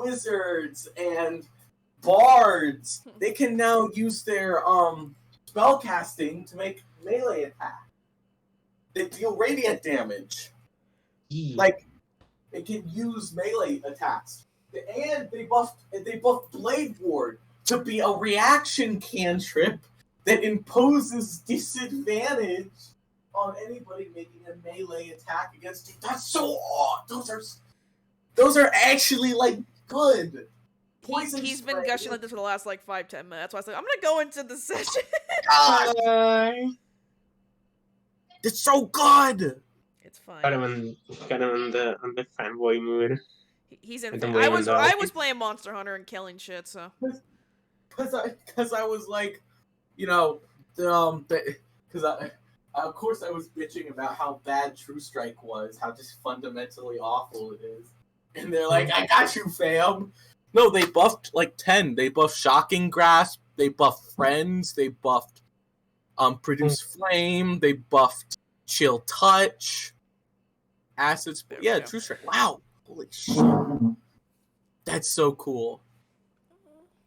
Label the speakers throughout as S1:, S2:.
S1: wizards and bards, they can now use their spell casting to make melee attack. They deal radiant damage. Like, they can use melee attacks. And they buffed Blade Ward to be a reaction cantrip that imposes disadvantage on anybody making a melee attack against you. That's so odd. Those are actually like good.
S2: He's been gushing like this for the last like 5-10 minutes. So I was like, I'm gonna go into the session.
S1: God. It's so good.
S2: It's fine.
S3: Got him on the fanboy mood.
S2: He's in. I was playing Monster Hunter and killing shit. So.
S1: Because I was like, you know, because of course I was bitching about how bad True Strike was, how just fundamentally awful it is, and they're like, I got you, fam. No, they buffed like 10. They buffed Shocking Grasp. They buffed Friends. They buffed Produce Flame. They buffed Chill Touch. Acid. Yeah, True Strike. Wow. Holy shit. That's so cool.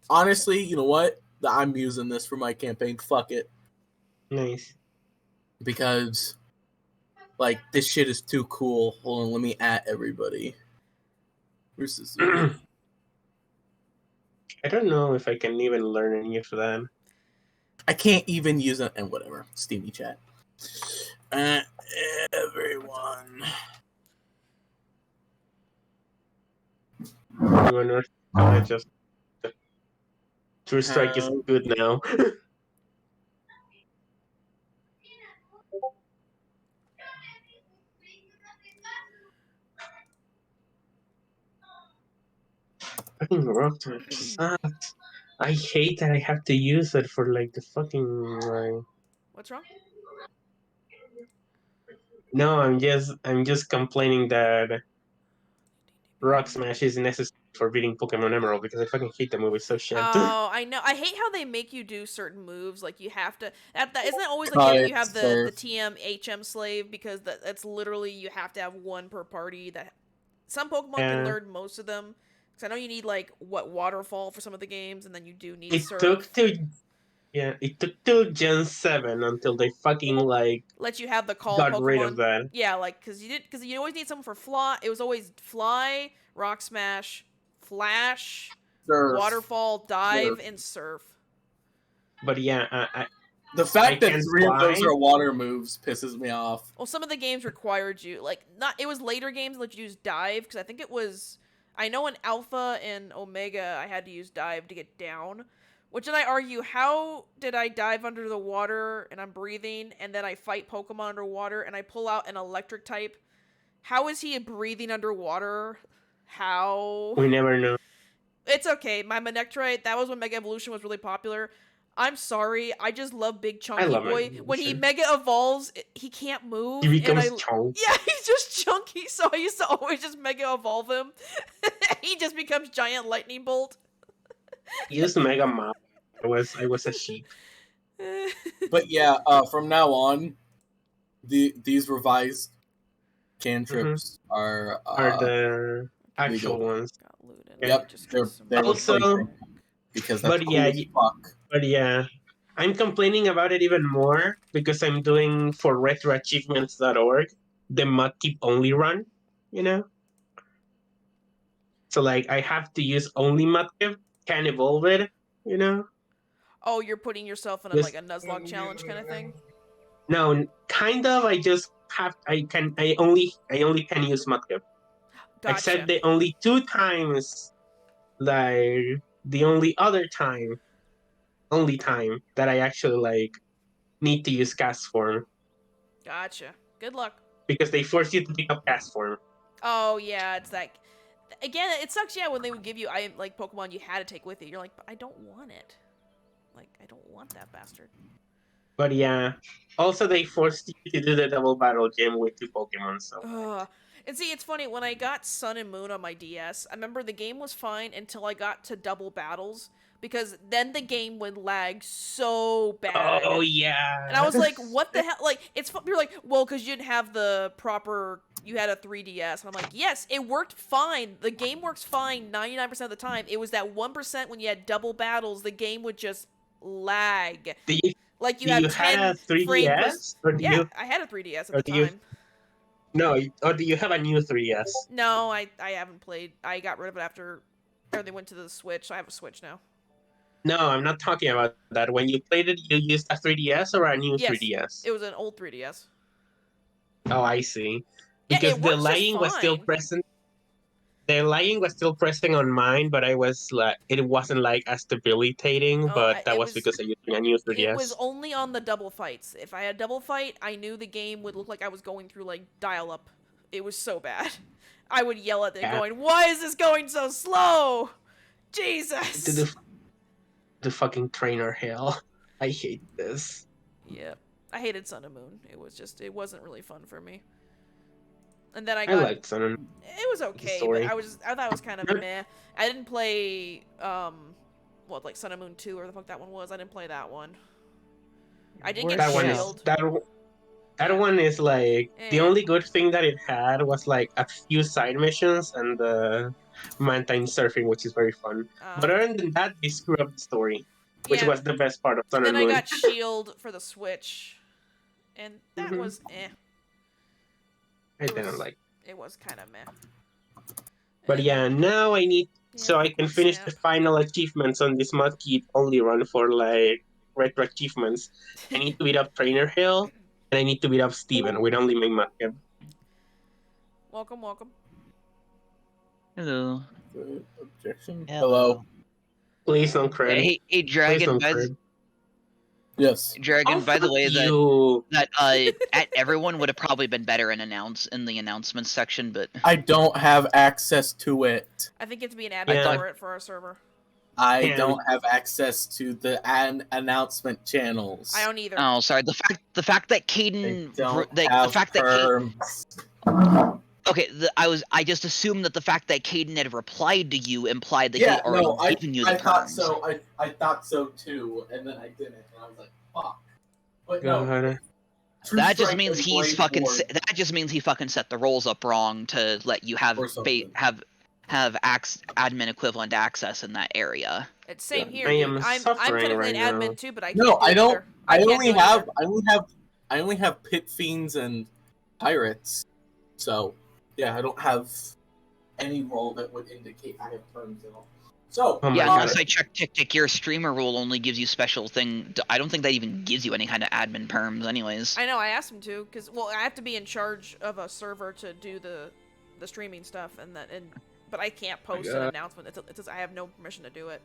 S1: Honestly, you know what? I'm using this for my campaign. Fuck it.
S3: Nice.
S1: Because, like, this shit is too cool. Hold on, let me at everybody. Where's this?
S3: I don't know if I can even learn any of that.
S1: I can't even use it, and whatever. Steamy chat. Everyone.
S3: I just True Strike is good now. Fucking Rock sucks. I hate that I have to use it for like the fucking like.
S2: What's wrong?
S3: No, I'm just complaining that Rock Smash is necessary for beating Pokemon Emerald because I fucking hate that move. It's so shit.
S2: Oh, I know. I hate how they make you do certain moves. Like you have to. Isn't it always like you have the TM HM slave because that's literally you have to have one per party. That some Pokemon can learn most of them. Because I know you need like Waterfall for some of the games, and then you do need. Surf.
S3: It took till Gen 7 until they fucking like
S2: let you have the call
S3: got
S2: Pokemon.
S3: rid of that.
S2: Yeah, like because you always need something for Fly. It was always Fly, Rock Smash, Flash,
S1: Surf.
S2: Waterfall, Dive, and Surf.
S3: But yeah,
S1: the fact that 3 of those are water moves pisses me off.
S2: Well, some of the games required you it was later games that let you use Dive because I think it was. I know in Alpha and Omega I had to use Dive to get down. Which then I argue, how did I dive under the water and I'm breathing and then I fight Pokemon underwater and I pull out an electric type? How is he breathing underwater? How?
S3: We never know.
S2: It's okay. My Manectrite, that was when Mega Evolution was really popular. I'm sorry. I just love Big Chunky Boy. When he Mega Evolves, he can't move.
S3: He becomes chunky.
S2: Yeah, he's just chunky, so I used to always just Mega Evolve him. He just becomes Giant Lightning Bolt.
S3: He used Mega Mop. I was a sheep.
S1: But yeah, from now on, these revised cantrips are
S3: the actual ones.
S1: Yep, they're
S3: also
S1: because that's cool as fuck.
S3: But yeah, I'm complaining about it even more because I'm doing for retroachievements.org the Mudkip only run, you know. So like I have to use only Mudkip, can't evolve it, you know.
S2: Oh, you're putting yourself in a Nuzlocke challenge kind of thing?
S3: No, kind of. I only can use Mudkip.
S2: Gotcha.
S3: Except the only 2 times, like the only time that I actually like need to use Castform.
S2: Gotcha. Good luck.
S3: Because they force you to pick up Castform.
S2: Oh yeah, it's like again, it sucks. Yeah, when they would give you like Pokemon you had to take with you, you're like, but I don't want it. Like, I don't want that bastard.
S3: But yeah, also they forced you to do the double battle gym with 2 Pokemon. So
S2: And see, it's funny, when I got Sun and Moon on my DS, I remember the game was fine until I got to double battles, because then the game would lag so bad.
S3: Oh yeah.
S2: And I was like, what the hell? Like, you're like, well, because you didn't have the proper, you had a 3DS. And I'm like, yes, it worked fine. The game works fine 99% of the time. It was that 1% when you had double battles, the game would just lag.
S3: Do you,
S2: Like, you
S3: do
S2: have
S3: you
S2: 10
S3: have a
S2: frames
S3: 3DS? Or do
S2: Yeah,
S3: you,
S2: I had a 3DS
S3: or
S2: at the
S3: do you-
S2: time.
S3: no, or do you have a new 3DS?
S2: No, I haven't played. I got rid of it after, or they went to the Switch. So I have a Switch now.
S3: No, I'm not talking about that. When you played it, you used a 3DS or a new
S2: Yes,
S3: 3DS?
S2: it was an old 3DS.
S3: Oh, I see.
S2: Yeah,
S3: Because
S2: it
S3: the
S2: works just
S3: lagging was still
S2: fine.
S3: present. The lagging was still present on mine, but I was like, it wasn't like as debilitating.
S2: Oh,
S3: But that
S2: it
S3: was because I used a new 3DS.
S2: It was only on the double fights. If I had double fight, I knew the game would look like I was going through like dial-up. It was so bad. I would yell at it,
S3: Yeah.
S2: going, "Why is this going so slow? Jesus!"
S3: The fucking trainer hell. I hate this.
S2: Yep. I hated Sun and Moon. It wasn't really fun for me. And then I
S3: I
S2: got
S3: liked Sun and
S2: it was okay, but
S3: story.
S2: I thought it was kind of meh. I didn't play like Sun and Moon 2 or the fuck that one was. I didn't play that one. I did get
S3: that one is
S2: Shield.
S3: that one is like the
S2: Eh.
S3: only good thing that it had was like a few side missions and the mountain surfing, which is very fun. But other than that, they screw up the story, which
S2: yeah.
S3: was the best part of Sun
S2: And
S3: and
S2: then I
S3: Moon.
S2: got Shield for the Switch, and that
S3: Mhm.
S2: was eh.
S3: I didn't like.
S2: It was kind of meh.
S3: But
S2: And-
S3: yeah, now I need so I can finish
S2: Snap.
S3: the final achievements on this Mudkit only run for like retro achievements. I need to beat up Trainer Hill and I need to beat up Steven with only my Mudkip.
S2: Welcome.
S4: Hello.
S1: Objection.
S4: Hello.
S3: Please don't credit.
S4: Hey,
S3: Please
S4: Dragon.
S3: don't
S4: By
S3: credit.
S1: Yes.
S4: Dragon. By the way, that
S3: you.
S4: at everyone would have probably been better in the announcements section, but
S1: I don't have access to it.
S2: I think you have to be an admin
S3: Yeah.
S2: for it for our server.
S1: I
S3: And-
S1: don't have access to the announcement channels.
S2: I don't either.
S4: oh, sorry. The fact that
S1: I
S4: Caden,
S1: don't
S4: the
S1: have
S4: fact that Caden,
S1: terms.
S4: okay, I just assumed that the fact that Caden had replied to you implied that he
S1: Yeah,
S4: had already
S1: no,
S4: given you the
S1: I thought
S4: terms.
S1: so. I thought so too, and then I didn't, and I was like, "Fuck!" But no,
S3: God.
S1: True
S4: That just
S1: Strike
S4: means
S1: and
S4: he's
S1: Blade
S4: fucking.
S1: Wars
S4: That just means he fucking set the roles up wrong to let you have
S1: or something.
S4: have admin equivalent access in that area.
S2: It's same
S1: Yeah.
S2: here.
S3: I
S2: Dude.
S3: am
S2: I'm
S3: suffering
S2: technically
S3: right
S2: an admin
S3: now.
S2: too, but I
S1: No,
S2: can't do
S1: I don't.
S2: either.
S1: I
S2: can't
S1: only
S2: do it
S1: have.
S2: either.
S1: I only have pit fiends and pirates. So yeah, I don't have any role that would indicate I have terms at all. So
S3: Oh my
S4: Yeah,
S3: God.
S4: unless I check TickTick, your streamer rule only gives you special thing. I don't think that even gives you any kind of admin perms, anyways.
S2: I know. I asked him to because I have to be in charge of a server to do the streaming stuff, but I can't post an
S3: God.
S2: announcement. It's I have no permission to do it.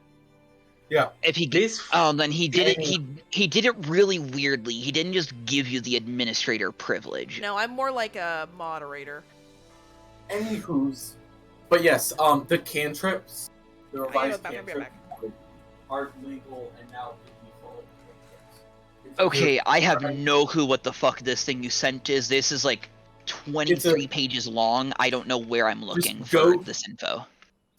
S4: If he
S3: This
S4: then he did it. He did it really weirdly. He didn't just give you the administrator privilege.
S2: No, I'm more like a moderator.
S1: anywho's, but yes, the cantrips, the revised
S2: back, I'll be right
S1: cantrips are legal and now the default cantrips.
S4: Okay, I have no clue what the fuck this thing you sent is. This is like 23 pages long. I don't know where I'm looking for
S1: go-
S4: this info.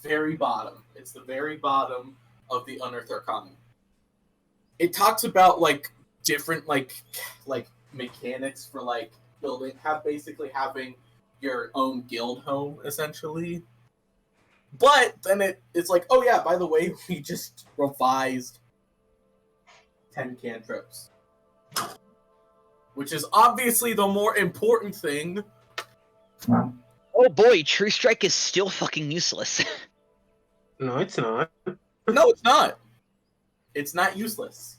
S1: Very bottom. It's the very bottom of the Unearthed Arcanum. It talks about like different like mechanics for like basically having your own guild home essentially. But then it's like, oh yeah, by the way, we just revised 10 cantrips. Which is obviously the more important thing.
S4: Oh boy, True Strike is still fucking useless.
S3: no, it's not.
S1: No, it's not. It's not useless.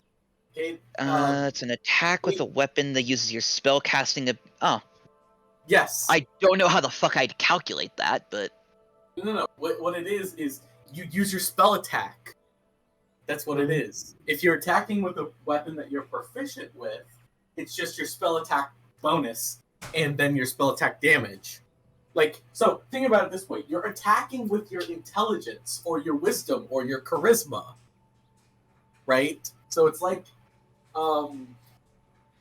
S1: Okay.
S4: It's an attack with a weapon that uses your spell casting. Oh,
S1: Yes.
S4: I don't know how the fuck I'd calculate that, but
S1: No. What it is you use your spell attack. That's what it is. If you're attacking with a weapon that you're proficient with, it's just your spell attack bonus and then your spell attack damage. Like, so think about it this way. You're attacking with your intelligence or your wisdom or your charisma. Right? So it's like,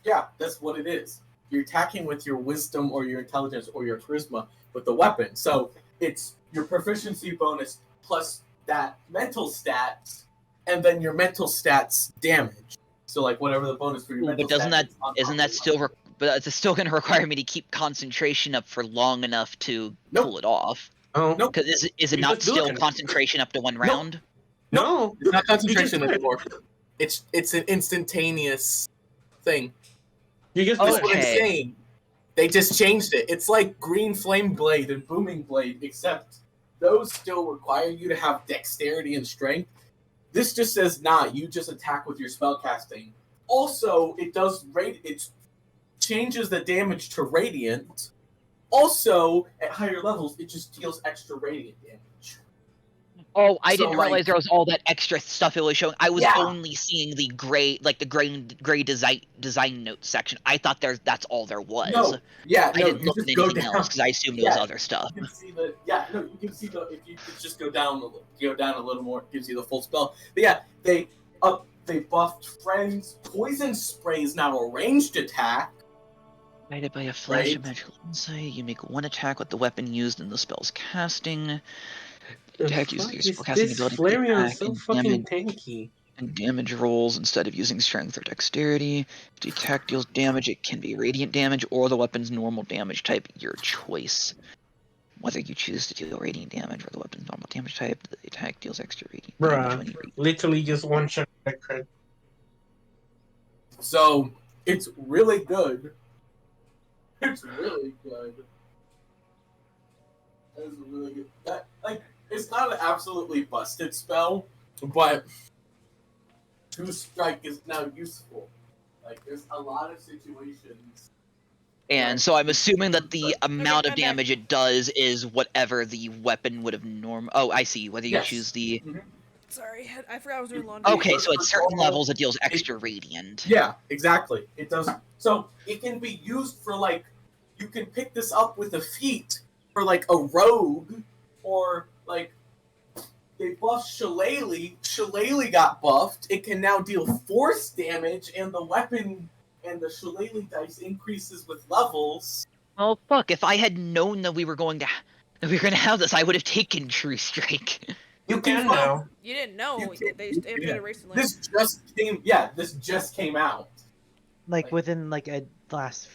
S1: yeah, that's what it is. You're attacking with your wisdom or your intelligence or your charisma, with the weapon. So it's your proficiency bonus plus that mental stats, and then your mental stats damage. So like whatever the bonus for your mental
S4: But doesn't
S1: stats
S4: that
S1: is on
S4: isn't
S1: top
S4: that
S1: of
S4: still but it's still going to require me to keep concentration up for long enough to
S1: Nope.
S4: pull it off?
S3: Oh
S1: Nope.
S4: Because is it
S3: You
S4: not
S3: just do
S4: still
S3: it.
S4: concentration up to one round?
S3: no!
S1: It's not concentration
S3: You just-
S1: anymore. It's an instantaneous thing.
S3: You just
S1: That's
S3: do
S1: what
S3: it.
S1: I'm
S4: Okay.
S1: saying. They just changed it. It's like Green Flame Blade and Booming Blade, except those still require you to have dexterity and strength. This just says, nah, you just attack with your spellcasting. Also, it changes the damage to radiant. Also, at higher levels, it just deals extra radiant damage.
S4: Oh, I
S1: So,
S4: didn't
S1: like-
S4: realize there was all that extra stuff it was showing. I was
S1: Yeah.
S4: only seeing the gray design notes section. I thought that's all there was.
S1: No, yeah,
S4: I
S1: no,
S4: didn't
S1: you
S4: look at
S1: just go
S4: anything
S1: down.
S4: else because I assumed it was
S1: Yeah.
S4: other stuff.
S1: You can see the you can see the if you could just go down a little more, it gives you the full spell. But yeah, they buffed Friends. Poison Spray is now a ranged attack.
S4: Guided by a flash
S1: Right.
S4: of magical insight, you make one attack with the weapon used in the spell's casting. Attack using your spellcasting
S3: This
S4: ability to
S3: Flareon
S4: attack
S3: is so
S4: and
S3: fucking tanky.
S4: damage rolls instead of using strength or dexterity. If the attack deals damage, it can be radiant damage or the weapon's normal damage type, your choice. Whether you choose to deal radiant damage or the weapon's normal damage type, the attack deals extra radiant damage when you
S3: Bruh, literally just one shot that crit.
S1: So it's really good. It's really good. It's really good. It's not an absolutely busted spell, but True Strike is now useful. Like there's a lot of situations.
S4: And so I'm assuming that the amount of
S2: I'm back.
S4: damage it does is whatever the weapon would have Oh, I see. Whether you
S1: Yes.
S4: choose the.
S2: Sorry, I forgot I was doing laundry.
S4: Okay, so at certain
S1: normal-
S4: levels it deals extra radiant.
S1: Yeah, exactly. It does. So it can be used for like, you can pick this up with a feat for like a rogue, or like they buffed Shillelagh. Shillelagh got buffed. It can now deal force damage, and the weapon and the Shillelagh dice increases with levels.
S4: Oh fuck! If I had known that we were going to have this, I would have taken True Strike.
S3: You can
S1: find-
S3: now.
S2: You didn't know.
S1: You can-
S2: They
S1: you
S2: updated
S1: can.
S2: it recently.
S1: This just came out.
S5: Like within like a last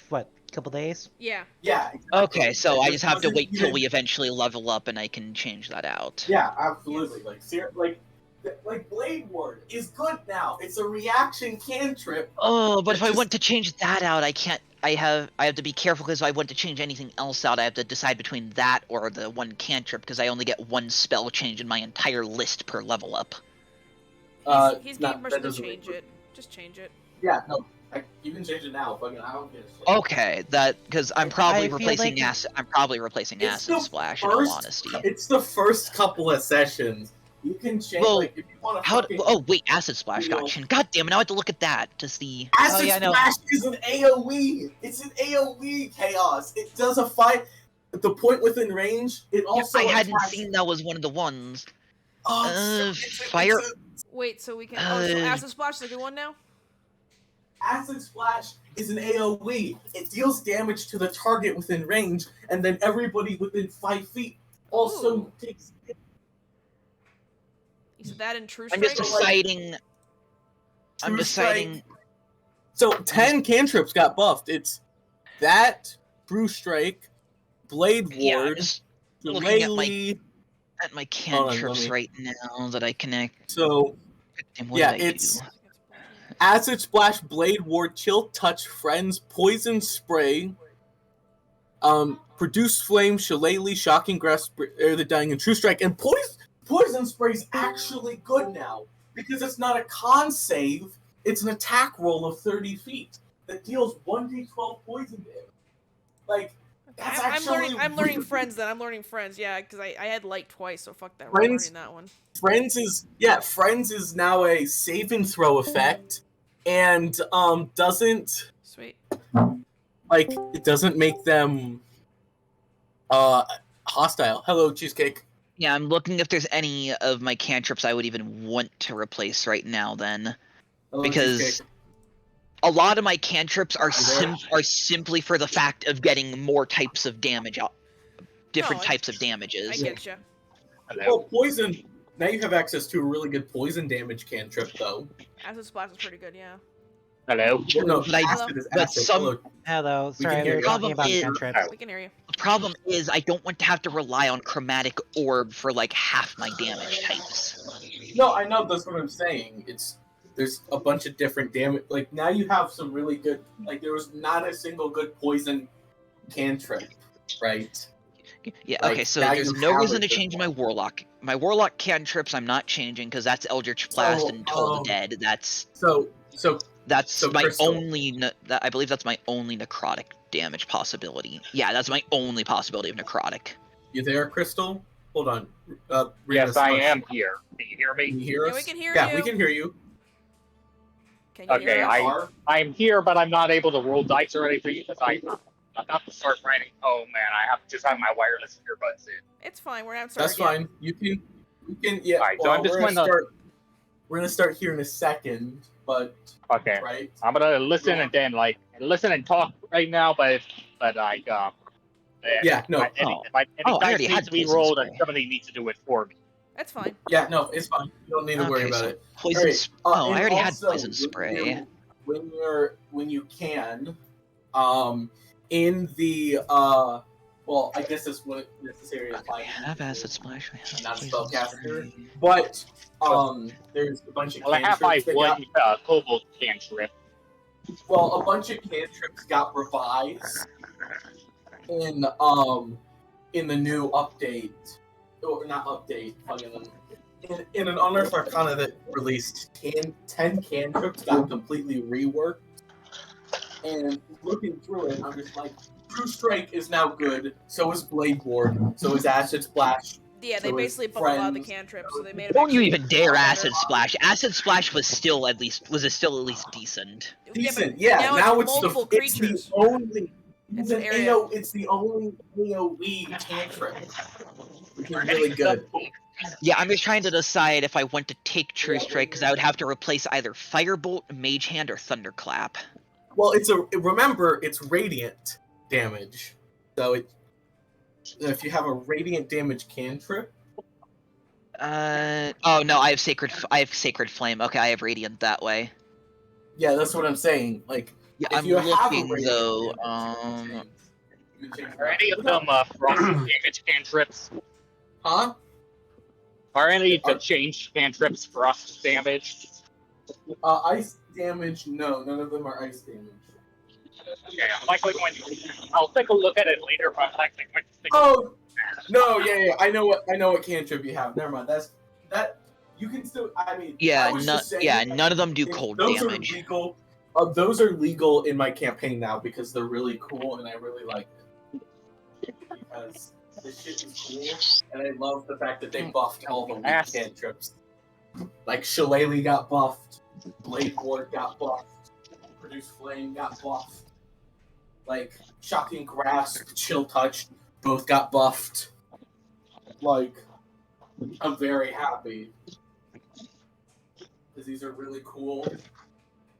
S5: couple days.
S2: Yeah.
S1: Yeah.
S4: Okay, so I just have to
S1: Wasn't
S4: wait till
S1: even-
S4: we eventually level up and I can change that out.
S1: Yeah, absolutely. Like Blade Ward is good now. It's a reaction cantrip.
S4: Oh, but if I
S1: Just-
S4: want to change that out, I can't. I have to be careful because if I want to change anything else out, I have to decide between that or the one cantrip because I only get one spell change in my entire list per level up.
S2: He's
S1: not-
S2: gave permission
S1: that
S2: to
S1: doesn't
S2: change
S1: work.
S2: it. Just change it.
S1: Yeah, no, you can change it now. Fucking, I don't give a shit.
S4: Okay, that because I'm probably
S5: I feel
S4: replacing
S5: like-
S4: acid. I'm probably replacing
S1: It's
S4: acid
S1: the
S4: splash. In all
S1: first-
S4: honesty.
S1: It's the first couple of sessions. You can change.
S4: Well,
S1: like, if you want to.
S4: How? Oh wait, acid splash got
S1: Deal.
S4: changed. God damn it! Now I have to look at that to see.
S1: Acid
S5: yeah, I know.
S1: Splash is an AOE. It's an AOE chaos. It does a fight. The point within range. It also.
S4: I hadn't
S1: attacks-
S4: seen that was one of the ones.
S1: Oh, it's
S4: fire-
S2: Wait, so we can. Oh, so
S4: Uh,
S2: Acid Splash is a good one now?
S1: Acid Splash is an AOE. It deals damage to the target within range, and then everybody within 5 feet also
S2: Ooh.
S1: takes.
S2: You said that in True
S4: I'm
S2: Strike?
S4: just deciding. I'm
S1: True
S4: deciding.
S1: So 10 cantrips got buffed. It's that, True Strike, Blade
S4: Yeah, I'm
S1: Ward,
S4: just looking at my-
S1: Shillelagh.
S4: at my
S1: Hold on,
S4: cantrips
S1: let me-
S4: right now that I connect.
S1: So
S4: And what
S1: Yeah,
S4: did I
S1: it's-
S4: do?
S1: Acid Splash, Blade Ward, Chill Touch, Friends, Poison Spray, Produce Flame, Shillelagh, Shocking Grasp, Air the Dying, and True Strike. And Poison Spray is actually good now because it's not a con save; it's an attack roll of 30 feet that deals 1d12 poison damage. Like that's
S2: I'm
S1: actually
S2: learning. I'm learning
S1: weird.
S2: Friends. Then I'm learning Friends. Yeah, because I had Light twice, so fuck that.
S1: Friends-
S2: I'm learning that one.
S1: Friends is now a save and throw effect, and doesn't.
S2: Sweet.
S1: Like it doesn't make them hostile. Hello, Cheesecake.
S4: Yeah, I'm looking if there's any of my cantrips I would even want to replace right now. Then,
S1: Hello,
S4: because
S1: Cheesecake.
S4: a lot of my cantrips are
S1: You there?
S4: simply for the fact of getting more types of damage out, different
S2: No,
S4: types of
S2: I
S4: damages.
S2: get you.
S1: Well, poison. Now you have access to a really good poison damage cantrip, though.
S2: Acid Splash is pretty good, yeah.
S6: Hello.
S1: Well, no,
S4: But I-
S1: acid is
S4: but
S1: acid.
S4: some-
S1: Hello.
S5: Hello.
S1: We can
S5: Sorry, we
S1: hear
S5: were
S1: you.
S5: talking
S4: Problem
S5: about
S4: is-
S5: cantrips.
S2: We can hear you.
S4: The problem is I don't want to have to rely on Chromatic Orb for like half my damage types.
S1: No, I know. That's what I'm saying. There's a bunch of different damage. Like now you have some really good. Like there was not a single good poison cantrip, right?
S4: Yeah,
S1: Like,
S4: okay, so
S1: now
S4: there's
S1: you
S4: no
S1: have
S4: reason
S1: a
S4: to
S1: good
S4: change my
S1: one.
S4: Warlock. My Warlock cantrips I'm not changing because that's Eldritch Blast and Toll the Dead. That's
S1: So
S4: my
S1: Crystal.
S4: only. I believe that's my only necrotic damage possibility. Yeah, that's my only possibility of necrotic.
S1: you there, Crystal? Hold on.
S6: Yes, I am here. Can you hear
S1: Can
S6: me?
S1: you hear us?
S2: Yeah, we can hear
S1: Yeah,
S2: you.
S1: we can hear you.
S2: Can you
S6: Okay,
S2: hear us?
S6: I'm here, but I'm not able to roll dice or anything because I have to start writing. Oh man, I have to just have my wireless earbuds in.
S2: It's fine. We're not
S1: That's
S2: starting
S1: fine. You can. Yeah.
S6: Alright, so
S1: well,
S6: I'm just
S1: we're gonna
S6: gonna-
S1: start. We're gonna start here in a second, but
S6: Okay,
S1: right.
S6: I'm gonna listen and then listen and talk right now, but
S1: Yeah. No.
S6: Any
S4: I
S6: dice
S4: already
S6: needs
S4: had
S6: to be
S4: poison
S6: rolled, and
S4: spray.
S6: somebody needs to do it for me.
S2: That's fine.
S1: Yeah. No. It's fine. You don't need to worry
S4: Okay,
S1: about
S4: so
S1: it.
S4: poison.
S1: Alright,
S4: Oh,
S1: and
S4: I already had
S1: also,
S4: poison spray.
S1: When you can, in the well, I guess this wouldn't necessarily
S4: Okay,
S1: apply.
S4: I have acid splash. I have
S1: Not
S4: poison
S1: spellcaster.
S4: spray.
S1: But there's a bunch of
S6: Well, I have my
S1: cantrips that got,
S6: one cobalt cantrip.
S1: well, a bunch of cantrips got revised in the new update, or not update, fucking in an Unearthed Arcana that released 10 cantrips got completely reworked. And looking through it, I'm just like, True Strike is now good. So is Blade Ward. So is Acid Splash.
S2: Yeah, they
S1: So his
S2: basically bumped a lot of the
S1: friends-
S2: cantrips, so they made it.
S4: Don't you even dare Acid Splash. Acid Splash was still at least decent.
S1: Decent,
S2: Yeah,
S1: yeah.
S2: but
S1: Now
S2: now
S1: it's
S2: multiple
S1: the
S2: creatures.
S1: only.
S2: It's
S1: It's
S2: an
S1: an
S2: area.
S1: AO. It's the only AOE cantrip, which is really good.
S4: Yeah, I'm just trying to decide if I want to take True Strike because I would have to replace either Firebolt, Mage Hand, or Thunderclap.
S1: Well, remember it's radiant damage, so if you have a radiant damage cantrip,
S4: Oh no, I have Sacred Flame. Okay, I have Radiant that way.
S1: yeah, that's what I'm saying. Like,
S4: Yeah,
S1: if
S4: I'm
S1: you have a
S4: looking
S1: radiant
S4: though.
S1: damage, you can change
S6: Are any of
S1: them.
S6: them frost damage cantrips?
S1: Huh?
S6: Are any of the change cantrips frost damage?
S1: Ice damage? No, none of them are ice damage.
S6: Okay, I'm likely going to. I'll take a look at it later, but I'm likely going to think.
S1: Oh no, yeah, I know what cantrip you have. Never mind. That you can still. I mean,
S4: Yeah,
S1: I was just saying,
S4: none of them do
S1: if
S4: cold
S1: those
S4: damage.
S1: Are legal. Those are legal in my campaign now because they're really cool and I really like it. Because this shit is cool, and I love the fact that they buffed all the weak
S6: Ass.
S1: cantrips. Like Shillelagh got buffed, Blade Ward got buffed, Produce Flame got buffed. Like Shocking Grasp, Chill Touch, both got buffed. Like, I'm very happy because these are really cool.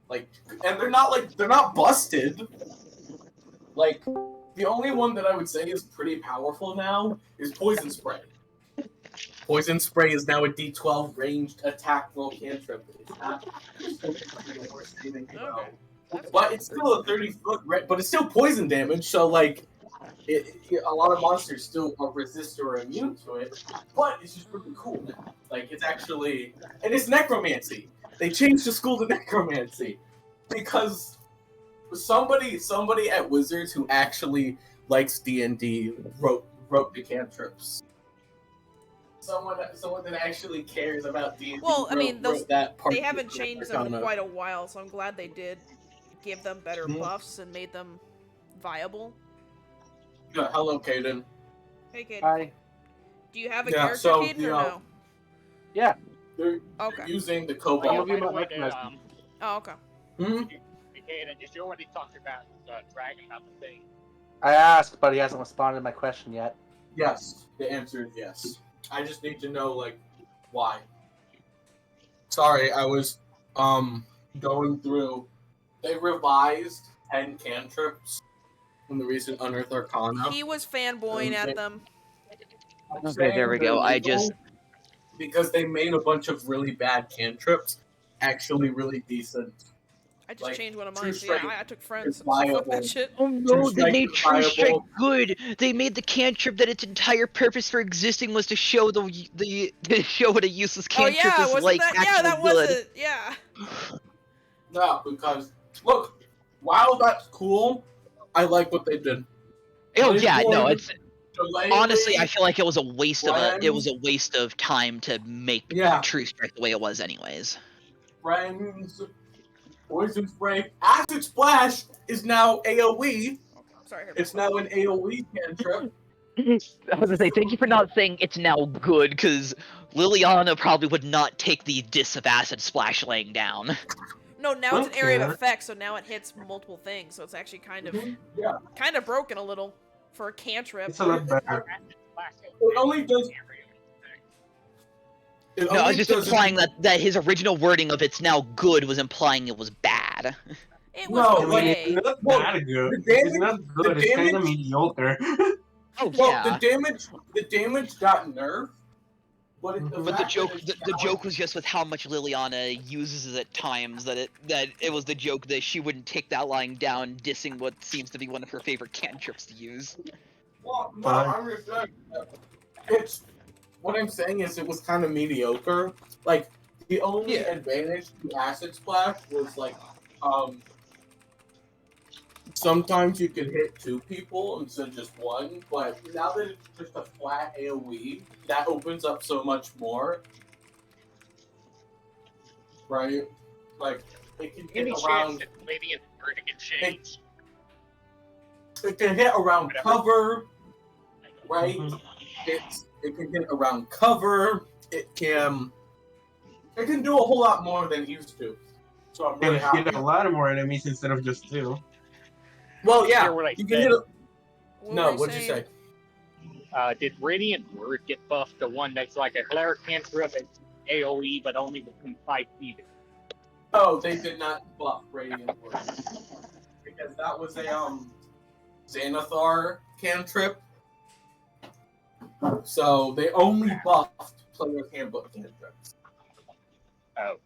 S1: Like, and they're not busted. Like, the only one that I would say is pretty powerful now is Poison Spray. Poison Spray is now a D12 ranged attack roll cantrip. It's not the worst saving throw.
S2: Okay. That's
S1: But it's still a 30-foot, but it's still poison damage, so like, a lot of monsters still are resist or immune to it, but it's just really cool now. Like, it's actually, and it's necromancy. They changed the school to necromancy because somebody at Wizards who actually likes D&D wrote the cantrips. Someone that actually cares about D&D.
S2: Well, I mean,
S1: wrote that part
S2: They
S1: of
S2: haven't
S1: the
S2: changed them in
S1: Arcana.
S2: quite a while, so I'm glad they did give them better
S1: Mhm.
S2: buffs and made them viable.
S1: Yeah, hello, Kaden.
S2: Hey, Kate.
S5: Hi.
S2: Do you have a
S1: Yeah,
S2: character,
S1: so,
S2: Caden,
S1: you
S2: or
S1: know,
S2: no?
S5: Yeah.
S1: They're
S2: Okay.
S1: using the
S6: Oh,
S1: Cobalt.
S6: by the
S5: my
S6: way,
S5: mechanism.
S2: Oh, okay.
S1: Hmm?
S6: Kaden, did you already talk about Dragon about the thing?
S5: I asked, but he hasn't responded to my question yet.
S1: Yes, the answer is yes. I just need to know, like, why. Sorry, I was going through. They revised 10 cantrips from the recent Unearthed Arcana.
S2: He was fanboying at them.
S1: I'm
S4: Okay, there
S1: saying
S4: we go.
S1: they're
S4: I
S1: legal
S4: just
S1: because they made a bunch of really bad cantrips actually really decent.
S2: I just
S1: Like,
S2: changed one of
S1: True
S2: mine. So yeah,
S1: Strike
S2: I took friends.
S1: is
S2: So fuck
S1: viable.
S2: that shit.
S4: Oh no, they
S1: Strike
S4: made
S1: is
S4: True Strike
S1: viable.
S4: good. They made the cantrip that its entire purpose for existing was to show to show what a useless
S2: Oh
S4: cantrip
S2: yeah,
S4: is
S2: wasn't
S4: like
S2: that? Yeah,
S4: actually
S2: that was
S4: good.
S2: it. Yeah.
S1: No, because look, while that's cool, I like what they did.
S4: Oh
S1: Blaze
S4: yeah, no,
S1: Ward,
S4: it's honestly I feel like it was a waste of time to make
S1: Yeah.
S4: True Strike the way it was anyways.
S1: Friends, Poison Spray, Acid Splash is now AoE.
S2: Sorry.
S1: It's now an AoE cantrip.
S4: I was gonna say, thank you for not saying it's now good, because Liliana probably would not take the diss of Acid Splash laying down.
S2: No, now it's an area of
S3: Okay.
S2: effect, so now it hits multiple things. So it's actually kind of
S1: Yeah.
S2: broken a little for a cantrip.
S3: It's a lot better.
S1: It only does. It
S4: No, I was
S1: only
S4: just
S1: does
S4: implying that his original wording of it's now good was implying it was bad.
S2: It was
S1: No,
S3: I mean,
S2: okay.
S3: it's not
S1: Well,
S3: that good.
S1: the damage-
S3: It's not
S1: the
S3: good. It's kind of
S1: damage-
S3: mediocre.
S4: Oh
S1: Well,
S4: yeah.
S1: the damage got nerfed, but
S3: But
S4: But the
S1: fact
S4: joke,
S1: that it's
S4: the joke was just with how much Liliana uses it at times that it was the joke that she wouldn't take that lying down, dissing what seems to be one of her favorite cantrips to use.
S1: Well, no,
S3: Fine.
S1: I'm just saying. It's what I'm saying is it was kind of mediocre. Like the only
S4: Yeah.
S1: advantage to Acid Splash was like, sometimes you could hit 2 people instead of just 1. But now that it's just a flat AOE, that opens up so much more. Right? Like it can
S6: Any
S1: hit
S6: chance
S1: around.
S6: that Radiant Word can change?
S1: It can hit around
S6: Whatever.
S1: cover. Right?
S3: Mhm.
S1: It can hit around cover. It can do a whole lot more than it used to. So I'm really
S3: And
S1: happy.
S3: hit a lot more enemies instead of just 2.
S1: Well, yeah,
S6: Hear what I
S1: you can
S6: said?
S1: hit.
S2: What
S1: No,
S2: were
S1: what'd you
S2: saying?
S1: say?
S6: Did Radiant Word get buffed? The one that's like a cleric cantrip that's AoE, but only within 5 feet.
S1: Oh, they did not buff Radiant Word because that was a Xanathar cantrip. So they only buffed Player's Handbook cantrips.
S6: Oh.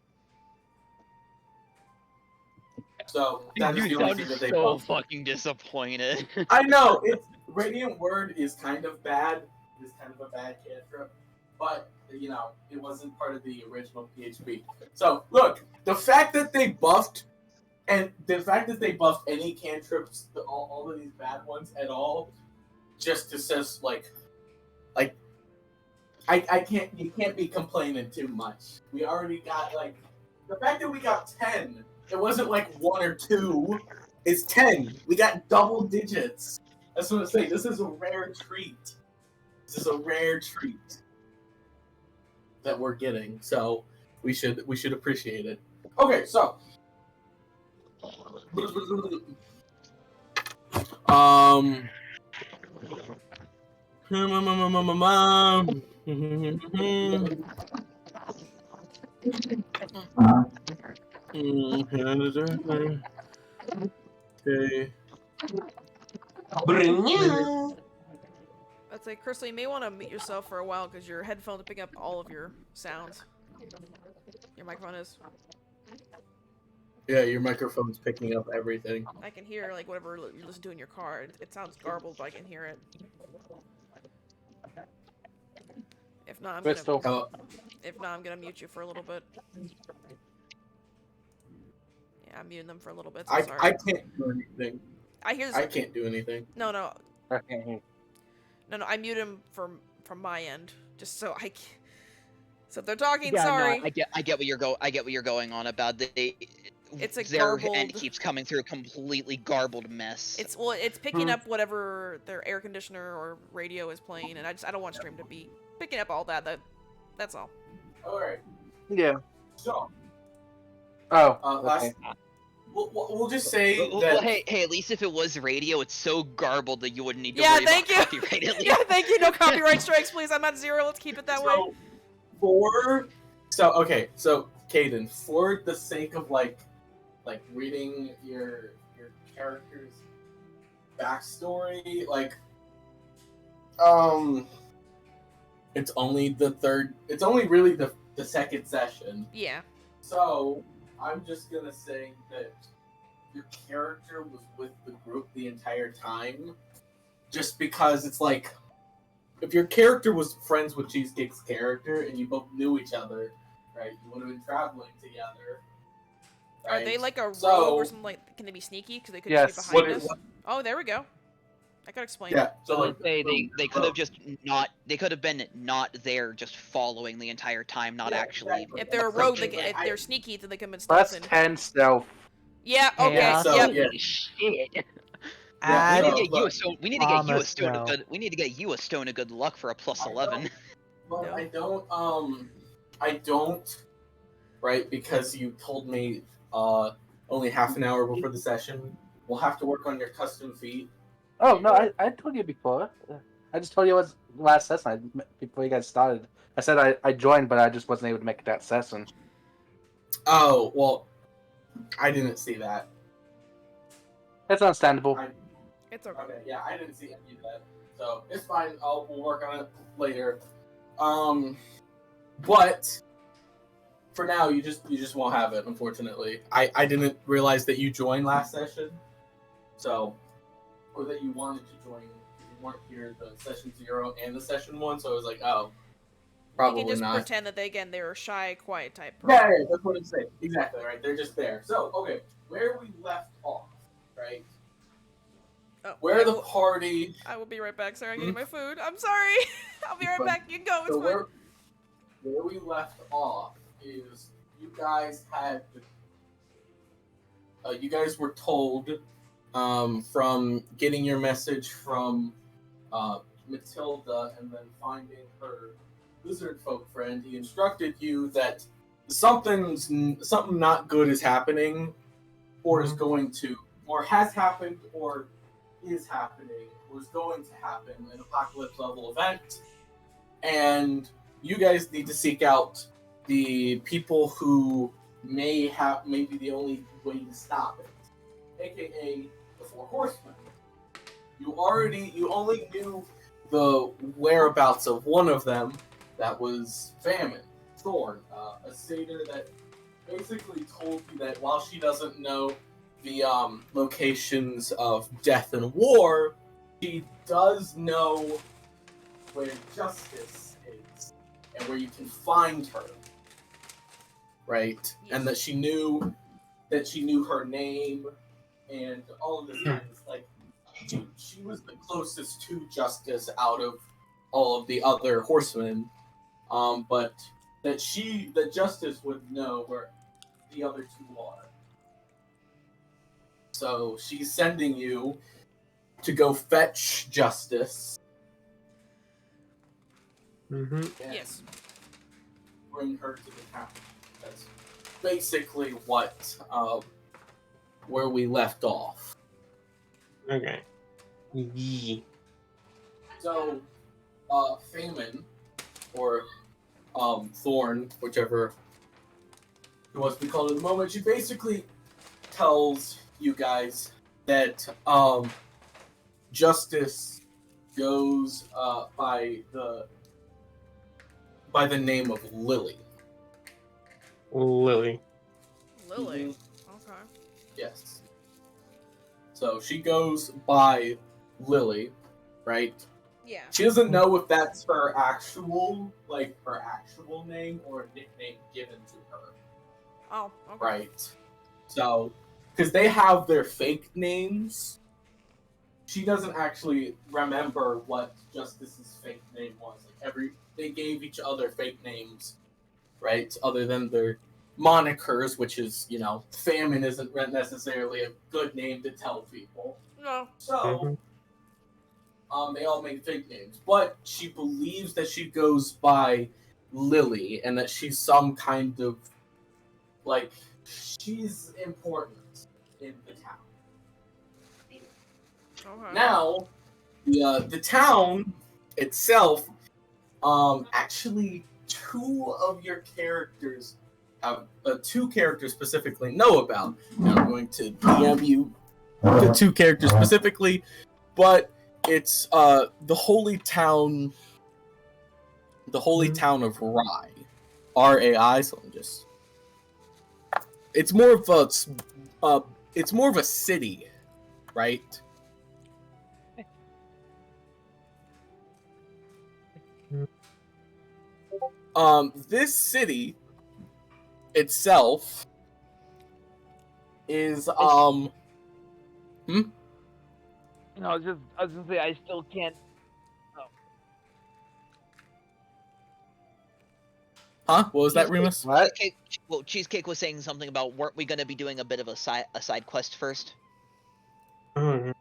S1: So that is the only thing that they
S4: so
S1: buffed.
S4: fucking disappointed.
S1: I know it's Radiant Word is kind of bad. It's kind of a bad cantrip, but you know it wasn't part of the original PHP. So look, the fact that they buffed any cantrips, all of these bad ones at all, just says like I can't. You can't be complaining too much. We already got like the fact that we got 10. It wasn't like 1 or 2. It's 10. We got double digits. That's what I'm saying. This is a rare treat. This is a rare treat that we're getting. So we should appreciate it. Okay, so Okay.
S2: I'd say, Crystal, you may want to mute yourself for a while because your headphones are picking up all of your sounds. Your microphone is.
S1: Yeah, your microphone's picking up everything.
S2: I can hear like whatever you listen to in your car. It sounds garbled, but I can hear it. If not, I'm
S6: Crystal.
S2: gonna. If not, I'm gonna mute you for a little bit. Yeah, I'm muting them for a little bit. So
S1: I
S2: sorry.
S1: can't do anything.
S2: I hear this.
S1: I can't do anything.
S2: No, I mute him from my end, just so I. So if they're talking,
S4: Yeah,
S2: sorry.
S4: no, I get what you're going on about.
S2: It's a
S4: their end
S2: garbled-
S4: keeps coming through a completely garbled mess.
S2: It's picking up whatever their air conditioner or radio is playing, and I don't want stream to be picking up all that. That's all.
S1: All right.
S6: Yeah.
S1: So,
S6: Oh.
S1: last, we'll just say
S4: Well,
S1: that.
S4: hey, at least if it was radio, it's so garbled that you wouldn't need to
S2: Yeah,
S4: worry
S2: thank
S4: about
S2: you.
S4: copyright. At least.
S2: Yeah, thank you. No copyright strikes, please. I'm at 0. Let's keep it that way.
S1: So Caden, for the sake of like reading your character's backstory, it's only the third. It's only really the second session.
S2: Yeah.
S1: So I'm just gonna say that your character was with the group the entire time, just because it's like, if your character was friends with Cheesecake's character and you both knew each other, right? You would have been traveling together.
S2: Are they
S1: right?
S2: like a rogue
S1: So-
S2: or something? Like, can they be sneaky because they could
S6: Yes.
S2: just be behind
S1: What-
S2: us? Oh, there we go. I could explain.
S1: Yeah. So
S4: So
S1: like
S4: they could have just not. They could have been not there, just following the entire time, not
S1: Yeah,
S4: actually.
S1: exactly.
S2: If they're a
S1: That's
S2: rogue,
S1: something
S2: if
S1: like
S2: they're sneaky, then they come in
S6: Plus
S2: stealth.
S6: 10 stealth.
S2: Yeah. Okay.
S5: Yeah,
S1: so-
S2: yep.
S1: yeah.
S4: Holy shit!
S5: Add
S4: we
S1: so-
S4: need to get you a
S1: look,
S4: stone. We need to get you a
S5: promise,
S4: stone of
S5: though.
S4: good. We need to get you a stone of good luck for a plus
S1: I
S4: 11.
S1: But
S2: No.
S1: I don't, right? Because you told me only half an hour before the session. We'll have to work on your custom feat.
S6: Oh, no, I told you before. I just told you it was last session before you guys started. I said I joined, but I just wasn't able to make it that session.
S1: Oh, well, I didn't see that.
S6: It's understandable.
S2: It's okay.
S1: Okay, yeah, I didn't see any of that. So it's fine. We'll work on it later. But for now, you just won't have it, unfortunately. I didn't realize that you joined last session, so, or that you wanted to join. You weren't here the session 0 and the session 1, so I was like, oh, probably
S2: You can just
S1: not.
S2: pretend that they're a shy, quiet type.
S1: Yeah,
S2: person.
S1: yeah, that's what I'm saying. Exactly, right? They're just there. So, okay, where we left off, right?
S2: Oh,
S1: Where the party.
S2: I will be right back. Sorry, I'm getting my food. I'm sorry. I'll be right
S1: Fine.
S2: back. You can go. It's
S1: So
S2: fine.
S1: where we left off is you guys had you guys were told from getting your message from Matilda and then finding her lizard folk friend. He instructed you that something not good is happening, or is going to, or has happened, or is happening, or is going to happen, an apocalypse level event, and you guys need to seek out the people who may be the only way to stop it, aka the Four Horsemen. You only knew the whereabouts of one of them. That was Famine, Thorn, a satyr that basically told you that while she doesn't know the locations of death and war, she does know where justice is and where you can find her. Right? And that she knew her name and all of this kind of like she was the closest to justice out of all of the other horsemen. But that justice would know where the other two are. So she's sending you to go fetch justice.
S3: Mm-hmm.
S1: And
S2: Yes.
S1: bring her to the town. That's basically what where we left off.
S3: Okay. Yee.
S1: So Famine or Thorn, whichever it was to be called at the moment, she basically tells you guys that justice goes by the name of Lily.
S3: Lily.
S2: Lily.
S1: Mhm.
S2: Okay.
S1: Yes. So she goes by Lily, right?
S2: Yeah.
S1: She doesn't know if that's her actual name or a nickname given to her,
S2: Oh. Okay.
S1: right? So, because they have their fake names, she doesn't actually remember what Justice's fake name was. They gave each other fake names, right? Other than their monikers, which is, Famine isn't necessarily a good name to tell people.
S2: No.
S1: So, they all make fake names. But she believes that she goes by Lily and that she's some kind of, she's important in the town.
S2: Okay.
S1: Now, the town itself, actually, two characters specifically know about. Now I'm going to DM you the two characters specifically, but it's the holy town the holy
S3: Mhm.
S1: town of Rai, Rai. So I'm just. It's more of a city, right? This city itself is
S7: No, I was gonna say I still can't.
S1: Huh? What was that,
S4: Cheesecake-
S1: Remus?
S6: What?
S4: Cheesecake was saying something about weren't we gonna be doing a bit of a side quest first?
S3: Mhm.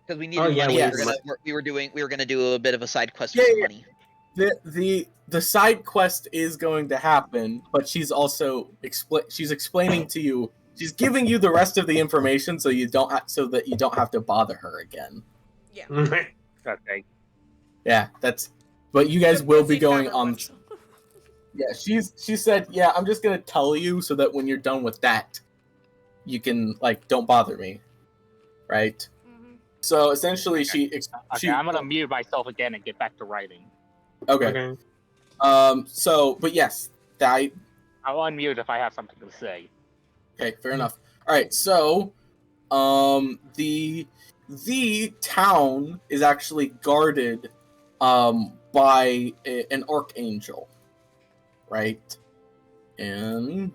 S4: Because we needed
S3: Oh, yeah,
S4: money.
S1: yes.
S4: We were gonna do a bit of a side quest for
S1: Yeah,
S4: some
S1: yeah.
S4: money.
S1: The side quest is going to happen, but she's also she's explaining to you. She's giving you the rest of the information so that you don't have to bother her again.
S2: Yeah.
S7: Okay.
S1: Yeah, that's. But you guys will be
S2: Good thing
S1: going
S2: Maverick
S1: on.
S2: went.
S1: Yeah, she said, yeah, I'm just gonna tell you so that when you're done with that, you can don't bother me, right?
S2: Mhm.
S1: So essentially, she
S7: Okay, I'm gonna mute myself again and get back to writing.
S1: okay.
S3: Okay.
S1: So, but yes, that
S7: I'll unmute if I have something to say.
S1: okay, fair enough. All right, so, the town is actually guarded, by an archangel, right? And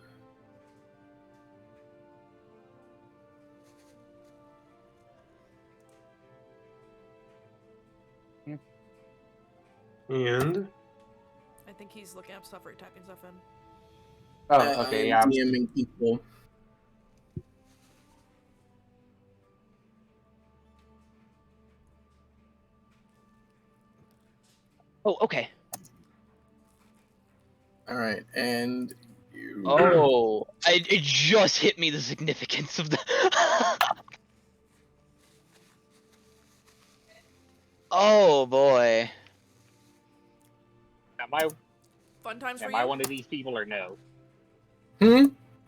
S3: And
S2: I think he's looking up stuff or typing stuff in.
S6: Oh, okay, yeah.
S1: I'm DMing people.
S4: Oh, okay.
S1: All right, and you.
S4: Oh, it just hit me the significance of the. Oh boy.
S7: Am I
S2: Fun times for
S7: am
S2: you.
S7: I one of these people or no?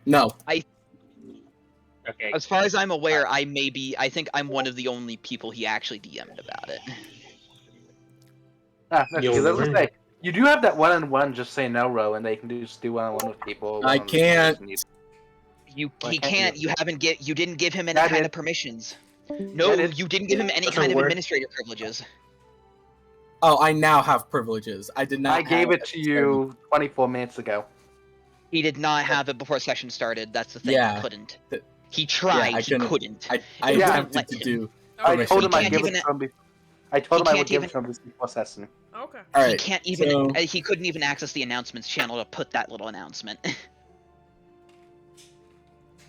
S1: No.
S7: Okay.
S4: As far as I'm aware, I think I'm one of the only people he actually DM'd about it.
S6: Okay,
S3: You'll
S6: let's
S3: learn.
S6: say you do have that one-on-one. Just say no, row, and they can just do one-on-one with people.
S1: I
S6: one-on-one
S1: can't.
S6: with
S4: You
S6: Why
S4: he
S6: can't
S4: can't.
S6: you?
S4: You didn't give him any
S6: Yeah, I
S4: kind
S6: did.
S4: of permissions.
S6: Yeah,
S4: No,
S6: I did.
S4: you didn't give him any
S3: Doesn't
S4: kind of
S3: work.
S4: administrator privileges.
S1: Oh, I now have privileges. I did not.
S6: I gave
S1: have
S6: it to you 24 minutes ago.
S4: He did not have it before session started. That's the thing.
S1: Yeah.
S4: He couldn't.
S1: Th-
S4: He tried.
S1: I
S4: he couldn't.
S1: I
S6: Yeah.
S1: attempted to
S4: Let him.
S1: do.
S2: Okay.
S6: I told him
S4: He
S6: I'd
S4: can't
S6: give it
S4: even-
S6: to him. I told
S4: he
S6: him I would
S4: can't
S6: give it
S4: even-
S6: to him before session.
S2: Okay.
S1: All
S4: He
S1: right.
S4: can't even.
S1: so-
S4: He couldn't even access the announcements channel to put that little announcement.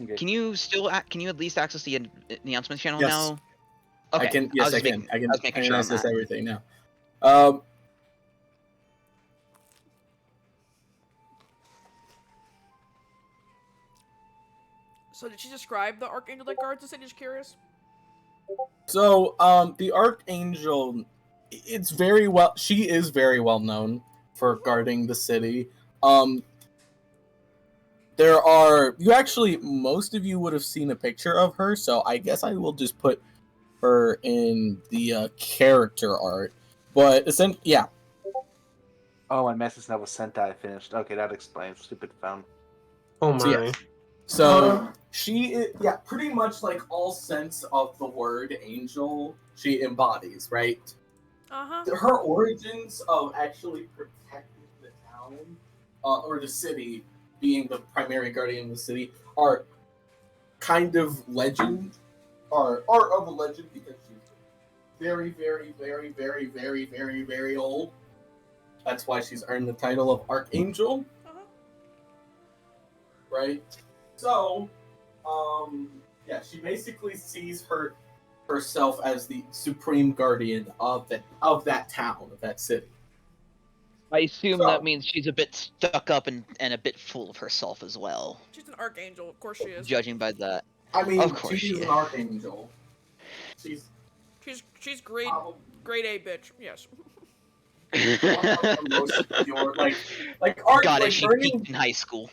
S6: Okay.
S4: Can you at least access the announcements channel
S1: Yes.
S4: now? Okay.
S1: I can. Yes,
S4: was
S1: I
S4: just
S1: can.
S4: making-
S1: I can.
S4: I was making
S1: I can
S4: sure on
S1: access
S4: that.
S1: everything now.
S2: So did she describe the archangel that guards the city? Just curious.
S1: So, the archangel, it's very well. She is very well known for guarding the city. There are most of you would have seen a picture of her, so I guess I will just put her in the character art. But essentially, yeah.
S6: Oh, my message that was sent out. I finished. Okay, that explains. Stupid phone.
S3: oh
S1: So,
S3: my.
S1: yeah. So she is, pretty much like all sense of the word angel she embodies, right?
S2: Uh-huh.
S1: Her origins of actually protecting the town or the city, being the primary guardian of the city, are kind of legend, are of a legend because she's very, very, very, very, very, very, very old. That's why she's earned the title of Archangel,
S2: Uh-huh.
S1: right? So, she basically sees herself as the supreme guardian of that town, of that city.
S4: I assume
S1: So-
S4: that means she's a bit stuck up and a bit full of herself as well.
S2: She's an archangel. Of course she is.
S4: Judging by that.
S1: I mean,
S4: Of course
S1: she's
S4: she
S1: an
S4: is.
S1: archangel. She's
S2: She's grade
S1: probably
S2: grade A bitch. Yes.
S1: one of the most pure,
S4: Got it. She peaked in high school.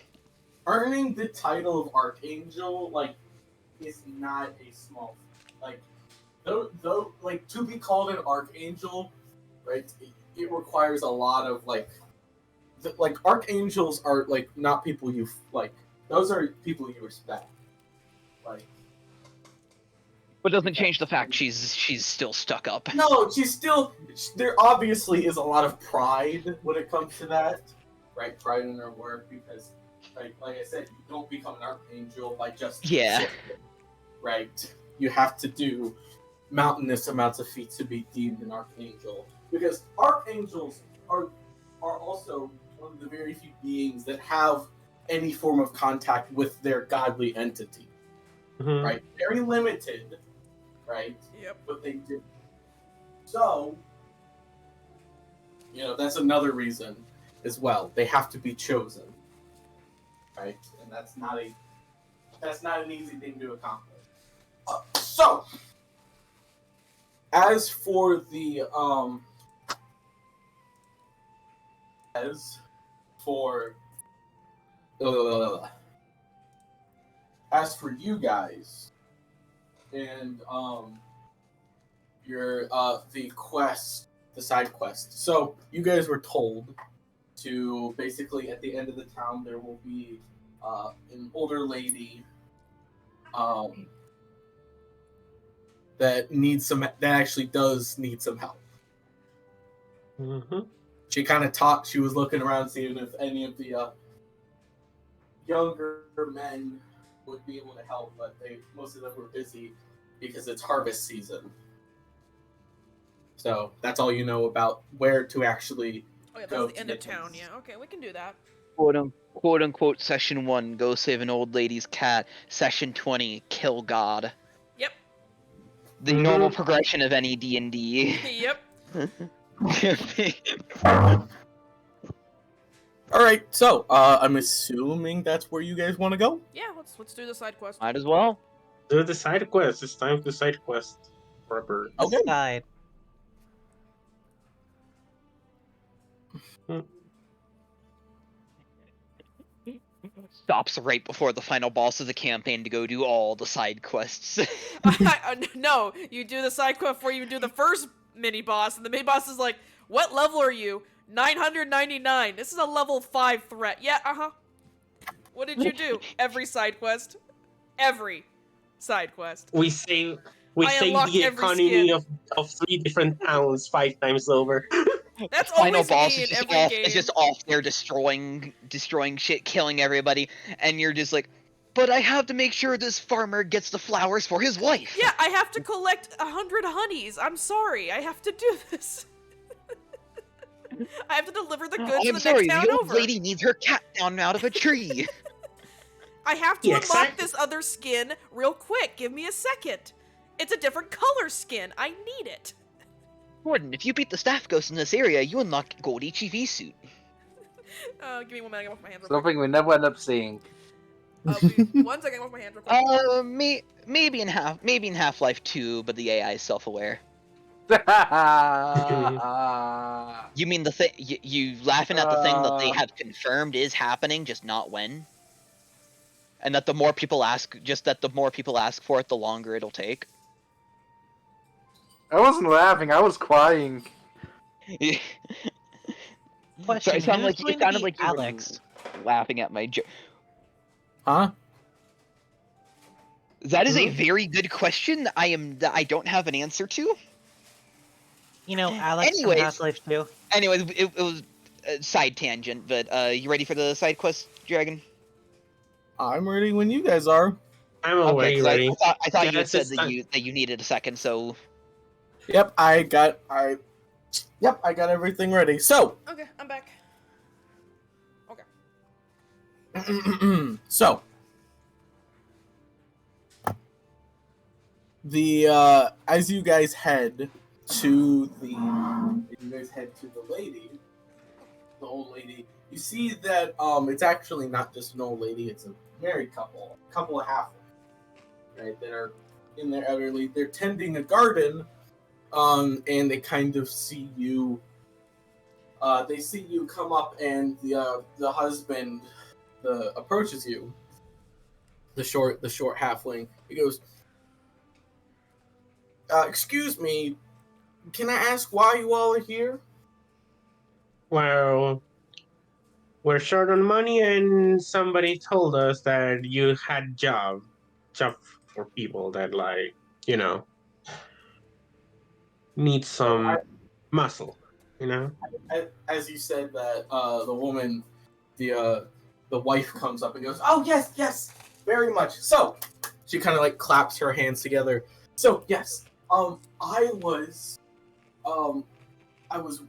S1: earning the title of archangel is not a small thing. Though to be called an archangel, right? it requires a lot of like archangels are like not people you like. Those are people you respect. Like,
S4: But doesn't change the fact she's still stuck up.
S1: no, she's still. There obviously is a lot of pride when it comes to that, right? Pride in her work because, like I said, you don't become an archangel by just
S4: Yeah.
S1: right. You have to do mountainous amounts of feats to be deemed an archangel because archangels are also one of the very few beings that have any form of contact with their godly entity.
S3: Mhm.
S1: Right? Very limited, right?
S2: Yep.
S1: But they do. So, that's another reason as well. They have to be chosen, right? And that's not an easy thing to accomplish. So, as for the as for you guys and your the side quest. So you guys were told to basically at the end of the town there will be an older lady that actually does need some help.
S3: Mhm.
S1: She kind of she was looking around seeing if any of the younger men would be able to help, but most of them were busy because it's harvest season. So that's all you know about where to actually
S2: Oh yeah,
S1: go
S2: that's the
S1: to
S2: end of
S1: get
S2: town.
S1: things.
S2: Yeah, okay, we can do that.
S4: Quote unquote session 1, go save an old lady's cat. Session 20, kill God.
S2: Yep.
S4: The
S3: Mhm.
S4: normal progression of any D&D.
S2: Yep.
S1: All right, so I'm assuming that's where you guys want to go.
S2: Yeah, let's do the side quest.
S4: Might as well.
S3: Do the side quest. It's time to side quest. Proper.
S1: Okay.
S5: Side.
S4: Stops right before the final boss of the campaign to go do all the side quests.
S2: No, you do the side quest before you do the first mini boss, and the mini boss is like, "What level are you? 999. This is a level 5 threat." Yeah, What did you do? Every side quest. Every side quest.
S3: We save
S2: I unlocked
S3: the
S2: every
S3: economy
S2: skin.
S3: of 3 different towns 5 times over.
S2: That's
S4: Final
S2: always
S4: boss
S2: me
S4: is
S2: in
S4: just
S2: every
S4: off.
S2: game.
S4: Is just off there destroying shit, killing everybody, and you're just like, but I have to make sure this farmer gets the flowers for his wife.
S2: Yeah, I have to collect 100 honeys. I'm sorry, I have to do this. I have to deliver the goods to
S4: I'm
S2: the
S4: sorry,
S2: next town
S4: the old
S2: over.
S4: lady needs her cat down out of a tree.
S2: I have to
S3: Yeah,
S2: unlock
S3: exactly.
S2: this other skin real quick. Give me a second. It's a different color skin. I need it.
S4: Gordon, if you beat the staff ghost in this area, you unlock Gold HEV suit.
S2: Give me 1 minute. I can wash my hands real quick.
S6: Something we never end up seeing.
S2: 1 second. I can wash my hands real quick.
S4: Maybe in Half-Life 2, but the AI is self-aware. You mean the thing? You laughing at the thing that they have confirmed is happening, just not when? And that the more people ask for it, the longer it'll take.
S6: I wasn't laughing, I was crying.
S5: Question:
S4: it sounded
S5: who's going to be
S4: like you
S5: Alex?
S4: were laughing at my joke.
S1: Huh?
S4: That is a very good question. That I don't have an answer to.
S5: You know, Alex
S4: Anyways.
S5: from Half-Life 2.
S4: Anyways, it was a side tangent, but you ready for the side quest, Dragon?
S1: I'm ready when you guys are.
S3: I'm already
S4: 'cause
S3: ready.
S4: I thought you
S3: Yeah,
S4: had said
S3: it's
S4: that
S3: time.
S4: you needed a second, so
S1: Yep, I got everything ready. So,
S2: Okay, I'm back.
S1: so the as you guys head to the lady, the old lady, you see that it's actually not just an old lady, it's a married couple of halflings, right, that are in their elderly, they're tending a garden, and they kind of see you come up, and the husband approaches you, the short halfling. He goes, excuse me, can I ask why you all are here?
S3: well, we're short on money, and somebody told us that you had job for people that you know need
S1: So
S3: some muscle, you know.
S1: as you said that the woman, the wife comes up and goes, "Oh yes, yes, very much." So she kind of like claps her hands together. So yes, I was um I was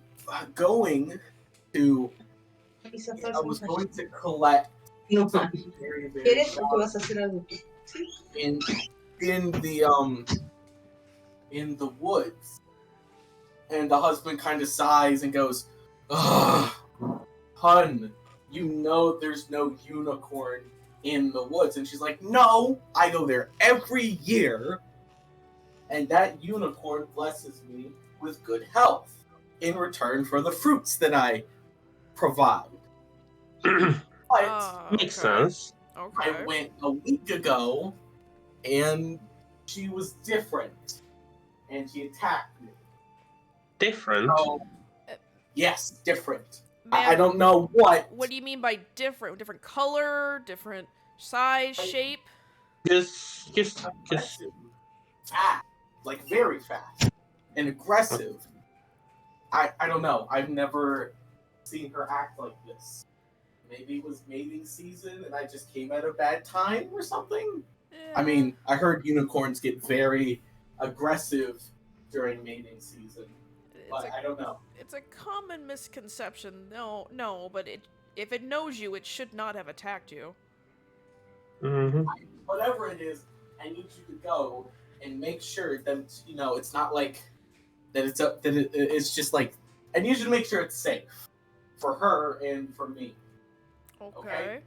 S1: going to I was going to collect something very very valuable in in the um in the woods, and the husband kind of sighs and goes, "Ugh, hun, you know there's no unicorn in the woods." And she's like, "No, I go there every year, and that unicorn blesses me with good health in return for the fruits that I provide." But
S3: Makes
S2: Okay.
S3: sense.
S1: I
S2: Okay.
S1: went a week ago, and she was different, and she attacked me.
S3: Different.
S1: So, yes, different. I
S2: Ma'am,
S1: don't know what.
S2: what do you mean by different? Different color, different size, shape?
S3: Just
S1: Aggressive, fast, like very fast, and aggressive. I don't know. I've never seen her act like this. Maybe it was mating season, and I just came at a bad time or something. I mean, I heard unicorns get very aggressive during mating season, but I don't know.
S2: It's a common misconception. No, but if it knows you, it should not have attacked you.
S3: hmm
S1: Whatever it is, I need you to go and make sure that it's not like that. It's just like I need you to make sure it's safe for her and for me.
S2: Okay.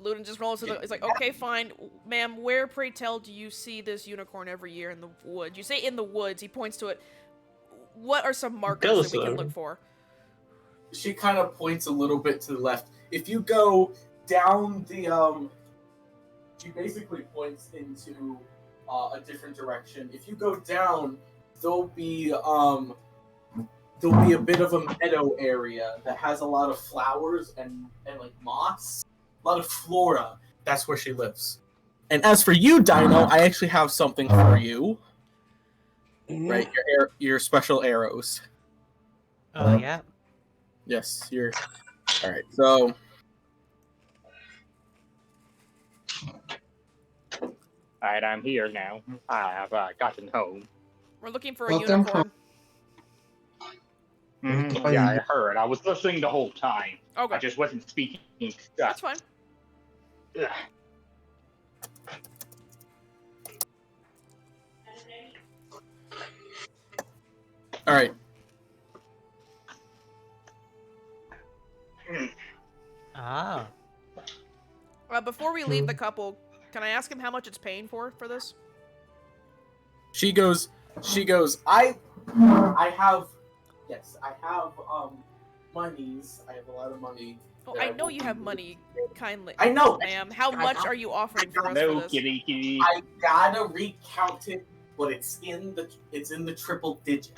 S2: Ludin just rolls to the. It's like, okay, fine, ma'am. Where, pray tell, do you see this unicorn every year in the woods? You say in the woods. He points to it. What are some markers that we can look for?
S1: She kind of points a little bit to the left. If you go down the she basically points into a different direction. If you go down, there'll be a bit of a meadow area that has a lot of flowers and like moss, a lot of flora. That's where she lives. And as for you, Dino, I actually have something for you. Right, your special arrows.
S5: Oh yeah.
S1: Yes, you're all right. So,
S7: Alright, I'm here now. I have gotten home.
S2: We're looking for a
S8: Welcome
S2: unicorn.
S7: Yeah, I heard. I was listening the whole time.
S2: Okay,
S7: I just wasn't speaking.
S2: that's fine.
S7: Ugh.
S1: all right.
S5: Ah.
S2: Before we leave the couple, can I ask him how much it's paying for this?
S1: She goes. I have. Yes, I have monies. I have a lot of money.
S2: Oh,
S1: that
S2: I know
S1: will
S2: you have
S1: be-
S2: money, kindly.
S1: I know.
S2: Ma'am, how much are you offering for us
S7: No,
S2: for this?
S7: kitty.
S1: I gotta recount it, but it's in the triple digit.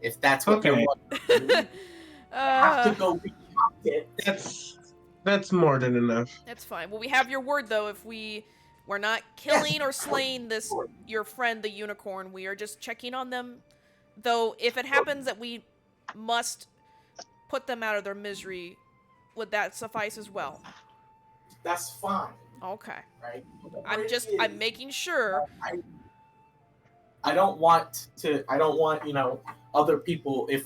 S1: If that's what you
S3: Okay.
S1: want, I have to go recount it.
S3: That's more than enough.
S2: That's fine. Well, we have your word though. If we're not killing or slaying your friend the unicorn, we are just checking on them. Though, if it happens that we must put them out of their misery, would that suffice as well?
S1: That's fine,
S2: Okay.
S1: right?
S2: I'm making sure.
S1: I don't want other people if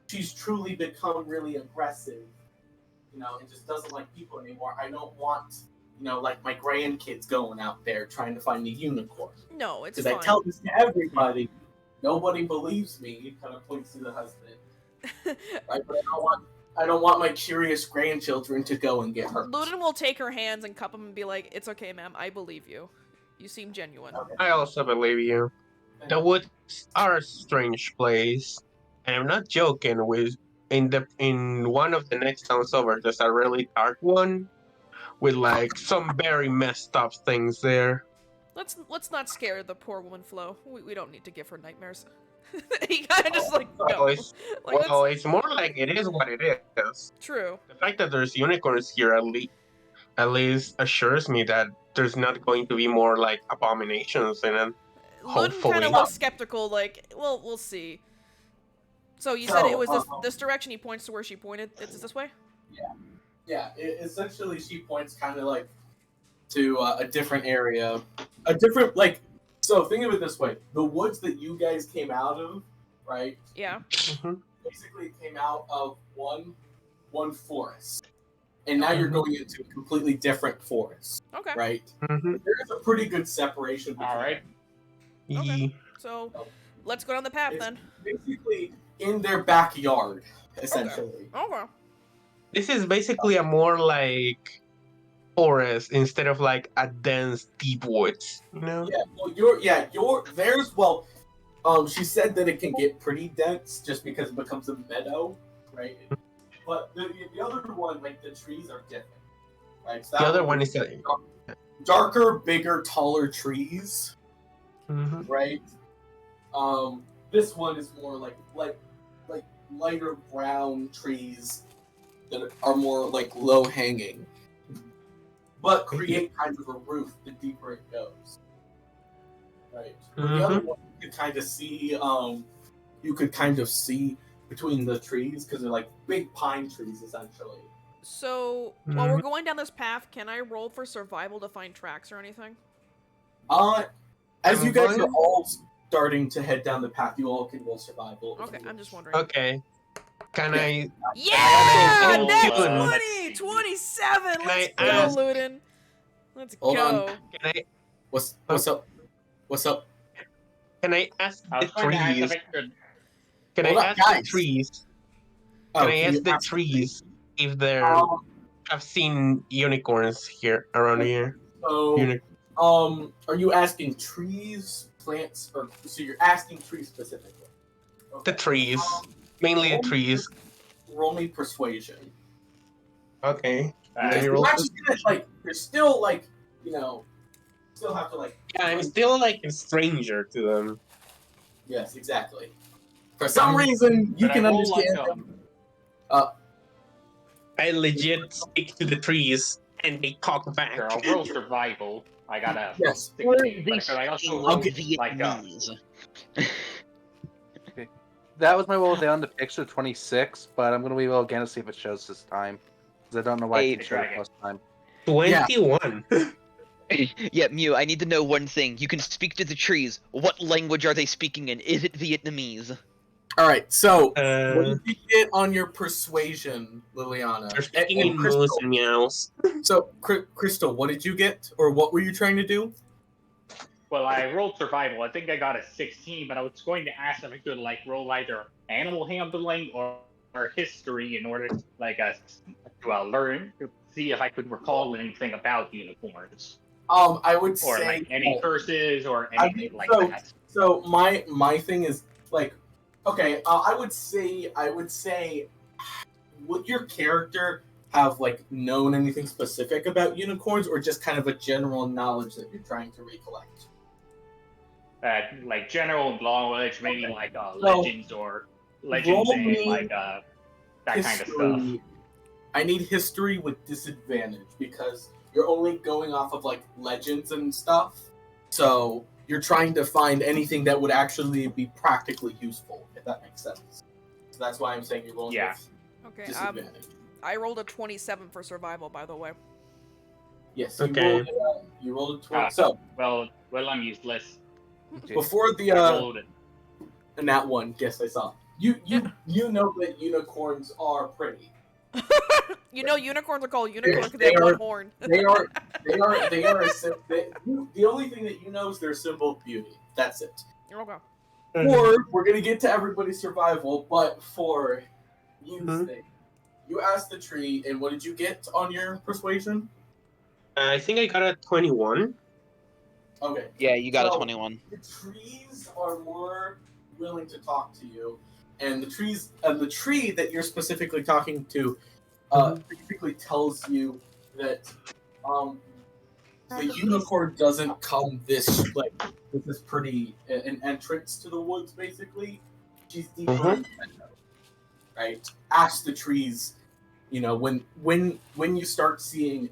S1: she's truly become really aggressive, and just doesn't like people anymore. I don't want like my grandkids going out there trying to find the unicorn.
S2: No, it's
S1: Because
S2: fine.
S1: I tell this to everybody, nobody believes me. He kind of points to the husband, right? But I don't want my curious grandchildren to go and get hurt.
S2: Ludin will take her hands and cup them and be like, "It's okay, ma'am. I believe you. You seem genuine."
S1: Okay.
S3: I also believe you. The woods are a strange place, and I'm not joking. In one of the next towns over, there's a really dark one with like some very messed up things there.
S2: Let's not scare the poor woman, Flo. We don't need to give her nightmares. He kind of just like
S3: Well,
S2: go.
S3: it's,
S2: Like, that's
S3: well, it's more like it is what it is.
S2: true.
S3: The fact that there's unicorns here at least assures me that there's not going to be more like abominations in it.
S2: Ludin kind
S3: Hopefully.
S2: of looks skeptical, like, well, we'll see. So you said it was
S1: So,
S2: this direction. He points to where she pointed. It's this way.
S1: Yeah, essentially she points kind of like to a different area, a different like. So think of it this way: the woods that you guys came out of, right?
S2: Yeah.
S3: Mhm.
S1: Basically came out of one forest, and now you're going into a completely different forest,
S2: Okay.
S1: right?
S3: Mhm.
S1: There is a pretty good separation. Between
S7: All right.
S2: Okay.
S3: Ye-
S2: So let's go down the path
S1: It's
S2: then.
S1: basically in their backyard, essentially.
S2: Okay.
S3: This is basically a more like forest instead of like a dense deep woods. You know?
S1: Yeah, well, she said that it can get pretty dense just because it becomes a meadow, right? But the other one, like the trees are different, right? So
S3: The
S1: that
S3: other one is
S1: darker, bigger, taller trees,
S3: Mhm.
S1: right? This one is more like lighter brown trees that are more like low hanging, but create kind of a roof the deeper it goes. Right. Where the other one you could kind of see between the trees because they're like big pine trees essentially.
S2: So while we're going down this path, can I roll for survival to find tracks or anything?
S1: As you guys are
S3: Fine.
S1: all starting to head down the path, you all can roll survival.
S2: Okay, I'm just wondering.
S3: Okay. Can I?
S2: Yeah!
S3: Oh,
S2: Net
S3: uh,
S2: 20! 27!
S3: Can
S2: Let's
S3: I
S2: go,
S3: ask-
S2: Ludin. Let's
S1: Hold
S2: go.
S1: on.
S3: Can I?
S1: What's up? What's up?
S3: Can I ask
S7: I
S3: the
S7: was going to ask if
S3: trees?
S7: I could.
S3: Can I
S1: Hold up,
S3: ask the
S1: guys.
S3: trees?
S1: Oh,
S3: Can I
S1: can
S3: ask
S1: you
S3: the
S1: ask-
S3: trees if they're?
S1: Um,
S3: I've seen unicorns here around here.
S1: so, are you asking trees, plants, or so you're asking trees specifically?
S3: The
S1: Okay.
S3: trees, mainly the trees.
S1: Roll me persuasion.
S3: Okay.
S7: Uh,
S3: Can you
S1: You're
S3: roll
S1: not just gonna you're still still have to
S3: Yeah, I'm still like a stranger to them.
S1: Yes, exactly. For some reason, you
S7: But I
S1: can
S7: roll
S1: understand.
S7: like,
S3: I legit speak to the trees and they talk back.
S7: Sure, I'll roll survival. I got a
S1: Yes.
S7: 16, but could I also roll like
S4: Vietnamese.
S6: That was my roll down to picture 26, but I'm gonna reroll again to see if it shows this time. Because I don't know why
S4: Hey,
S6: it showed it last time.
S3: 21.
S4: Yeah, Mew, I need to know one thing. You can speak to the trees. What language are they speaking in? Is it Vietnamese?
S1: All right. So, what
S3: Uh,
S1: did you get on your persuasion, Liliana?
S3: they're speaking
S1: And
S3: in
S1: Crystal.
S3: moose and meows.
S1: So, Crystal, what did you get, or what were you trying to do?
S7: Well, I rolled survival. I think I got a 16, but I was going to ask if I could like roll either animal handling or history in order to learn to see if I could recall anything about unicorns
S1: I would
S7: or
S1: say
S7: like any curses or
S1: I
S7: anything
S1: think
S7: like
S1: so.
S7: that.
S1: So my thing is like, okay, I would say, would your character have like known anything specific about unicorns, or just kind of a general knowledge that you're trying to recollect?
S7: Like general knowledge, maybe
S1: Okay.
S7: like
S1: So,
S7: legends
S1: roll
S7: and
S1: me
S7: like that kind of stuff.
S1: History. I need history with disadvantage because you're only going off of like legends and stuff. So you're trying to find anything that would actually be practically useful, if that makes sense. So that's why I'm saying you're rolling
S7: Yeah.
S1: with
S2: Okay,
S1: disadvantage.
S2: I rolled a 27 for survival, by the way.
S1: Yes,
S3: Okay.
S1: you rolled a 20.
S7: Ah.
S1: So
S7: Well, I'm useless.
S1: before the
S7: I rolled it.
S1: and that one, yes, I saw. You know that unicorns are pretty.
S2: You know, unicorns are called unicorns because
S1: They
S2: they have
S1: are-
S2: one horn.
S1: They are the only thing that you know is their symbol of beauty. That's it.
S2: Okay.
S1: Or we're gonna get to everybody's survival, but for you,
S3: Mhm.
S1: you asked the tree, and what did you get on your persuasion?
S3: I think I got a 21.
S1: Okay,
S4: Yeah, you got
S1: So-
S4: a 21.
S1: the trees are more willing to talk to you, and the tree that you're specifically talking to, basically tells you that the unicorn doesn't come this like with this pretty an entrance to the woods. Basically, she's deeper in the meadow, right? Ask the trees. You know, when you start seeing,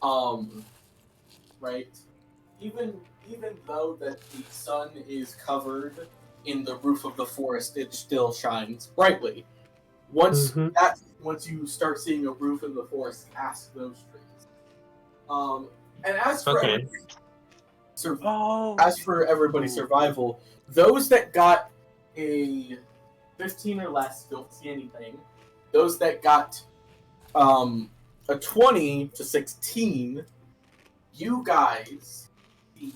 S1: right, even though that the sun is covered in the roof of the forest, it still shines brightly. Once you start seeing a roof in the forest, ask those trees. And as for everybody's survival, those that got a 15 or less don't see anything. Those that got a 20 to 16, you guys see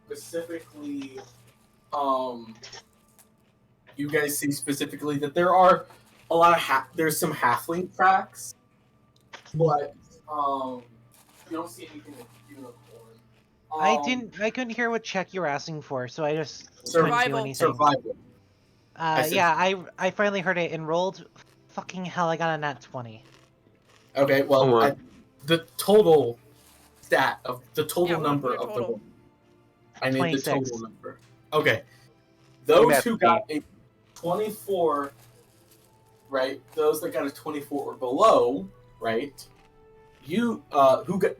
S1: specifically, that there are a lot of there's some halfling tracks, but you don't see anything with unicorn.
S5: I couldn't hear what check you were asking for, so I just couldn't do
S2: Survival.
S5: anything.
S1: Survival.
S5: I finally heard it. Enrolled. Fucking hell! I got a nat 20.
S1: Okay, well, the total stat of the total
S2: Yeah,
S1: number
S2: what's
S1: of
S2: your
S1: the
S2: total?
S1: one. I need
S5: 26.
S1: the total number. Okay, those who got a 24, right? Those that got a 24 or below, right? You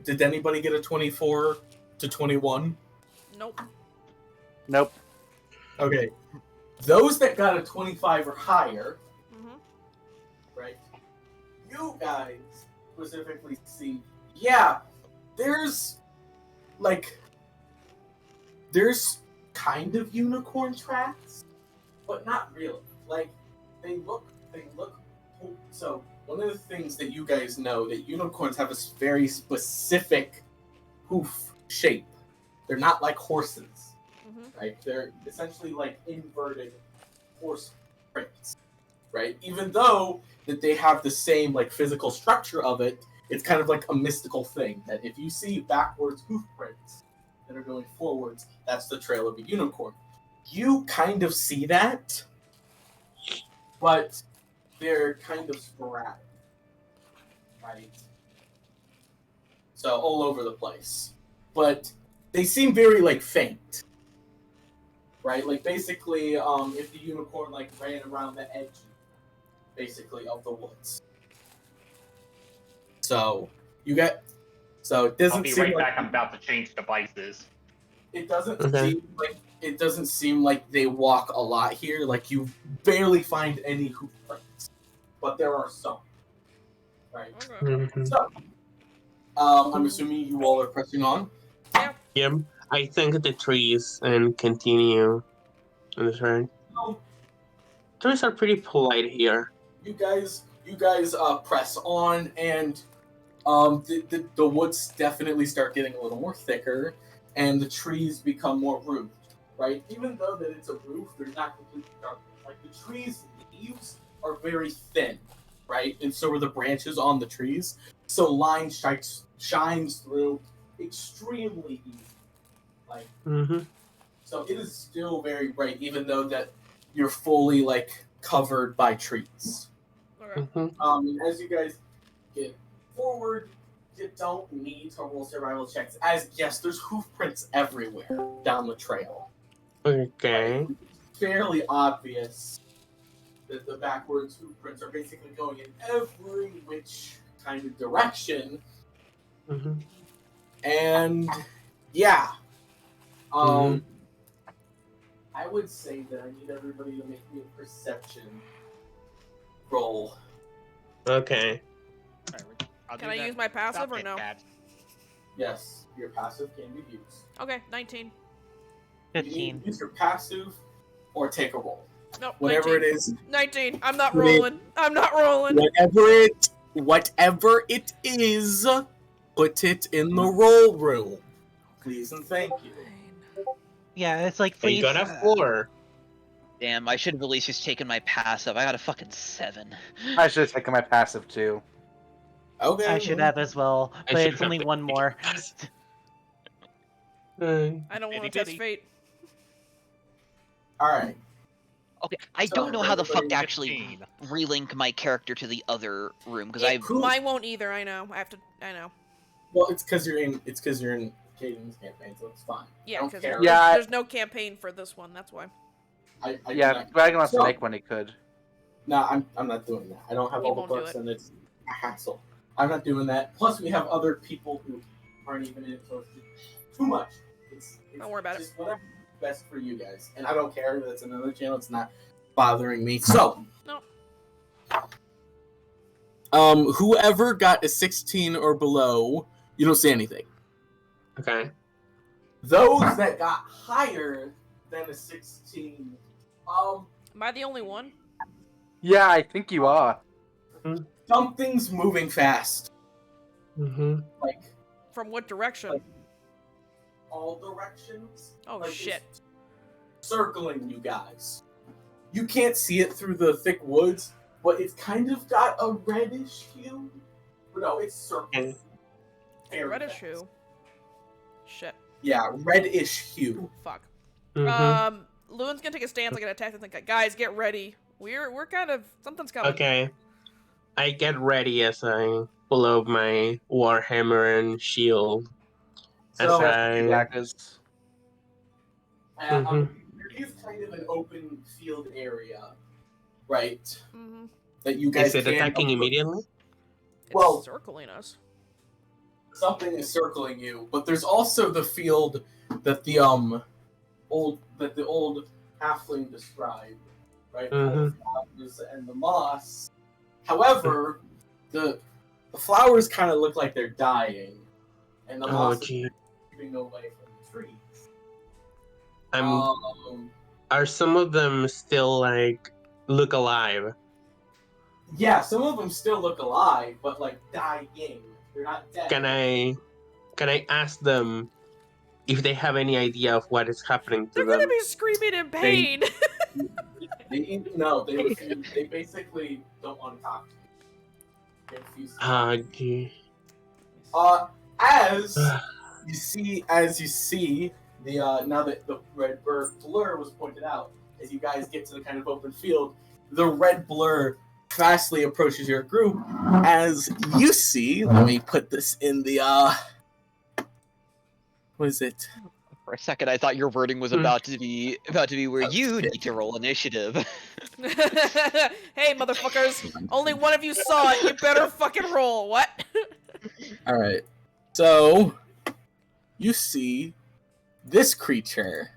S1: did anybody get a 24 to 21?
S2: Nope.
S6: Nope.
S1: Okay, those that got a 25 or higher, right? You guys specifically see, there's kind of unicorn tracks, but not really. Like, they look. So one of the things that you guys know that unicorns have a very specific hoof shape. They're not like horses, right? They're essentially like inverted horse prints, right? Even though that they have the same like physical structure of it, it's kind of like a mystical thing that if you see backwards hoof prints that are going forwards, that's the trail of a unicorn. You kind of see that, but they're kind of sporadic, right? So all over the place, but they seem very like faint, right? Like basically, if the unicorn like ran around the edge, basically, of the woods. So it doesn't
S7: I'll be
S1: seem
S7: right
S1: like
S7: back. I'm about to change devices.
S1: it doesn't seem like they walk a lot here. Like you barely find any hoof prints, but there are some. Right.
S2: Okay.
S1: So, I'm assuming you all are pressing on.
S3: Yep. I think the trees and continue on the turn.
S1: No,
S3: Trees are pretty polite here.
S1: you guys press on, and the woods definitely start getting a little more thicker, and the trees become more roofed. Right. Even though that it's a roof, they're not completely dark. Like the trees' leaves are very thin. Right, and so are the branches on the trees. So light shines through extremely easy. Like, so it is still very bright, even though that you're fully like covered by trees.
S2: Okay.
S1: And as you guys get forward, you don't need to roll survival checks. As yes, there's hoof prints everywhere down the trail.
S3: Okay.
S1: It's fairly obvious that the backwards hoof prints are basically going in every which kind of direction. And I would say that I need everybody to make me a perception roll.
S3: Okay.
S2: Can I use my passive or no?
S1: Yes, your passive can be used.
S2: Okay, 19.
S1: You
S5: 15.
S1: need to use your passive or take a roll.
S2: Nope.
S1: Whatever
S2: 19.
S1: it is.
S2: 19. I'm not
S1: Wait.
S2: rolling. I'm not rolling.
S1: Whatever it is, put it in the roll room. Please and thank you.
S5: Yeah, it's like
S3: So you got a 4.
S4: Damn, I should have at least just taken my passive. I got a fucking 7.
S6: I should have taken my passive too.
S1: Okay.
S5: I should have as well,
S3: I
S5: but
S3: should
S5: it's
S3: have
S5: only
S3: taken
S5: one more.
S2: I don't want to test fate.
S1: Alright.
S4: Okay, I
S1: So,
S4: don't know how the fuck to
S1: everybody-
S4: actually relink my character to the other room because
S2: Mine won't either. I know. I know.
S1: Well, it's because you're in Caden's campaign, so it's fine. I
S2: Yeah,
S1: don't
S2: because
S1: care.
S6: Yeah,
S2: there's no campaign for this one. That's why.
S1: I
S6: Yeah, Dragon wants to
S1: So-
S6: make one. He could.
S1: No, I'm not doing that. I don't have
S2: He
S1: all the
S2: won't do
S1: books,
S2: it.
S1: and it's a hassle. I'm not doing that. Plus, we have other people who aren't even in it, so it's just too much. It's
S2: Don't worry about it.
S1: just whatever's best for you guys, and I don't care. That's another channel. It's not bothering me. So,
S2: No.
S1: whoever got a 16 or below, you don't see anything.
S3: Okay.
S1: Those that got higher than a 16,
S2: Am I the only one?
S6: Yeah, I think you are.
S1: something's moving fast.
S3: Mm-hmm.
S1: Like,
S2: From what direction?
S1: Like- all directions.
S2: Oh
S1: Like,
S2: shit.
S1: it's circling you guys. You can't see it through the thick woods, but it's kind of got a reddish hue. But no, it's circling. Very
S2: Reddish
S1: fast.
S2: who? Shit.
S1: Yeah, reddish hue.
S2: Fuck.
S3: Mm-hmm.
S2: Lewin's gonna take a stance like an attack and think, guys, get ready. We're kind of something's coming.
S3: Okay. I get ready as I pull out my Warhammer and shield. As
S1: So,
S3: I...
S6: Daggers.
S1: There is kind of an open field area, right?
S2: Mm-hmm.
S1: That you guys
S3: Is it
S1: can
S3: attacking
S1: approach.
S3: immediately?
S2: It's
S1: Well-
S2: circling us.
S1: Something is circling you, but there's also the field that the old halfling described, right?
S3: Mhm.
S1: The flowers and the moss. However, the flowers kind of look like they're dying, and the
S3: Oh,
S1: moss
S3: gee.
S1: is moving away from the trees.
S3: I'm... Are some of them still, like, look alive?
S1: Yeah, some of them still look alive, but like dying. They're not dead.
S3: Can I ask them if they have any idea of what is happening to
S2: They're
S3: them?
S2: gonna be screaming in pain.
S1: They refuse. They basically don't want to talk to you. They refuse to
S3: Gee.
S1: As you see the now that the red blur was pointed out, as you guys get to the kind of open field, the red blur fastly approaches your group. As you see, let me put this in the what is it?
S4: For a second, I thought your wording was about to be where you
S1: shit.
S4: need to roll initiative.
S2: Hey, motherfuckers! Only one of you saw it. You better fucking roll. What?
S1: All right, so you see this creature.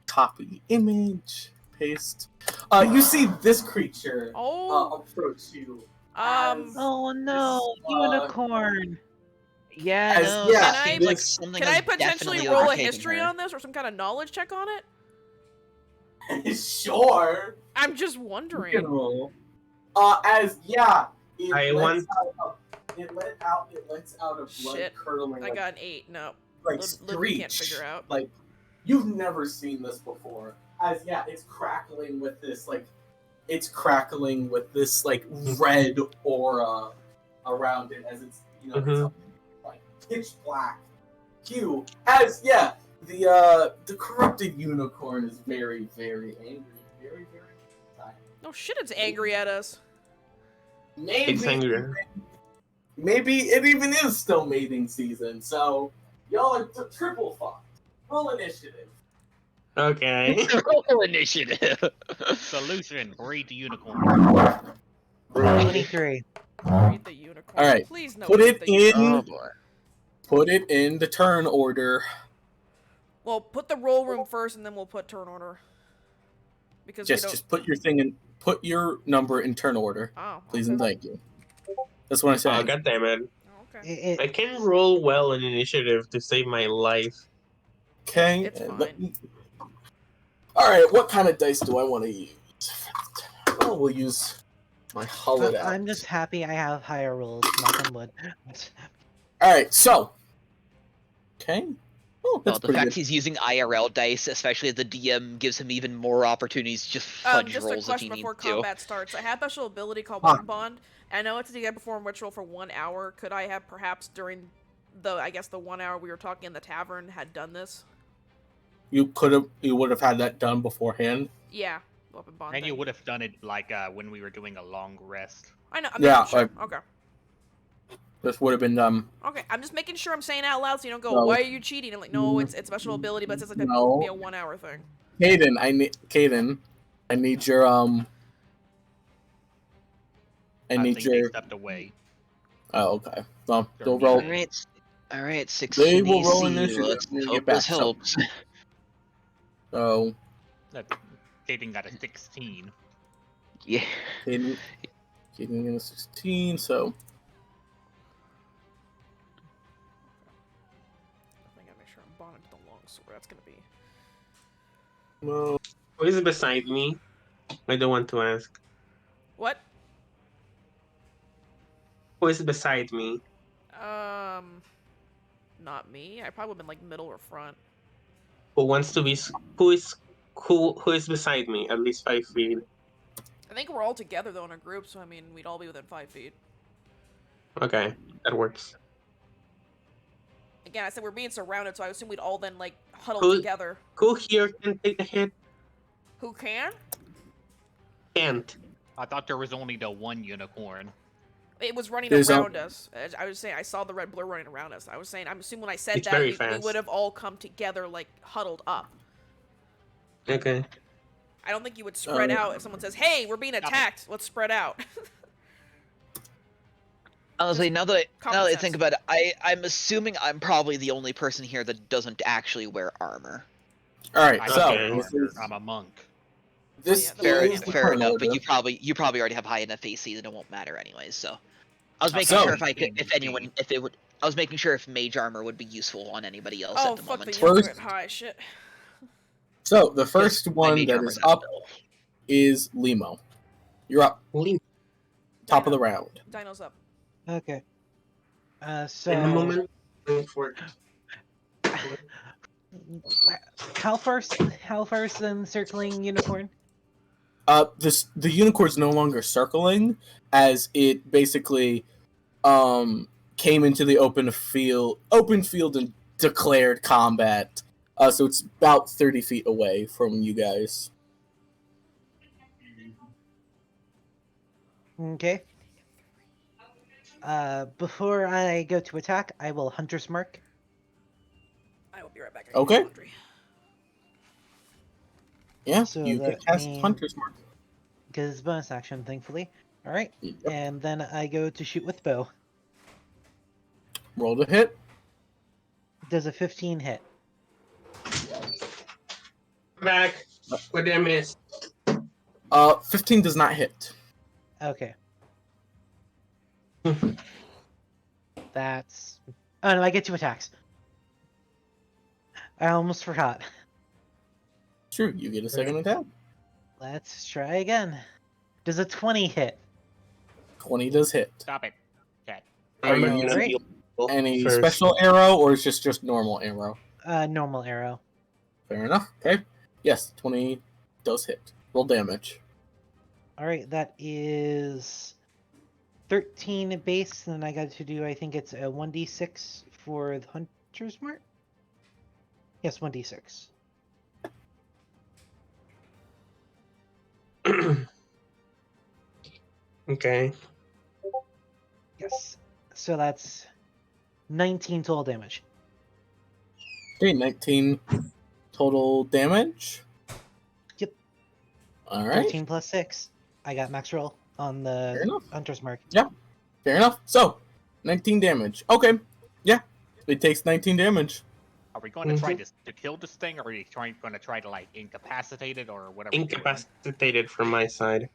S1: Copy image, paste. You see this creature
S2: Oh.
S1: approach you.
S5: Oh no, unicorn. Yeah,
S1: As-
S5: no.
S1: yeah,
S2: Can I-
S4: Seems like
S1: this-
S4: something
S2: Can I
S4: has
S2: potentially
S4: definitely
S2: roll a
S4: overtaken
S2: history
S4: her.
S2: on this or some kind of knowledge check on it?
S1: Sure.
S2: I'm just
S1: You can
S2: wondering.
S1: roll. It lets out a blood
S2: Shit.
S1: curdling
S2: I got an 8. No.
S1: like
S2: Literally can't
S1: screech.
S2: figure out.
S1: Like you've never seen this before. It's crackling with this like red aura around it as it's it's
S3: Mhm.
S1: like pitch black hue. The corrupted unicorn is very, very angry. Very, very excited.
S2: No shit, it's angry at us.
S3: It's angry.
S1: Maybe it even is still mating season, so y'all are triple fucked. Roll initiative.
S3: Okay.
S4: Roll initiative.
S8: Solution: breed the unicorn.
S5: 23.
S2: Read the unicorn.
S1: All right,
S2: Please no.
S1: put
S2: read
S1: it
S2: the
S1: in-
S2: unicorn.
S4: Oh boy.
S1: Put it in the turn order.
S2: Well, put the roll room first, and then we'll put turn order. Because we don't.
S1: Just put your thing in. Put your number in turn order,
S2: Oh.
S1: please
S2: okay.
S1: and thank you. That's what I
S3: Oh,
S1: said.
S3: God damn it.
S2: Oh, okay.
S3: I can roll well in initiative to save my life.
S1: Okay.
S2: It's
S1: and
S2: fine.
S1: let me- All right. What kind of dice do I want to use? Well, we'll use my hollowed out.
S5: I'm just happy I have higher rolls, knock on wood.
S1: All right. So. Okay. Oh,
S4: Well,
S1: that's
S4: the
S1: pretty
S4: fact
S1: good.
S4: he's using IRL dice, especially as the DM, gives him even more opportunities to just fudge
S2: Just a
S4: rolls if he
S2: question
S4: needs
S2: before
S4: to.
S2: combat starts. I have a special ability called
S1: Huh.
S2: Weapon Bond. I know it's a DM perform ritual for 1 hour. Could I have perhaps during the 1 hour we were talking in the tavern had done this?
S1: You would have had that done beforehand.
S2: Yeah, Weapon Bond.
S8: And you
S2: thing.
S8: would have done it like when we were doing a long rest.
S2: I know. I'm
S1: Yeah,
S2: making sure. Okay.
S1: This would have been
S2: Okay, I'm just making sure I'm saying it out loud so you don't go,
S1: No.
S2: why are you cheating? I'm like, no, it's special ability, but it's just like
S1: No.
S2: be a 1 hour thing.
S1: Caden. I need your I need
S8: think they
S1: your.
S8: stepped away.
S1: Oh, okay. Well,
S8: Sure,
S1: they'll
S8: yeah.
S1: roll.
S4: All right, 16
S1: They will roll
S4: AC.
S1: initiative
S4: Let's
S1: when we
S4: hope
S1: get back.
S4: this helps.
S1: So,
S8: Caden got a 16.
S4: Yeah.
S1: Caden in a 16. So,
S2: I think I make sure I'm bonded to the longsword. That's gonna be.
S1: well,
S3: Who is beside me? I don't want to ask.
S2: What?
S3: Who is beside me?
S2: Not me. I probably would've been like middle or front.
S3: Who wants to be? Who is beside me? At least 5 feet.
S2: I think we're all together though in a group, so I mean we'd all be within 5 feet.
S3: Okay, that works.
S2: Again, I said we're being surrounded, so I assume we'd all then like huddle
S3: Who-
S2: together.
S3: Who here can take the hit?
S2: Who can?
S3: Can't.
S8: I thought there was only the one unicorn.
S2: It was running
S1: There's
S2: around us. As I was saying, I saw the red blur running around us. I was saying, I'm assuming when I said
S3: It's
S2: that,
S3: very
S2: we
S3: fast.
S2: would have all come together, like, huddled up.
S3: Okay.
S2: I don't think you would spread out if someone says, hey, we're being attacked, let's spread out.
S4: Honestly, now that I
S2: sense.
S4: think about it, I'm assuming I'm probably the only person here that doesn't actually wear armor.
S1: all right.
S8: I
S1: So,
S8: don't
S3: Okay.
S8: wear
S1: this
S8: armor.
S1: is,
S8: I'm a monk.
S1: this
S2: Oh, yeah,
S4: Fair,
S2: Yeah.
S1: is the
S4: fair
S1: turn
S4: enough,
S1: order.
S4: but you probably already have high enough AC that it won't matter anyways. So, I was making
S1: So-
S4: sure I was making sure if mage armor would be useful on anybody else
S2: Oh,
S4: at the
S2: fuck the
S4: moment.
S1: First-
S2: unicorn high, shit.
S1: So the first
S4: My
S1: one
S4: mage
S1: that
S4: armor's
S1: is
S4: not
S1: up
S4: built.
S1: is Limo. You're up. Top of the round.
S2: Dino's up.
S5: Okay.
S3: In a
S5: So
S3: moment. For...
S5: how far is the encircling unicorn?
S1: The unicorn's no longer circling, as it basically came into the open field and declared combat. So it's about 30 feet away from you guys.
S5: Okay. Before I go to attack, I will Hunter's Mark.
S2: I will be right back. I gotta
S1: Okay.
S2: do laundry.
S1: Yeah,
S5: So
S1: you can
S5: that
S1: cast
S5: means-
S1: Hunter's Mark.
S5: Because it's bonus action, thankfully. Alright.
S1: Yep.
S5: And then I go to shoot with bow.
S1: Roll to hit.
S5: Does a 15 hit?
S3: Back. What did I miss?
S1: 15 does not hit.
S5: Okay. That's... Oh no, I get 2 attacks. I almost forgot.
S1: True, you get a second attack.
S5: Let's try again. Does a 20 hit?
S1: 20 does hit.
S8: Stop it. Cat.
S1: Are you
S5: Alright.
S1: using
S5: Alright.
S1: any
S3: First.
S1: special arrow, or is just normal arrow?
S5: Normal arrow.
S1: Fair enough. Okay. Yes, 20 does hit. Roll damage.
S5: Alright, that is 13 base, and then I got to do, I think it's a 1d6 for the Hunter's Mark? Yes, 1d6.
S3: Okay.
S5: Yes. So that's 19 total damage.
S1: Okay, 19 total damage.
S5: Yep.
S1: Alright,
S5: 13 plus 6. I got max roll on
S1: fair
S5: the
S1: enough.
S5: Hunter's Mark.
S1: Fair enough. So, 19 damage. Okay. Yeah. It takes 19 damage.
S8: Are we going to try to kill this thing, or are we going to try to like incapacitate it, or whatever? we're doing?
S3: Incapacitated from my side.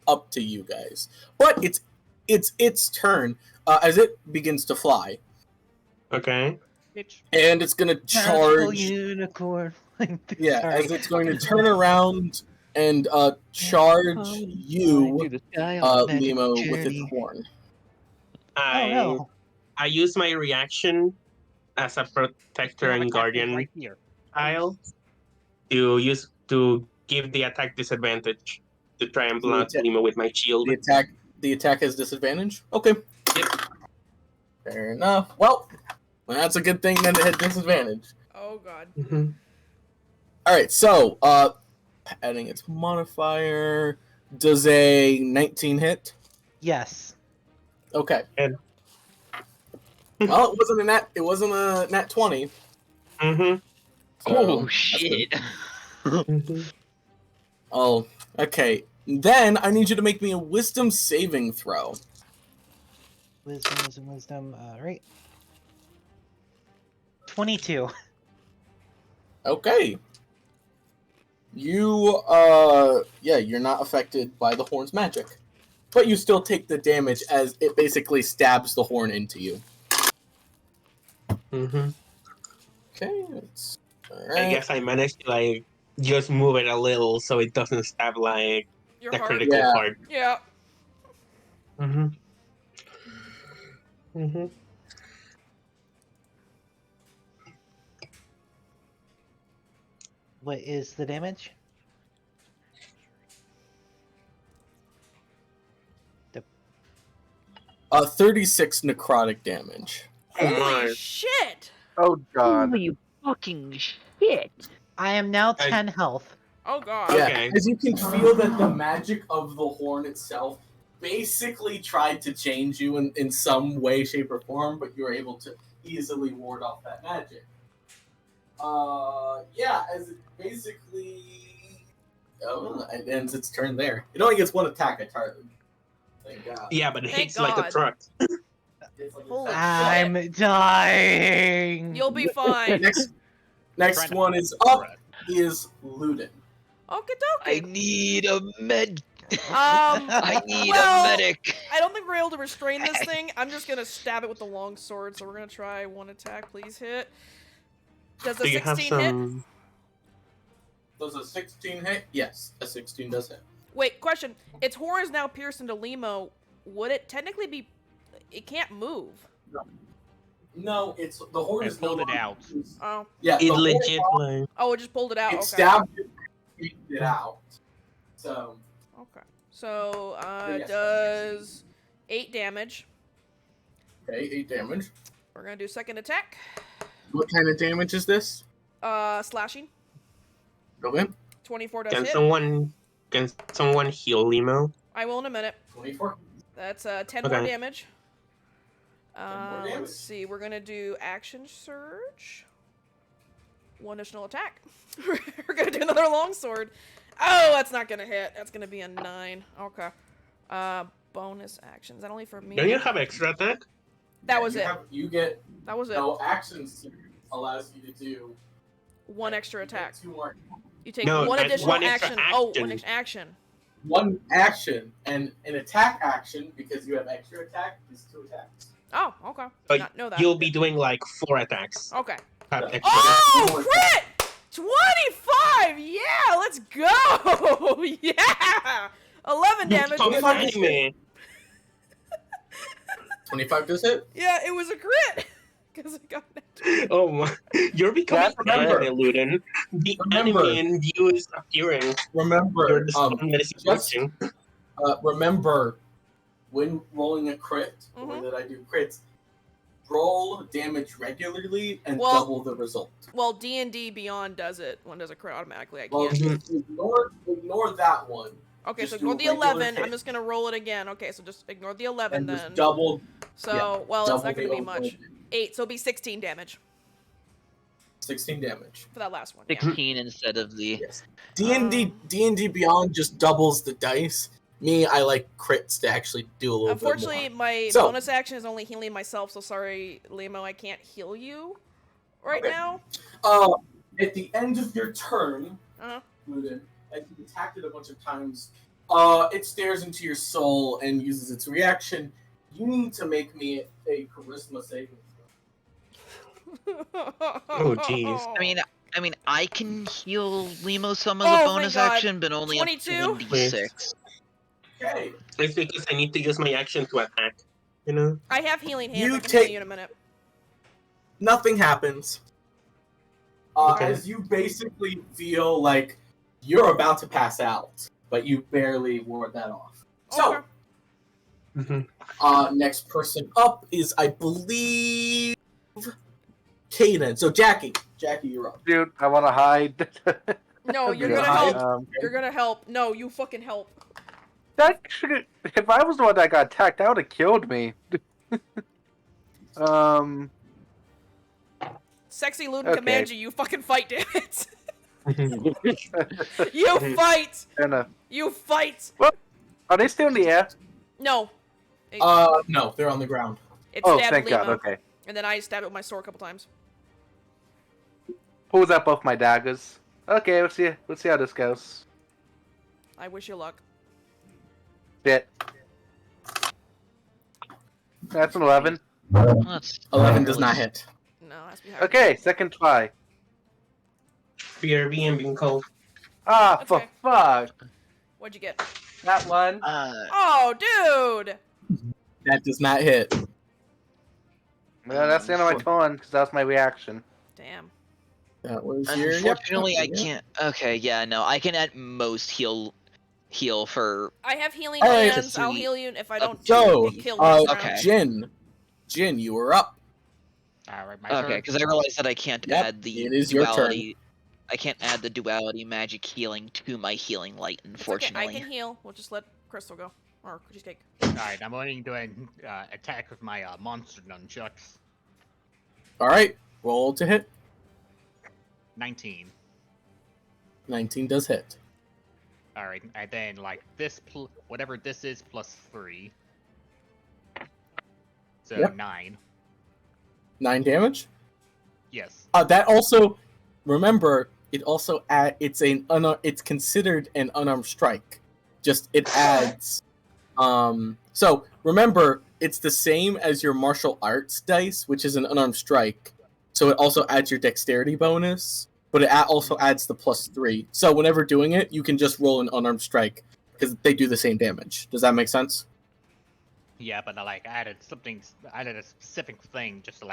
S1: Up to you guys. But it's its turn as it begins to fly.
S3: Okay.
S8: Bitch.
S1: And it's going to
S5: Magical
S1: charge.
S5: unicorn.
S1: Yeah,
S5: Sorry.
S1: as it's going to turn around and charge you, Limo, with its horn.
S3: I
S5: Oh no.
S3: I use my reaction as a protector
S8: Yeah,
S3: and
S8: my cat is
S3: guardian
S8: right here.
S3: tile to give the attack disadvantage to try and block
S1: Yeah.
S3: Limo with my shield.
S1: The attack has disadvantage? Okay.
S3: Yep.
S1: Fair enough. Well, that's a good thing that it had disadvantage.
S2: Oh god.
S3: Mhm.
S1: Alright, so, adding its modifier, does a 19 hit?
S5: Yes.
S1: Okay. Well, it wasn't a nat. It wasn't a nat 20.
S3: Mm-hmm.
S4: Oh shit!
S1: Oh, okay. Then I need you to make me a wisdom saving throw.
S5: Wisdom. All right. 22.
S1: Okay. You, you're not affected by the horn's magic. But you still take the damage as it basically stabs the horn into you.
S3: Mm-hmm.
S1: Okay, that's... Alright.
S3: I guess I managed to like just move it a little so it doesn't stab like
S2: Your
S3: the
S2: heart.
S3: critical
S1: Yeah.
S3: part.
S2: Yeah.
S3: Mm-hmm. Mm-hmm.
S5: What is the damage?
S1: 36 necrotic damage.
S3: Oh
S2: Holy
S3: my.
S2: shit!
S6: Oh god.
S4: Holy fucking shit!
S5: I am now
S3: I-
S5: 10 health.
S2: Oh god.
S1: Yeah,
S3: Okay.
S1: as you can feel that the magic of the horn itself basically tried to change you in some way, shape, or form, but you were able to easily ward off that magic. As it basically... Oh, it ends its turn there. It only gets one attack, entirely. Thank God.
S3: Yeah, but it
S2: Thank
S3: hits like a
S2: God.
S3: truck.
S1: It's like
S2: Holy
S1: a-
S5: I'm dying.
S2: You'll be fine.
S1: Next
S8: Trying to-
S1: one is up, is Luden.
S2: Okie
S4: I
S2: dokie.
S4: need a med.
S2: I
S4: need
S2: well,
S4: a medic.
S2: I don't think we're able to restrain this thing. I'm just gonna stab it with the long sword, so we're gonna try one attack. Please hit. Does a
S3: Do you have
S2: 16 hit?
S3: some?
S1: Does a 16 hit? Yes, a 16 does hit.
S2: Wait, question. Its horn is now pierced into Limo. Would it technically be... It can't move.
S1: No, it's the horn
S8: I
S1: is no
S8: pulled it
S1: longer
S8: out.
S1: used.
S2: Oh.
S1: Yeah, the
S3: It
S1: horn-
S3: legit like.
S2: Oh, it just pulled it out.
S1: It
S2: Okay.
S1: stabbed it, kicked it out. So
S2: Okay. So,
S1: yes.
S2: does 8 damage.
S1: okay, 8 damage.
S2: We're gonna do second attack.
S1: What kind of damage is this?
S2: Slashing.
S1: Okay,
S2: 24 does
S3: Can
S2: hit.
S3: someone heal Limo?
S2: I will in a minute.
S1: 24.
S2: That's 10 more
S3: Okay.
S2: damage.
S1: more damage.
S2: Let's see. We're gonna do action surge. One additional attack. We're gonna do another longsword. Oh, that's not gonna hit. That's gonna be a 9. Okay. Bonus actions. Is that only for me?
S3: Don't you have extra attack?
S2: That was
S1: you
S2: it.
S1: You get
S2: That was it.
S1: no actions allows you to do
S2: One extra attack.
S1: 2 more.
S2: You take
S3: No,
S2: one
S3: that's
S2: additional
S3: one extra
S2: action. Oh, one
S3: action.
S2: extra action.
S1: One action and an attack action because you have extra attack is 2 attacks.
S2: Oh, okay.
S3: But
S2: Did not know that.
S3: You'll be doing like 4 attacks.
S2: Okay.
S3: Have
S1: Yeah.
S3: extra
S2: Oh, crit! 25! Yeah, let's go! Yeah! 11 damage.
S3: Stop
S1: Twenty-five
S3: fighting me.
S1: 25 does hit.
S2: Yeah, it was a crit! Because it got that.
S3: Oh my. You're becoming
S1: Remember-
S3: enemy, Luden. The
S1: Remember-
S3: enemy in you is appearing.
S1: Remember,
S3: You're the storm that is approaching.
S1: remember, when rolling a crit, the way
S2: Mhm.
S1: that I do crits, roll damage regularly and
S2: Well-
S1: double the result.
S2: Well, D&D Beyond does it. One does a crit automatically. I
S1: Well,
S2: can't.
S1: just ignore that one.
S2: Okay,
S1: just
S2: so
S1: do
S2: ignore
S1: a
S2: the
S1: regular
S2: 11. I'm
S1: hit.
S2: just going to roll it again. Okay, so just ignore the 11
S1: And
S2: then.
S1: just double.
S2: So, well,
S1: double
S2: it's not going to
S1: the
S2: be much.
S1: overall
S2: 8, so it'll be 16 damage
S1: 16 damage.
S2: for that last one. Yeah.
S4: 16 instead of the.
S1: Yes. D&D Beyond just doubles the dice. Me, I like crits to actually do a little
S2: Unfortunately,
S1: bit
S2: my
S1: So-
S2: bonus action is only healing myself, so sorry, Limo, I can't heal you right
S1: Okay.
S2: now.
S1: more. At the end of your turn,
S2: Uh-huh.
S1: Luden, as you attacked it a bunch of times, it stares into your soul and uses its reaction. You need to make me a charisma saving throw.
S3: Oh, jeez.
S4: I mean, I can heal Limo some of
S2: Oh,
S4: the
S2: thank
S4: bonus
S2: God.
S4: action, but only up
S2: 22?
S4: to 1d6.
S1: Okay.
S3: It's because I need to use my action to attack. You know?
S2: I have healing hands.
S1: You
S2: I can heal
S1: take-
S2: you in a minute.
S1: Nothing happens.
S3: Okay.
S1: As you basically feel like you're about to pass out, but you barely ward that off. So,
S2: Okay.
S3: Mm-hmm.
S1: Next person up is, I believe, Kaden. So, Jackie, you're up.
S6: Dude, I want to hide.
S2: No, you're
S1: You're
S2: gonna
S1: hide.
S2: help. You're gonna help. No, you fucking help.
S6: That should. If I was the one that got attacked, that would have killed me.
S2: Sexy Luden
S6: Okay.
S2: commands you. You fucking fight, damn it. You fight.
S6: Fair enough.
S2: You fight.
S6: Are they still in the air?
S2: No.
S1: No, they're on the ground.
S2: It
S6: Oh,
S2: stabbed
S6: thank
S2: Lima,
S6: God. Okay.
S2: and then I stabbed it with my sword a couple times.
S6: Pulls out both my daggers. Okay, let's see how this goes.
S2: I wish you luck.
S6: Shit. That's an 11.
S4: That's
S1: 11 does not hit.
S2: No, it has to be higher.
S6: Okay, second try.
S3: BRB and being cold.
S6: Ah,
S2: Okay.
S6: for fuck.
S2: What'd you get?
S6: That one.
S2: Oh, dude!
S1: That does not hit.
S6: Well, that's the end of my turn, because that was my reaction.
S2: Damn.
S1: That was your.
S4: Unfortunately, I
S1: yep.
S4: can't. Okay, yeah, no, I can at most heal for.
S2: I have healing
S1: All right.
S2: hands. I'll heal you if I don't
S1: So,
S2: get killed next round.
S4: Okay.
S1: Jin, you were up.
S8: Alright, my
S4: Okay,
S8: turn.
S4: because I realized that I can't
S1: Yep,
S4: add the
S1: it is your turn.
S4: duality. I can't add the duality magic healing to my healing light,
S2: It's okay,
S4: unfortunately.
S2: I can heal. We'll just let Crystal go. Or Cheesecake.
S8: Alright, I'm going to attack with my monster nunchucks.
S1: All right, roll to hit.
S8: 19.
S1: 19 does hit.
S8: Alright, and then like this, whatever this is, plus 3. So
S1: Yep.
S8: 9.
S1: 9 damage.
S8: Yes.
S1: That also, remember, it also it's considered an unarmed strike. Just it adds. So remember, it's the same as your martial arts dice, which is an unarmed strike. So it also adds your dexterity bonus, but it also adds the +3. So whenever doing it, you can just roll an unarmed strike because they do the same damage. Does that make sense?
S8: Yeah, but I added a specific thing just to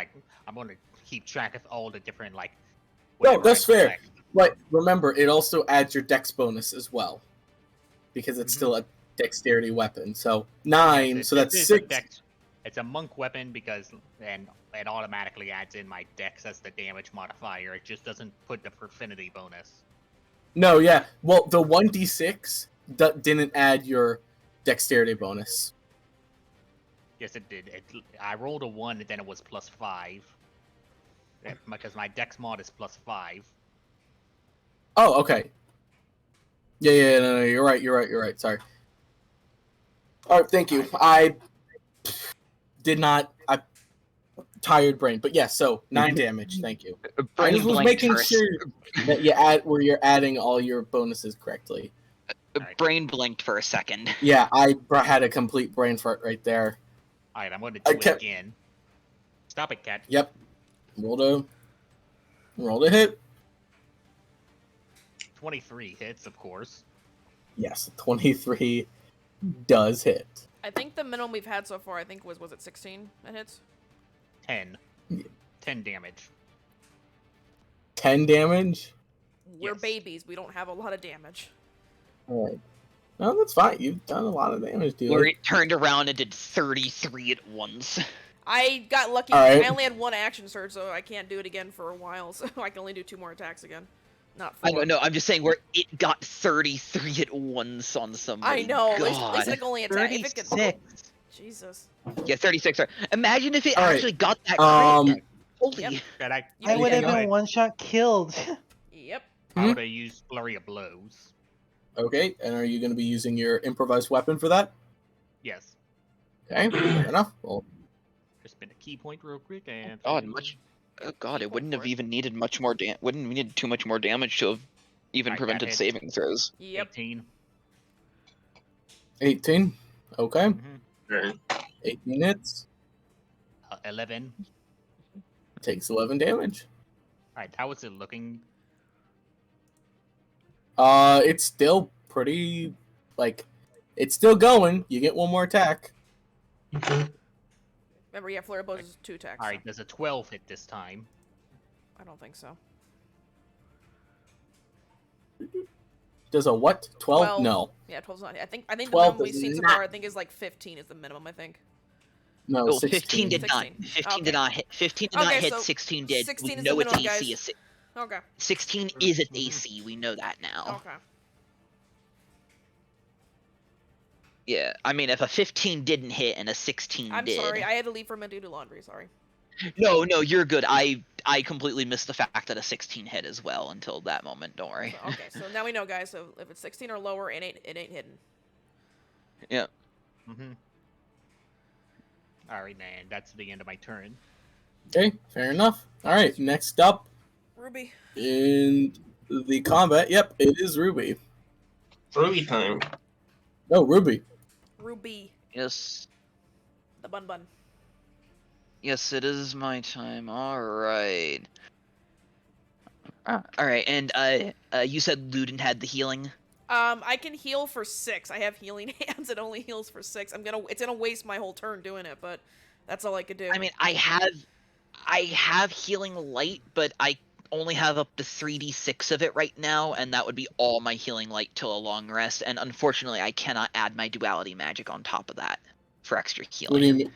S8: I'm going to keep track of all the different
S1: No,
S8: whatever
S1: that's
S8: I
S1: fair.
S8: collect.
S1: But remember, it also adds your dex bonus as well, because it's
S8: Mhm.
S1: still a dexterity weapon. So 9,
S8: Yes,
S1: so
S8: it
S1: that's
S8: is
S1: 6.
S8: It's a monk weapon because and it automatically adds in my dex as the damage modifier. It just doesn't put the affinity bonus.
S1: No, yeah. Well, the 1d6 didn't add your dexterity bonus.
S8: Yes, it did. I rolled a 1 and then it was +5. Because my dex mod is +5.
S1: Oh, okay. Yeah, no, you're right. Sorry. All right, thank you. I tired brain, but yes. So 9 damage. Thank you. I
S4: Brain
S1: just was
S4: blanked
S1: making
S4: for a
S1: sure that you're adding all your bonuses correctly.
S4: Brain blinked for a second.
S1: Yeah, I had a complete brain fart right there.
S8: Alright, I'm going to
S1: I
S8: do it
S1: kept-
S8: again. Stop it, cat.
S1: Yep. Roll to hit.
S8: 23 hits, of course.
S1: Yes, 23 does hit.
S2: I think the minimum we've had so far, was it 16 that hits?
S8: 10.
S1: Yeah.
S8: 10 damage.
S1: 10 damage.
S2: We're
S8: Yes.
S2: babies. We don't have a lot of damage.
S1: All right. No, that's fine. You've done a lot of damage, dude.
S4: Where he turned around and did 33 at once.
S2: I got lucky.
S1: Alright.
S2: I only had one action surge, so I can't do it again for a while. So I can only do 2 more attacks again. Not 4.
S4: I don't know. I'm just saying where it got 33 at once on somebody.
S2: I know. At
S4: God.
S2: least I can only attack. If it can...
S5: 36.
S2: Jesus.
S4: Yeah, 36. Sorry. Imagine if it
S1: All right.
S4: actually got that
S1: Um,
S4: crit. Holy.
S2: Yep.
S8: And
S5: I
S2: You
S5: would have
S2: can-
S5: been one shot killed.
S2: Yep.
S8: I
S1: Hmm?
S8: would have used Flurry of Blows.
S1: Okay, and are you going to be using your improvised weapon for that?
S8: Yes.
S1: Okay, fair enough. Well,
S8: Just spin a key point real quick and.
S4: God, Oh god, it wouldn't have even needed much more wouldn't have needed too much more damage to have even
S8: Alright, that
S4: prevented
S8: hits.
S4: saving throws.
S2: Yep.
S8: 18.
S1: 18. Okay,
S8: Mhm.
S1: 18 hits.
S8: 11.
S1: Takes 11 damage.
S8: Alright, how is it looking?
S1: It's still pretty, it's still going. You get one more attack.
S2: Remember, yeah, Flurry of Blows is 2 attacks. so
S8: Alright, does a 12 hit this time?
S2: I don't think so.
S1: Does a what? 12?
S2: 12.
S1: No.
S2: Yeah, 12's not. I think the
S1: 12
S2: minimum we've
S1: does
S2: seen so
S1: not.
S2: far, is like 15 is the minimum. I think.
S1: No,
S4: Well,
S1: 16.
S4: 15 did not.
S2: 16.
S4: 15
S2: Okay.
S4: did not hit. 15 did not
S2: Okay,
S4: hit.
S2: so
S4: 16 did.
S2: 16
S4: We
S2: is the
S4: know its
S2: minimum,
S4: AC
S2: guys.
S4: is
S2: Okay.
S4: 16 is its AC. We know that now.
S2: Okay.
S4: Yeah, I mean, if a 15 didn't hit and a 16
S2: I'm
S4: did.
S2: sorry. I had to leave for a minute to do laundry. Sorry.
S4: No, you're good. I completely missed the fact that a 16 hit as well until that moment. Don't worry.
S2: So, okay, so now we know, guys. So if it's 16 or lower, it ain't hidden.
S4: Yeah.
S8: Mm-hmm. All right, man. That's the end of my turn.
S1: Okay, fair enough. All right, next up
S2: Ruby.
S1: in the combat. Yep, it is Ruby.
S3: Ruby time.
S1: No, Ruby.
S2: Ruby.
S4: Yes.
S2: The bun.
S4: Yes, it is my time. All right. All right, and you said Luden had the healing.
S2: I can heal for 6. I have healing hands. It only heals for 6. It's gonna waste my whole turn doing it, but that's all I could do.
S4: I mean, I have healing light, but I only have up to 3d6 of it right now, and that would be all my healing light till a long rest. And unfortunately, I cannot add my duality magic on top of that for extra healing.
S1: What do you mean?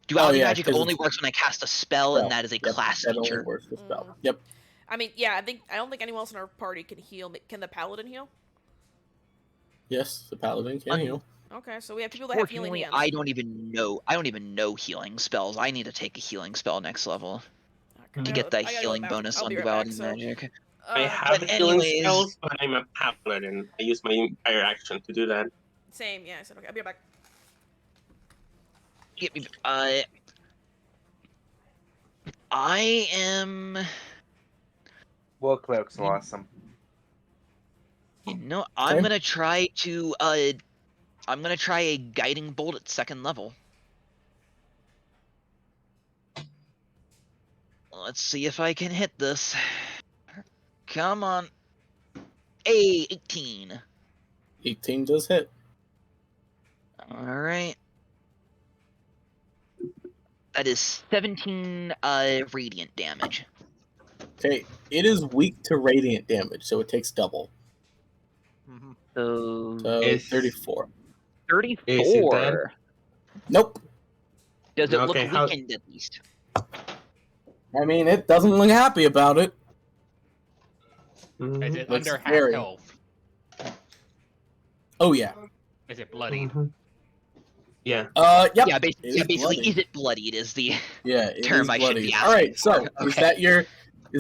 S4: Duality
S1: yeah,
S4: magic
S1: 'cause
S4: only
S1: it's-
S4: works when I cast a spell, and that is a class
S1: that
S4: feature.
S1: only works for spell.
S2: Mhm.
S1: Yep.
S2: I mean, yeah, I don't think anyone else in our party can heal. Can the paladin heal?
S1: Yes, the paladin can heal.
S2: Okay, so we have people that have healing
S4: Fortunately,
S2: hands.
S4: I don't even know healing spells. I need to take a healing spell next level
S2: Okay,
S4: to
S2: I
S4: get
S2: gotta-
S4: that
S2: I gotta go
S4: healing
S2: back.
S4: bonus
S2: I'll
S4: on
S2: be right back,
S4: duality
S2: so,
S4: magic.
S3: I have
S4: but
S3: healing
S4: anyways-
S3: spells, but I'm a paladin. I use my entire action to do that.
S2: Same, yeah. I said okay. I'll be right back.
S4: Get me. I am.
S6: Well, cleric's awesome.
S4: No, I'm
S1: Okay.
S4: gonna try to. I'm gonna try a guiding bolt at 2nd level. Let's see if I can hit this. Come on. 18.
S1: 18 does hit.
S4: Alright. That is 17 radiant damage.
S1: Okay, it is weak to radiant damage, so it takes double.
S8: Mm-hmm.
S4: So
S1: So
S3: Is-
S1: 34.
S4: 34.
S1: Nope.
S4: Does it
S3: Okay,
S4: look
S3: how-
S4: weakened at least?
S1: I mean, it doesn't look happy about it.
S3: Mhm.
S8: Is it
S1: Looks
S8: under half
S1: very-
S8: health?
S1: Oh yeah.
S8: Is it bloodied?
S3: Mhm. Yeah.
S1: Yep.
S4: Yeah,
S1: It
S4: basically,
S1: is
S4: basically
S1: bloody.
S4: is it bloodied is the
S1: Yeah, it
S4: term
S1: is
S4: I should be
S1: bloody. All right,
S4: asking
S1: so
S4: for.
S1: is
S4: Okay.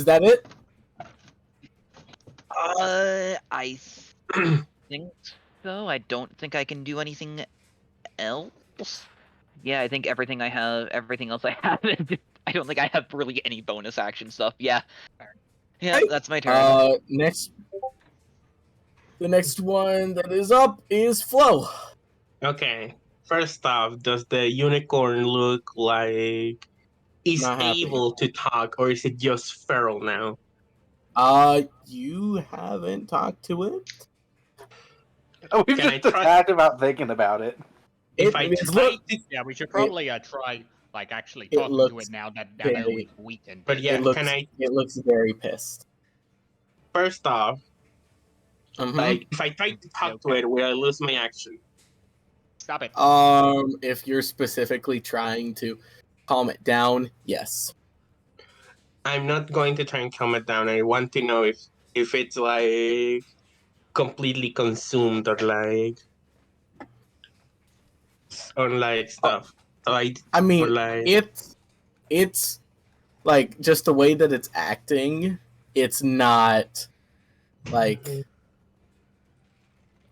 S1: that it?
S4: I think so. I don't think I can do anything else. Yeah, I think everything else I have, I don't think I have really any bonus action stuff. Yeah. Yeah,
S1: Hey,
S4: that's my turn.
S1: The next one that is up is Flo.
S3: Okay. First off, does the unicorn look like he's
S1: Not happy.
S3: able to talk, or is it just feral now?
S1: You haven't talked to it.
S6: We've
S3: Can I
S6: just
S3: try-
S6: attacked about thinking about it.
S3: If
S1: It
S3: I
S1: is
S3: try
S1: look-
S3: to,
S8: Yeah, we should probably try like actually
S1: It
S8: talking to
S1: looks
S8: it now that
S1: very-
S8: that we've weakened.
S3: but
S8: it.
S3: yeah,
S1: it looks,
S3: can I?
S1: It looks very pissed.
S3: First off,
S1: Mhm.
S3: like if I try to talk to
S8: Okay.
S3: it, will I lose my action?
S8: Stop it.
S1: If you're specifically trying to calm it down, yes.
S3: I'm not going to try and calm it down. I want to know if it's like completely consumed or like stuff. Like
S1: I mean,
S3: or like
S1: it's like just the way that it's acting. It's not like,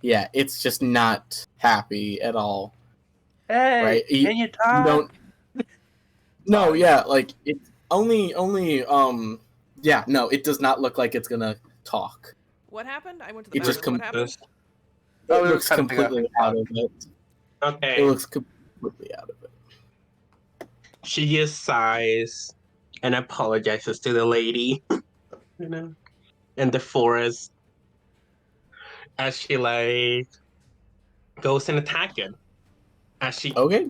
S1: yeah, it's just not happy at all.
S6: Hey,
S1: Right,
S6: can you
S1: You
S6: talk?
S1: don't. No, yeah, like it's only. Yeah, no, it does not look like it's gonna talk.
S2: What happened? I went to the
S1: It just
S2: bathroom. What happened?
S3: Just-
S1: It
S6: Oh, it
S1: looks
S6: was kinda big, I
S1: completely
S6: think.
S1: out of it.
S3: okay.
S1: It looks completely out of it.
S3: She just sighs and apologizes to the lady, you know, in the forest as she like goes and attack it.
S1: Okay.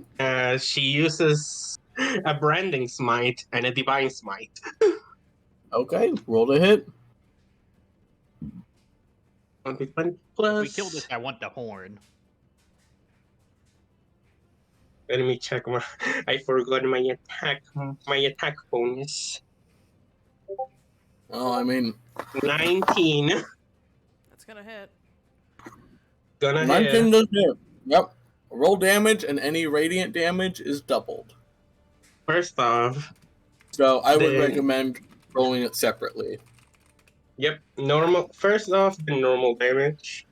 S3: She uses a branding smite and a divine smite.
S1: Okay. Roll to hit.
S3: 1d20
S8: If
S3: plus.
S8: we kill this, I want the horn.
S3: Let me check my. I forgot my attack bonus.
S1: Oh, I mean,
S3: 19.
S2: That's gonna hit.
S3: Gonna
S1: 19
S3: hit.
S1: does hit. Yep. Roll damage, and any radiant damage is doubled.
S3: First off,
S1: So I would
S3: Then-
S1: recommend rolling it separately.
S3: Yep, normal. First off, the normal damage.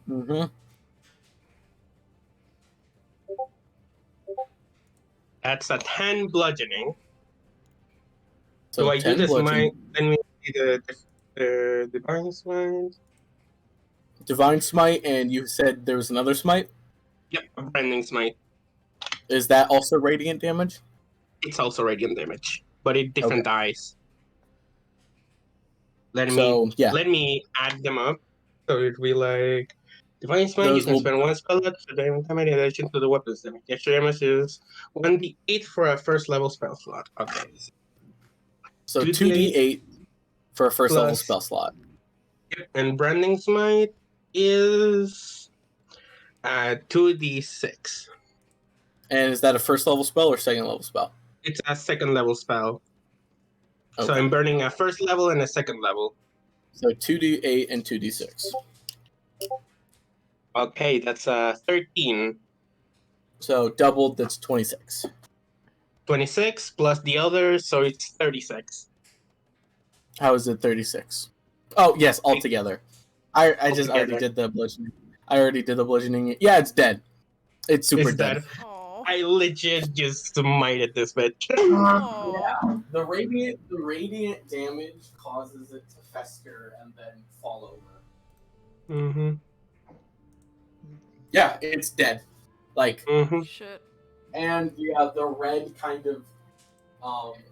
S1: Mm-hmm.
S3: That's a 10 bludgeoning.
S1: So
S3: Do I do
S1: 10
S3: this?
S1: bludgeoning.
S3: Let me see the divine smite.
S1: Divine Smite, and you said there was another smite.
S3: Yep, branding smite.
S1: Is that also radiant damage?
S3: It's also radiant damage, but it different dice. Let me add them up. So it'd be like divine smite.
S1: Those
S3: You can
S1: will-
S3: spend one spell slot for the damage in addition to the weapons damage. Extra damage is 1d8 for a first level spell slot. Okay.
S1: So
S3: 2d8
S1: 2d8 for a first level
S3: plus-
S1: spell slot.
S3: Yep, and branding smite is 2d6.
S1: And is that a first level spell or second level spell?
S3: It's a second level spell. So
S1: Okay.
S3: I'm burning a first level and a second level.
S1: So 2d8 and 2d6.
S3: Okay, that's 13.
S1: So doubled, that's 26.
S3: 26 plus the other, so it's 36.
S1: How is it 36? Oh, yes, altogether. I already
S3: Altogether.
S1: did the bludgeoning. I already did the bludgeoning. Yeah, it's dead. It's super
S3: It's
S1: dead.
S3: dead.
S2: Aw.
S3: I legit just smited this bitch.
S2: Aw.
S1: The radiant damage causes it to fester and then fall over.
S3: Mm-hmm.
S1: Yeah, it's dead. Like,
S3: Mm-hmm.
S2: Shit.
S1: and yeah, the red kind of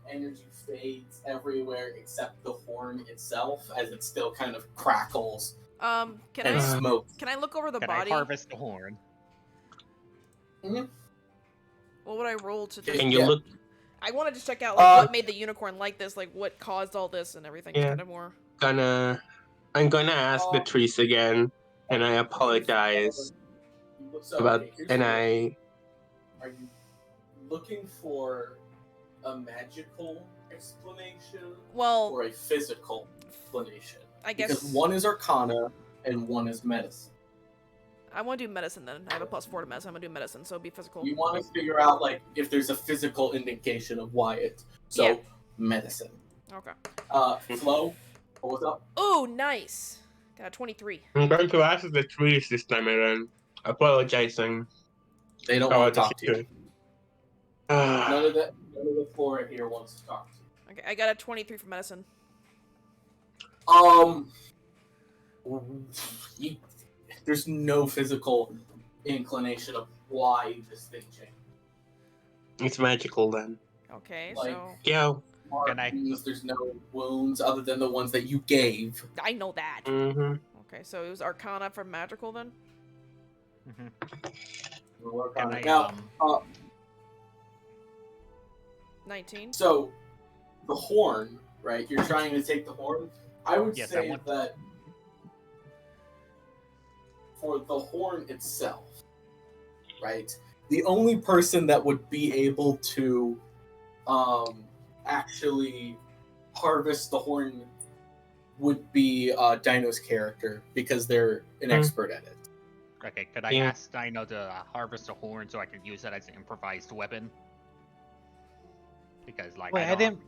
S1: energy fades everywhere except the horn itself, as it still kind of crackles
S2: Can
S1: and
S2: I
S1: smokes.
S2: can I look over the
S8: Can
S2: body?
S8: I harvest the horn?
S2: What would I roll to just?
S3: And you
S1: Yeah.
S3: look.
S2: I want to just check out like what made the unicorn like this, like what caused all this and everything.
S3: Yeah.
S2: Kind of more.
S3: I'm gonna ask the trees again, and I apologize
S1: So,
S3: about.
S1: okay, here's
S3: And
S1: the-
S3: I.
S1: Are you looking for a magical explanation
S2: Well,
S1: or a physical explanation?
S2: I guess
S1: Because one is Arcana and one is Medicine.
S2: I want to do medicine then. I have a +4 to medicine. I'm gonna do medicine, so it'd be physical.
S1: You want to figure out like if there's a physical indication of why it's so
S2: Yeah.
S1: Medicine.
S2: Okay.
S1: Flo, what was up?
S2: Oh, nice. Got a 23.
S3: I'm going to ask the trees this time around. Apologizing.
S1: They don't
S3: Oh,
S1: want to
S3: that's
S1: talk to you.
S3: good. Ah.
S1: None of the floor here wants to talk to you.
S2: Okay, I got a 23 for medicine.
S1: There's no physical inclination of why this thing changed.
S3: It's magical then.
S2: Okay,
S1: Like-
S2: so
S3: Yeah.
S8: Can I-
S1: Markings, there's no wounds other than the ones that you gave.
S2: I know that.
S3: Mm-hmm.
S2: Okay, so it was Arcana for magical then.
S1: We'll work
S8: Can
S1: on
S8: I,
S1: it. Now,
S2: 19.
S1: so the horn, right? You're trying to take the horn. I would
S8: Yes, I
S1: say
S8: want-
S1: that for the horn itself, right? The only person that would be able to actually harvest the horn would be Dino's character because they're an expert at it.
S8: Okay, could I
S3: Yeah.
S8: ask Dino to harvest a horn so I could use that as an improvised weapon? Because, like,
S5: Wait, I
S8: don't-
S5: didn't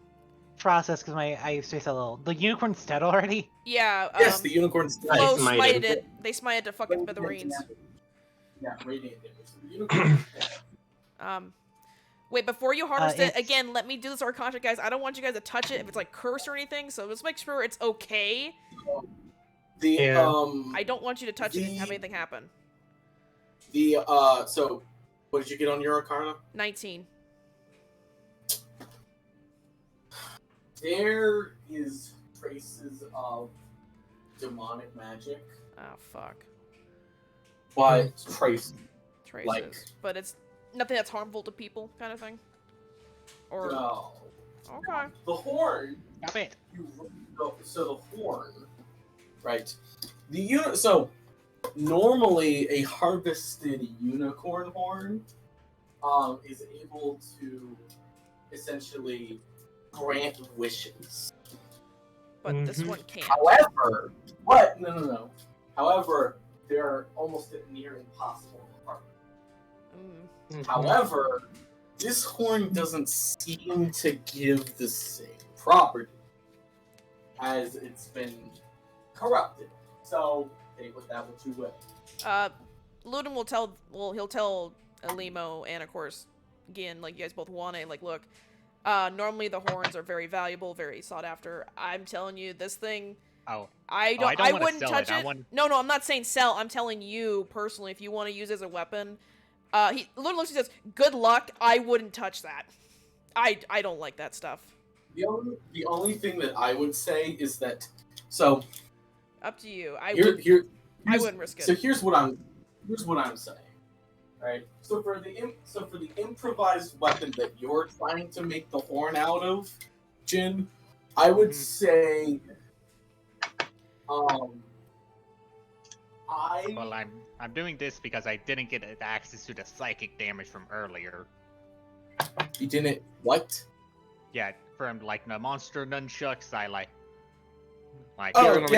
S5: process because my I spaced a little. The unicorn's dead already.
S2: Yeah.
S1: Yes, the unicorn's
S3: I
S2: Flo
S3: smited.
S2: smited it. They smited to fucking smithereens.
S1: Yeah, radiant damage. The unicorn.
S2: Wait, before you harvest it,
S5: it's-
S2: again, let me do this Arcana, guys. I don't want you guys to touch it if it's like cursed or anything, so let's make sure it's okay.
S1: The
S3: Yeah.
S2: I don't want you to touch it and have
S1: The-
S2: anything happen.
S1: So what did you get on your Arcana?
S2: 19.
S1: There is traces of demonic magic,
S2: Oh, fuck.
S1: but traces.
S2: Traces.
S1: Like-
S2: But it's nothing that's harmful to people, kind of thing? Or.
S1: No.
S2: Okay.
S1: The horn.
S5: Stop it.
S1: So the horn, right? So normally a harvested unicorn horn is able to essentially grant wishes.
S2: But this
S3: Mhm.
S2: one can't.
S1: However, what? No. However, they're almost near impossible to harvest.
S2: Mm.
S1: However, this horn doesn't seem to give the same property as it's been corrupted. So take with that what you will.
S2: Ludin he'll tell Alimo and of course Gin, like you guys both want it, like look, normally the horns are very valuable, very sought after. I'm telling you, this thing I wouldn't touch it. No, I'm not saying sell. I'm telling you personally, if you want to use it as a weapon, he literally says, "Good luck." I wouldn't touch that. I don't like that stuff.
S1: The only thing that I would say is that
S2: up to you. I wouldn't risk it.
S1: So here's what I'm saying. Right. So for the improvised weapon that you're trying to make the horn out of, Jin, I would say.
S8: Well, I'm doing this because I didn't get access to the psychic damage from earlier.
S1: You didn't what?
S8: Yeah, from like the monster nunchucks,
S4: They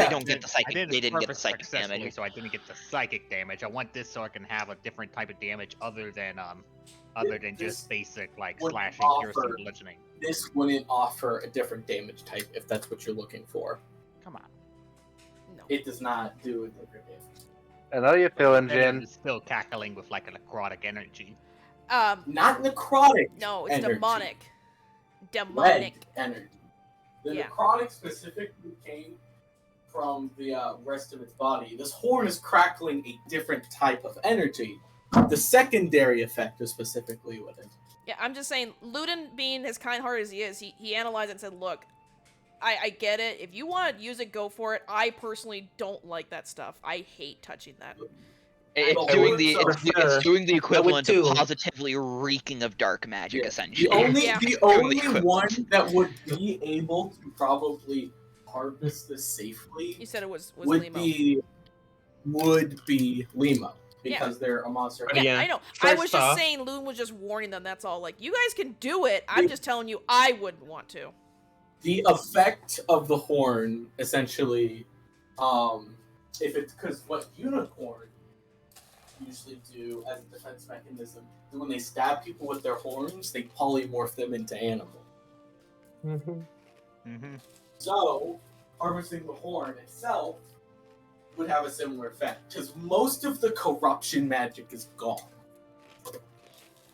S4: don't get the psychic. They didn't get the psychic damage,
S8: so I didn't get the psychic damage. I want this so I can have a different type of damage other than just basic like slashing, piercing, bludgeoning.
S1: This wouldn't offer a different damage type if that's what you're looking for.
S8: Come on.
S2: No.
S1: It does not do a different damage.
S6: I know you're feeling, Jin.
S8: It's still cackling with like a necrotic energy.
S1: Not necrotic.
S2: No, it's
S1: energy.
S2: demonic.
S1: Red energy. The
S2: Yeah.
S1: necrotic specifically came from the rest of its body. This horn is crackling a different type of energy. The secondary effect is specifically with it.
S2: Yeah, I'm just saying, Ludin, being as kind-hearted as he is, he analyzed it and said, look, I get it. If you want to use it, go for it. I personally don't like that stuff. I hate touching that.
S4: It's doing the equivalent of positively reeking of dark magic, essentially.
S1: The only one that would be able to probably harvest this safely.
S2: You said it was
S1: would
S2: Limo.
S1: be Limo because they're a monster.
S2: Yeah, I know. I was just saying, Loon was just warning them. That's all. Like, you guys can do it. I'm just telling you, I wouldn't want to.
S1: The effect of the horn, essentially, if it's because what unicorn usually do as a defense mechanism is when they stab people with their horns, they polymorph them into animal. So, harvesting the horn itself would have a similar effect because most of the corruption magic is gone.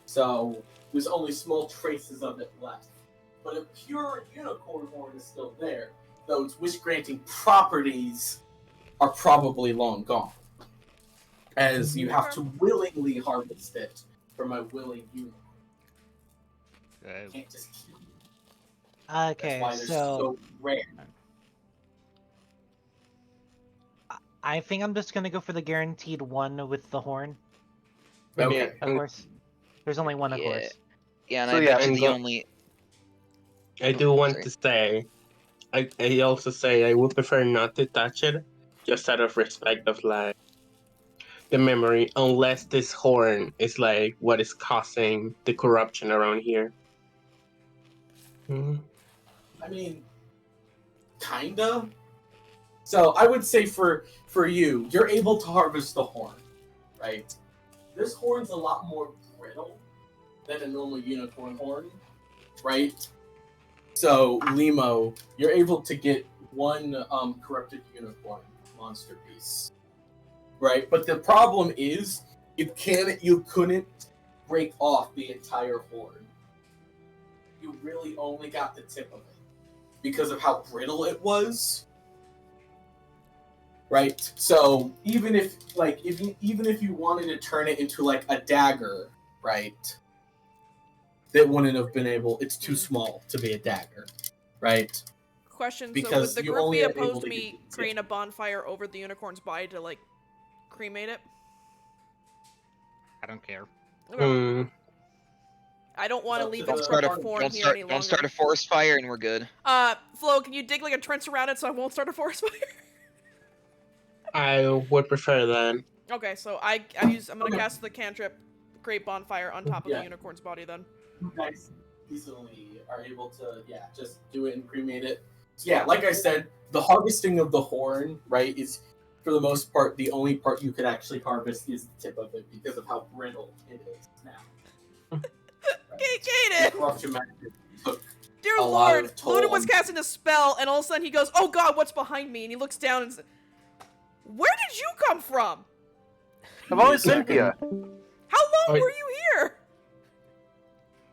S1: So, there's only small traces of it left. But a pure unicorn horn is still there, though its wish-granting properties are probably long gone. As you have to willingly harvest it from a willing unicorn. You can't just kill it.
S5: Okay,
S1: That's why they're so rare.
S5: I think I'm just gonna go for the guaranteed one with the horn.
S1: Okay.
S5: Of course. There's only one, of course.
S4: Yeah, and I bet you the only...
S3: I do want to say, I also say I would prefer not to touch it, just out of respect of like the memory, unless this horn is like what is causing the corruption around here.
S1: I mean, kinda. So I would say for you, you're able to harvest the horn, right? This horn's a lot more brittle than a normal unicorn horn, right? So, Limo, you're able to get one corrupted unicorn monster piece, right? But the problem is, you couldn't break off the entire horn. You really only got the tip of it because of how brittle it was, right? So even if you wanted to turn it into like a dagger, right? That wouldn't have been able. It's too small to be a dagger, right?
S2: Question:
S1: Because
S2: so would the
S1: you
S2: group
S1: only
S2: be
S1: are
S2: opposed
S1: able
S2: to
S1: to
S2: me
S1: get the
S2: creating a bonfire over the unicorn's body to like cremate it?
S8: I don't care.
S2: Okay. I don't want to leave its corrupted form here any longer.
S4: Don't start a forest fire, and we're good.
S2: Flo, can you dig like a trench around it so I won't start a forest fire?
S3: I would prefer that.
S2: Okay, so I'm gonna cast the cantrip, create bonfire on top of the unicorn's body then.
S1: You guys easily are able to, just do it and cremate it. So yeah, like I said, the harvesting of the horn, right, is for the most part the only part you could actually harvest is the tip of it because of how brittle it is now.
S2: Kaden!
S1: Corruption magic took
S2: Dear
S1: a lot
S2: Lord,
S1: of toll
S2: Luna was
S1: on-
S2: casting a spell, and all of a sudden he goes, "Oh God, what's behind me?" And he looks down and says, "Where did you come from?
S6: I've always
S1: Wait a
S6: been here.
S2: How long
S3: Wait.
S2: were you here?"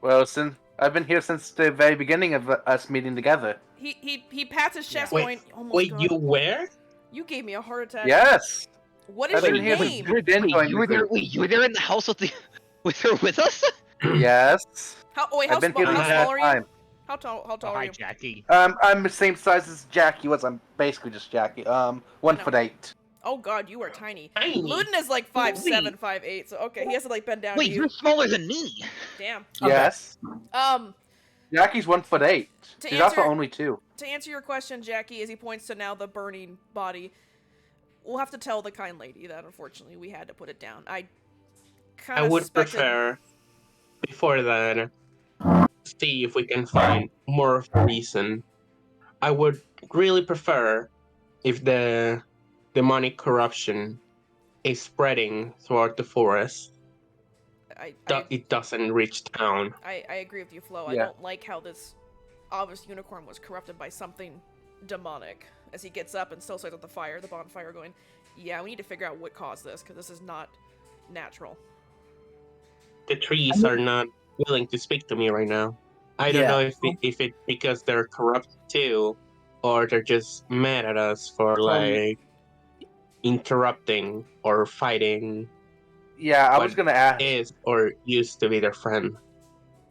S6: Well, since I've been here since the very beginning of us meeting together.
S2: He pats his chest,
S3: Wait,
S2: going, "Oh my
S3: Wait,
S2: God,
S3: you where?
S2: you gave me a heart attack."
S6: Yes.
S2: What is
S6: I've
S2: your
S6: been here
S2: name?
S6: since you didn't join
S4: You were
S6: me.
S4: there. Wait, you were there in the house with the, with her with us?
S6: Yes.
S2: How
S6: I've been
S2: small?
S6: here
S3: the
S2: How
S6: this
S2: small
S6: whole
S2: are you?
S6: time.
S2: How tall? How
S8: Oh,
S2: tall are
S8: hi,
S2: you?
S8: Jackie.
S6: I'm the same size as Jackie was. I'm basically just Jackie. 1'8".
S2: Oh God, you are tiny.
S3: Tiny.
S2: Luden is like 5'7", 5'8", so okay, he has to like bend down
S4: Wait,
S2: to you.
S4: you're smaller than me.
S2: Damn.
S1: Okay.
S6: Yes. Jackie's 1'8".
S2: To
S6: She's also
S2: answer-
S6: only 2.
S2: To answer your question, Jackie, as he points to now the burning body, we'll have to tell the kind lady that unfortunately we had to put it down. I kind
S3: I
S2: of
S3: would
S2: suspected.
S3: prefer, before that, see if we can find more of a reason. I would really prefer if the demonic corruption is spreading throughout the forest, it doesn't reach town.
S2: I agree with you, Flo. I
S6: Yeah.
S2: don't like how this obvious unicorn was corrupted by something demonic. As he gets up and still starts at the bonfire, going, "Yeah, we need to figure out what caused this, because this is not natural."
S3: The trees are not willing to speak to me right now. I don't
S1: Yeah.
S3: know if it because they're corrupt too, or they're just mad at us for like interrupting or fighting
S6: Yeah, I
S3: What
S6: was gonna ask.
S3: is or used to be their friend.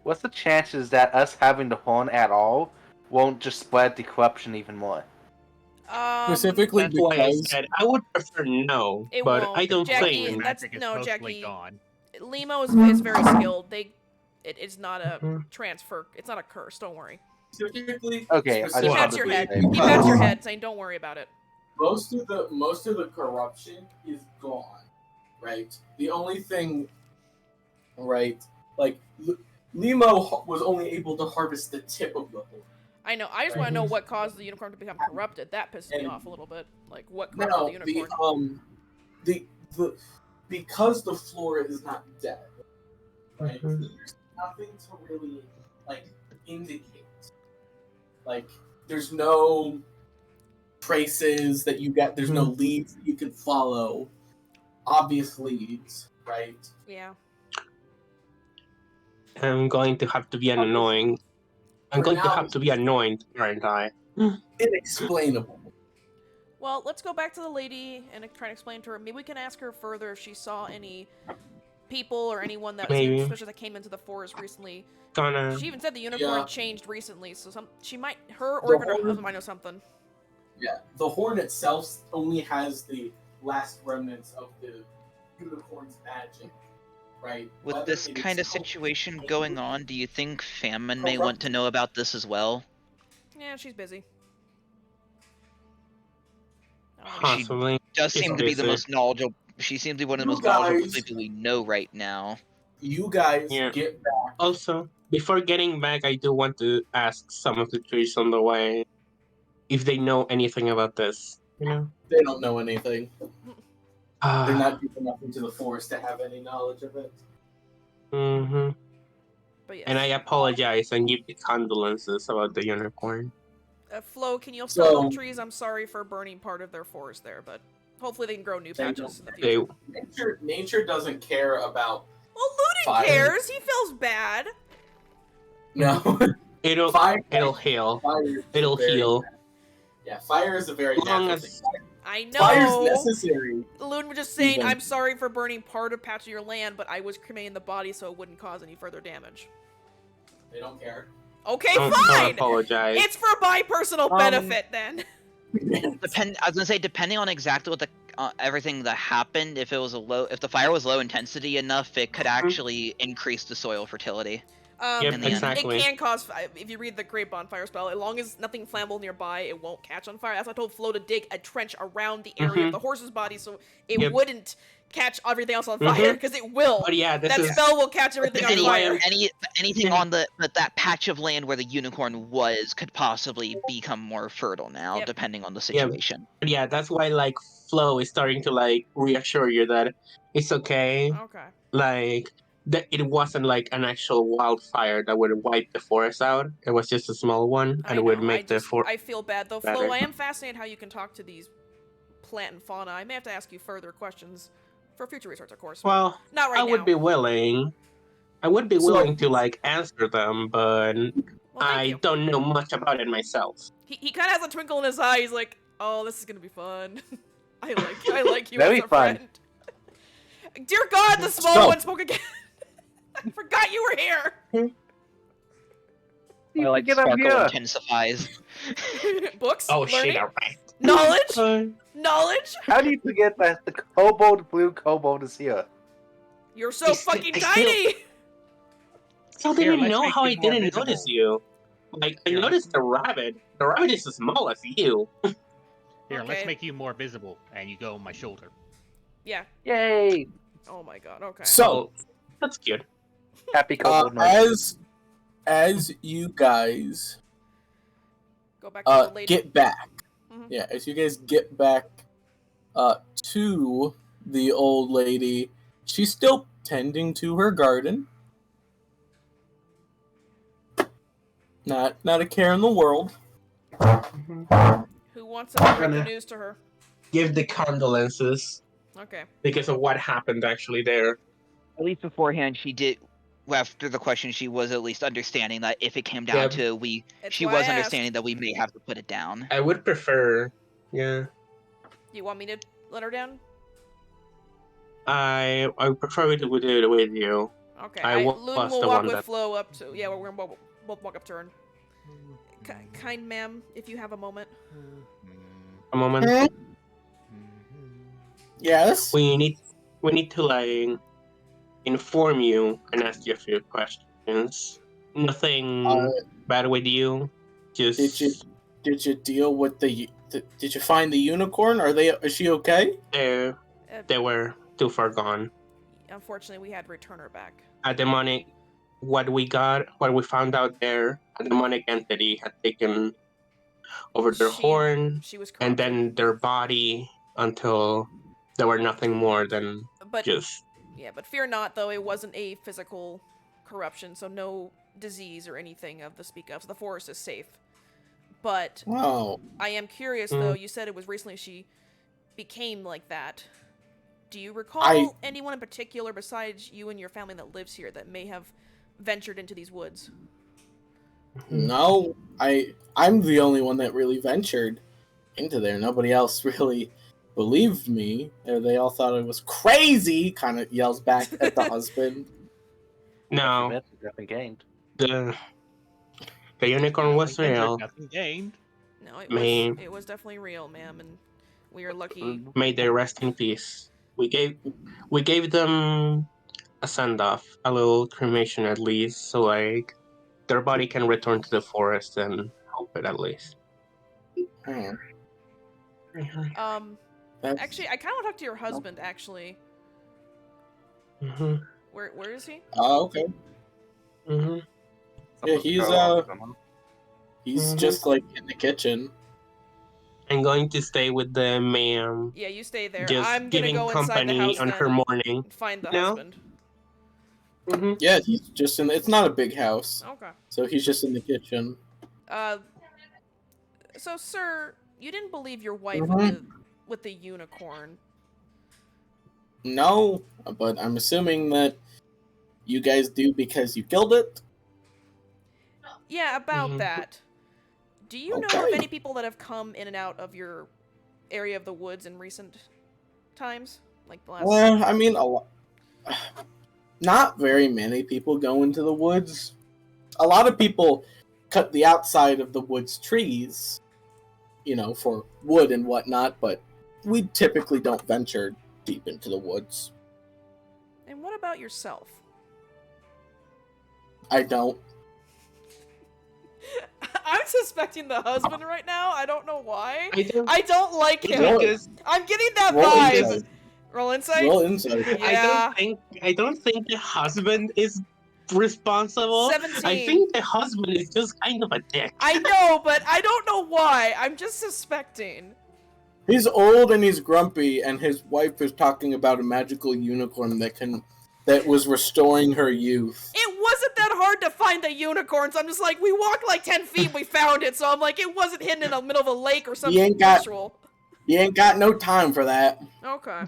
S6: What's the chances that us having the horn at all won't just spread the corruption even more?
S1: Specifically
S3: That's why I
S1: because
S3: said I would prefer no,
S2: It
S3: but
S2: won't.
S3: I don't
S2: Jackie,
S3: think.
S2: that's-
S8: Magic is
S2: no,
S8: mostly
S2: Jackie.
S8: gone.
S2: Limo is very skilled. It's not a
S3: Mhm.
S2: transfer. It's not a curse. Don't worry.
S1: specifically
S6: Okay, I
S2: He
S6: just
S2: pats
S6: wanted
S2: your
S6: to
S2: head.
S6: say.
S2: He pats your head, saying, "Don't worry about it."
S1: most of the corruption is gone, right? The only thing, right, like Limo was only able to harvest the tip of the horn.
S2: I know. I just want to know what caused the unicorn to become corrupted. That pisses me
S1: And-
S2: off a little bit. Like, what corrupted
S1: No,
S2: the unicorn?
S1: the because the flora is not dead, right?
S3: Mhm.
S1: There's nothing to really like indicate. Like, there's no traces that you get. There's no leads that you can follow. Obvious leads, right?
S2: Yeah.
S3: I'm going to have to be annoying. I'm
S1: For
S3: going to
S1: now-
S3: have to be annoyed, aren't I?
S1: Inexplainable.
S2: Well, let's go back to the lady and try and explain to her. Maybe we can ask her further if she saw any people or anyone that,
S3: Maybe.
S2: especially that came into the forest recently.
S3: Gonna.
S2: She even said the unicorn
S1: Yeah.
S2: changed recently, so she might, her or
S1: The
S2: even her
S1: horn-
S2: husband might know something.
S1: Yeah, the horn itself only has the last remnants of the unicorn's magic, right?
S4: With
S1: Whether
S4: this
S1: it
S4: kind of
S1: is
S4: situation
S1: helpful-
S4: going on, do you think Famine may want to know about this as well?
S2: Yeah, she's busy.
S3: Possibly.
S4: Does
S3: She's
S4: seem to be the
S3: busy.
S4: most knowledgeable. She seems to be one of the
S1: You
S4: most knowledgeable
S1: guys-
S4: people we know right now.
S1: You guys
S3: Yeah.
S1: get back.
S3: Also, before getting back, I do want to ask some of the trees on the way if they know anything about this. You know?
S1: They don't know anything. They're
S3: Ah.
S1: not deep enough into the forest to have any knowledge of it.
S3: Mm-hmm.
S2: But yes.
S3: And I apologize and give the condolences about the unicorn.
S2: Flo, can you also tell the
S1: So-
S2: trees I'm sorry for burning part of their forest there, but hopefully they can grow new
S1: They
S2: patches in the
S3: They,
S2: future.
S1: Nature doesn't care about
S2: Well, Luden
S1: Fire.
S2: cares. He feels bad.
S1: no
S3: it'll
S1: fire.
S3: it'll heal.
S1: Fire is
S3: It'll
S1: very-
S3: heal.
S1: Yeah, fire is a very
S3: Long
S1: natural
S3: as-
S1: thing.
S2: I know.
S1: Fire's necessary.
S2: Luden was just saying,
S1: Even-
S2: I'm sorry for burning part of patch of your land, but I was cremating the body so it wouldn't cause any further damage.
S1: They don't care.
S2: Okay,
S3: Don't
S2: fine.
S3: apologize.
S2: It's for my personal benefit then.
S4: I was gonna say, depending on exactly what the everything that happened, if the fire was low intensity enough, it could actually increase the soil fertility.
S3: Yep,
S4: in the end.
S3: exactly.
S2: It can cause, if you read the Great Bonfire spell, as long as nothing flammable nearby, it won't catch on fire. That's why I told Flo to dig a trench around the area of the horse's body so it
S3: Yep.
S2: wouldn't catch everything else on fire, because it will.
S3: But yeah, this
S2: That
S3: is
S2: spell will catch everything on fire.
S4: Anything
S3: Yeah.
S4: on that patch of land where the unicorn was could possibly become more fertile now,
S2: Yep.
S4: depending on the
S3: Yeah.
S4: situation.
S3: but yeah, that's why like Flo is starting to like reassure you that it's okay.
S2: Okay.
S3: Like that it wasn't like an actual wildfire that would wipe the forest out. It was just a small one,
S2: I
S3: and it would
S2: know,
S3: make the forest.
S2: I feel bad though,
S3: better.
S2: Flo. I am fascinated how you can talk to these plant and fauna. I may have to ask you further questions for future research, of course.
S3: Well,
S2: not right
S3: I
S2: now.
S3: would be willing. I would be willing to like answer them, but
S2: Well, thank
S3: I
S2: you.
S3: don't know much about it myself.
S2: He kind of has a twinkle in his eye. He's like, "Oh, this is gonna be fun. I like you
S6: Very
S2: as a
S6: fun.
S2: friend." Dear God, the small
S1: So-
S2: one spoke again. I forgot you were here.
S4: I like
S6: Get up
S4: sparkle
S6: here.
S4: intensifies.
S2: Books.
S3: Oh
S2: learning,
S3: shit! Alright.
S2: knowledge. Knowledge.
S6: How do you forget that the blue kobold is here?
S2: You're so
S3: He's-
S2: fucking
S3: I
S2: tiny.
S3: Still
S8: Here,
S3: didn't
S8: let's
S3: know
S8: make
S3: how
S8: you
S3: I
S8: more
S3: didn't
S8: visible.
S3: notice you. Like I
S8: Here, let's-
S3: noticed the rabbit. The rabbit is as small as you.
S8: Here, let's
S2: Okay.
S8: make you more visible, and you go on my shoulder.
S2: Yeah.
S6: Yay!
S2: Oh my God. Okay.
S1: So,
S3: Oh, that's cute.
S6: Happy kobold. night.
S1: as you guys
S2: Go back to the lady.
S1: get back,
S2: Mhm.
S1: yeah, as you guys get back to the old lady, she's still tending to her garden. Not a care in the world.
S2: Who wants to break the
S3: Gonna-
S2: news to her?
S3: Give the condolences
S2: Okay.
S3: because of what happened actually there.
S4: At least beforehand, she did. After the question, she was at least understanding that if it came down
S3: Yeah.
S4: to
S2: It's
S4: she
S2: why
S4: was
S2: I
S4: understanding that we may have to put it down.
S3: I would prefer, yeah.
S2: You want me to let her down?
S3: I prefer to do it with you.
S2: Okay.
S3: I was
S2: Loon
S3: the
S2: will walk
S3: one
S2: with
S3: that-
S2: Flo up to. Yeah, we're gonna both walk up to her. Kind ma'am, if you have a moment.
S3: A moment.
S1: Yes.
S3: We need to like inform you and ask you a few questions. Nothing bad with you. Just
S1: Did you deal with did you find the unicorn? Is she okay?
S3: they were too far gone.
S2: Unfortunately, we had to return her back.
S3: A demonic, what we found out there, a demonic entity had taken over their horn
S2: She was
S3: and
S2: corrupted.
S3: then their body until there were nothing more than
S2: But
S3: just.
S2: yeah, but fear not, though it wasn't a physical corruption, so no disease or anything of the speak of. So the forest is safe. But
S1: Wow.
S2: I am curious, though. You said it was recently she became like that. Do you recall anyone in particular besides you and your family that lives here that may have ventured into these woods?
S1: No, I'm the only one that really ventured into there. Nobody else really believed me. They all thought I was crazy. Kind of yells back at the husband.
S3: No,
S6: Nothing gained.
S3: the unicorn was real.
S8: Nothing gained.
S2: No,
S3: Man.
S2: it was definitely real, ma'am, and we are lucky.
S3: May they rest in peace. We gave them a send off, a little cremation at least, so like their body can return to the forest and hope it at least.
S1: Hmm. That's-
S2: Actually, I kind of want to talk to your husband. Actually,
S3: Mm-hmm.
S2: where is he?
S1: Oh, okay.
S3: Mm-hmm.
S1: Yeah, he's
S3: Mhm.
S1: just like in the kitchen.
S3: I'm going to stay with the ma'am.
S2: Yeah, you stay there.
S3: Just
S2: I'm gonna
S3: giving
S2: go inside the
S3: company
S2: house
S3: on
S2: then
S3: her morning.
S2: and find the
S3: No?
S2: husband.
S3: Mm-hmm.
S1: Yeah, he's just in. It's not a big house,
S2: Okay.
S1: so he's just in the kitchen.
S2: So, sir, you didn't believe your wife
S1: Mhm.
S2: with the unicorn.
S1: No, but I'm assuming that you guys do because you killed it.
S2: Yeah, about
S3: Mhm.
S2: that. Do you know of
S1: Okay.
S2: any people that have come in and out of your area of the woods in recent times? Like the last...
S1: Well, I mean, not very many people go into the woods. A lot of people cut the outside of the woods trees, for wood and whatnot, but we typically don't venture deep into the woods.
S2: And what about yourself?
S1: I don't.
S2: I'm suspecting the husband right now. I don't know why.
S3: I
S2: I don't like him.
S1: Roll-
S3: because
S2: I'm getting that
S1: Roll
S2: vibe.
S1: insight.
S2: Roll insight?
S1: Roll insight.
S2: Yeah.
S3: I don't think the husband is responsible.
S2: 17.
S3: I think the husband is just kind of a dick.
S2: I know, but I don't know why. I'm just suspecting.
S1: He's old and he's grumpy, and his wife is talking about a magical unicorn that can that was restoring her youth.
S2: It wasn't that hard to find the unicorns. I'm just like, we walked like 10 feet, we found it. So I'm like, it wasn't hidden in the middle of a lake or something
S1: ain't got-
S2: ritual.
S1: You ain't got no time for that.
S2: Okay.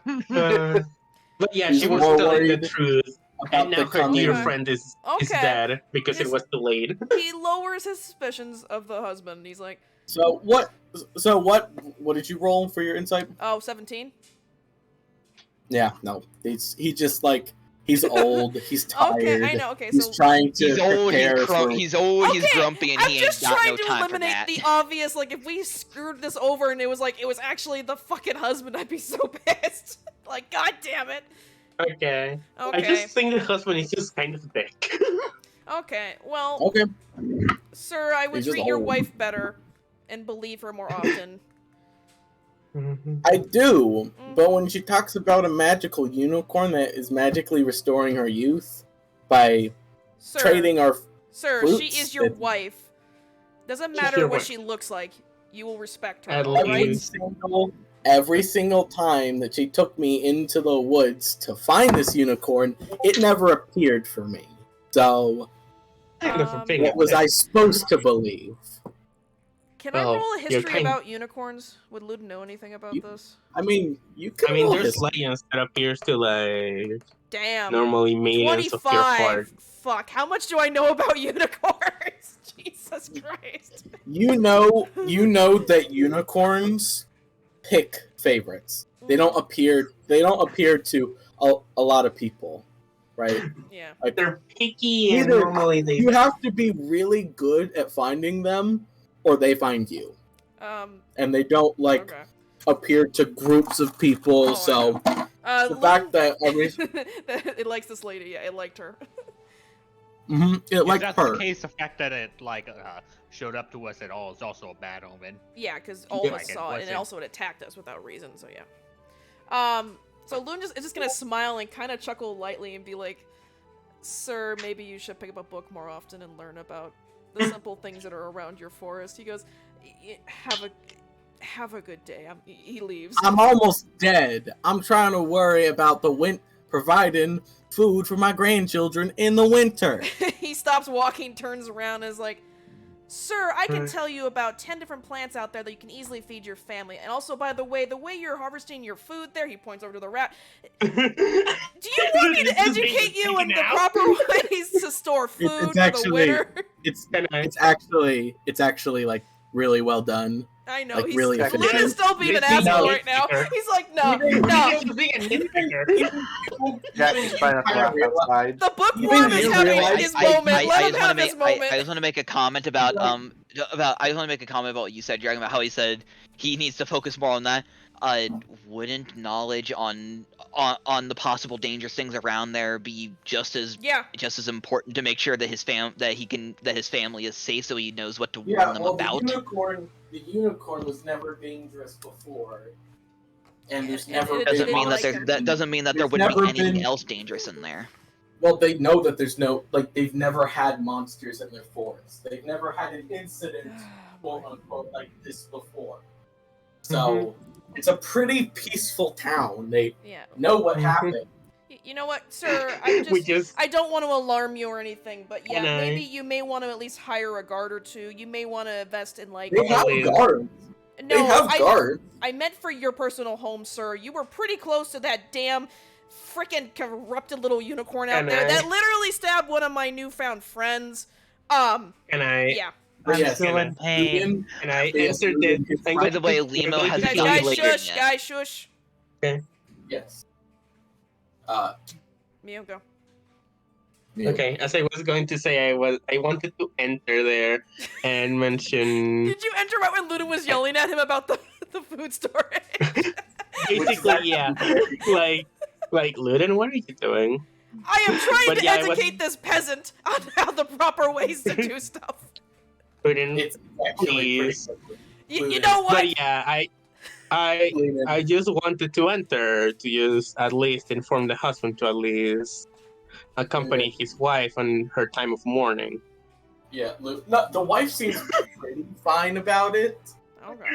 S3: But yeah,
S1: He's
S3: she was
S1: more
S3: telling the
S1: worried
S3: truth.
S1: About
S3: And now
S1: the
S3: her
S1: coming.
S3: dear
S2: Okay.
S3: friend is
S2: Okay.
S3: dead because it
S2: His-
S3: was delayed.
S2: He lowers his suspicions of the husband. He's like,
S1: So what did you roll for your insight?
S2: oh, 17?
S1: Yeah, no. He just like he's old, he's tired.
S2: Okay, I know. Okay,
S1: He's
S2: so
S1: trying to
S4: He's old,
S1: prepare for
S4: he's old, he's
S2: Okay,
S4: grumpy, and
S2: I'm
S4: he ain't
S2: just
S4: got
S2: trying
S4: no
S2: to
S4: time for
S2: eliminate
S4: that.
S2: the obvious. Like, if we screwed this over and it was actually the fucking husband, I'd be so pissed. Like, god damn it.
S3: Okay. I
S2: Okay.
S3: just think the husband is just kind of a dick.
S2: Okay. Well,
S1: Okay.
S2: sir, I would
S1: He's just
S2: treat your
S1: old.
S2: wife better and believe her more often.
S1: I do, but when she talks about a magical unicorn that is magically restoring her youth by
S2: Sir,
S1: trading our
S2: sir, she
S1: fruits,
S2: is your
S1: it-
S2: wife. Doesn't
S3: She's
S2: matter
S3: your
S2: what
S3: wife.
S2: she looks like. You will respect her,
S3: At
S2: alright?
S3: least.
S1: every single time that she took me into the woods to find this unicorn, it never appeared for me. So
S3: Kind of a
S2: Um,
S3: thing.
S1: what was I supposed to believe?
S2: Can I
S3: Well,
S2: roll a
S3: you're
S2: history
S3: kind-
S2: about unicorns? Would Luden know anything about
S1: You-
S2: this?
S1: I mean, you could.
S3: I mean,
S1: roll
S3: there's
S1: this.
S3: legends that appears to like
S2: Damn.
S3: normally millions of your
S2: 25.
S3: heart.
S2: Fuck. How much do I know about unicorns? Jesus Christ.
S1: You know that unicorns pick favorites. They don't appear to a lot of people, right?
S2: Yeah.
S1: Like,
S3: They're picky and
S1: Either-
S3: normally they.
S1: you have to be really good at finding them, or they find you, and they don't
S2: Okay.
S1: appear to groups of people.
S2: Oh,
S1: So the
S2: Luden-
S1: fact that
S2: it likes this lady. Yeah, it liked her.
S1: it
S8: If
S1: like
S8: that's
S1: her.
S8: the case, the fact that it showed up to us at all is also a bad omen.
S2: Yeah, because all
S3: Yeah.
S2: of us
S8: Like, it
S2: saw it, and it
S8: wasn't-
S2: also it attacked us without reason. So yeah. So Lune is just gonna smile and kind of chuckle lightly and be like, "Sir, maybe you should pick up a book more often and learn about the simple things that are around your forest." He goes, "Have a good day." He leaves.
S1: I'm almost dead. I'm trying to worry about providing food for my grandchildren in the winter.
S2: He stops walking, turns around, and is like, "Sir, I can
S3: Right.
S2: tell you about 10 different plants out there that you can easily feed your family. And also, by the way you're harvesting your food there," he points over to the rat. Do you want me to educate you in the proper ways to store food for the
S1: actually-
S2: winter?
S1: It's actually like really well done.
S2: I know,
S1: like,
S2: he's
S1: really
S2: Lune
S1: efficient.
S2: is still being an
S3: This is
S2: asshole
S3: no
S2: right now.
S3: nitpicker.
S2: He's like, no.
S6: Jackie's trying not to laugh outside.
S2: The bookworm is
S1: you
S2: having
S1: realize-
S2: his moment. Let him
S4: just
S2: have
S4: wanna
S2: his
S4: make,
S2: moment.
S4: I just want to make a comment about I just want to make a comment about what you said, Dragon, about how he said he needs to focus more on that. Wouldn't knowledge on the possible dangerous things around there be just as
S2: Yeah.
S4: important to make sure that his family is safe, so he knows what to warn
S1: Yeah,
S4: them
S1: well,
S4: about?
S1: the unicorn was never dangerous before, and there's
S2: And
S1: never
S2: it
S4: Doesn't
S1: been.
S2: didn't
S4: mean
S2: like
S4: that
S2: him.
S4: that doesn't mean that there
S1: There's
S4: wouldn't be
S1: never
S4: anything
S1: been-
S4: else dangerous in there.
S1: Well, they know that there's no they've never had monsters in their forest. They've never had an incident, quote unquote, like this before. So it's a pretty peaceful town. They
S2: Yeah.
S1: know what happened.
S2: You know what, sir? I don't want to alarm you or anything, but yeah,
S3: Can I-
S2: maybe you may want to at least hire a guard or two. You may want to invest in like.
S1: They have
S3: Always.
S1: guards.
S2: No,
S1: They have guards.
S2: I meant for your personal home, sir. You were pretty close to that damn freaking corrupted little unicorn out
S3: Can
S2: there
S3: I-
S2: that literally stabbed one of my newfound friends.
S3: And I
S2: Yeah.
S1: But
S5: I'm
S1: yes,
S5: still in
S3: and
S5: pain.
S3: and I
S1: Yes,
S3: answered that.
S1: Ruben,
S3: I'm
S1: by
S4: By the way,
S3: going to-
S4: Limo
S3: I'm
S4: has
S3: going to
S4: not
S2: Guys,
S3: tell you
S4: deleted
S2: shush,
S4: yet.
S2: guys, shush.
S1: Yes.
S2: Mio, go.
S3: Okay, as I was going to say, I wanted to enter there and mention
S2: Did you enter right when Luna was yelling at him about the food storage?
S3: basically, yeah, like Luden, what are you doing?
S2: I am trying
S3: But
S2: to
S3: yeah, I was-
S2: educate this peasant on how the proper ways to do stuff.
S3: Luden,
S1: It's actually pretty
S3: Please.
S1: simple.
S2: You know what?
S3: but yeah, I just wanted to enter to just at least inform the husband to at least accompany his wife on her time of mourning.
S1: Yeah, no, the wife seems pretty fine about it.
S2: Okay.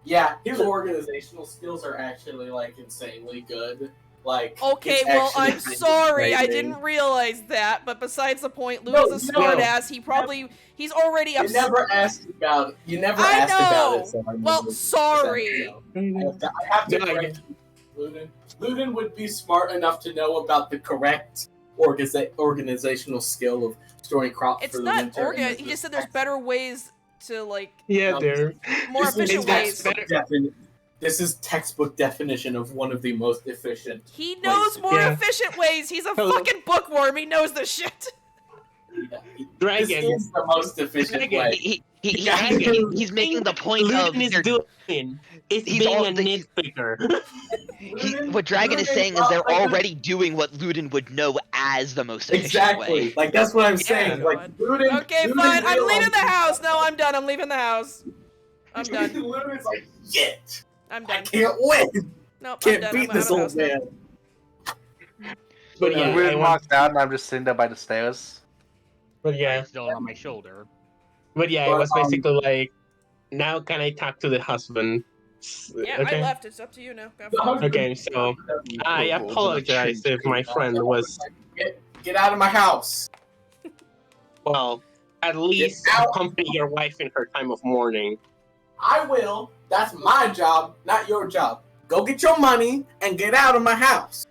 S1: Yeah, his organizational skills are actually like insanely good. Like,
S2: Okay,
S1: it's
S2: well,
S1: actually
S2: I'm
S1: kind of
S2: sorry, I
S1: frightening.
S2: didn't realize that. But besides the point,
S1: No,
S2: Lou's a
S1: no.
S2: smartass. He's already
S1: You
S2: upset.
S1: never asked about it. You never
S2: I
S1: asked about
S2: know.
S1: it, so I
S2: Well,
S1: knew.
S2: sorry.
S1: I have to
S3: No,
S1: correct you, Luden. Luden would be smart enough to know about the correct organizational skill of storing crops
S2: It's
S1: for the
S2: not
S1: winter.
S2: organized. He just said there's better ways to like
S3: Yeah,
S1: No.
S3: there.
S2: more
S1: This is
S2: efficient ways.
S1: textbook This is textbook definition of one of the most efficient.
S2: He knows more
S3: Yeah.
S2: efficient ways. He's a
S3: Hello.
S2: fucking bookworm. He knows this shit.
S1: This
S3: Dragon.
S1: is the most efficient
S3: Dragon.
S1: way.
S4: He's making the point of
S3: Luden is
S4: they're-
S3: doing is
S4: he's
S3: being
S4: all-
S3: a
S4: the-
S3: nitpicker.
S4: what Dragon is saying is they're already doing what Luden would know as the most efficient
S1: Exactly.
S4: way.
S1: Like that's what I'm saying.
S2: Yeah.
S1: Like Luden.
S2: Okay,
S1: Luden
S2: fine. I'm leaving the
S1: realizes-
S2: house. No, I'm done. I'm leaving the house. I'm done.
S1: Luden's like, shit.
S2: I'm
S1: I
S2: done.
S1: can't win.
S2: Nope, I'm
S1: Can't
S2: done.
S1: beat
S2: I'm
S1: this
S2: out of
S1: old
S2: the house
S1: man.
S3: But yeah,
S6: Ruben
S3: I want,
S6: walks down, and I'm just sitting there by the stairs.
S3: but yeah,
S8: It's still on my shoulder.
S3: but yeah, it
S1: But,
S3: was basically like, now can I talk to the husband?
S2: now. Yeah,
S3: Okay.
S2: I left. It's up to you now. Go
S1: The
S2: for it.
S1: husband-
S3: Okay, so I apologize if my friend was,
S1: Get out of my house.
S3: well, at least
S1: out.
S3: accompany your wife in her time of mourning.
S1: I will. That's my job, not your job. Go get your money and get out of my house.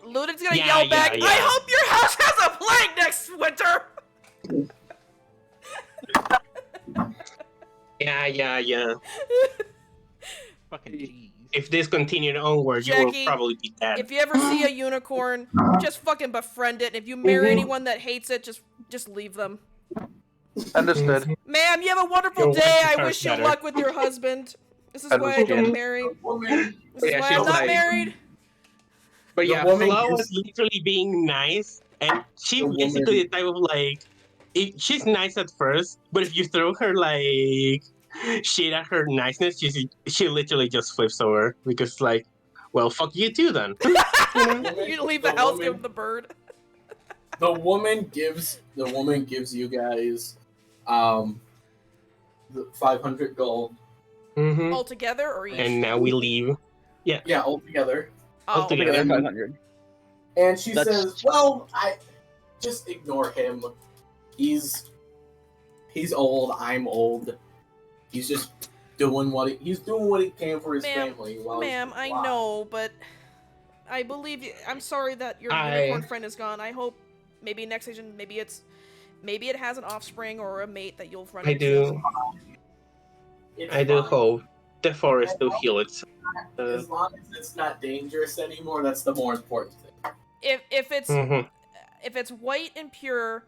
S2: Luden's gonna
S3: Yeah,
S2: yell
S3: yeah,
S2: back,
S3: yeah.
S2: I hope your house has a plague next winter!
S3: Yeah.
S8: Fucking jeez.
S3: If this continued onward, you will
S2: Jackie,
S3: probably be dead.
S2: If you ever see a unicorn, just fucking befriend it. If you marry anyone that hates it, just leave them.
S6: Understood.
S2: Ma'am, you have a wonderful
S3: Your wife
S2: day. I
S3: deserves
S2: wish you
S3: better.
S2: luck with your husband. This is why I don't
S6: Understood.
S2: marry.
S1: Woman,
S2: This is
S3: Yeah,
S2: why
S3: she's
S2: I'm not
S3: like-
S2: married.
S3: But
S1: The
S3: yeah,
S1: woman
S3: Flo
S1: is-
S3: was literally being nice, and she's
S1: The woman-
S3: basically the type of like, she's nice at first, but if you throw her like shit at her niceness, she literally just flips over because like, well, fuck you too then.
S2: You leave the house, give him the bird.
S1: the woman gives you guys the 500 gold.
S3: Hmm.
S2: All together or each?
S3: And now we leave.
S1: Yeah, altogether.
S2: Oh,
S3: altogether.
S4: Together 500.
S1: And she
S4: That's-
S1: says, "Well, I just ignore him. He's old. I'm old. He's just doing what he can for his
S2: Ma'am,
S1: family." while he's
S2: ma'am, I
S1: alive."
S2: know, but I believe you. I'm sorry that your
S3: I-
S2: unicorn friend is gone. I hope maybe next season, maybe it has an offspring or a mate that you'll run
S3: I
S2: into.
S3: do.
S1: It's
S3: I do
S1: fine.
S3: hope the forest will heal itself.
S1: As long as it's not dangerous anymore, that's the more important thing.
S2: If it's
S3: Mhm.
S2: if it's white and pure,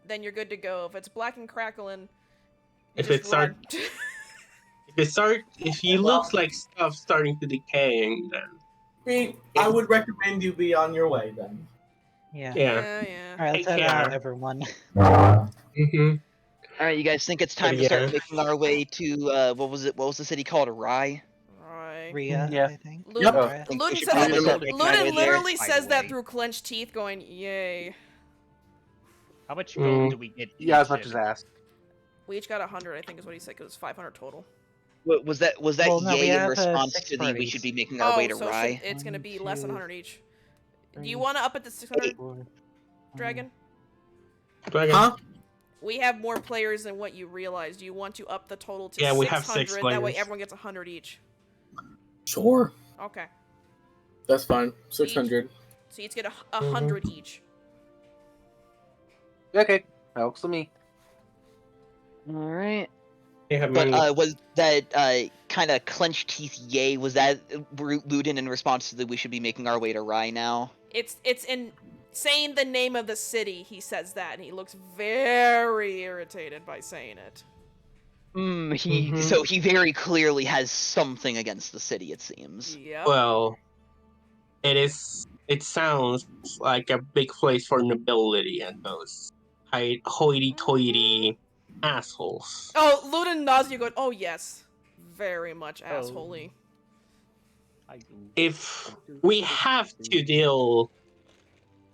S2: then you're good to go. If it's black and crackling,
S3: If
S2: just
S3: it start,
S2: run.
S3: if he looks like stuff starting to decaying, then
S1: I would recommend you be on your way then.
S5: Yeah.
S3: yeah.
S2: yeah.
S5: All right, let's
S3: Take
S5: head out,
S3: care.
S5: everyone.
S3: Hmm.
S4: All right, you guys think it's time to
S3: Yeah.
S4: start making our way to what was it? What was the city called? Rye.
S2: Right.
S5: Rhea,
S6: Yeah.
S5: I think.
S2: Lu-
S6: Yep.
S5: Rhea.
S4: I think we
S2: Luden
S4: should
S2: says
S4: probably
S2: that-
S4: start making our way
S2: Luden
S4: there.
S2: literally
S8: by
S2: says
S8: the
S2: that
S8: way.
S2: through clenched teeth, going, "Yay."
S8: How much gold
S3: Mm.
S8: do we get?
S6: Yeah, as
S8: each
S6: much as asked.
S2: We each got 100, I think is what he said, because it's 500 total.
S4: Was that
S5: Well, no, we
S4: yay in
S5: have,
S4: response
S5: 6
S4: to the we
S5: parties.
S4: should be making our way to
S2: so
S4: Rye?
S2: it's gonna be less than
S5: 1,
S2: 100 each. Do
S5: 3,
S2: you want to up it to 600,
S5: 4,
S2: Dragon?
S3: Dragon.
S1: Huh?
S2: We have more players than what you realize. Do you want to up the total to
S3: Yeah,
S2: 600?
S3: we have 6
S2: That way
S3: players.
S2: everyone gets 100 each.
S1: Sure.
S2: Okay.
S1: That's fine. 600.
S2: So you each get 100 each.
S6: Okay, helps me.
S4: All right.
S3: They have
S4: But
S3: money.
S4: was that kind of clenched teeth yay? Was that Luden in response to the we should be making our way to Rye now?
S2: It's in saying the name of the city, he says that, and he looks very irritated by saying it.
S3: Mhm.
S4: So he very clearly has something against the city, it seems.
S2: Yep.
S3: Well, it sounds like a big place for nobility and those hoity-toity assholes.
S2: Oh, Luden nods you going, oh yes. Very much
S8: Oh.
S2: assholey.
S3: If we have to deal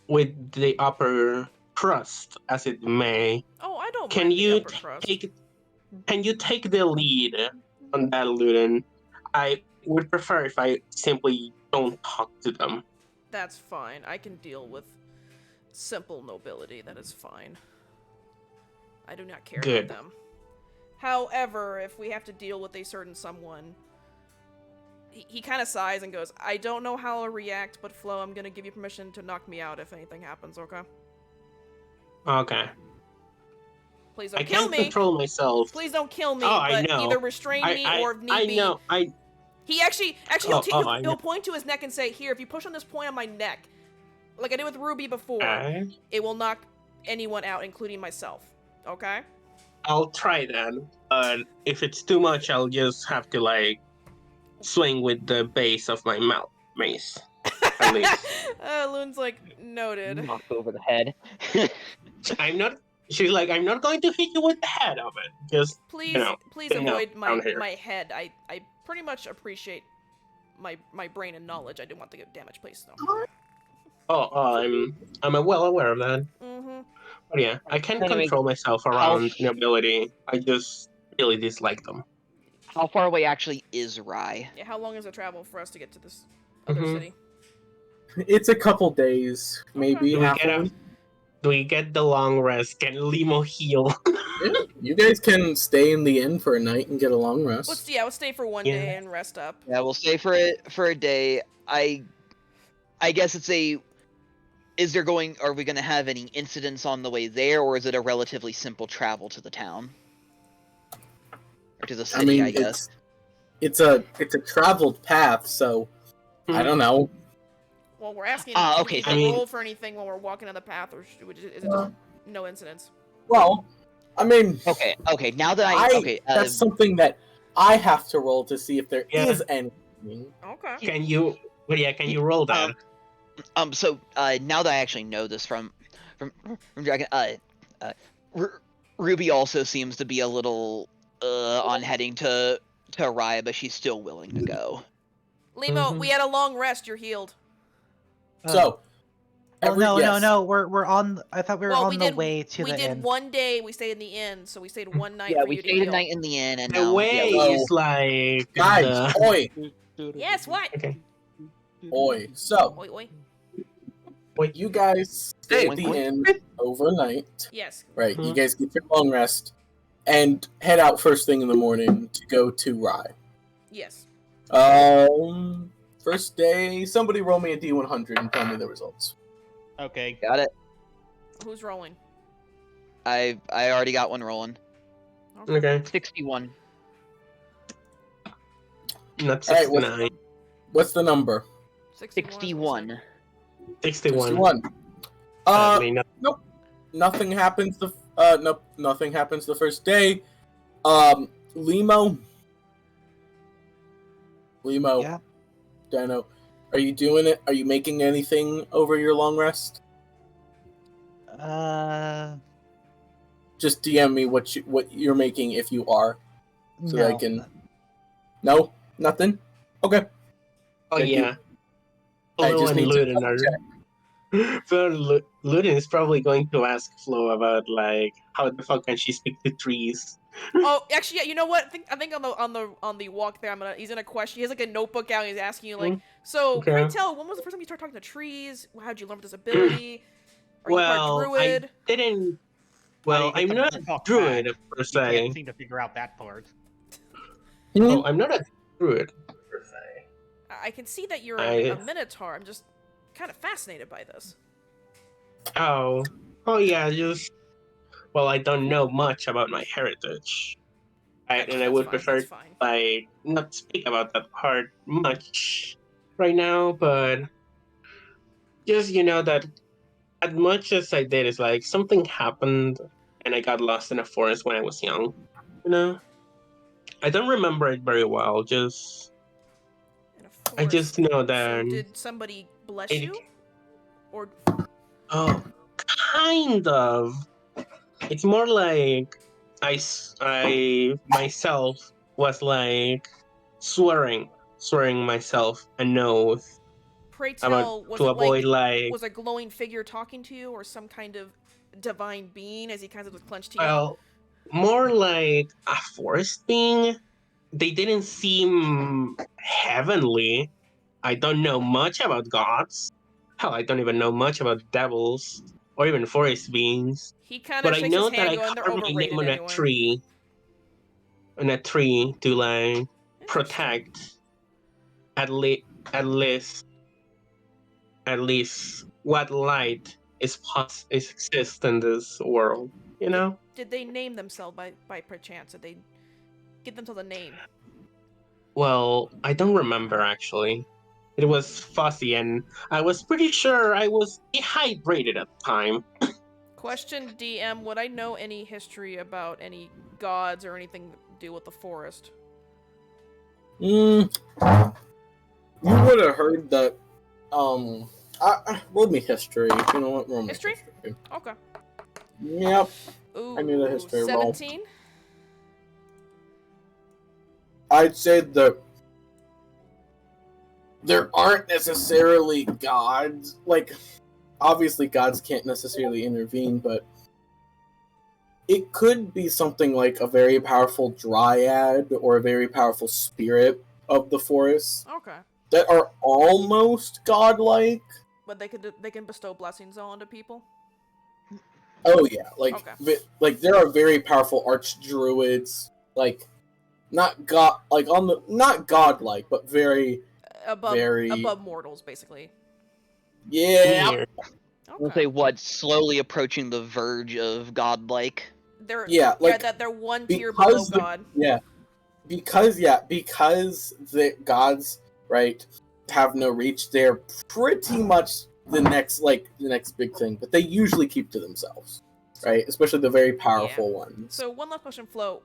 S3: with the upper crust, as it may,
S2: Oh, I don't
S3: can
S2: mind the
S3: you
S2: upper crust.
S3: take the lead on that, Luden? would prefer if I simply don't talk to them.
S2: That's fine. I can deal with simple nobility. That is fine. I do not care
S3: Good.
S2: about them. However, if we have to deal with a certain someone, he kind of sighs and goes, I don't know how I'll react, but Flo, I'm gonna give you permission to knock me out if anything happens, okay?
S3: Okay.
S2: Please don't
S3: I
S2: kill
S3: can't
S2: me!
S3: control myself.
S2: Please don't kill me,
S3: Oh, I
S2: but
S3: know.
S2: either restrain me or if need
S3: I
S2: be...
S3: know.
S2: He actually,
S3: Oh, I
S2: he'll
S3: know.
S2: point to his neck and say, here, if you push on this point on my neck, like I did with Ruby before,
S3: Okay.
S2: it will knock anyone out, including myself. Okay?
S3: I'll try that. But if it's too much, I'll just have to like swing with the base of my mace. At least.
S2: Loon's like, noted.
S4: Knock over the head.
S3: I'm not. She's like, I'm not going to hit you with the head of it. Just
S2: Please, please
S3: you know,
S2: avoid
S3: down here.
S2: my head. I pretty much appreciate my brain and knowledge. I didn't want to get damage, please, no.
S3: I'm well aware of that.
S2: Mm-hmm.
S3: But yeah, I can't
S4: Anyway,
S3: control myself around nobility. I just really dislike them.
S4: How far away actually is Rye?
S2: Yeah, how long is the travel for us to get to this other
S3: Mhm.
S2: city?
S1: It's a couple days, maybe
S3: Do we
S1: half
S3: get
S1: a week.
S3: Do we get the long rest? Can Limo heal?
S1: Yeah, you guys can stay in the inn for a night and get a long rest.
S2: Let's stay for one
S3: Yeah.
S2: day and rest up.
S4: Yeah, we'll stay for a day. I guess it's a. Are we going to have any incidents on the way there, or is it a relatively simple travel to the town? Or to the city, I guess.
S1: it's a traveled path, so I don't know.
S2: Well, we're asking
S4: okay,
S2: if
S3: I
S2: we
S3: mean-
S2: roll for anything while we're walking on the path, or is it just no incidents?
S1: Well, I mean,
S4: Okay, now that
S1: that's something that I have to roll to see if there is
S3: Yeah.
S1: anything.
S2: Okay.
S3: Can you? But yeah, can you roll that?
S4: So now that I actually know this from Dragon, Ruby also seems to be a little on heading to Raya, but she's still willing to go.
S2: Limo,
S3: Mhm.
S2: we had a long rest. You're healed.
S1: So,
S5: No. We're on. I thought we were on the way to
S2: we
S5: the
S2: did
S5: inn.
S2: one day. We stayed in the inn, so we stayed one night
S4: Yeah,
S2: for
S4: we
S2: you to
S4: stayed a
S2: heal.
S4: night in the inn, and
S3: The
S4: now
S3: way
S1: yeah,
S3: is like
S1: guys,
S3: the...
S2: Yes. What?
S3: Okay.
S1: oi. So,
S2: Oi.
S1: you guys stay at the
S4: Wink,
S1: inn overnight.
S2: Yes.
S1: Right, you
S3: Mhm.
S1: guys get your long rest and head out first thing in the morning to go to Rye.
S2: Yes.
S1: First day, somebody roll me a D100 and tell me the results.
S8: Okay.
S4: got it.
S2: Who's rolling?
S4: I already got one rolling.
S3: Okay,
S4: 61.
S3: not
S1: Alright,
S3: 69.
S1: What's the number?
S4: 61.
S3: 61.
S1: 61.
S3: Sadly, not-
S1: Nothing happens nothing happens the first day. Limo,
S5: Yeah.
S1: Dino, are you doing it? Are you making anything over your long rest? Just DM me what you're making if you are, so that I
S5: No.
S1: can. No, nothing. Okay.
S3: Oh
S1: Thank you.
S3: yeah.
S1: I
S3: Flo
S1: just
S3: and
S1: need to
S3: Luden
S1: double
S3: are.
S1: check.
S3: So Luden is probably going to ask Flo about like how the fuck can she speak to trees?
S2: Oh, actually, yeah. You know what? I think on the walk there, he's gonna question. He has like a notebook out. And he's asking you like, so
S3: Okay.
S2: pray tell, when was the first time you started talking to trees? How'd you learn this ability? Are you
S3: Well,
S2: part druid?
S3: I didn't. Well, I'm not a druid per
S8: I
S3: se.
S8: can't seem to figure out that part.
S3: Oh, I'm not a druid per se.
S2: I can see that you're
S3: I-
S2: a minotaur. I'm just kind of fascinated by this.
S3: Oh yeah, just. Well, I don't know much about my heritage, right? And I
S2: That's
S3: would
S2: fine,
S3: prefer
S2: that's fine.
S3: like not speak about that part much right now, but just that as much as I did is like something happened and I got lost in a forest when I was young. I don't remember it very well. Just
S2: In a
S3: I just
S2: forest.
S3: know
S2: So
S3: that
S2: did somebody bless
S3: it-
S2: you? Or
S3: oh, kind of. It's more like I myself was like swearing myself an oath
S2: pray tell,
S3: about
S2: was
S3: to
S2: it
S3: avoid
S2: like
S3: like
S2: was a glowing figure talking to you, or some kind of divine being as he kind of with clenched teeth?
S3: well, more like a forest being, they didn't seem heavenly. I don't know much about gods. Hell, I don't even know much about devils or even forest beings.
S2: He kind
S3: But
S2: of
S3: I
S2: shakes
S3: know
S2: his
S3: that
S2: hand
S3: I
S2: going, they're
S3: carved my name
S2: overrated
S3: on a
S2: anyway.
S3: tree. On a tree to like
S2: Interesting.
S3: protect at least what light is exists in this world. You know?
S2: Did they name themselves by perchance? Did they give themselves a name?
S3: Well, I don't remember actually. It was fuzzy, and I was pretty sure I was dehydrated at the time.
S2: Question DM, would I know any history about any gods or anything to do with the forest?
S1: You would have heard that. Roll me history. You know what? Roll me
S2: History?
S1: history.
S2: Okay.
S1: Yep.
S2: Ooh,
S1: I knew the history roll.
S2: 17?
S1: I'd say that there aren't necessarily gods. Like, obviously, gods can't necessarily intervene, but it could be something like a very powerful dryad or a very powerful spirit of the forest
S2: Okay.
S1: that are almost godlike.
S2: But they can bestow blessings onto people?
S1: Oh yeah, like
S2: Okay.
S1: like there are very powerful archdruids, like not godlike, but very
S2: Above mortals, basically.
S1: yeah.
S3: Here.
S4: We'll say what? Slowly approaching the verge of godlike.
S2: They're
S1: like,
S2: they're one tier below God.
S1: Because the gods, right, have no reach. They're pretty much the next big thing, but they usually keep to themselves, right? Especially the very powerful ones.
S2: So one last question, Flo.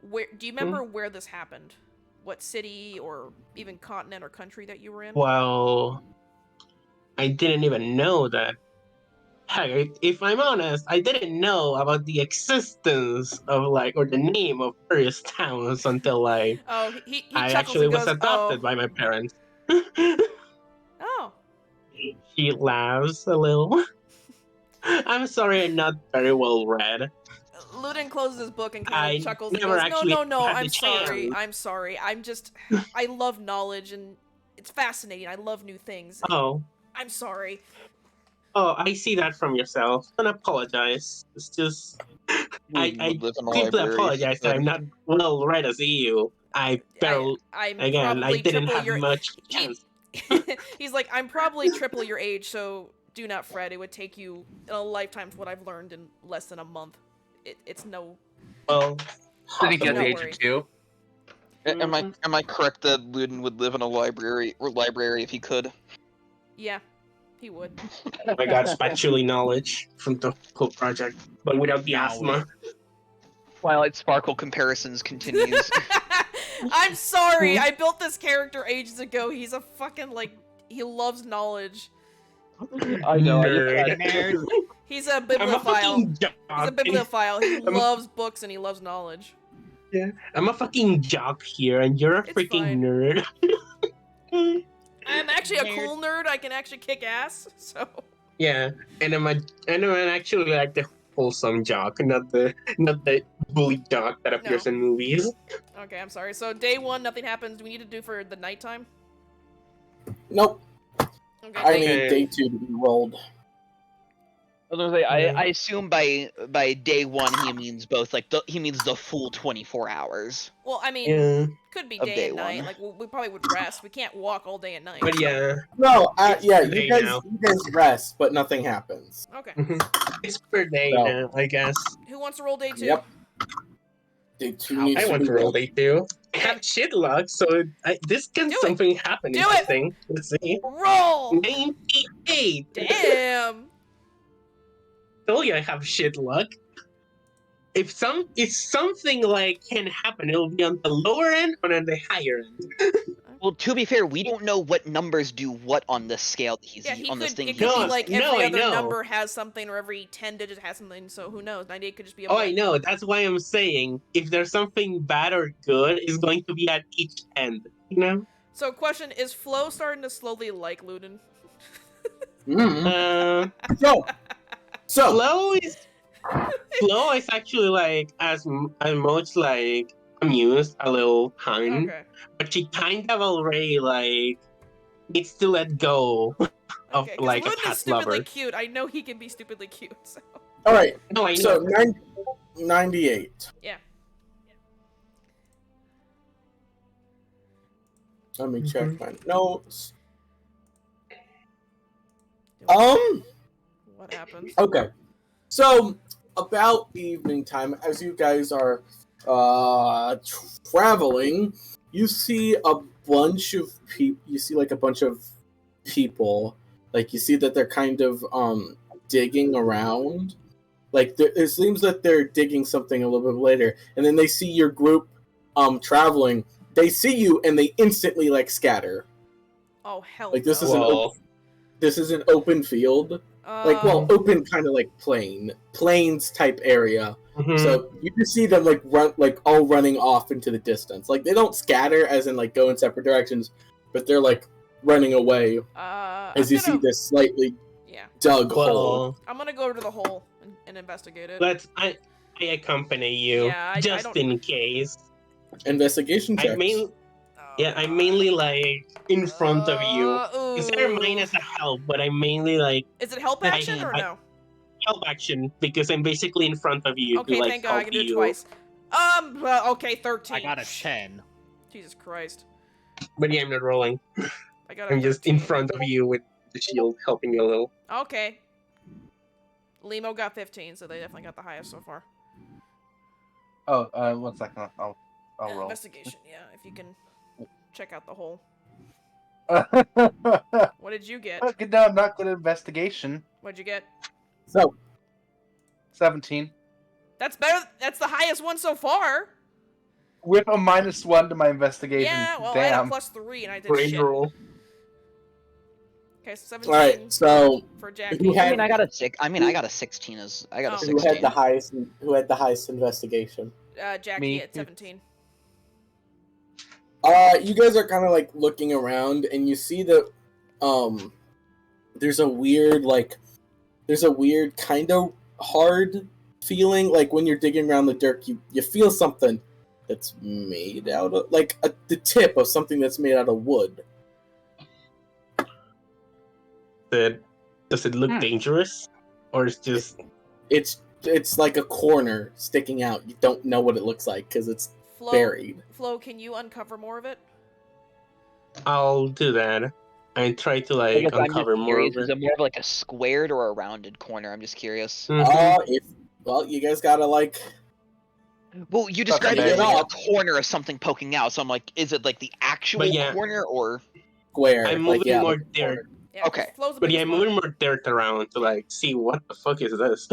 S2: Where do you remember where this happened? What city or even continent or country that you were in?
S3: Well, I didn't even know that. Heck, if I'm honest, I didn't know about the existence of or the name of various towns until
S2: he
S3: I
S2: chuckles
S3: actually
S2: and
S3: was
S2: goes,
S3: adopted
S2: "Oh,
S3: by my parents.
S2: oh."
S3: She laughs a little. I'm sorry, I'm not very well read.
S2: Ludin closes his book and kind
S3: I
S2: of chuckles and
S3: never
S2: goes,
S3: actually
S2: "No,
S3: had the
S2: I'm sorry.
S3: chance."
S2: I'm sorry. I love knowledge and it's fascinating. I love new things.
S3: Oh,
S2: I'm sorry."
S3: I see that from yourself. Don't apologize. It's just I
S4: Would live in a
S3: simply
S4: library if you
S3: apologize that
S4: could.
S3: I'm not well read as you. I
S2: I'm
S3: again, I
S2: probably
S3: didn't
S2: triple
S3: have
S2: your
S3: much chance.
S2: He's like, "I'm probably triple your age, so do not fret. It would take you a lifetime to what I've learned in less than a month. It's no."
S3: Well,
S6: Did he get
S2: Don't
S6: the age
S2: worry.
S6: of 2?
S4: Am I correct that Ludin would live in a library if he could?
S2: Yeah, he would.
S3: I got spatula knowledge from the whole project, but without the
S8: Now
S3: asthma.
S4: Twilight Sparkle comparisons continues.
S2: I'm sorry. I built this character ages ago. He's a fucking he loves knowledge.
S4: I know.
S3: Nerd.
S8: Nerd.
S2: He's a
S3: I'm a
S2: bibliophile.
S3: fucking jock.
S2: He's a bibliophile. He
S3: I'm a-
S2: loves books and he loves knowledge.
S3: Yeah, I'm a fucking jock here, and you're a
S2: It's
S3: freaking
S2: fine.
S3: nerd.
S2: I'm actually a
S8: Nerd.
S2: cool nerd. I can actually kick ass. So.
S3: Yeah, and I'm actually like the wholesome jock, not the bully jock that appears
S2: No.
S3: in movies.
S2: Okay, I'm sorry. So day 1, nothing happens. Do we need to do for the nighttime?
S1: Nope.
S2: Okay.
S1: I
S2: day-
S1: need
S3: Okay.
S1: day 2 to be rolled.
S4: I was gonna say, I assume by day 1 he means both he means the full 24 hours.
S2: Well, I mean,
S3: Yeah,
S2: could be
S4: Of
S2: day
S4: day
S2: and night.
S4: one.
S2: Like we probably would rest. We can't walk all day and night.
S3: but yeah,
S1: No,
S3: It's
S1: yeah,
S3: per day
S1: you guys
S3: now.
S1: rest, but nothing happens.
S2: Okay.
S3: it's per day
S1: So-
S3: now, I guess.
S2: Who wants to roll day 2?
S1: Yep. Day 2
S8: I
S1: needs
S3: I
S1: to
S3: want
S1: be
S3: to roll
S1: rolled.
S3: day 2. I have shit luck, so this can
S2: Do it.
S3: something happen
S2: Do it.
S3: interesting. Let's see.
S2: Roll.
S3: 98.
S2: Damn.
S3: Told you I have shit luck. If something can happen, it'll be on the lower end or on the higher end.
S4: Well, to be fair, we don't know what numbers do what on this scale that he's
S2: Yeah, he
S4: on this
S2: could.
S4: thing.
S2: It
S4: he's
S2: could be
S3: No,
S2: like
S3: no,
S2: every
S3: I
S2: other
S3: know.
S2: number has something, or every 10 digits has something. So who knows? 98 could just be a
S3: Oh, I
S2: blank.
S3: know. That's why I'm saying if there's something bad or good, it's going to be at each end. You know?
S2: So question: is Flo starting to slowly like Ludin?
S1: Mhm.
S3: Uh,
S1: So
S3: Flow is actually as much amused, a little kind,
S2: Okay.
S3: but she kind of already like needs to let go of
S2: Okay. Because
S3: like a
S2: Wooden is
S3: past
S2: stupidly
S3: lover.
S2: cute. I know he can be stupidly cute. So.
S1: All right.
S3: No, I know.
S1: So 98.
S2: Yeah.
S1: Let me check
S3: Mhm.
S1: my notes.
S2: What happens?
S1: Okay. So about evening time, as you guys are traveling, you see a bunch of people. You see like a bunch of people. Like you see that they're kind of digging around. Like it seems that they're digging something a little bit later, and then they see your group traveling. They see you and they instantly like scatter.
S2: Oh hell
S1: Like this
S2: no.
S1: is an
S3: Well,
S1: this is an open field. Like well, open kind of like plains type area.
S3: mhm.
S1: So you can see them like run like all running off into the distance. Like they don't scatter as in like go in separate directions, but they're like running away as you see this slightly
S2: Yeah.
S1: dug hole.
S3: Well,
S2: I'm gonna go over to the hole and investigate it.
S3: I accompany you
S2: Yeah, I
S3: just
S2: don't-
S3: in case.
S1: Investigation
S3: I
S1: checks.
S3: mean, yeah, I'm mainly like in front of you. Is there mine
S2: Ooh.
S3: as a help? But I'm mainly like
S2: Is it help action or no?
S3: help action because I'm basically in front of you
S2: Okay,
S3: to like
S2: thank God I
S3: help
S2: can do it
S3: you.
S2: twice. Well, okay, 13.
S8: I got a 10.
S2: Jesus Christ.
S3: But yeah, I'm not rolling.
S2: I got a
S3: I'm just in
S2: 13.
S3: front of you with the shield helping you a little.
S2: Okay. Limo got 15, so they definitely got the highest so far.
S6: Oh, 1 second. I'll roll.
S2: Investigation, yeah, if you can check out the hole.
S6: Good,
S2: What did you get?
S6: no, I'm not good at investigation.
S2: What'd you get?
S1: So
S6: 17.
S2: That's better. That's the highest one so far.
S6: With a -1 to my investigation.
S2: Yeah, well, I had a
S6: Damn.
S2: +3 and I did
S3: Great
S2: shit.
S3: roll.
S2: Okay, so 17
S1: all right, so
S2: for Jackie.
S1: who had-
S4: I got a 16 as I got a
S2: Oh.
S4: 16.
S1: who had the highest investigation?
S2: Jackie
S6: Me.
S2: at 17.
S1: You guys are kind of like looking around, and you see that there's a weird kind of hard feeling. Like when you're digging around the dirt, you feel something that's made out of like the tip of something that's made out of wood.
S3: Does it look dangerous, or it's just
S1: It's like a corner sticking out. You don't know what it looks like because it's buried.
S2: Flo, can you uncover more of it?
S3: I'll do that. I try to
S4: I
S3: like
S4: guess I'm
S3: uncover
S4: just
S3: more
S4: curious,
S3: of
S4: is
S3: it.
S4: it more of like a squared or a rounded corner? I'm just curious.
S3: Mhm.
S1: You guys gotta like.
S4: Well, you
S6: Fuck
S4: described it
S1: it
S4: as like
S1: up.
S4: a corner of something poking out, so I'm like, is it like the actual
S3: yeah.
S4: corner or?
S1: Square.
S3: I'm
S1: like,
S3: moving
S1: yeah,
S3: more
S1: like a
S3: dirt.
S1: corner.
S2: Yeah, 'cause
S4: Okay.
S2: Flo's the
S3: But yeah,
S2: biggest
S3: I'm moving
S2: one.
S3: more dirt around to like see what the fuck is this.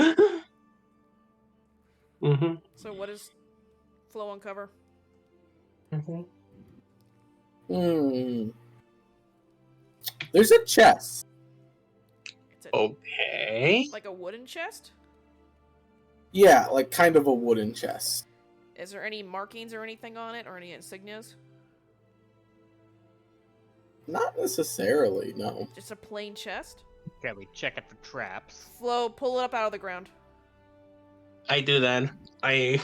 S3: Mhm.
S2: So what does Flo uncover?
S3: Mhm.
S1: There's a chest.
S2: It's
S3: Okay.
S2: like a wooden chest?
S1: Yeah, like kind of a wooden chest.
S2: Is there any markings or anything on it, or any insignias?
S1: Not necessarily, no.
S2: Just a plain chest?
S8: Okay, we check it for traps.
S2: Flo, pull it up out of the ground.
S3: I do that. I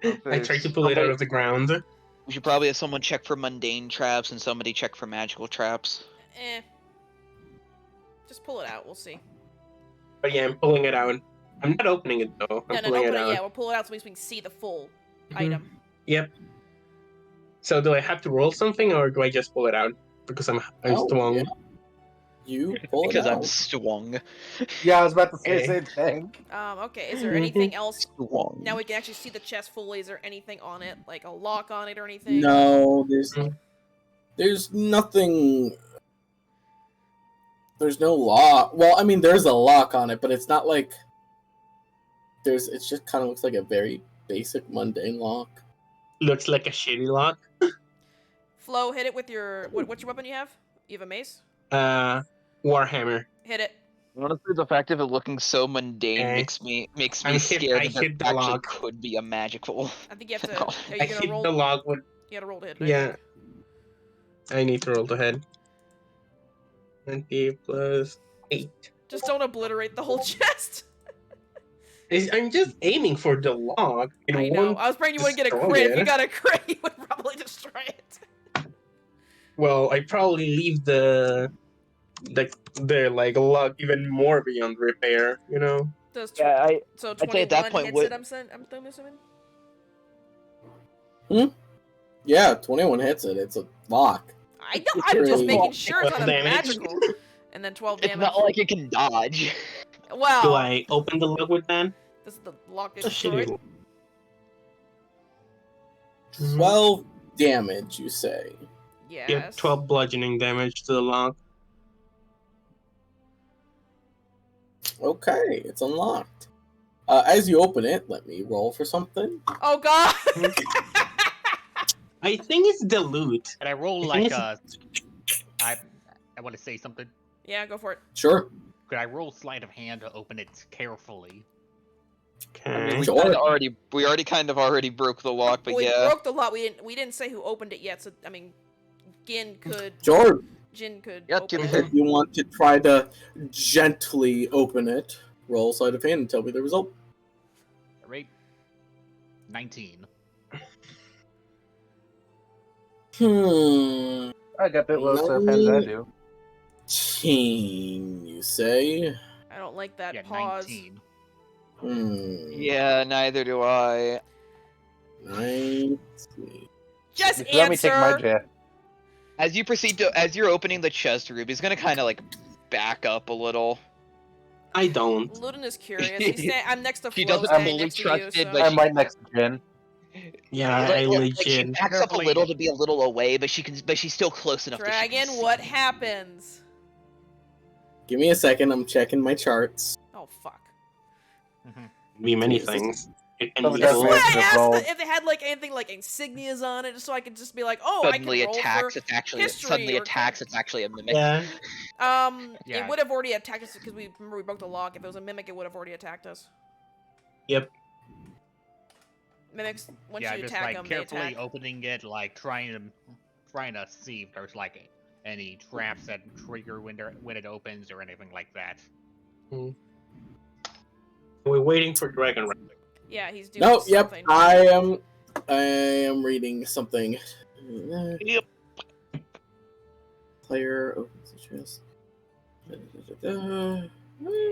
S3: try to pull it out of the ground.
S4: We should probably have someone check for mundane traps and somebody check for magical traps.
S2: Just pull it out, we'll see.
S3: But yeah, I'm pulling it out. I'm not opening it though. I'm
S2: No,
S3: pulling
S2: don't
S3: it
S2: put
S3: out.
S2: it. Yeah, we'll pull it out so we can see the full
S3: Mhm.
S2: item.
S3: Yep. So do I have to roll something, or do I just pull it out because I'm strong?
S1: Yeah. You pull
S4: Because
S1: it
S4: I'm
S1: out.
S4: swung.
S6: Yeah, I was about to say
S3: Okay.
S6: the same thing.
S2: Okay, is there anything else?
S4: Swung.
S2: Now we can actually see the chest fully. Is there anything on it? Like a lock on it or anything?
S1: No,
S3: Mhm.
S1: there's nothing. There's no lock. Well, I mean, there's a lock on it, but it's not like there's. It just kind of looks like a very basic, mundane lock.
S3: Looks like a shitty lock.
S2: Flo, hit it with your... What's your weapon you have? You have a mace?
S3: Warhammer.
S2: Hit it.
S4: Honestly, the fact of it looking so mundane
S3: Okay.
S4: makes me
S3: I
S4: scared that
S3: hit
S4: there
S3: the
S4: actually
S3: lock.
S4: could be a magical.
S2: I think you have to...
S4: No.
S2: Are
S3: I
S2: you gonna
S3: hit
S2: roll?
S3: the lock with.
S2: You gotta roll to hit it. I
S3: Yeah.
S2: think.
S3: I need to roll the head. 20 plus 8.
S2: Just don't obliterate the whole chest.
S3: I'm just aiming for the log. It
S2: I know.
S3: won't
S2: I was praying you wouldn't get a
S3: destroy
S2: crit. If you
S3: it.
S2: got a crit, you would probably destroy it.
S3: Well, I probably leave the like log even more beyond repair. You know.
S2: Does
S4: Yeah,
S2: so
S4: I'd say at
S2: 21
S4: that point,
S2: hits
S4: what-
S2: it, I'm assuming?
S1: Yeah, 21 hits it. It's a lock.
S2: I know, I'm just
S1: Really?
S2: making sure it's not a
S3: Damage.
S2: magical. And then 12
S4: It's
S2: damage.
S4: not like it can dodge.
S2: Well,
S3: Do I open the log with that?
S2: this is the lock
S3: It's a
S2: destroyed.
S3: shitty. Mhm.
S1: 12 damage, you say?
S2: Yes.
S3: Yep, 12 bludgeoning damage to the log.
S1: Okay, it's unlocked. As you open it, let me roll for something.
S2: Oh god!
S3: I think it's the loot.
S8: And I roll
S3: I think
S8: like I want to say something.
S2: Yeah, go for it.
S1: Sure.
S8: Could I roll sleight of hand to open it carefully?
S4: I mean,
S3: Okay.
S4: we
S1: Sure.
S4: already kind of broke the lock, but
S2: we
S4: yeah.
S2: broke the lock. We didn't say who opened it yet. So I mean, Jin could.
S1: Sure.
S2: Jin could.
S4: Yep,
S2: open
S4: Jin
S2: it.
S4: could.
S1: If you want to try to gently open it, roll sleight of hand and tell me the result.
S8: Right? 19.
S6: I got a bit low sleight of hand than I do.
S1: 19, you say?
S2: I don't like that
S8: Yeah,
S2: pause.
S8: 19.
S4: Yeah, neither do I.
S1: 19.
S2: Just
S6: Just let me take my
S2: answer.
S6: jet.
S4: As you're opening the chest, Ruby's gonna kind of like back up a little.
S3: I don't.
S2: Ludin is curious. I'm next to
S4: She
S2: Flo,
S4: doesn't
S2: standing
S4: fully
S2: next to
S4: trust
S2: you.
S4: it,
S2: So.
S4: but
S6: I'm right next to Jen.
S3: Yeah,
S4: Like,
S3: I
S4: like she
S3: legit.
S4: backs up a
S8: Carefully.
S4: little to be a little away, but she's still close enough. that she
S2: Dragon,
S4: can see.
S2: what happens?
S1: Give me a second, I'm checking my charts.
S2: Oh fuck.
S3: Be many
S1: Jesus.
S3: things. It can
S6: Oh,
S3: be
S6: that's
S2: That's
S3: cool.
S2: why
S6: right.
S2: I
S6: Just
S2: asked
S6: roll.
S2: if they had like anything like insignias on it, just so I could just be like, oh,
S4: Suddenly
S2: I can roll
S4: attacks.
S2: for.
S4: It's actually
S2: history
S4: suddenly
S2: or
S4: attacks. It's actually a mimic.
S3: Yeah.
S8: Yeah.
S2: It would have already attacked us because we broke the lock. If it was a mimic, it would have already attacked us.
S3: Yep.
S2: Mimics, once
S8: Yeah,
S2: you
S8: just
S2: attack
S8: like
S2: them, they
S8: carefully
S2: attack.
S8: opening it, like trying to see if there's like any traps that trigger when it opens or anything like that.
S3: We're waiting for Dragon.
S2: Yeah, he's doing
S1: No, yep,
S2: something.
S1: I am reading something.
S4: Yep.
S1: Player opens the chest.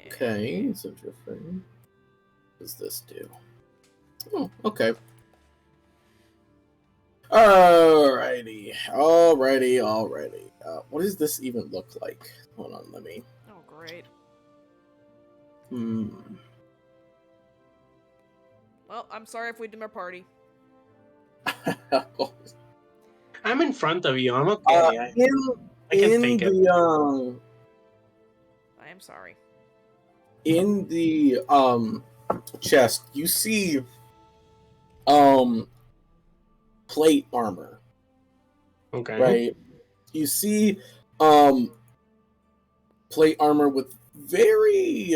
S1: Okay, so different. What does this do? Oh, okay. Alrighty. What does this even look like? Hold on, let me.
S2: Oh, great. Well, I'm sorry if we dim our party.
S3: I'm in front of you. I'm okay. I can
S1: in
S3: take it.
S1: the
S2: I am sorry.
S1: in the chest, you see plate armor,
S3: Okay.
S1: right? You see plate armor with very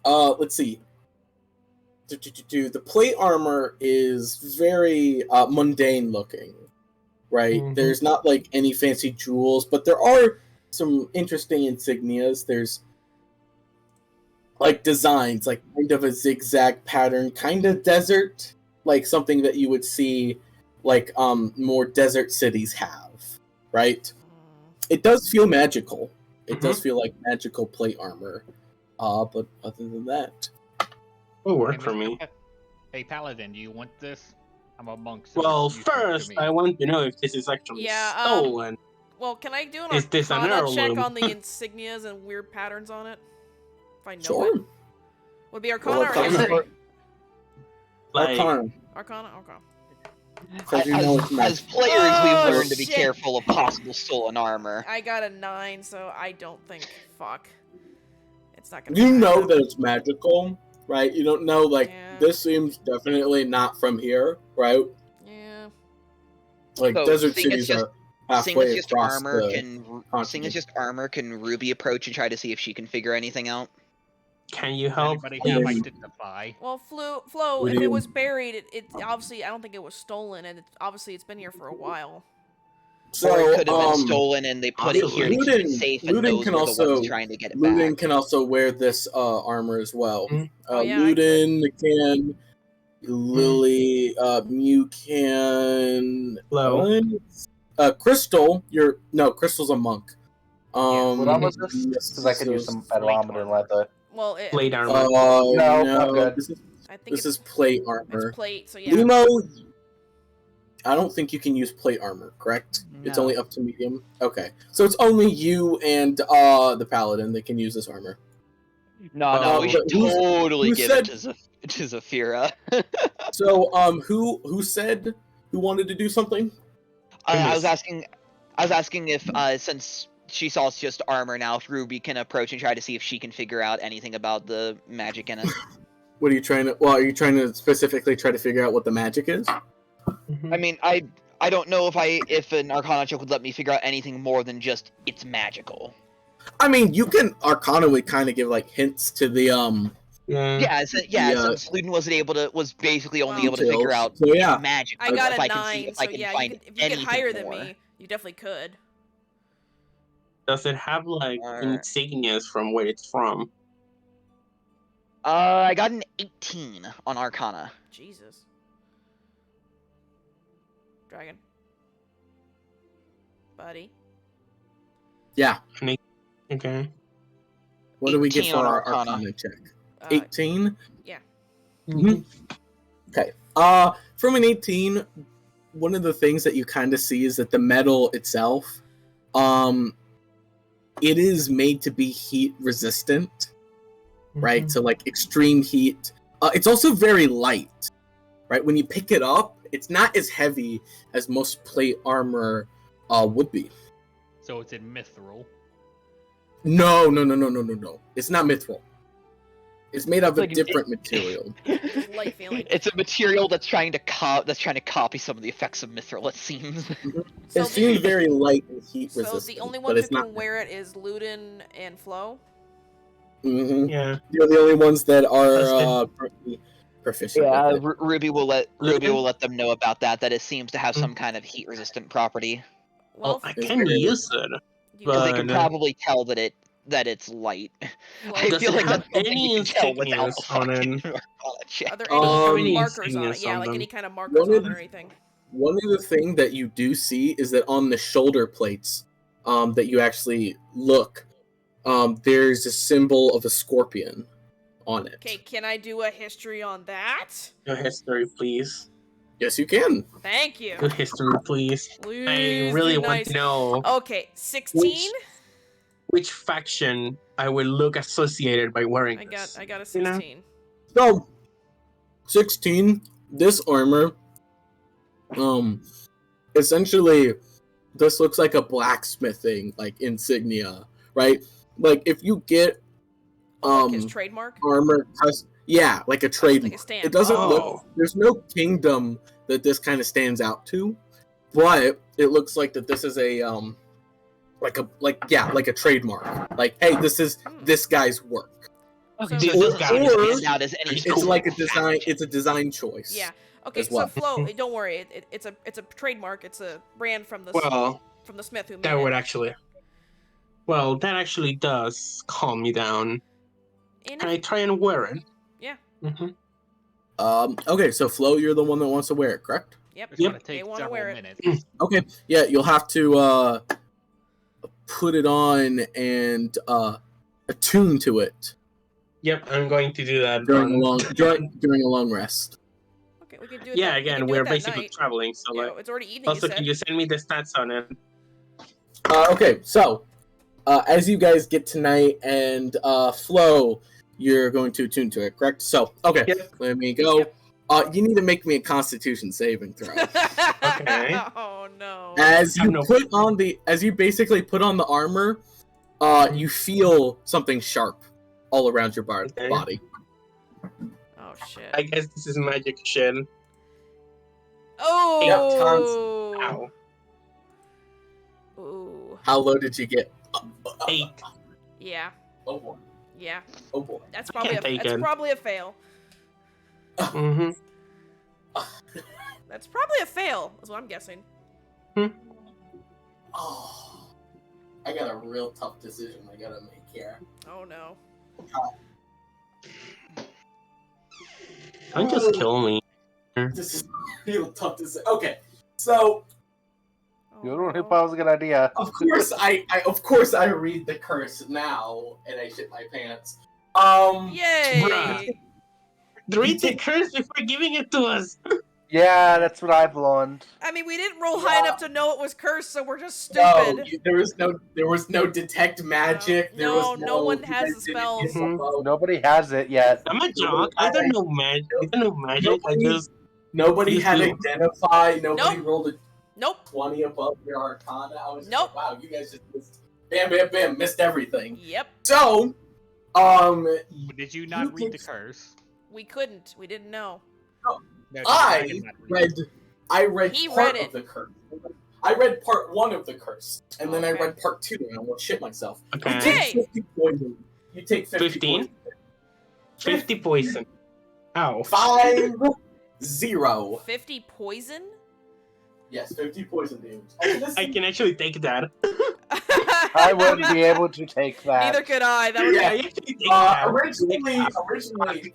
S1: let's see. The plate armor is very mundane looking, right?
S3: Mhm.
S1: There's not like any fancy jewels, but there are some interesting insignias. There's like designs, like kind of a zigzag pattern, kind of desert, like something that you would see like more desert cities have, right? It does feel magical. It does feel like magical plate armor. But other than that,
S3: Will work
S8: Hey,
S3: for
S8: Mr.
S3: me.
S8: Hey Paladin, do you want this? I'm a monk. So
S3: Well,
S8: it's useless to
S3: first,
S8: me.
S3: I want to know if this is actually
S2: Yeah,
S3: stolen.
S2: Well, can I do an
S3: Is this an
S2: Arcana check
S3: heirloom?
S2: on the insignias and weird patterns on it? If I know
S1: sure.
S2: it. Would it be Arcana
S1: Well,
S2: or
S1: Arcana.
S2: History?
S3: Like,
S1: Arcana.
S2: Arcana? Okay.
S1: Because you know it's
S4: As
S1: magic.
S4: players,
S2: Oh,
S4: we've learned to be
S2: shit.
S4: careful of possible stolen armor.
S2: I got a 9, so I don't think. Fuck. It's not gonna.
S1: You
S2: matter.
S1: know that it's magical, right? You don't know, like,
S2: Yeah.
S1: this seems definitely not from here, right?
S2: Yeah.
S1: Like,
S4: So,
S1: desert
S4: seeing it's
S1: cities are
S4: Seeing as
S1: halfway
S4: just
S1: across
S4: armor
S1: the...
S4: seeing as
S1: continent.
S4: just armor, can Ruby approach and try to see if she can figure anything out?
S3: can you
S8: Does
S3: help?
S8: anybody have
S1: Um,
S8: identify?
S2: Well, Flo,
S1: What
S2: if
S1: do
S2: it
S1: you-
S2: was buried, it obviously I don't think it was stolen, and obviously it's been here for a while.
S1: So
S4: or it could have been stolen and they put it here to keep it safe, and
S1: Luden
S4: those
S1: can
S4: were the
S1: also
S4: ones trying to get it
S1: Luden
S4: back.
S1: can also wear this armor as well.
S3: Mm.
S2: Oh, yeah, I
S1: Luden can, Lily, Mew can,
S3: Low.
S1: Crystal. Crystal's a monk.
S6: What armor is this?
S1: yes,
S6: Because I could use some barometer and leather.
S2: Well,
S3: Plate
S2: it's-
S3: armor.
S6: No, I'm good.
S1: This
S2: I think
S1: is plate armor.
S2: it's plate. So yeah.
S1: Limo, I don't think you can use plate armor, correct? It's
S5: No.
S1: only up to medium. Okay, so it's only you and the paladin that can use this armor.
S4: No, we should totally
S1: who
S4: give
S1: said-
S4: it to Zafira.
S1: So, who wanted to do something?
S4: I was asking if since she saw it's just armor now, if Ruby can approach and try to see if she can figure out anything about the magic in it.
S1: What are you trying to? Well, are you trying to specifically try to figure out what the magic is?
S4: I mean, I don't know if an Arcana check would let me figure out anything more than just it's magical.
S1: I mean, you can Arcana would kind of give like hints to the
S4: Yeah, since Luden was basically only able to figure out
S1: So yeah,
S4: magic.
S2: I got
S4: if
S2: a
S4: I can
S2: 9,
S4: see if
S2: so
S4: I can
S2: yeah,
S4: find
S2: if you get
S4: anything
S2: higher than
S4: more.
S2: me, you definitely could.
S3: Does it have like
S4: Alright.
S3: insignias from where it's from?
S4: I got an 18 on Arcana.
S2: Jesus. Dragon. Buddy.
S1: yeah.
S3: Okay.
S1: What do we get
S4: 18
S1: for
S4: on
S1: our
S4: Arcana.
S1: Arcana check?
S2: Uh,
S1: 18.
S2: yeah.
S1: Mhm. Okay. From an 18, one of the things that you kind of see is that the metal itself, it is made to be heat resistant, right? So like extreme heat. It's also very light, right? When you pick it up, it's not as heavy as most plate armor would be.
S8: So it's in mithril.
S1: No. It's not mithril. It's made of a
S4: Like,
S1: different material.
S2: Just light feeling.
S4: It's a material that's trying to copy some of the effects of mithril. It seems.
S2: So
S1: It seems very light and heat
S2: So
S1: resistant.
S2: the only
S1: but
S2: ones who
S1: it's not.
S2: can wear it is Luden and Flo.
S1: Mhm.
S3: Yeah.
S1: You're the only ones that
S3: Does
S1: are
S3: it-
S1: proficient.
S4: Yeah,
S1: with it.
S4: Ruby will let them know about that. That it seems to have
S3: Mm.
S4: some kind of heat resistant property.
S2: Well,
S3: I
S1: it's
S3: can
S1: very-
S3: use it.
S4: Because they can
S3: But,
S4: probably tell that it's light.
S2: Flo,
S4: I
S3: Does
S4: feel
S3: it
S4: like
S3: have
S4: that's something
S3: any
S4: you can tell without
S3: insignias on
S4: fucking
S3: it?
S4: Arcana check.
S2: are there
S1: Does it
S2: any
S1: have
S3: any
S2: markers on it?
S3: insignias
S2: Yeah,
S3: on
S2: like
S3: them?
S2: any kind of markers
S1: One
S2: on
S1: of
S2: it or
S1: the-
S2: anything.
S1: One of the things that you do see is that on the shoulder plates, that you actually look, there's a symbol of a scorpion on it.
S2: Okay, can I do a history on that?
S3: Your history, please.
S1: Yes, you can.
S2: Thank you.
S3: Good history, please. I
S2: Please
S3: really
S2: do
S3: want
S2: nice.
S3: to know
S2: Okay, 16.
S3: which faction I will look associated by wearing
S2: I
S3: this.
S2: got a
S3: You know?
S2: 16.
S1: So, 16. This armor, essentially, this looks like a blacksmithing like insignia, right? Like if you get
S2: Like his trademark.
S1: armor, yeah, like a trademark.
S2: Like a stamp.
S1: It doesn't
S3: Oh.
S1: look. There's no kingdom that this kind of stands out to, but it looks like that this is a like a trademark. Like, hey, this is this guy's work.
S2: Okay,
S4: So
S2: so
S4: it doesn't
S3: Or-
S4: seem to
S1: or
S4: stand out as any
S3: it's
S1: It's
S4: cool
S1: like a
S4: fact.
S1: design. It's a design choice.
S2: Yeah. Okay,
S1: as
S2: so
S1: well.
S2: Flo, don't worry. It's a trademark. It's a brand from the
S3: Well,
S2: smith who made
S3: that would
S2: it.
S3: actually. Well, that actually does calm me down.
S2: And
S3: Can
S2: if-
S3: I try and wear it?
S2: Yeah.
S3: Mm-hmm.
S1: Okay, so Flo, you're the one that wants to wear it, correct?
S2: Yep.
S8: It's
S3: Yep.
S8: gonna
S2: They
S8: take
S2: wanna
S8: several
S2: wear it.
S8: minutes.
S1: Okay, yeah, you'll have to put it on and attune to it
S3: Yep, I'm going to do that.
S1: during a
S3: on-
S1: long during a long rest.
S2: Okay, we can do it.
S3: Yeah,
S2: we can
S3: again,
S2: do
S3: we're
S2: it that
S3: basically
S2: night.
S3: traveling, so
S2: Yeah,
S3: like.
S2: it's already evening.
S3: Also,
S2: you
S3: can
S2: said.
S3: you send me the stats on it?
S1: Okay, so as you guys get tonight and Flo, you're going to attune to it, correct? So okay,
S3: Yep.
S1: let me go.
S2: Yep.
S1: You need to make me a Constitution saving throw.
S3: Okay.
S2: Oh no.
S1: As you
S3: No.
S1: basically put on the armor, you feel something sharp all around your
S3: Okay.
S1: body.
S2: Oh shit.
S3: I guess this is magic shit.
S2: Oh.
S3: Ow.
S2: Ooh.
S1: How low did you get?
S3: 8.
S2: Yeah.
S1: Oh boy.
S2: Yeah.
S1: Oh boy.
S2: That's probably
S3: can't take
S2: that's
S3: it.
S2: probably a fail.
S3: Mm-hmm.
S2: That's probably a fail. Is what I'm guessing.
S1: Oh, I got a real tough decision I gotta make here.
S2: Oh no.
S3: Don't just kill me.
S1: This is a real tough decision. Okay, so
S2: Oh,
S6: You don't
S2: no.
S6: think that was a good idea.
S1: of course I read the curse now and I shit my pants.
S2: Yay!
S3: Bruh. Read the curse before giving it to us.
S6: Yeah, that's what I've learned.
S2: I mean, we didn't roll high enough to know it was cursed, so we're just
S1: No,
S2: stupid.
S1: there was no detect magic. There
S2: No,
S1: was
S2: no one
S1: you
S2: has
S1: guys
S2: the
S1: didn't
S2: spells.
S1: get the vote.
S6: Nobody has it yet.
S3: I'm a jock. I don't know magic. I just
S1: Nobody
S3: Please
S1: had
S3: do.
S1: identify. Nobody
S2: Nope.
S1: rolled a
S2: Nope.
S1: 20 above your Arcana. I was just
S2: Nope.
S1: like, wow, you guys just missed, bam, missed everything.
S2: Yep.
S1: So,
S8: Did you not read the curse?
S2: We couldn't. We didn't know.
S8: No,
S1: I
S8: did not read it.
S1: read
S2: He
S1: part
S2: read
S1: of the curse. I read part 1 of the curse, and then I
S2: Okay.
S1: read part 2, and I almost shit myself. You
S3: okay.
S1: take
S2: Hey!
S1: 50 poison. You take 50
S3: 15?
S1: poison.
S3: 50 poison. Ow.
S1: 50.
S2: 50 poison?
S1: Yes, 50 poison damage.
S3: I can actually take that.
S6: I wouldn't be able to take that.
S2: Neither could I. That would
S1: Yeah.
S3: I
S2: be...
S3: actually take that.
S1: Originally,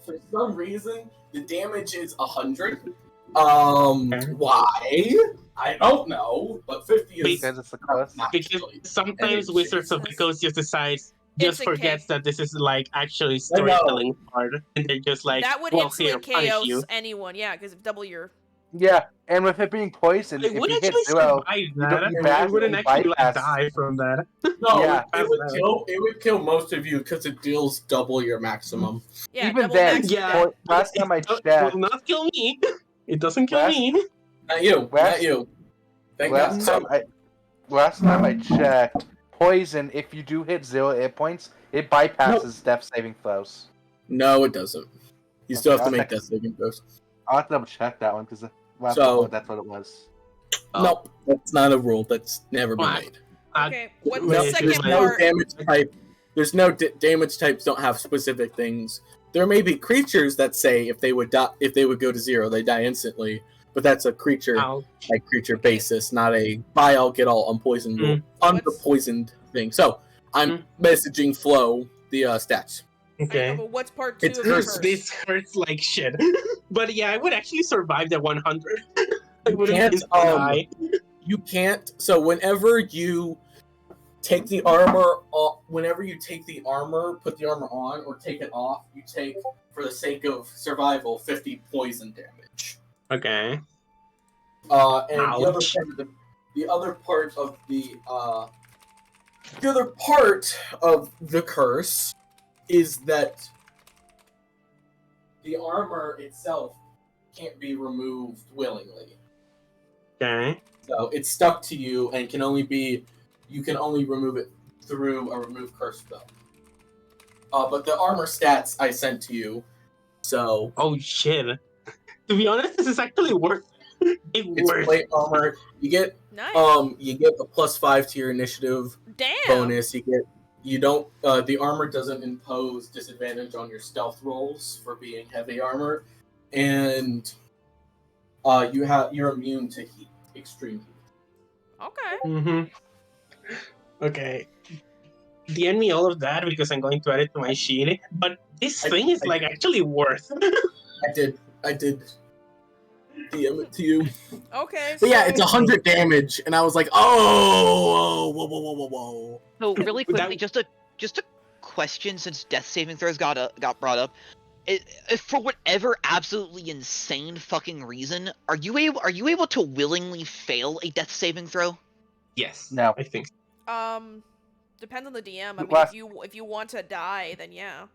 S1: for some reason, the damage is 100.
S3: Okay.
S1: Why? I don't know, but 50 is
S6: Because it's a curse.
S1: not
S3: Because
S1: actually.
S3: sometimes
S1: And
S3: Wizards of the
S2: Jesus.
S3: Coast just decides,
S2: It's
S3: just
S2: a
S3: forgets
S2: K.
S3: that this is like actually
S1: I know.
S3: storytelling part, and they're just like,
S2: that would
S3: well,
S2: instantly
S3: here, punish
S2: chaos
S3: you.
S2: anyone, yeah, because double your...
S6: Yeah, and with it being poison,
S3: I
S6: if
S3: would
S6: you hit
S3: actually
S6: 0,
S3: survive
S6: you
S3: that.
S6: don't- you
S3: I
S6: bash
S3: wouldn't
S6: and
S3: actually like,
S6: bypass.
S3: die from that.
S1: No,
S6: Yeah.
S1: it would kill most of you because it deals double your maximum.
S2: Yeah,
S6: Even
S2: double
S6: then,
S2: max
S3: Yeah.
S2: attack.
S6: last time I
S3: It
S6: checked,
S3: will not kill me. It doesn't kill
S6: Last-
S3: me.
S1: Not you,
S6: Last-
S1: not you. Thank God.
S6: last time I checked, poison, if you do hit 0 hit points, it bypasses death saving throws.
S1: No, it doesn't. You still have to
S6: Okay,
S1: make death saving throws.
S6: I'll have to double check that one because last
S1: So-
S6: time that's what it was.
S3: Oh.
S1: Nope, that's not a rule. That's never been
S3: Why?
S1: made.
S2: Okay, what's
S3: No,
S2: the second
S1: there's no
S2: part?
S1: damage type. There's no damage types. Don't have specific things. There may be creatures that say if they would die, if they would go to 0, they die instantly. But that's a creature
S3: Ow.
S1: by creature basis, not a buy all get all unpoisoned rule. Unpoisoned thing. So I'm messaging Flo the stats.
S2: I know,
S3: Okay.
S2: but what's part 2
S1: It's
S2: of the
S1: cursed.
S2: curse?
S3: This hurts like shit. But yeah, I would actually survive the 100. I
S1: You
S3: wouldn't
S1: can't,
S3: die.
S1: You can't. So whenever you take the armor off, whenever you take the armor, put the armor on, or take it off, you take, for the sake of survival, 50 poison damage.
S3: Okay.
S1: And
S3: Ouch.
S1: the other part of the other part of the curse is that the armor itself can't be removed willingly.
S3: Okay.
S1: So it's stuck to you and you can only remove it through a remove curse spell. But the armor stats I sent to you, so
S3: Oh shit. To be honest, this is actually worth it.
S1: it's
S3: Worth.
S1: plate armor. You get
S2: Nice.
S1: you get a +5 to your initiative
S2: Damn.
S1: bonus. The armor doesn't impose disadvantage on your stealth rolls for being heavy armor, and you're immune to heat, extreme heat.
S2: Okay.
S3: Mm-hmm. Okay. DM me all of that because I'm going to add it to my sheet. But this thing is like actually worth.
S1: I did DM it to you.
S2: Okay.
S1: But yeah,
S2: so-
S1: it's 100 damage, and I was like, oh, whoa.
S4: So really
S3: Without-
S4: quickly, just a question since death saving throws got brought up. If for whatever absolutely insane fucking reason, are you able to willingly fail a death saving throw?
S3: Yes.
S6: No.
S3: I think.
S2: Depends on the DM. I mean,
S6: Last-
S2: if you want to die, then yeah.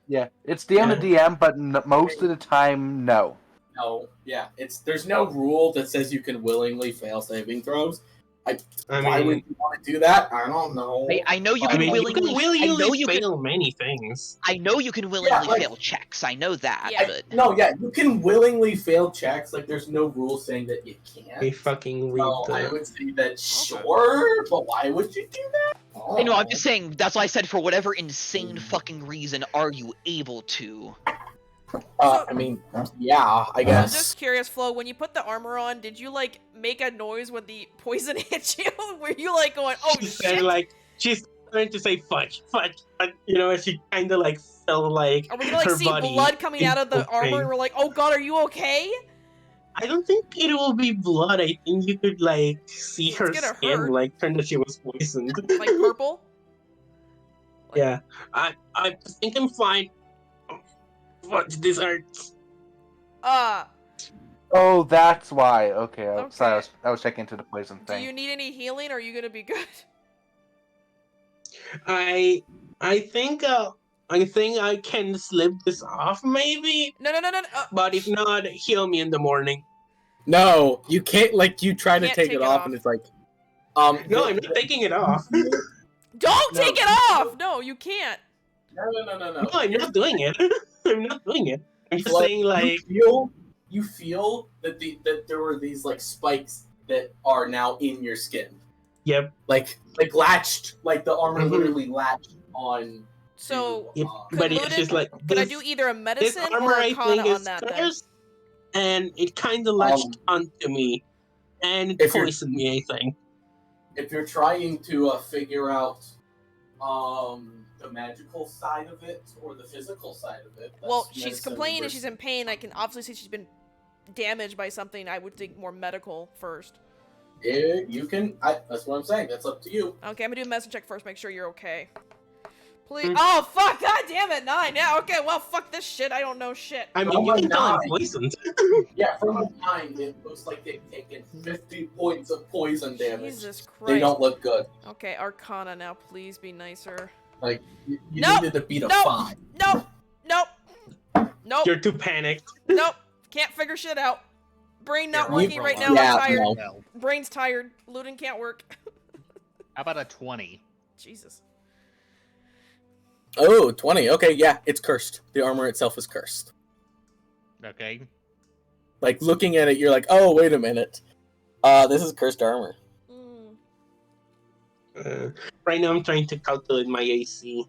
S6: Yeah, it's DM to DM, but most of the time, no.
S1: No, yeah, there's no rule that says you can willingly fail saving throws.
S3: I
S1: Why
S3: mean,
S1: would you want to do that? I don't know.
S4: I know you
S1: I
S4: can
S1: mean,
S3: you can
S4: willingly. I know you can.
S3: fail many things.
S4: I know you can willingly
S1: like-
S4: fail checks. I know that,
S2: Yeah.
S4: but
S1: No, yeah, you can willingly fail checks. Like, there's no rule saying that you can't.
S3: I fucking read
S1: So I
S3: the.
S1: would say that sure, but why would you do that?
S4: I know. I'm just saying. That's why I said for whatever insane fucking reason, are you able to?
S1: I mean, yeah, I
S2: I'm
S1: guess.
S2: just curious, Flo, when you put the armor on, did you, like, make a noise when the poison hit you? Were you, like, going, oh,
S3: She
S2: shit?
S3: said, like, she's trying to say fudge, you know, and she kind of like felt like
S2: Are we gonna, like,
S3: her
S2: see
S3: body
S2: blood coming out of the armor
S3: infiltrate.
S2: and we're like, oh god, are you okay?
S3: I don't think it will be blood. I think you could like see
S2: It's
S3: her
S2: gonna
S3: skin
S2: hurt.
S3: like turn that she was poisoned.
S2: Like, purple?
S3: Yeah, I think I'm fine. Fudge, this hurts.
S6: Oh, that's why. Okay, sorry,
S2: Okay.
S6: I was checking into the poison
S2: Do
S6: thing.
S2: you need any healing, or are you gonna be good?
S3: I think I can slip this off maybe,
S2: No.
S3: but if not, heal me in the morning.
S1: No, you can't. Like, you try to
S2: Can't
S1: take it off, and it's like,
S3: No, I'm not taking it off.
S2: Don't
S1: No.
S2: take it off! No, you can't.
S1: No.
S3: No, I'm not doing it. I'm not doing it. I'm just
S1: Like,
S3: saying like
S1: you feel that that there were these like spikes that are now in your skin,
S3: yep.
S1: like latched, like the armor
S3: Mhm.
S1: literally latched on.
S2: So,
S3: Yep.
S2: Could
S3: But it's
S2: Ludin-
S3: just like
S2: could I
S3: this-
S2: do either a
S3: this
S2: medicine
S3: armor
S2: or
S3: I
S2: Arcana
S3: think
S2: on
S3: is
S2: that then?
S3: cursed, and it kind of latched onto me, and it
S1: If you're-
S3: poisoned me. I think.
S1: If you're trying to figure out the magical side of it or the physical side of it,
S2: Well,
S1: that's
S2: she's
S1: medicine
S2: complaining and
S1: versus-
S2: she's in pain. I can obviously see she's been damaged by something. I would think more medical first.
S1: You can. That's what I'm saying. That's up to you.
S2: Okay, I'm gonna do a medicine check first, make sure you're okay. Please.
S3: Mm.
S2: Oh, fuck! God damn it! 9. Yeah, okay, well, fuck this shit. I don't know shit.
S3: I mean,
S1: Oh
S3: you
S1: my
S3: can tell I'm
S1: God.
S3: poisoned.
S1: Yeah, from a 9, it looks like they've taken 50 points of poison damage.
S2: Jesus Christ.
S1: They don't look good.
S2: Okay, Arcana now. Please be nicer.
S1: Like, you
S2: Nope.
S1: needed to beat a
S2: Nope.
S1: 5.
S2: Nope.
S3: You're too panicked.
S2: Nope. Can't figure shit out. Brain not
S8: You're
S2: working
S8: on
S2: right
S8: roll.
S2: now.
S1: Yeah,
S2: I'm tired.
S1: no.
S8: Well,
S2: Brain's tired. Ludin can't work.
S8: how about a 20?
S2: Jesus.
S1: Oh, 20. Okay, yeah, it's cursed. The armor itself is cursed.
S8: Okay.
S1: Like, looking at it, you're like, oh, wait a minute. This is cursed armor.
S3: Right now, I'm trying to calculate my AC.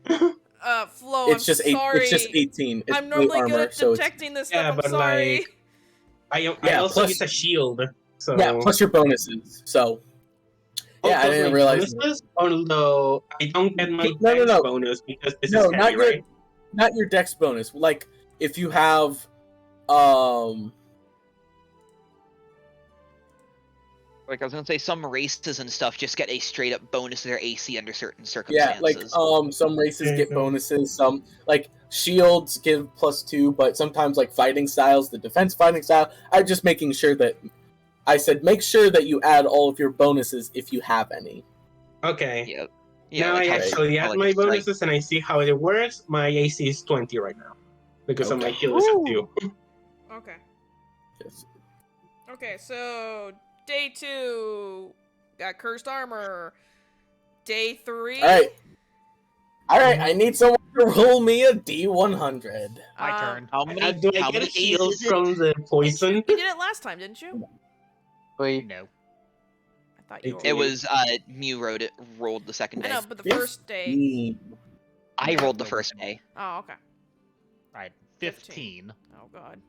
S2: Flo,
S1: It's just
S2: sorry.
S1: It's just 18. It's
S2: I'm normally
S1: armor,
S2: good at
S1: so it's,
S2: detecting this
S3: Yeah,
S2: stuff. I'm
S3: but,
S2: sorry.
S3: like, I
S1: Yeah,
S3: also
S1: plus-
S3: use a shield. So
S1: yeah, plus your bonuses. So, yeah, I
S3: plus
S1: didn't
S3: my
S1: realize.
S3: bonuses, although I don't get my
S1: No,
S3: dex
S1: no.
S3: bonus because this
S1: No,
S3: is
S1: not
S3: heavy,
S1: your-
S3: right?
S1: Not your dex bonus. Like, if you have,
S4: Like I was gonna say, some races and stuff just get a straight up bonus to their AC under certain
S1: yeah,
S4: circumstances.
S1: like, some races get
S3: Mhm.
S1: bonuses. Some, like, shields give +2, but sometimes, like, fighting styles, the defense fighting style, I'm just making sure that, I said, make sure that you add all of your bonuses if you have any.
S3: Okay.
S4: Yep. Yeah,
S3: Now
S4: like
S3: I
S4: how-
S3: actually
S4: how,
S3: add
S4: like,
S3: my
S4: it's like-
S3: bonuses and I see how it works. My AC is 20 right now because of my
S1: Okay.
S3: heal is at 2.
S2: Okay.
S1: Yes.
S2: Okay, so day 2 got cursed armor. Day 3.
S1: Alright, I need someone to roll me a D100.
S8: My turn.
S4: How many?
S3: Do I
S4: how
S3: get a
S4: many days
S3: shield
S4: is it?
S3: from the poison?
S2: You did it last time, didn't you?
S6: Wait,
S8: No.
S2: I thought you were.
S4: It was Mew rolled the second
S2: I
S4: day.
S2: know, but the
S1: Yes.
S2: first day.
S1: Mm.
S4: I rolled the first day.
S2: Oh, okay.
S8: Alright, 15.
S2: Oh god.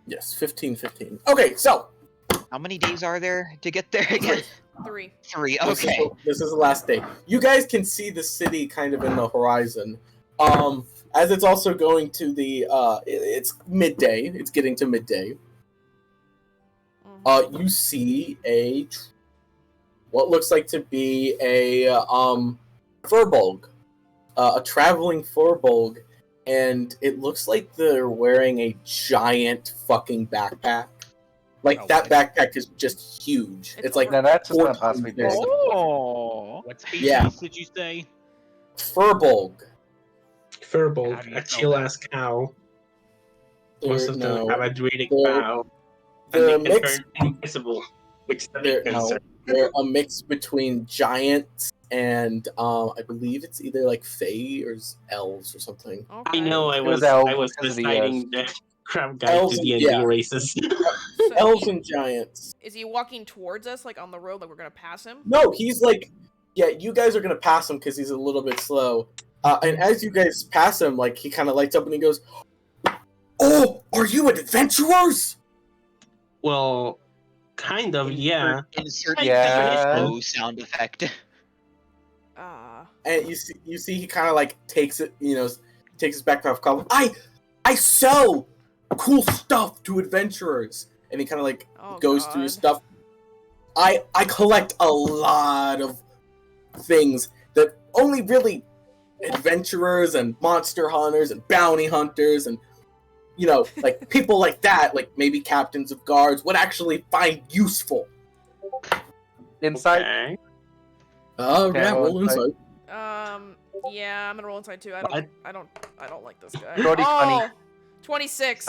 S1: Yes, 15. Okay, so
S4: How many days are there to get there again?
S2: 3.
S4: 3.
S1: this is
S4: Okay.
S1: this is the last day. You guys can see the city kind of in the horizon. As it's also going to the it's midday. It's getting to midday.
S2: Mhm.
S1: You see what looks like to be a furbolg, a traveling furbolg, and it looks like they're wearing a giant fucking backpack. Like,
S8: Oh,
S1: that
S8: wow.
S1: backpack is just huge.
S2: It's
S1: It's like
S6: now that's just
S1: 4
S6: not possibly
S1: times
S6: big.
S1: big.
S4: Oh.
S8: What species
S1: Yeah.
S8: did you say?
S1: Furbolg.
S8: How
S3: Furbolg,
S8: do you
S3: a
S8: spell
S3: chill
S8: that?
S3: ass cow. Most
S1: They're-
S3: of them
S1: no,
S3: have a druidic
S1: They're-
S3: bow.
S1: they're a
S3: And they can
S1: mix.
S3: turn invisible, which is a
S1: They're,
S3: big
S1: no,
S3: concern.
S1: they're a mix between giants and I believe it's either like fae or elves or something.
S2: Okay.
S3: I know I
S6: It was
S3: was
S6: elves
S3: I was
S6: because of the,
S3: deciding the crab guide
S1: elves
S3: to
S1: and-
S3: D&D
S1: yeah.
S3: races.
S2: So
S1: Elves
S2: he-
S1: and giants.
S2: is he walking towards us, like on the road, like we're gonna pass him?
S1: No, he's like, yeah, you guys are gonna pass him because he's a little bit slow. And as you guys pass him, like, he kind of lights up and he goes, Oh, are you adventurers?
S3: Well, kind of, yeah.
S4: Insert
S6: Yeah.
S4: bow sound effect.
S1: And you see, he kind of like takes it, takes his backpack off. Column. I sell cool stuff to adventurers, and he kind of like goes through his stuff. I collect a lot of things that only really adventurers and monster hunters and bounty hunters and like people like that, like maybe captains of guards, would actually find useful.
S6: Insight.
S3: Okay.
S1: Yeah, roll insight.
S2: Yeah, I'm gonna roll inside too. I don't like this guy.
S6: Brody, funny.
S2: 26.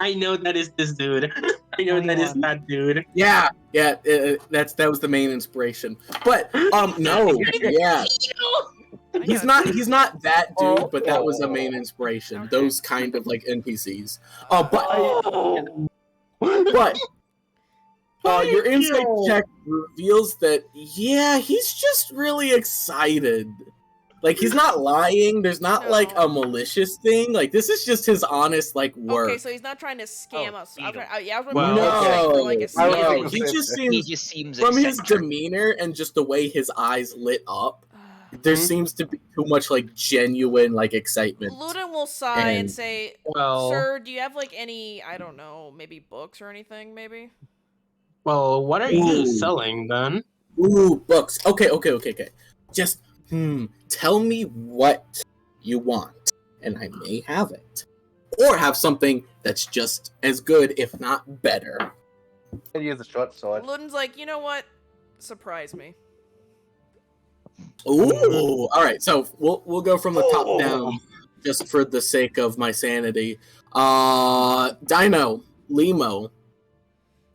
S3: I know that is this dude. I know that is
S5: 21.
S3: that dude.
S1: Yeah, that was the main inspiration. But no, yeah, he's not that dude, but that was the main inspiration.
S2: Okay.
S1: Those kind of like NPCs. But your insight check reveals that he's just really excited. Like, he's not lying. There's not like a malicious thing. Like, this is just his honest like work.
S2: Okay, so he's not trying to scam us. I was
S3: Well,
S2: for like a
S1: no,
S2: scam.
S1: he just
S4: He
S1: seems
S4: just seems
S1: from his
S4: eccentric.
S1: demeanor and just the way his eyes lit up. There seems to be too much like genuine like excitement.
S2: Ludin will sigh and
S1: And-
S2: say,
S3: Well,
S2: "Sir, do you have like any, I don't know, maybe books or anything, maybe?"
S3: what are you
S1: Ooh.
S3: selling then?
S1: Ooh, books. Okay. Just tell me what you want, and I may have it, or have something that's just as good, if not better.
S6: Can use a short sword.
S2: Ludin's like, you know what? Surprise me.
S1: Ooh, all right. So we'll go from the top down, just for the sake of my sanity. Dino, Limo,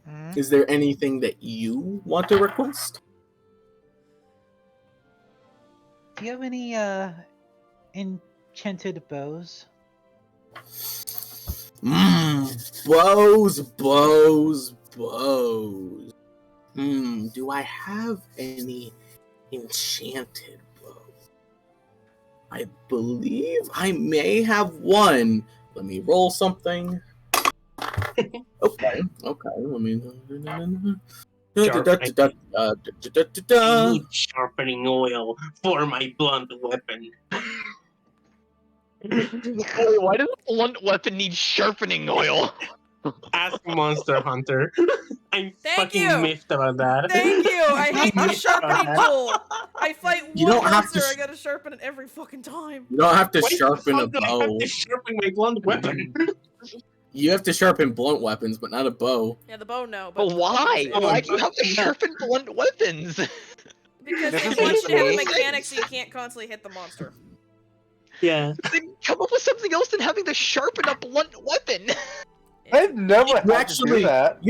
S5: Mhm.
S1: is there anything that you want to request?
S5: Do you have any enchanted bows?
S1: Bows. Do I have any enchanted bows? I believe I may have one. Let me roll something. Okay. Let me.
S3: I need sharpening oil for my blunt weapon.
S4: Why does a blunt weapon need sharpening oil?
S3: Ask Monster Hunter. I'm
S2: Thank
S3: fucking
S2: you.
S3: miffed about that.
S2: Thank you. I hate the sharpening tool. I fight
S1: You
S2: one
S1: don't have to
S2: monster.
S1: sh-
S2: I gotta sharpen it every fucking time.
S1: You don't have to
S3: Why the
S1: sharpen a
S3: fuck do I
S1: bow.
S3: have to sharpen my blunt weapon?
S1: You have to sharpen blunt weapons, but not a bow.
S2: Yeah, the bow, no. But
S4: But why?
S3: Oh,
S4: Why do you have to sharpen blunt weapons?
S2: Because
S6: This
S2: they
S6: is
S2: want you to have a
S6: insane.
S2: mechanic so you can't constantly hit the monster.
S3: Yeah.
S4: Then come up with something else than having to sharpen a blunt weapon.
S6: I've never
S1: You
S6: had to
S1: actually-
S6: do that.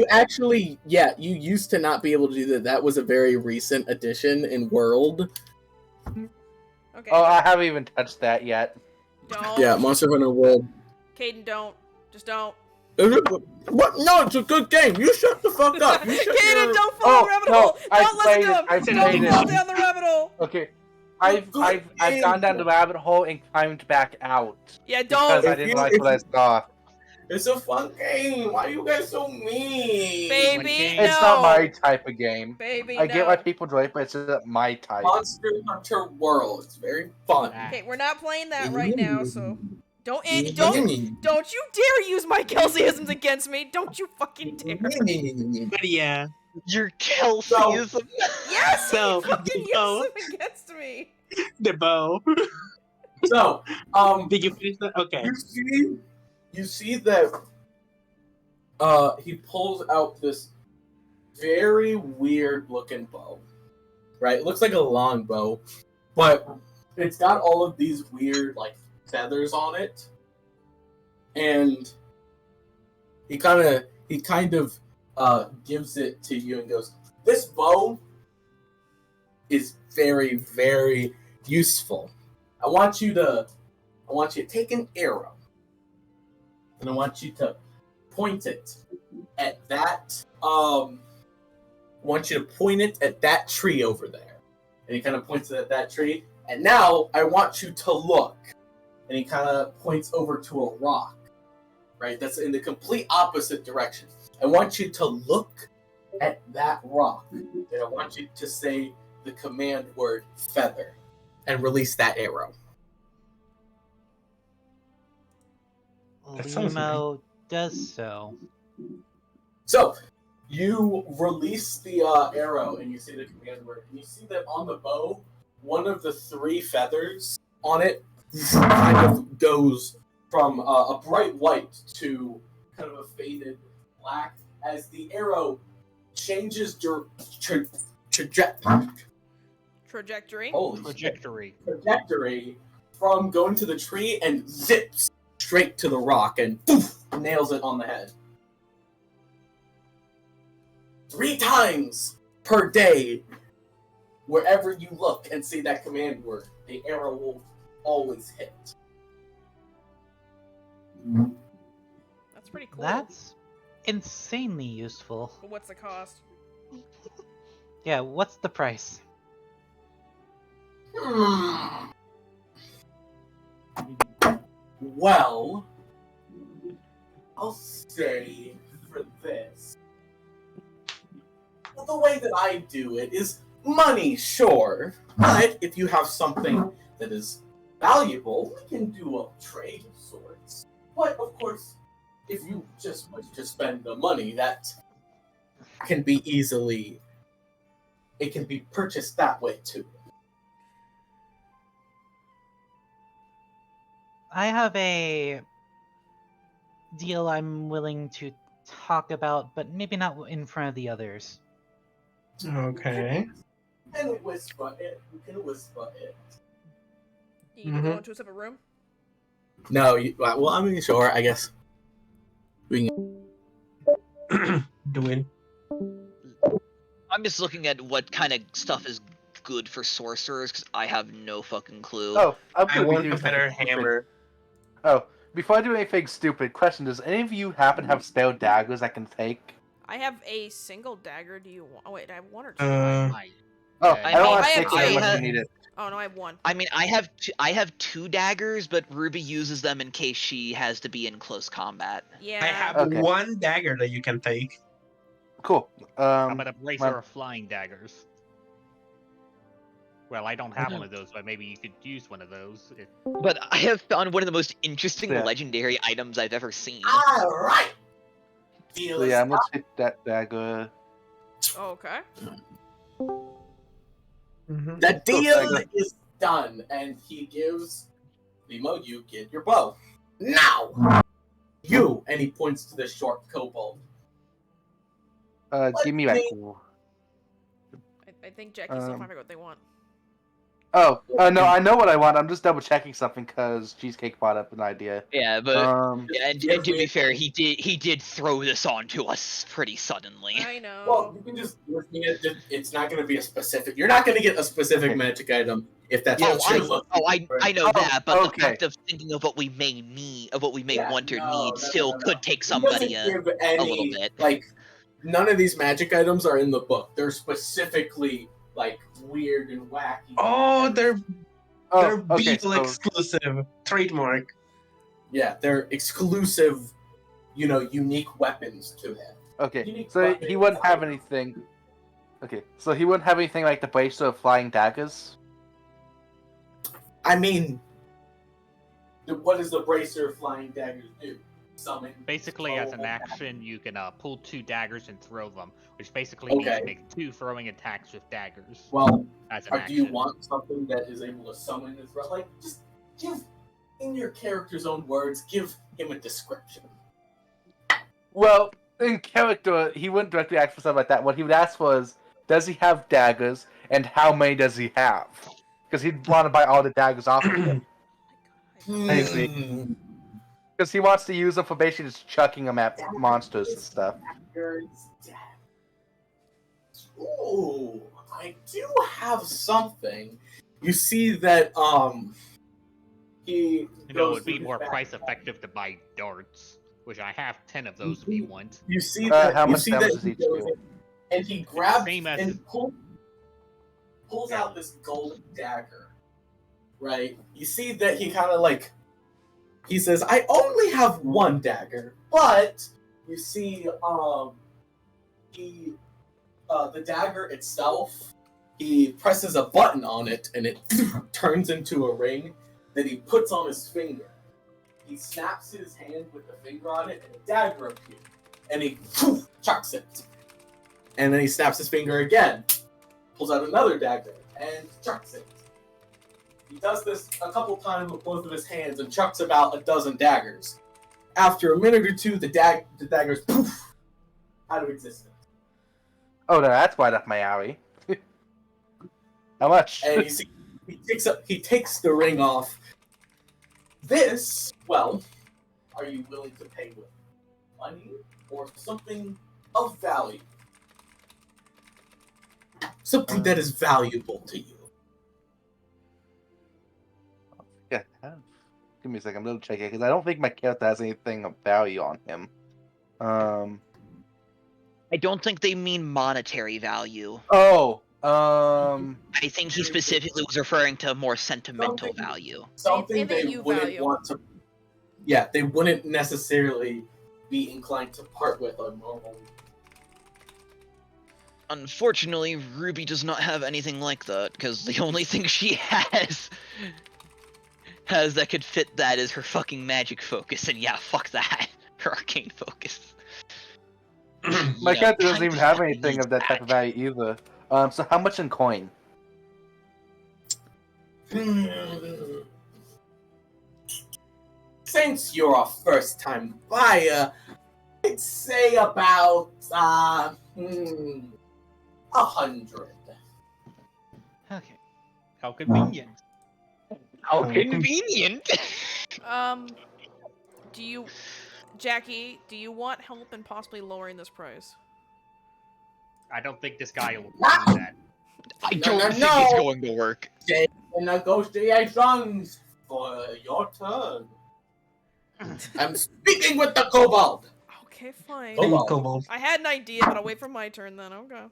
S1: You used to not be able to do that. That was a very recent addition in World.
S2: Okay.
S6: Oh, I haven't even touched that yet.
S2: Don't.
S1: Yeah, Monster Hunter World.
S2: Caden, don't. Just don't.
S1: What? No, it's a good game. You shut the fuck up. You shut
S2: Caden,
S1: your...
S2: don't fall
S6: Oh,
S2: the rabbit
S6: no,
S2: hole.
S6: I
S2: Don't listen
S6: played
S2: to
S6: it,
S2: him.
S6: I
S2: Don't
S6: played
S2: fall
S6: it.
S2: down the rabbit hole.
S6: Okay.
S1: Good
S6: I've gone down the rabbit hole and climbed back out.
S2: Yeah,
S6: Because
S2: don't.
S6: I didn't like what I saw.
S1: It's a fun game. Why are you guys so mean?
S2: Baby,
S6: It's
S2: no.
S6: not my type of game.
S2: Baby,
S6: I
S2: no.
S6: get why people enjoy it, but it's not my type.
S1: Monster Hunter World. It's very fun.
S2: Okay, we're not playing that right now, so don't you dare use my Kelseyisms against me. Don't you fucking dare.
S3: But yeah.
S4: Your Kelseyism.
S2: Yes,
S3: So,
S2: he fucking used
S3: oh.
S2: them against me.
S3: The bow.
S1: So,
S3: Did you finish that? Okay.
S1: you see that he pulls out this very weird looking bow. Right? It looks like a long bow, but it's got all of these weird like feathers on it. And he kind of gives it to you and goes, "This bow is very, very useful. I want you to take an arrow, and I want you to point it at that. I want you to point it at that tree over there." And he kind of points it at that tree. And now I want you to look. And he kind of points over to a rock. right? That's in the complete opposite direction. I want you to look at that rock, and I want you to say the command word feather and release that arrow.
S3: That sounds nice.
S5: Limo does so.
S1: So, you release the arrow and you say the command word, and you see that on the bow, one of the 3 feathers on it kind of goes from a bright white to kind of a faded black as the arrow changes
S2: Trajectory.
S1: trajectory from going to the tree and zips straight to the rock and poof, nails it on the head. 3 times per day, wherever you look and see that command word, the arrow will always hit.
S2: That's pretty cool.
S5: That's insanely useful.
S2: But what's the cost?
S5: Yeah, what's the price?
S1: Well, I'll say for this. Well, the way that I do it is money, sure. But if you have something that is valuable, we can do a trade of sorts. But, of course, if you just wish to spend the money, that can be easily... It can be purchased that way, too.
S5: I have a deal I'm willing to talk about, but maybe not in front of the others.
S3: Okay.
S1: And whisper it. You can whisper it.
S2: You need to go into a separate room?
S1: No, well, I mean, sure, I guess. We can...
S3: Doing.
S4: I'm just looking at what kind of stuff is good for sorcerers, because I have no fucking clue.
S6: Oh,
S3: I want a better hammer.
S6: Oh, before I do anything stupid, question: does any of you happen to have spell daggers I can take?
S2: I have a single dagger. Do you want? Oh wait, I have 1 or 2.
S8: Right.
S6: Oh,
S8: Yeah,
S6: I don't
S2: I
S6: want
S2: have
S6: 6
S2: two.
S6: unless you need it.
S2: Oh no, I have 1.
S4: I mean, I have 2 daggers, but Ruby uses them in case she has to be in close combat.
S2: Yeah.
S3: I have
S6: Okay.
S3: 1 dagger that you can take.
S6: Cool.
S8: How about a bracer
S6: my-
S8: of flying daggers? Well, I don't have one of those, but maybe you could use one of those.
S4: But I have found one of the most interesting
S6: Yeah.
S4: legendary items I've ever seen.
S1: Alright! Deal
S6: So
S1: is
S6: yeah, I'm gonna
S1: up.
S6: take that dagger.
S2: Oh, okay.
S1: The deal is done, and he gives Limo, you get your bow. Now! You! And he points to the short kobold.
S6: Give me back.
S2: I think Jackie's still trying to figure out what they want.
S6: Oh, no, I know what I want. I'm just double checking something because Cheesecake brought up an idea.
S4: Yeah, but
S6: Yeah,
S4: and to be fair, he did throw this onto us pretty suddenly.
S2: I know.
S1: Well, you can just give me it. It's not going to be a specific. You're not going to get a specific magic item if that's what you're looking for.
S4: I know that, but
S6: okay.
S4: the fact of thinking of what we may need, of what we may want or need, still
S1: no.
S4: could take
S1: He
S4: somebody
S1: doesn't give
S4: a little bit.
S1: Like, none of these magic items are in the book. They're specifically like weird and wacky.
S3: Oh, they're
S6: okay,
S3: Beetle exclusive trademark.
S1: Yeah, they're exclusive, unique weapons to him.
S6: Okay,
S1: Unique
S6: so
S1: weapons.
S6: he wouldn't have anything. Okay, so he wouldn't have anything like the bracer of flying daggers.
S1: I mean, what does the bracer of flying daggers do? Summon.
S8: Basically, as an
S1: throw,
S8: action, you can pull 2 daggers and throw them, which basically
S1: Okay.
S8: means make 2 throwing attacks with daggers.
S1: Well,
S8: as an
S1: do
S8: action.
S1: you want something that is able to summon and throw? Like, just give, in your character's own words, give him a description.
S6: Well, in character, he wouldn't directly ask for something like that. What he would ask for is, does he have daggers, and how many does he have? Because he'd want to buy all the daggers off of him. I see. Because he wants to use them for basically just chucking them at monsters and stuff.
S1: Ooh, I do have something. You see that he.
S8: It
S1: goes
S8: would be
S1: through his
S8: more
S1: back-
S8: price effective to buy darts, which I have 10 of those if you want.
S1: You see that?
S6: How
S1: you
S6: much
S1: see
S6: damage
S1: that
S6: does
S1: he
S6: each
S1: goes
S6: do?
S1: in and he grabs
S8: Same as-
S1: and pulls out this golden dagger. Right? You see that he kind of like he says, "I only have one dagger," but you see, the dagger itself, he presses a button on it, and it turns into a ring that he puts on his finger. He snaps his hand with the finger on it, and a dagger appears. And he chucks it. And then he snaps his finger again, pulls out another dagger, and chucks it. He does this a couple times with both of his hands and chucks about a dozen daggers. After a minute or two, the daggers poof out of existence.
S6: Oh, no, that's right up my alley. How much?
S1: And you see, he takes the ring off. This, well, are you willing to pay with money or something of value? Something that is valuable to you.
S6: Yeah. Give me a second. I'm going to check it because I don't think my character has anything of value on him.
S4: I don't think they mean monetary value.
S6: Oh.
S4: I think he specifically was referring to more sentimental value.
S1: Something
S2: Anything
S1: they
S2: you
S1: wouldn't
S2: value.
S1: want to. Yeah, they wouldn't necessarily be inclined to part with on normal.
S4: Unfortunately, Ruby does not have anything like that, because the only thing she has that could fit that is her fucking magic focus, and yeah, fuck that. Her arcane focus.
S6: My
S4: Yeah,
S6: character doesn't even have
S4: kinda
S6: anything
S4: needs
S6: of that type of
S4: magic.
S6: value either. So how much in coin?
S1: Since you're a first-time buyer, I'd say about 100.
S4: Okay.
S8: How convenient.
S4: How convenient!
S2: Jackie, do you want help in possibly lowering this price?
S8: I don't think this guy will do that.
S4: I
S1: No,
S4: don't
S1: no,
S4: think
S1: no.
S4: it's going to work.
S1: Negotiations for your turn. I'm speaking with the kobold.
S2: Okay, fine.
S1: Kobold.
S3: Kobold.
S2: I had an idea, but I'll wait for my turn then. Okay.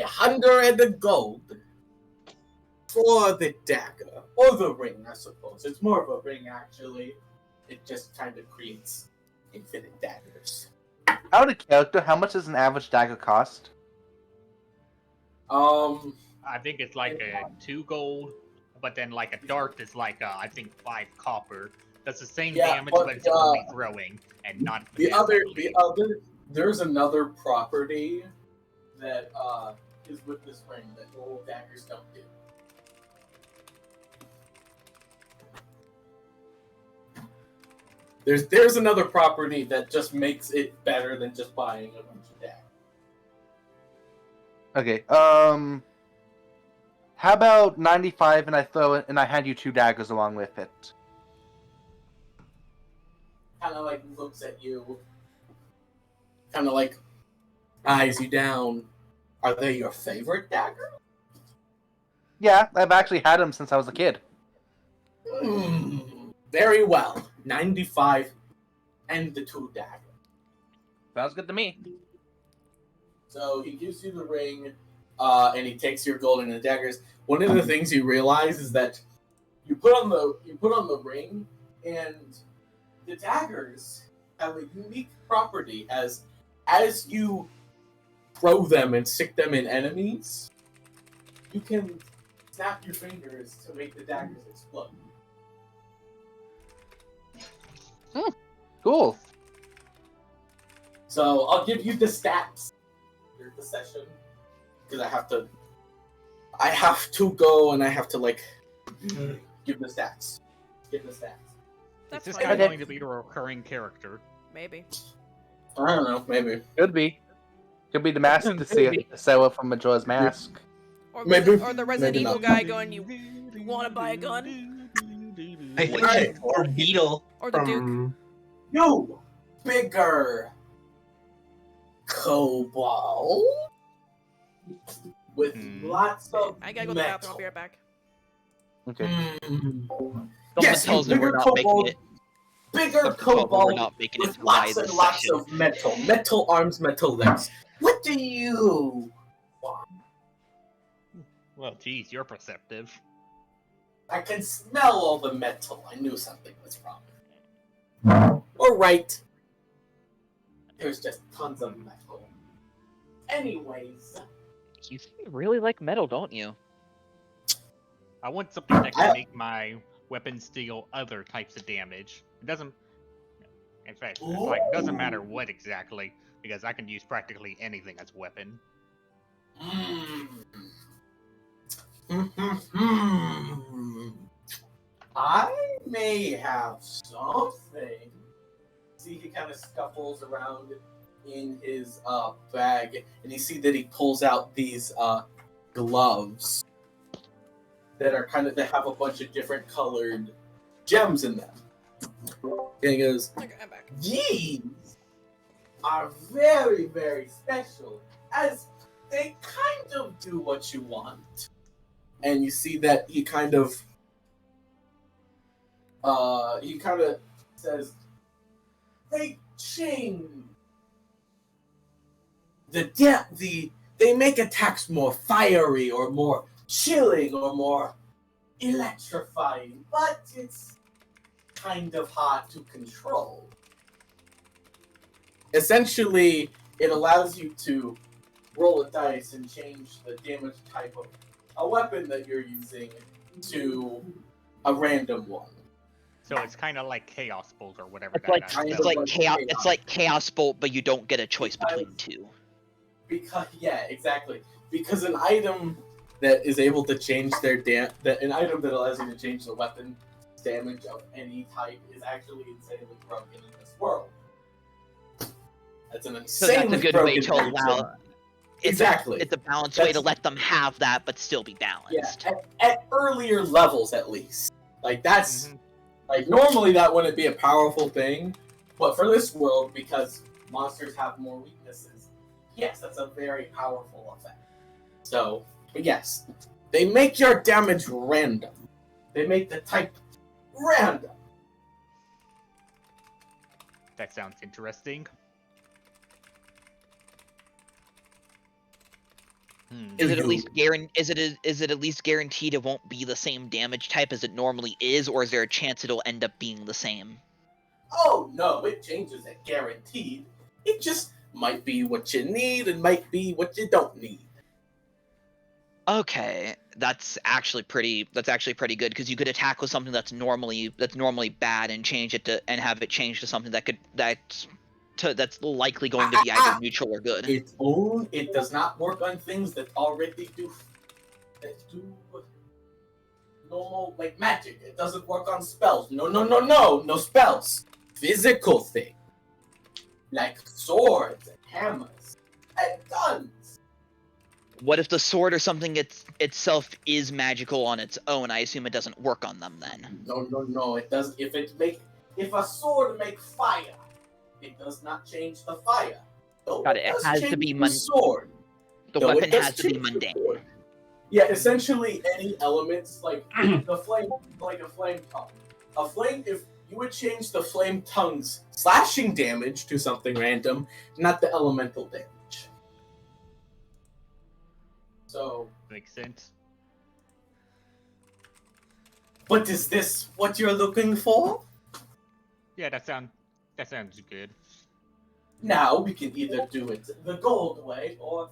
S1: 100 gold for the dagger or the ring, I suppose. It's more of a ring, actually. It just kind of creates infinite daggers.
S6: Out of character, how much does an average dagger cost?
S8: I think it's like a 2 gold, but then like a dart is like I think 5 copper. That's the same
S1: Yeah,
S8: damage,
S1: but,
S8: but it's only throwing and not
S1: there's another property that is with this ring that normal daggers don't do. There's another property that just makes it better than just buying a bunch of daggers.
S6: Okay. How about 95 and I throw it and I hand you 2 daggers along with it?
S1: Kind of like looks at you, kind of like eyes you down. Are they your favorite dagger?
S6: Yeah, I've actually had them since I was a kid.
S1: Very well. 95 and the 2 daggers.
S6: Sounds good to me.
S1: So he gives you the ring, and he takes your gold and the daggers. One of the things you realize is that you put on the ring, and the daggers have a unique property as you throw them and stick them in enemies, you can snap your fingers to make the daggers explode.
S6: Cool.
S1: So I'll give you the stats for the session because I have to go and I have to give the stats.
S2: That's
S8: Is this
S2: fine.
S8: guy
S6: Okay.
S8: going to be a recurring character?
S2: Maybe.
S1: I don't know, maybe.
S6: Could be. Could be the mask to see Sarah from Majora's Mask.
S2: Or
S1: Maybe.
S2: or the Resident
S1: Maybe
S2: Evil
S1: not.
S2: guy going, you want to buy a gun?
S3: I think
S1: Right.
S3: or Beetle
S2: Or the Duke.
S3: from
S1: You bigger kobold with lots of
S2: I gotta go to the bathroom. I'll be right back.
S6: Okay.
S4: Someone
S1: Yes,
S4: tells me we're
S1: bigger
S4: not making
S1: kobold.
S4: it.
S1: Bigger
S4: Someone tells me we're
S1: kobold
S4: not making it
S1: with
S4: by
S1: lots and
S4: this
S1: lots
S4: session.
S1: of metal arms, metal legs. What do you want?
S8: Well, geez, you're perceptive.
S1: I can smell all the metal. I knew something was wrong. Or right. There's just tons of metal. Anyways.
S4: You really like metal, don't you?
S8: I want something that can make my weapons deal other types of damage. It doesn't. In fact, it's like it doesn't matter what exactly, because I can use practically anything as a weapon.
S1: I may have something. See, he kind of scuffles around in his bag, and you see that he pulls out these gloves that are that have a bunch of different colored gems in them. And he goes,
S2: Okay, I'm back.
S1: these are very, very special, as they kind of do what you want. And you see that he kind of says, they change they make attacks more fiery or more chilling or more electrifying, but it's kind of hard to control. Essentially, it allows you to roll a dice and change the damage type of a weapon that you're using to a random one.
S8: So it's kind of like Chaos Bolt or whatever.
S4: It's like
S1: kind
S4: it's
S1: of
S4: like
S1: like
S4: chaos.
S1: chaos.
S4: It's like Chaos Bolt, but you don't get a choice between two.
S1: Because exactly. Because an item that is able to change their an item that allows you to change the weapon damage of any type is actually insanely broken in this world. That's an
S4: So that's a
S1: insanely
S4: good way
S1: broken
S4: to allow.
S1: item. Exactly.
S4: It's a balanced way to
S1: That's-
S4: let them have that, but still be
S1: Yeah,
S4: balanced.
S1: at earlier levels at least. Like that's
S8: Mhm.
S1: like normally that wouldn't be a powerful thing, but for this world, because monsters have more weaknesses, yes, that's a very powerful effect. So, but yes, they make your damage random. They make the type random.
S8: That sounds interesting.
S4: Is it at least Is it at least guaranteed it won't be the same damage type as it normally is, or is there a chance it'll end up being the same?
S1: Oh no, it changes it guaranteed. It just might be what you need and might be what you don't need.
S4: Okay, that's actually pretty good because you could attack with something that's normally bad and change it to and have it change to something that's likely going to be either neutral or good.
S1: It does not work on things that already do normal like magic. It doesn't work on spells. No spells. Physical thing. Like swords and hammers and guns.
S4: What if the sword or something itself is magical on its own? I assume it doesn't work on them then.
S1: No. It does. If a sword make fire, it does not change the fire. No,
S4: Got it. It
S1: does
S4: has to
S1: change
S4: be
S1: the sword.
S4: The
S1: No, it
S4: weapon
S1: does
S4: has to be
S1: change the
S4: mundane.
S1: sword. Yeah, essentially any elements like the flame, like a flame tongue. A flame, if you would change the flame tongue's slashing damage to something random, not the elemental damage. So,
S8: Makes sense.
S1: but is this what you're looking for?
S8: Yeah, that sounds good.
S1: Now we can either do it the gold way or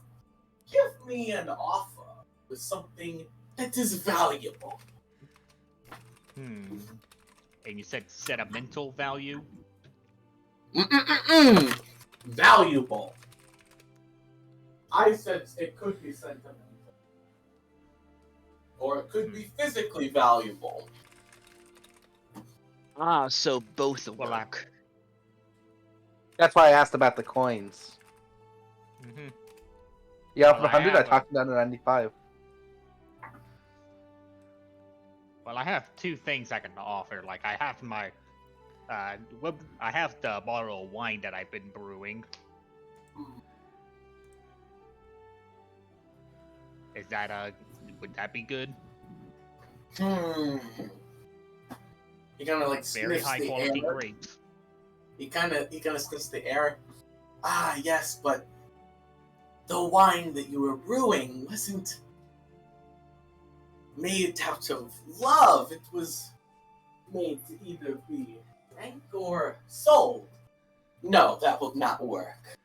S1: give me an offer with something that is valuable.
S8: And you said sentimental value?
S1: Valuable. I said it could be sentimental. Or it could be physically valuable.
S4: Ah, so both
S8: Well,
S4: work.
S6: That's why I asked about the coins.
S8: Mm-hmm.
S6: Yeah,
S8: Well,
S6: for
S8: I
S6: 100, I
S8: have a-
S6: talked down to 95.
S8: Well, I have two things I can offer. Like, I have my, I have the bottle of wine that I've been brewing. Is that would that be good?
S1: He kind of like
S8: Very
S1: sniffs
S8: high
S1: the
S8: quality
S1: air.
S8: grapes.
S1: He kind of sniffs the air. Ah, yes, but the wine that you were brewing made out of love. It was made to either be drank or sold. No, that will not work.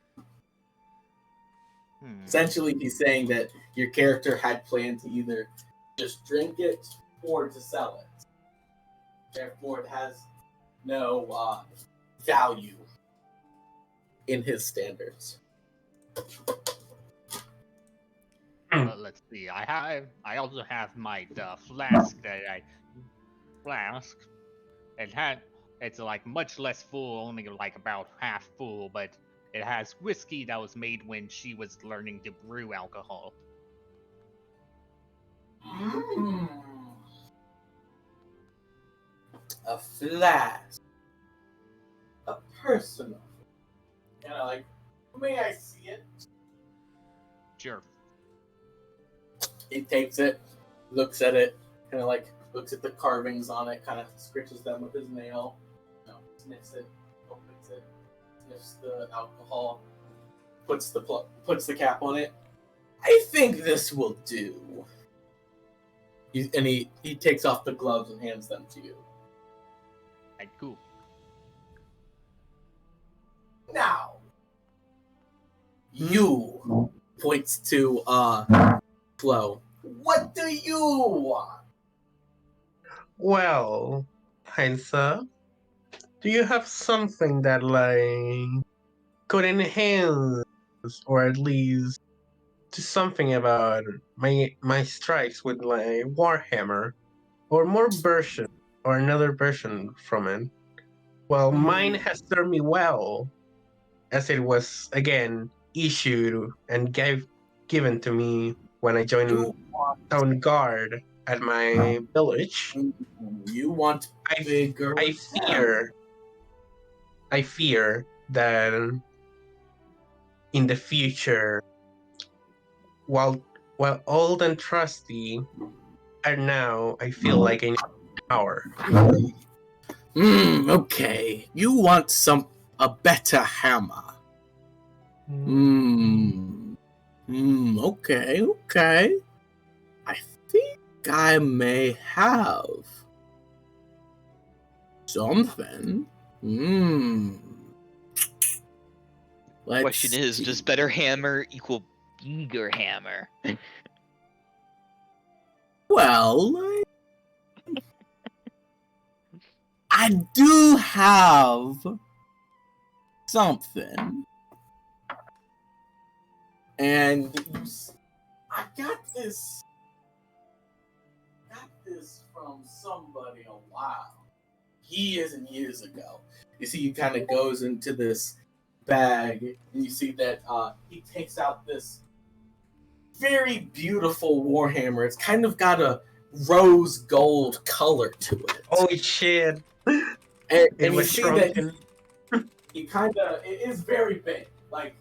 S1: Essentially, he's saying that your character had planned to either just drink it or to sell it. Therefore, it has no value in his standards.
S8: Let's see. I also have my flask it's like much less full, only like about half full, but it has whiskey that was made when she was learning to brew alcohol.
S1: A flask. A personal. Like, may I see it?
S8: Sure.
S1: He takes it, looks at it, looks at the carvings on it, kind of scratches them with his nail, sniffs it, opens it, sniffs the alcohol, puts the cap on it. I think this will do. He takes off the gloves and hands them to you.
S8: Right, cool.
S1: Now, you points to Flo. What do you want?
S3: Well, Heinza, do you have something that could enhance or at least do something about my strikes with Warhammer, or more version or another version from it? Well, mine has served me well, as it was again issued and given to me when I joined town guard at my village.
S1: You want bigger?
S3: I fear that in the future, while old and trusty, and now I feel like I need power.
S1: Okay. You want a better hammer. Okay. I think I may have something.
S4: Question is, does better hammer equal bigger hammer?
S1: Well, I do have something. And I got this from somebody a while. Years and years ago. You see, he kind of goes into this bag, and you see that he takes out this very beautiful Warhammer. It's kind of got a rose gold color to it.
S3: Holy shit!
S1: And you see that it is very big. Like,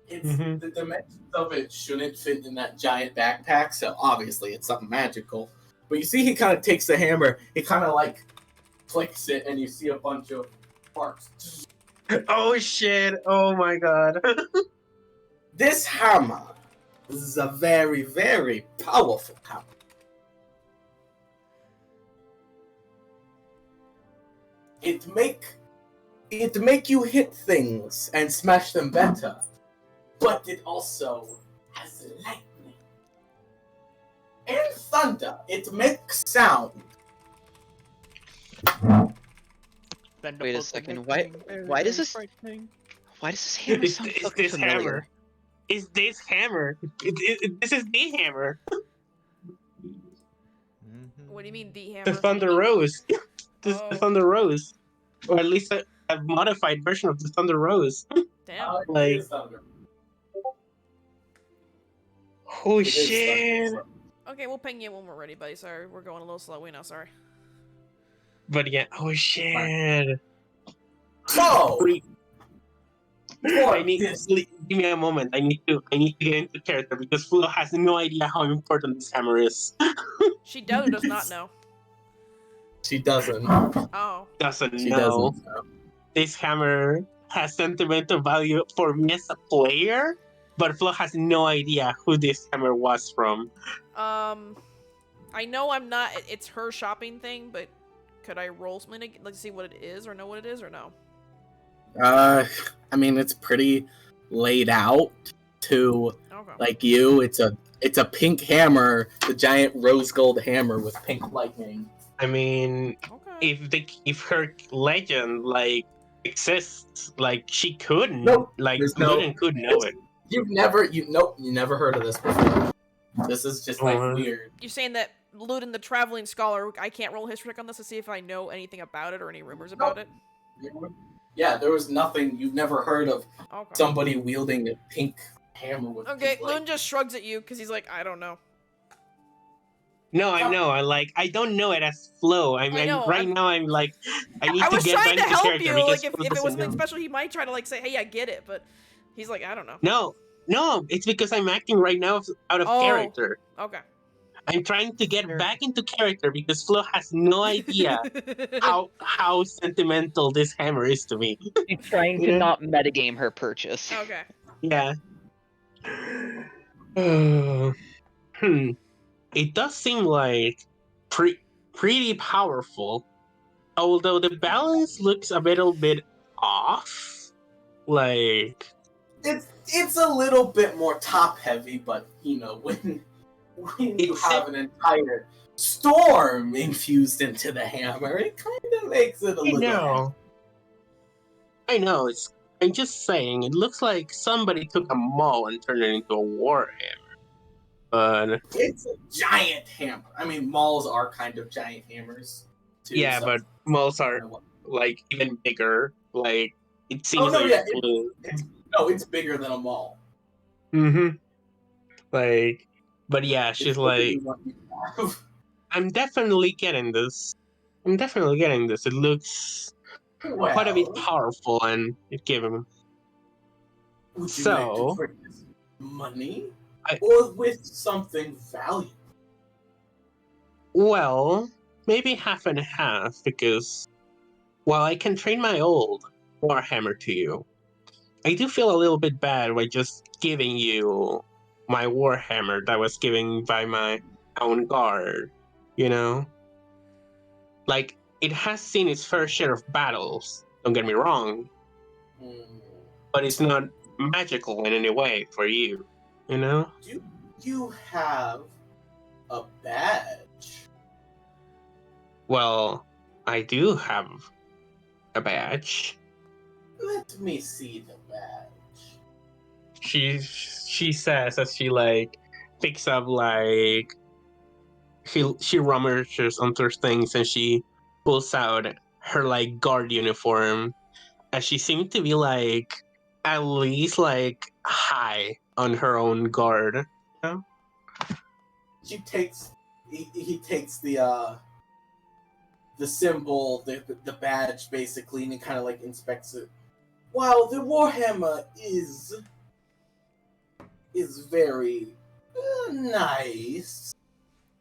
S1: it's the dimensions of it shouldn't fit in that giant backpack, so obviously it's something magical. But you see, he kind of takes the hammer, he kind of clicks it, and you see a bunch of sparks.
S3: Oh shit! Oh my god!
S1: This hammer is a very, very powerful hammer. It make you hit things and smash them better, but it also has lightning and thunder. It makes sound.
S4: Wait a second. Why does this hammer sound fucking familiar?
S3: It's this hammer. This is the hammer.
S2: What do you mean the hammer?
S3: The Thunder Rose. This is the Thunder Rose, or at least a modified version of the Thunder Rose.
S2: Damn.
S3: Oh shit!
S2: Okay, we'll ping you when we're ready, buddy. Sorry, we're going a little slow. We know. Sorry.
S3: But yeah, oh shit!
S1: So,
S3: give me a moment. I need to get into character because Flo has no idea how important this hammer is.
S2: She does or does not know.
S1: She doesn't.
S2: Oh.
S3: Doesn't
S1: She
S3: know.
S1: doesn't know.
S3: This hammer has sentimental value for me as a player, but Flo has no idea who this hammer was from.
S2: I I know I'm not. It's her shopping thing, but could I roll something to see what it is, or know what it is, or no?
S1: I mean, it's pretty laid out to
S2: Okay.
S1: like you. It's a pink hammer, the giant rose gold hammer with pink lightning.
S3: I mean,
S2: Okay.
S3: if her legend like exists, like she could
S1: Nope,
S3: like
S1: there's no-
S3: Luden could know it.
S1: You never heard of this before. This is just like weird.
S2: You're saying that Luden, the traveling scholar, I can't roll a history check on this to see if I know anything about it or any rumors about it?
S1: Yeah, there was nothing. You've never heard of
S2: Okay.
S1: somebody wielding a pink hammer with.
S2: Okay,
S1: pink
S2: Luden just shrugs at you because he's like, I don't know.
S3: No, I know. I don't know it as Flo.
S2: I know,
S3: right now. I'm like, I need to
S2: was
S3: get
S2: trying
S3: back
S2: to
S3: to
S2: help
S3: character
S2: you.
S3: because
S2: Like,
S3: Flo
S2: if it was
S3: doesn't
S2: something
S3: know.
S2: special, he might try to like say, "Hey, I get it," but he's like, I don't know.
S3: No, it's because I'm acting right now out of
S2: Oh.
S3: character.
S2: Okay.
S3: I'm trying to get
S5: Sure.
S3: back into character because Flo has no idea how sentimental this hammer is to me.
S4: She's trying to
S3: Yeah.
S4: not metagame her purchase.
S2: Okay.
S3: Yeah. It does seem like pretty powerful, although the balance looks a little bit off. Like,
S1: It's a little bit more top heavy, but you know when you have an entire storm infused into the hammer, it kind of makes it a little.
S3: I know. I'm just saying. It looks like somebody took a maul and turned it into a war hammer. But
S1: It's a giant hammer. I mean, mauls are kind of giant hammers. Too,
S3: yeah,
S1: so-
S3: but mauls are like even bigger. Like it seems
S1: no,
S3: like
S1: yeah,
S3: blue.
S1: it's bigger than a maul.
S3: Mm-hmm. Like, but yeah, she's
S1: It's
S3: like,
S1: bigger than what you have.
S3: I'm definitely getting this. It looks quite a bit
S1: Well,
S3: powerful, and it gave him.
S1: would you
S3: So-
S1: like to purchase money
S3: I-
S1: or with something valuable?
S3: Well, maybe half and half, because while I can train my old Warhammer to you, I do feel a little bit bad by just giving you my Warhammer that was given by my own guard, you know? Like, it has seen its fair share of battles, don't get me wrong, but it's not magical in any way for you, you know?
S1: Do you have a badge?
S3: Well, I do have a badge.
S1: Let me see the badge.
S3: She says as she like picks up like she rummages under things and she pulls out her like guard uniform, and she seems to be like at least like high on her own guard.
S1: He takes the symbol, the badge basically, and he kind of like inspects it. While the Warhammer is very nice,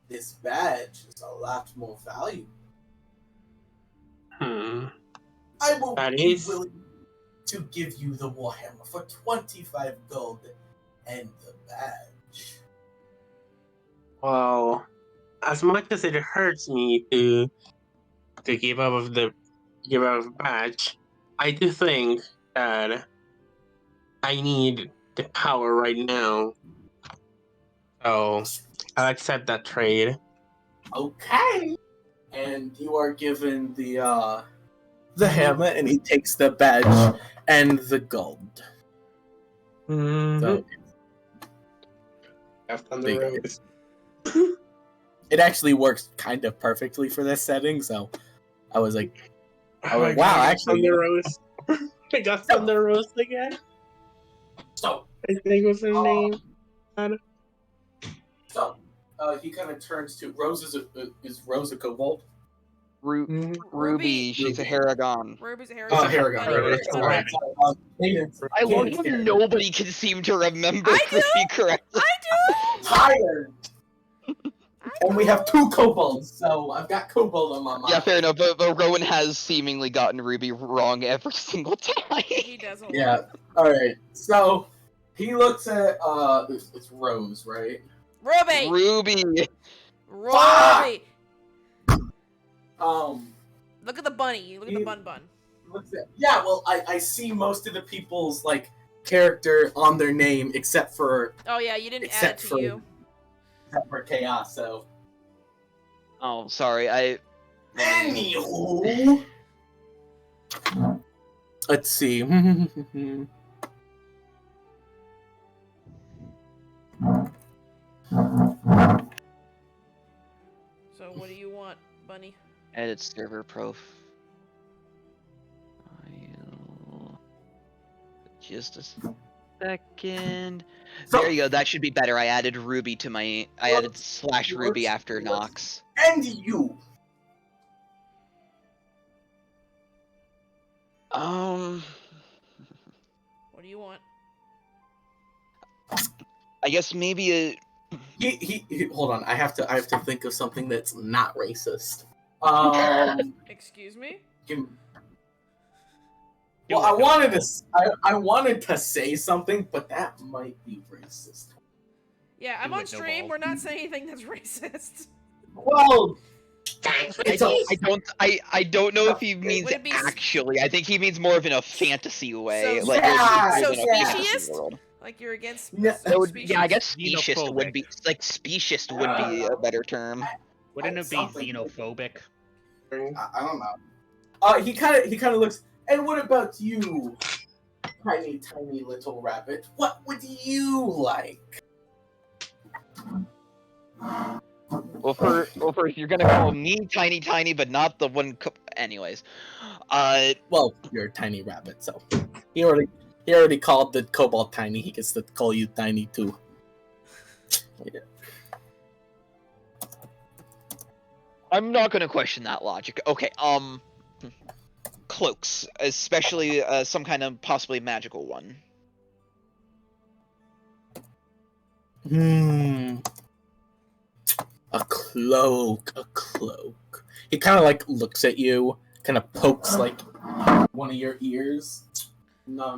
S1: this badge is a lot more valuable. I will
S3: That
S1: be
S3: is-
S1: willing to give you the Warhammer for 25 gold and the badge.
S3: Well, as much as it hurts me to give up the badge, I do think that I need the power right now. So I'll accept that trade.
S1: Okay. And you are given the hammer, and he takes the badge and the gold. So it actually works kind of perfectly for this setting. So I was like, wow, actually,
S3: Thunder Rose. I got Thunder Rose again.
S1: so
S3: I think was her name.
S1: so he kind of turns to Rose. Is Rose a kobold?
S4: Ruby, she's a Haragon.
S2: Ruby's a
S1: Oh,
S2: Haragon.
S1: here we go.
S2: Buddy,
S1: Here we
S2: it's
S1: go.
S2: a
S1: All right,
S2: rabbit.
S1: sorry, Cadence-
S4: I love
S1: Cadence
S4: how
S1: here.
S4: nobody can seem to remember
S2: I do!
S4: Ruby correctly.
S1: Tired. And we have two kobolds, so I've got kobold on my mind.
S4: Yeah, fair enough, but Rowan has seemingly gotten Ruby wrong every single time.
S2: He does a lot.
S1: Yeah. All right. So he looks at it's Rose, right?
S2: Ruby!
S4: Ruby!
S2: Roll
S1: Fuck!
S2: me. Look at the bunny. Look at the
S1: You-
S2: bun.
S1: Yeah, well, I see most of the people's like character on their name except for
S2: Oh yeah, you didn't add it
S1: Except
S2: to
S1: for-
S2: you.
S1: Chaos. So
S4: Oh, sorry. Let me-
S1: anywho, let's see.
S2: So what do you want, bunny?
S4: Edit server prof. I'll- Just a second.
S1: So-
S4: There you go. That should be better. I added Ruby to my. I
S1: Well,
S4: added slash Ruby
S1: let's-
S4: after
S1: let's-
S4: Nox.
S1: And you.
S2: What do you want?
S4: I guess maybe a.
S1: He hold on. I have to think of something that's not racist.
S2: Excuse me?
S1: give-
S8: Do
S1: well,
S8: it,
S1: I
S8: do it.
S1: wanted to. I wanted to say something, but that might be racist.
S2: Yeah, I'm
S8: Do
S2: on
S8: it, no
S2: stream.
S8: balls.
S2: We're not saying anything that's racist.
S1: Well,
S4: I
S1: it's
S4: don't. I don't know if he means
S2: Would it be
S4: actually. I think he means more of in a fantasy way.
S2: So-
S4: like
S1: Yeah,
S4: in a
S2: so
S4: fantasy
S2: speciesist?
S4: world.
S2: Like you're against
S1: Yeah,
S4: That would,
S2: species?
S4: yeah, I guess speciest would
S8: Xenophobic.
S4: be like speciest would be a better term.
S8: Wouldn't it be
S1: Something.
S8: xenophobic?
S1: I don't know. He kind of looks. And what about you, tiny little rabbit? What would you like?
S4: Well, first you're gonna call me tiny, but not the one. Anyways,
S1: Well, you're a tiny rabbit, so he already called the kobold tiny. He gets to call you tiny too. Yeah.
S4: I'm not gonna question that logic. Okay, cloaks, especially some kind of possibly magical one.
S1: A cloak. He kind of like looks at you, kind of pokes like one of your ears. No.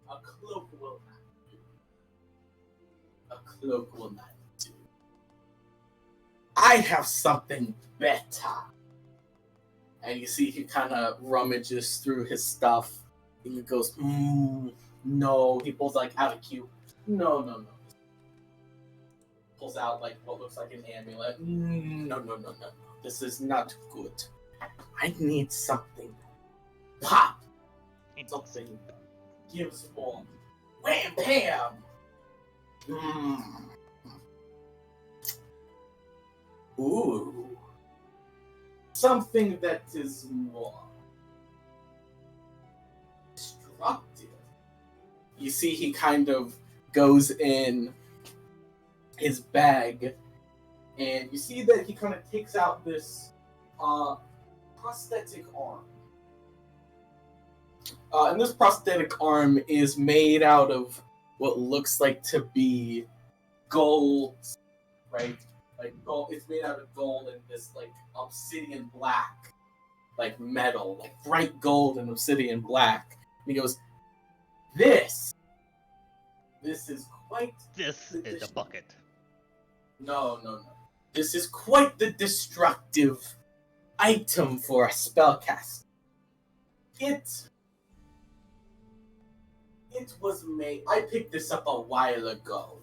S1: A cloak will not do. A cloak will not do. I have something better. And you see he kind of rummages through his stuff. And he goes, no. He pulls like out a cube. No. Pulls out like what looks like an amulet. No. This is not good. I need something. Pop! Something gives more. Wham bam! Ooh. Something that is more destructive. You see he kind of goes in his bag, and you see that he kind of takes out this prosthetic arm. And this prosthetic arm is made out of what looks like to be gold, right? Like gold. It's made out of gold and this like obsidian black, like metal, like bright gold and obsidian black. And he goes, This is quite
S8: This is a bucket.
S1: No. This is quite the destructive item for a spellcaster. It was made. I picked this up a while ago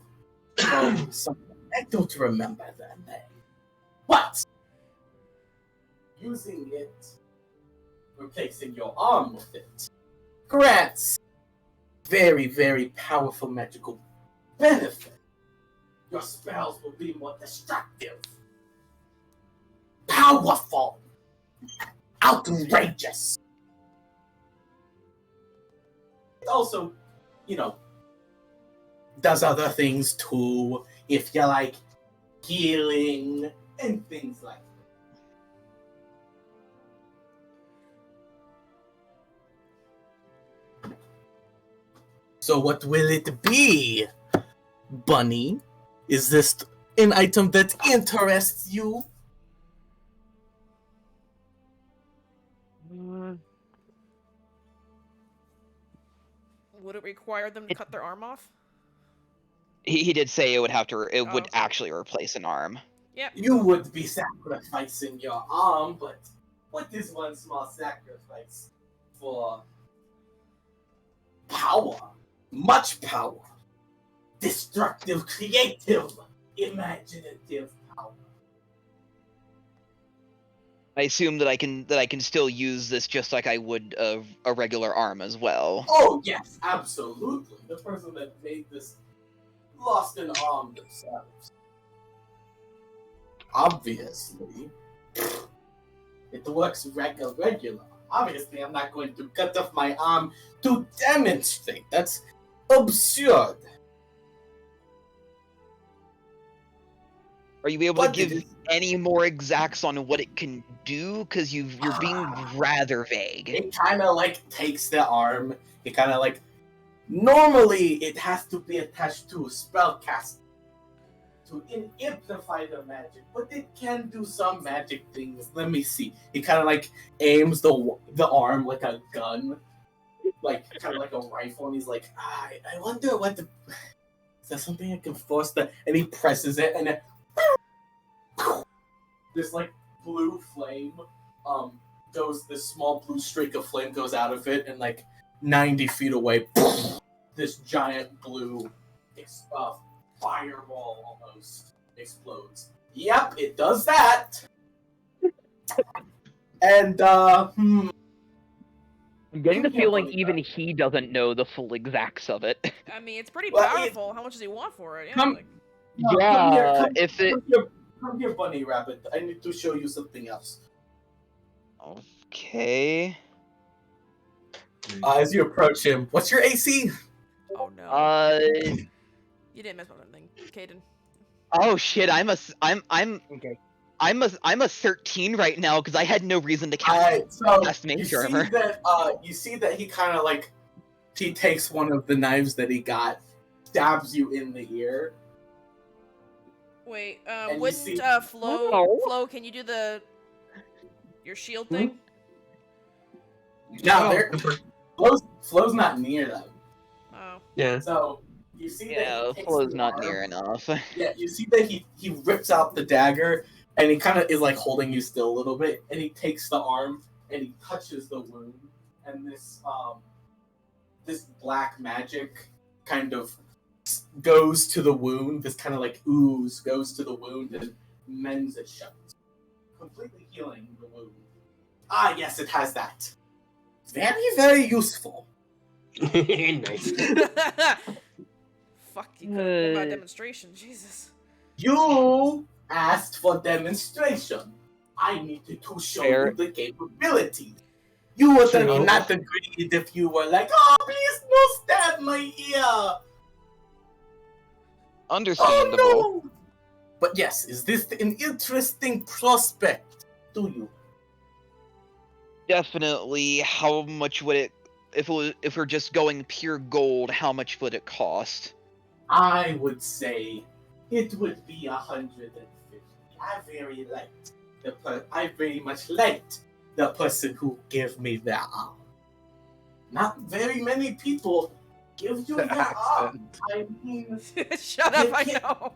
S1: from someone. I don't remember their name. But using it, replacing your arm with it, grants very, very powerful magical benefit. Your spells will be more destructive, powerful, outrageous. It also, does other things too, if you like healing and things like that. So what will it be, Bunny? Is this an item that interests you?
S2: Would it require them to cut their arm off?
S4: He did say it would have to. It would
S2: Oh.
S4: actually replace an arm.
S2: Yep.
S1: You would be sacrificing your arm, but what is one small sacrifice for power? Much power. Destructive, creative, imaginative power.
S4: I assume that I can still use this just like I would a regular arm as well.
S1: Oh, yes, absolutely. The person that made this lost an arm themselves. Obviously. It works regular. Obviously, I'm not going to cut off my arm to demonstrate. That's absurd.
S4: Are you able
S1: What
S4: to give
S1: did it-
S4: any more exacts on what it can do? Because you're being rather vague.
S1: It kind of like takes the arm. It kind of like. Normally, it has to be attached to a spellcast to amplify the magic, but it can do some magic things. Let me see. He kind of like aims the arm like a gun, like kind of like a rifle, and he's like, I wonder what the. Is that something I can force the? And he presses it, and then this like blue flame goes. This small blue streak of flame goes out of it, and like 90 feet away, this giant blue fireball almost explodes. Yep, it does that. And
S4: I'm getting the
S1: Yeah,
S4: feeling
S1: buddy,
S4: even he doesn't know the full exacts of it.
S2: I mean, it's pretty
S1: Well,
S2: powerful. How much does he want for it? Yeah.
S1: Come-
S2: like-
S1: No,
S4: Yeah, if it.
S1: come here, bunny rabbit. I need to show you something else.
S4: Okay.
S1: As you approach him, what's your AC?
S2: Oh no. You didn't mess with anything, Caden.
S4: Oh shit! I'm a 13 right now because I had no reason to cast.
S1: Alright, so
S4: Cast
S1: you
S4: mage
S1: see
S4: armor.
S1: that you see that he kind of like he takes one of the knives that he got, stabs you in the ear.
S2: Wait,
S1: And you
S2: wouldn't
S1: see-
S2: Flo?
S4: No.
S2: Flo, can you do your shield
S1: Hmm?
S2: thing?
S1: Now they're Flo's not near them.
S2: Oh.
S3: Yeah.
S1: So you see that
S4: Yeah,
S1: he takes
S4: Flo's
S1: the
S4: not
S1: arm-
S4: near enough.
S1: Yeah, you see that he rips out the dagger and he kind of is like holding you still a little bit, and he takes the arm and he touches the wound, and this black magic kind of goes to the wound. This kind of like ooze goes to the wound and mends it shut, completely healing the wound. Ah, yes, it has that. Very, very useful.
S3: Nice.
S2: Fuck, you could have my
S4: Uh.
S2: demonstration. Jesus.
S1: You asked for demonstration. I needed to show
S4: Fair.
S1: you the capability. You would have
S3: True.
S1: not agreed if you were like, oh, please no stab my ear.
S4: Understandable.
S1: Oh, no. But yes, is this an interesting prospect to you?
S4: Definitely. How much would it? If we're just going pure gold, how much would it cost?
S1: I would say it would be 150. I very much liked the person who gave me their arm. Not very many people give you
S6: The
S1: their arm.
S6: accent.
S1: I mean,
S2: Shut up! I
S1: You can't-
S2: know.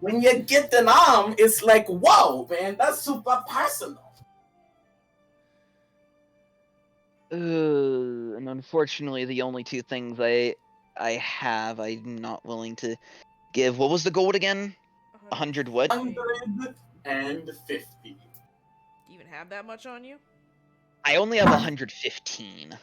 S1: when you get an arm, it's like, whoa, man, that's super personal.
S4: And unfortunately, the only two things I have, I'm not willing to give. What was the gold again? 100 what?
S1: 150.
S2: Do you even have that much on you?
S4: I only have 115.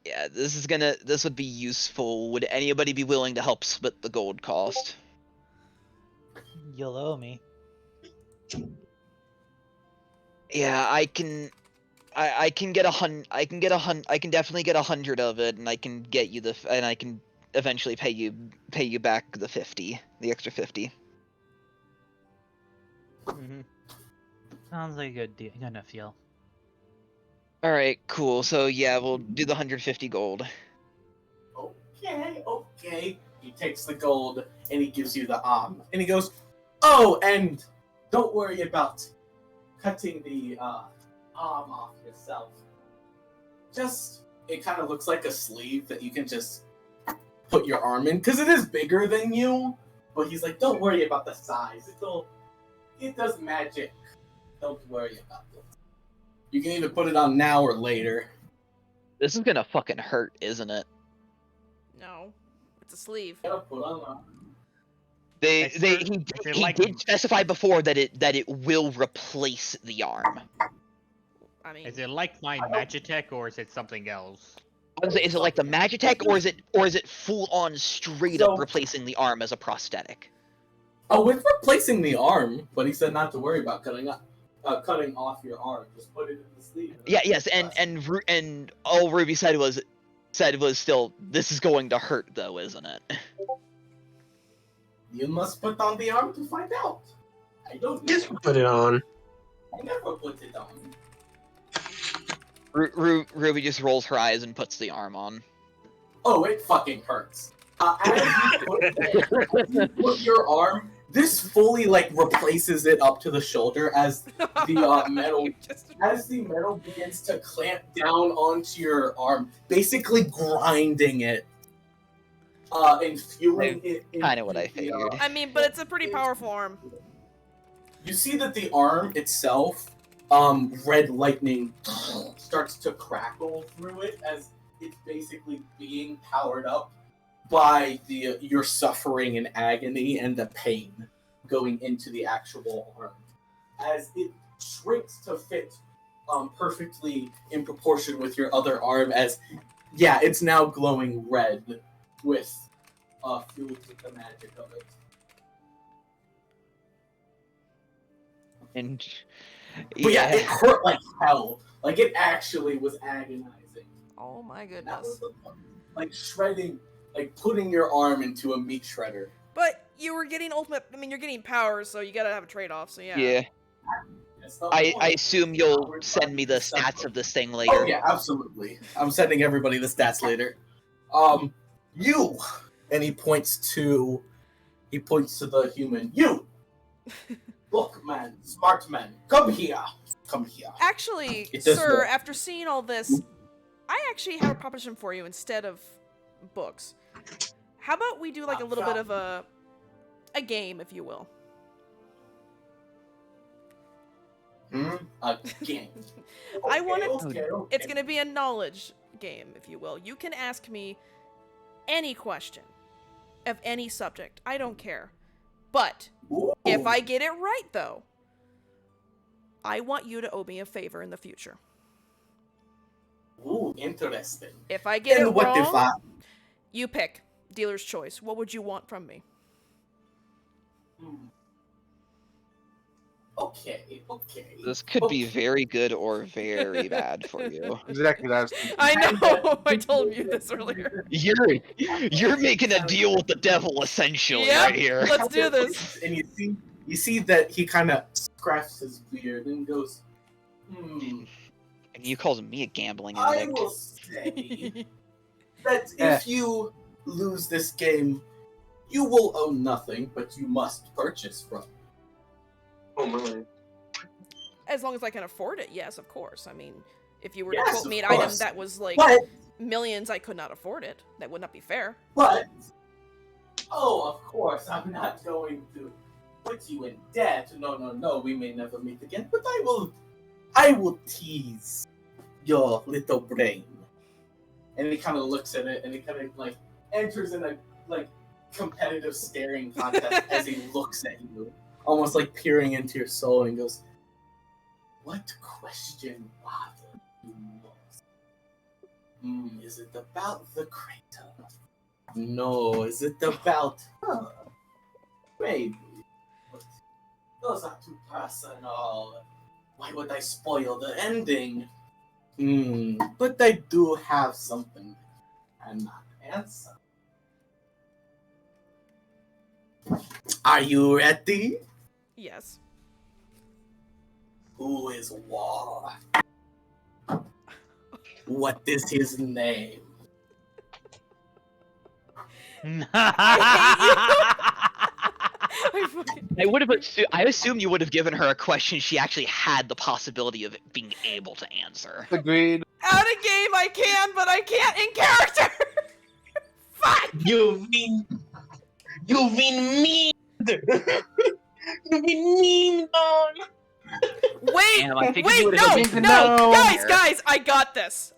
S4: Yeah, this would be useful. Would anybody be willing to help split the gold cost?
S5: You'll owe me.
S4: Yeah, I can get I can definitely get 100 of it, and I can get you and I can eventually pay you back the extra 50.
S5: Mm-hmm. Sounds like a good enough deal.
S4: All right, cool. So yeah, we'll do the 150 gold.
S1: Okay. He takes the gold and he gives you the arm. And he goes, oh, and don't worry about cutting the arm off yourself. Just it kind of looks like a sleeve that you can just put your arm in, because it is bigger than you. But he's like, don't worry about the size. It does magic. Don't worry about it. You can either put it on now or later.
S4: This is gonna fucking hurt, isn't it?
S2: No, it's a sleeve.
S1: You gotta put on.
S4: He
S8: like-
S4: did specify before that it will replace the arm.
S2: I mean,
S8: Is it like my Magitech or is it something else?
S4: Is it like the Magitech, or is it full on straight up replacing the arm as a prosthetic?
S1: Oh, with replacing the arm, but he said not to worry about cutting off your arm. Just put it in the sleeve.
S4: Yeah, yes, and all Ruby said was still, this is going to hurt though, isn't it?
S1: You must put on the arm to find out. I don't.
S3: Just put it on.
S1: I never put it on.
S4: Ruby just rolls her eyes and puts the arm on.
S1: Oh, it fucking hurts. As you put your arm, this fully like replaces it up to the shoulder as the metal begins to clamp down onto your arm, basically grinding it, and fueling it.
S4: Kinda what I figured.
S2: I mean, but it's a pretty powerful arm.
S1: You see that the arm itself, red lightning starts to crackle through it as it's basically being powered up by your suffering and agony and the pain going into the actual arm. As it shrinks to fit perfectly in proportion with your other arm, as it's now glowing red with fueled with the magic of it.
S4: And
S1: But yeah, it hurt like hell. Like, it actually was agonizing.
S2: Oh my
S1: That
S2: goodness.
S1: was the fun. Like shredding, like putting your arm into a meat shredder.
S2: But you were getting ultimate. I mean, you're getting powers, so you gotta have a trade-off. So yeah.
S4: yeah.
S1: That's not the
S4: I
S1: point.
S4: assume you'll send me the stats of this thing later.
S1: Oh yeah, absolutely. I'm sending everybody the stats later. You, and he points to the human. You, look, man, smart man, come here.
S2: Actually,
S1: It does
S2: sir,
S1: work.
S2: after seeing all this, I actually have a proposition for you instead of books. How about we do like a little bit of a game, if you will?
S1: A game.
S2: I want it.
S1: Okay.
S2: It's gonna be a knowledge game, if you will. You can ask me any question of any subject. I don't care. But if I get it right, though, I want you to owe me a favor in the future.
S1: Ooh, interesting.
S2: If I get it
S1: And what
S2: wrong,
S1: if I?
S2: you pick. Dealer's choice. What would you want from me?
S1: Okay.
S4: This could be very good or very bad for you.
S6: Exactly that.
S2: I know. I told you this earlier.
S4: You're making a deal with the devil essentially
S2: Yep.
S4: right here.
S2: Let's do this.
S1: And you see that he kind of scratches his beard and goes,
S4: And you calls me a gambling
S1: I
S4: addict.
S1: will say that if you lose this game, you will own nothing, but you must purchase from.
S3: Oh my.
S2: As long as I can afford it, yes, of course. I mean, if you were
S1: Yes,
S2: to quote
S1: of
S2: me an item
S1: course.
S2: that was like
S1: But,
S2: millions, I could not afford it. That would not be fair.
S1: of course, I'm not going to put you in debt. No, we may never meet again, but I will tease your little brain. And he kind of looks at it, and he kind of like enters in a like competitive staring contest as he looks at you, almost like peering into your soul, and goes, "What question bothers you most? Is it about the crater? No, is it about her? Maybe. But those are too personal. Why would I spoil the ending? But I do have something I cannot answer. Are you ready?
S2: Yes.
S1: Who is War? What is his name?
S2: I
S4: I assume you would have given her a question she actually had the possibility of being able to answer.
S6: Agreed.
S2: Out of game, I can, but I can't in character. Fuck.
S3: You've been memed. You've been memed on.
S2: Wait,
S4: Damn, I think
S2: wait,
S4: you would've
S2: no,
S4: been
S6: been
S2: no,
S6: no.
S2: guys, I got this.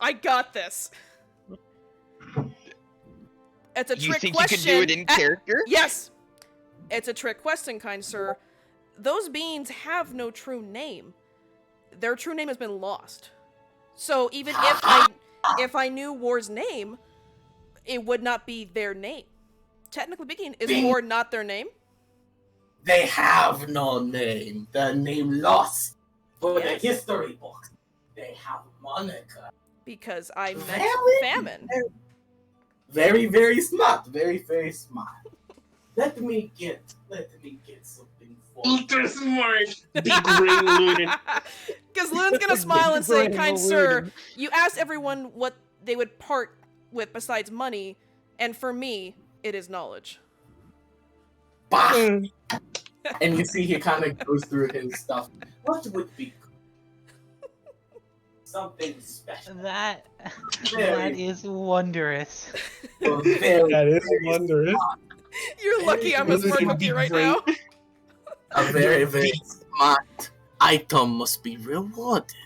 S2: It's a
S4: You
S2: trick
S4: think
S2: question.
S4: you can do it in character?
S2: Yes. It's a trick question, kind sir. Those beings have no true name. Their true name has been lost. So even if I knew War's name, it would not be their name. Technically speaking, is War not their name?
S1: They have no name. The name lost. For
S2: Yes.
S1: the history book, they have Monica.
S2: Because I meant
S1: Very,
S2: famine.
S1: Very, very smart. Very, very smart. Let me get something for you.
S3: Ultra smart. Big brain Luden.
S2: Because Luden's gonna smile and say,
S5: Brain
S2: kind
S5: Luden.
S2: sir, you asked everyone what they would part with besides money, and for me, it is knowledge.
S1: Bah! And you see he kind of goes through his stuff. What would be good? Something special.
S5: That
S1: Very-
S5: is wondrous.
S1: Very,
S3: That is
S1: very
S3: wondrous.
S2: You're lucky I'm a
S3: This is
S2: smart
S3: a
S2: cookie
S3: big
S2: right
S3: brain.
S2: now.
S1: A very, very smart item must be rewarded.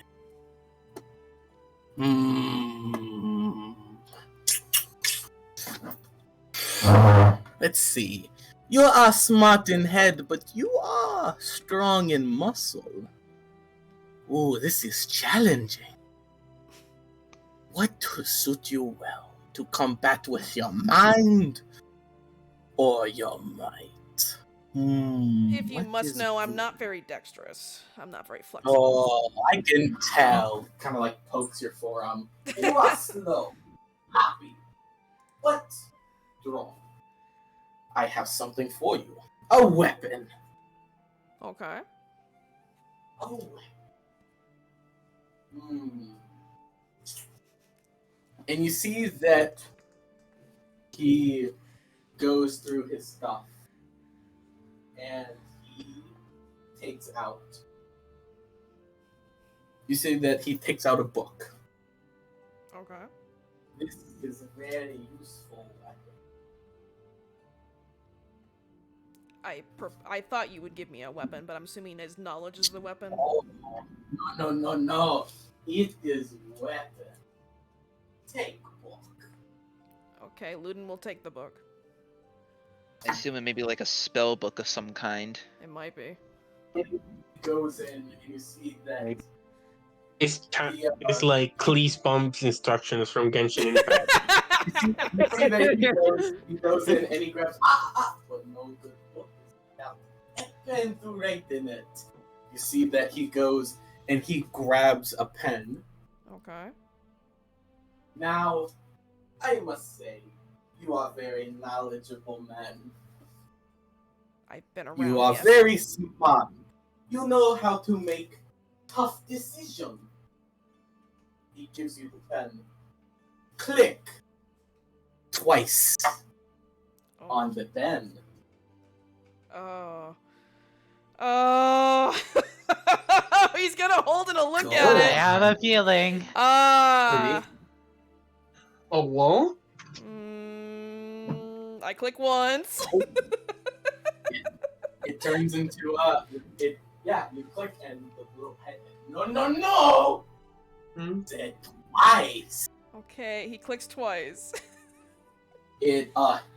S1: Let's see. You are smart in head, but you are strong in muscle. Ooh, this is challenging. What to suit you well? To combat with your mind or your might?
S2: If you
S1: what
S2: must
S1: is
S2: know, I'm
S1: good?
S2: not very dexterous. I'm not very flexible.
S1: Oh, I can tell. Kind of like pokes your forearm. You are slow, happy, but strong. I have something for you. A weapon.
S2: Okay.
S1: A weapon. And you see that he goes through his stuff and he takes out. You see that he takes out a book.
S2: Okay.
S1: This is a very useful weapon.
S2: I thought you would give me a weapon, but I'm assuming his knowledge is the weapon.
S1: Oh, no. It is weapon. Take book.
S2: Okay, Luden will take the book.
S4: I assume it may be like a spell book of some kind.
S2: It might be.
S1: Goes in and you see that
S3: It's like Cleese Bomb's instructions from Genshin Impact.
S1: you see that he goes in and he grabs but no good book is out. And pen to write in it. You see that he goes and he grabs a pen.
S2: Okay.
S1: Now, I must say, you are very knowledgeable man.
S2: I've been around.
S1: You are
S2: yes.
S1: very smart. You know how to make tough decisions. He gives you the pen. Click twice
S2: Oh.
S1: on the pen.
S2: Oh. He's gonna hold it and look
S1: Go.
S2: at
S5: I
S2: it.
S5: have a feeling.
S3: Oh, whoa?
S2: I click once.
S1: It turns into you click and the little pen. No! Said twice.
S2: Okay, he clicks twice.
S1: It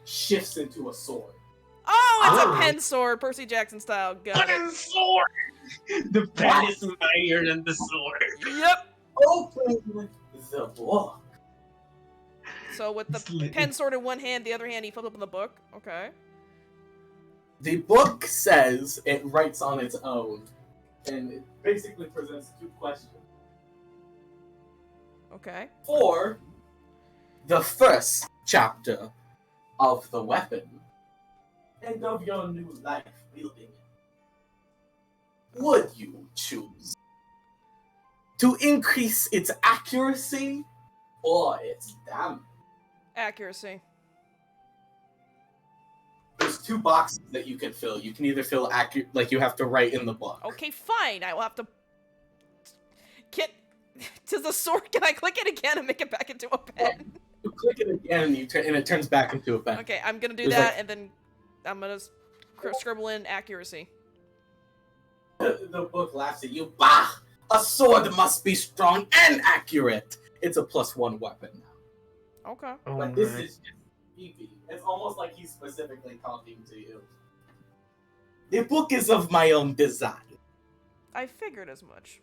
S1: shifts into a sword.
S2: Oh, it's
S3: Oh.
S2: a pen sword, Percy Jackson style. Got it.
S3: Sword! The pen is mightier than the sword.
S2: Yep.
S1: Open the book.
S2: So with the pen sword in one hand, the other hand he flipped open the book. Okay.
S1: The book says it writes on its own, and it basically presents two questions.
S2: Okay.
S1: For the first chapter of the weapon and of your new life building, would you choose to increase its accuracy or its damage?
S2: Accuracy.
S1: There's there's 2 boxes that you can fill. You can either fill accurate, like you have to write in the book.
S2: Okay, fine. I will have to get to the sword. Can I click it again and make it back into a pen?
S1: You click it again, and and it turns back into a pen.
S2: Okay, I'm gonna do
S1: There's
S2: that,
S1: like-
S2: and then I'm gonna scribble in accuracy.
S1: The book laughs at you. Bah! A sword must be strong and accurate. It's a +1 weapon.
S2: Okay.
S1: But this is just Phoebe. It's almost like he's specifically talking to you. The book is of my own design.
S2: I figured as much.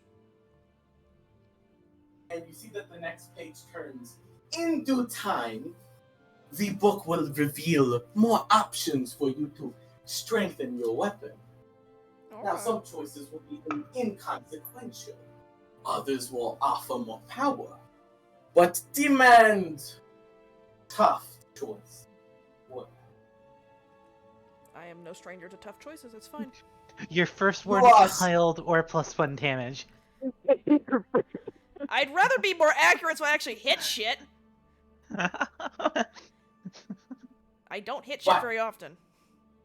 S1: And you see that the next page turns. In due time, the book will reveal more options for you to strengthen your weapon. Now,
S2: Okay.
S1: some choices will be inconsequential. Others will offer more power. But demand tough choice. What?
S2: I am no stranger to tough choices. It's fine.
S5: Your first word
S1: Plus.
S5: tiled or +1 damage.
S2: I'd rather be more accurate so I actually hit shit. I don't hit shit
S1: What?
S2: very often.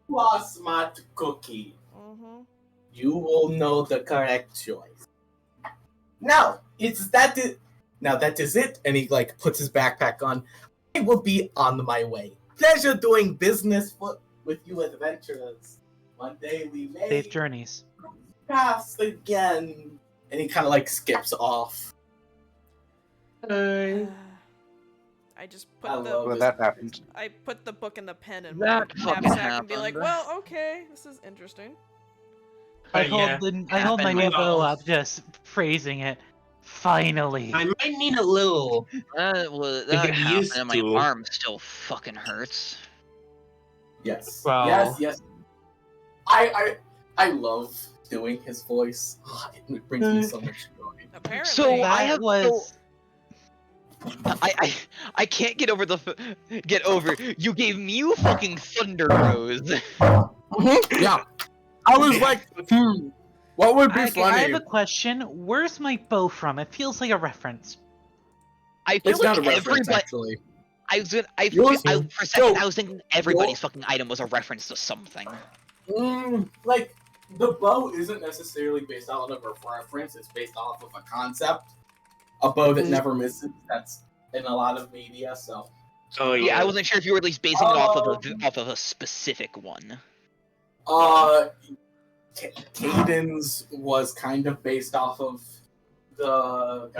S1: Plus, smart cookie.
S2: Mm-hmm.
S1: You will know the correct choice. Now, that is it. And he like puts his backpack on. I will be on my way. Pleasure doing business with you adventurers. One day we may
S5: Safe journeys.
S1: pass again. And he kind of like skips off.
S2: I just put
S1: I
S2: the
S1: love
S6: Well,
S1: it.
S6: that happened.
S2: I put the book in the pen and
S4: That
S2: put it in
S4: fucking
S2: the knapsack and be like,
S4: happened.
S2: well, okay, this is interesting.
S5: I
S3: yeah.
S5: hold my
S4: Happened.
S5: new bow up, just praising it. Finally.
S3: I might need a little.
S4: That
S3: get
S4: happened,
S3: used
S4: and my
S3: to.
S4: arm still fucking hurts.
S1: Yes.
S3: Well-
S1: Yes. I love doing his voice. It brings me so much joy.
S2: Apparently.
S4: So
S5: that
S4: I have
S5: was
S4: I can't get over you gave Mew fucking Thunder Rose.
S1: Yeah. I was like, what would be
S5: I
S1: funny?
S5: have a question. Where's my bow from? It feels like a reference.
S4: I feel
S1: It's
S4: like
S1: not a reference,
S4: everybody.
S1: actually.
S4: For a second, I was thinking everybody's fucking item was a reference to something.
S1: Like, the bow isn't necessarily based off of a reference, it's based off of a concept. A bow that never misses, that's in a lot of media, so.
S3: Oh
S4: Yeah, I wasn't sure if you were at least basing it off of a specific one.
S1: Caden's was kind of based off of the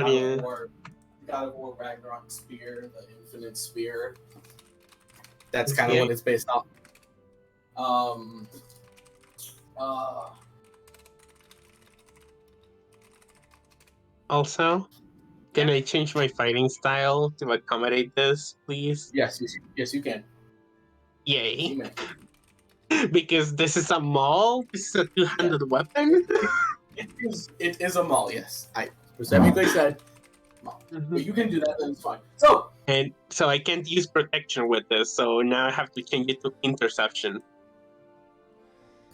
S1: God of War Ragnarok spear, the Infinite Spear. That's kind of what it's based off.
S3: Also, can I change my fighting style to accommodate this, please?
S1: Yes, you can. You
S3: Yay.
S1: may.
S3: Because this is a maul? This is a two-handed weapon?
S1: It is a maul, yes. I specifically said maul. But you can do that, then it's fine. So,
S3: And so I can't use protection with this, so now I have to change it to interception.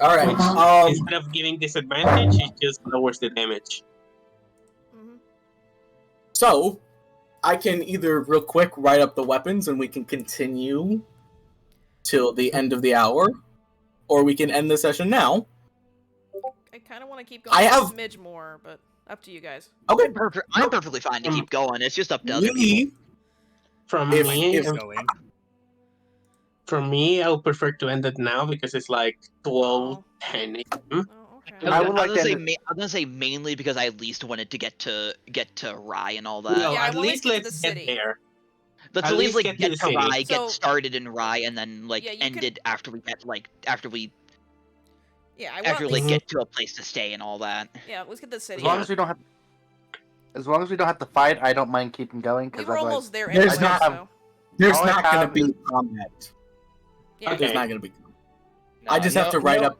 S1: alright.
S3: Which, instead of giving disadvantage, it just lowers the damage.
S2: Mm-hmm.
S1: So, I can either real quick write up the weapons and we can continue till the end of the hour, or we can end the session now.
S2: I kind of want to keep going
S1: I
S2: a
S1: have-
S2: smidge more, but up to you guys.
S1: Okay.
S4: I'm perfectly fine to keep going. It's just up to other people.
S3: From
S1: If-
S3: me,
S1: if-
S8: Going.
S3: from me, I would prefer to end it now because it's like 12,
S2: Oh.
S3: 10 a.m.
S2: Oh, okay.
S6: I would like to
S4: say
S6: end
S4: I was gonna say mainly because I at least wanted to get to Rye and all that.
S3: No,
S2: Yeah, I
S3: at
S2: wanna
S3: least
S2: get to
S3: let's
S2: the
S3: get
S2: city.
S3: there.
S4: Let's
S3: at
S4: at least
S3: least
S4: like
S3: get to
S4: get
S3: the
S4: to
S3: city.
S4: Rye,
S2: So-
S4: get started in Rye, and then like
S2: Yeah, you
S4: end
S2: could-
S4: it after we
S2: Yeah, I
S4: after
S2: want.
S4: like get to a place to stay and all that.
S2: Yeah, let's get the city.
S6: As long as we don't have, to fight, I don't mind keeping going
S2: we
S6: because
S2: were almost there
S1: There's
S2: anyway,
S1: not-
S2: so.
S1: There's
S6: All I
S1: not going
S6: have
S1: to be combat.
S2: Yeah.
S3: Okay.
S1: There's not going to be combat.
S4: No,
S1: I just have to write up.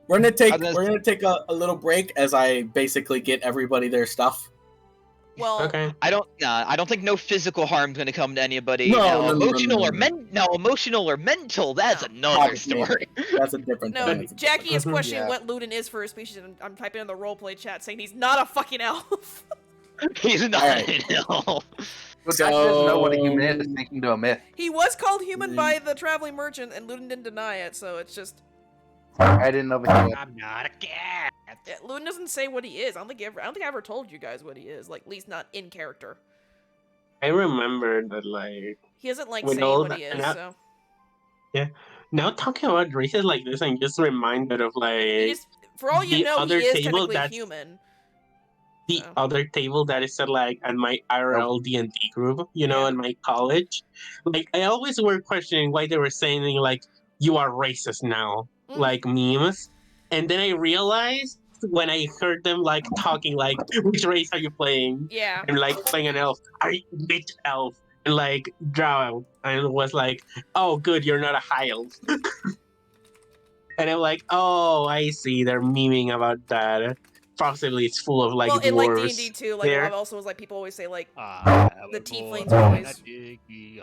S1: We're gonna take a little break as I basically get everybody their stuff.
S2: Well,
S3: Okay.
S4: I don't think no physical harm's gonna come to anybody.
S1: No,
S4: Now,
S1: no, no,
S4: emotional
S1: no,
S4: or
S1: no.
S4: emotional or mental, that's
S2: No.
S4: another
S1: Obviously.
S4: story.
S1: That's a different
S2: no,
S1: thing.
S2: Jackie is
S3: Mhm.
S2: questioning
S6: Yeah.
S2: what Luden is for his species, and I'm typing in the roleplay chat saying he's not a fucking elf.
S4: He's not
S1: Alright.
S4: an elf.
S6: Well, Jack doesn't know what a human is, thinking to a myth.
S2: He was called human by the traveling merchant, and Ludin didn't deny it, so it's just...
S6: I didn't know what he was.
S8: I'm not a cat.
S2: Yeah, Ludin doesn't say what he is. I don't think I ever told you guys what he is. Like, at least not in character.
S3: I remember that, like,
S2: He doesn't like
S3: with
S2: saying
S3: all
S2: what
S3: that-
S2: he is,
S3: and I-
S2: so...
S3: now talking about races like this, I'm just reminded of
S2: He
S3: like
S2: just, for all you
S3: the
S2: know, he
S3: other
S2: is
S3: table
S2: technically
S3: that's-
S2: human.
S3: the
S2: So.
S3: other table that is at like at my IRL D&D group, you know,
S2: Yeah.
S3: in my college. Like I always were questioning why they were saying like you are racist now,
S2: Mm.
S3: like memes. And then I realized when I heard them like talking like which race are you playing?
S2: Yeah.
S3: I'm like playing an elf. Which elf? And like drow. And it was like, oh good, you're not a high elf. And I'm like, oh, I see. They're memeing about that. Possibly it's full of like
S2: Well, in like
S3: dwarves.
S2: D&D too, like
S3: there.
S2: I've also was like people always say like
S8: The
S2: tieflings are always-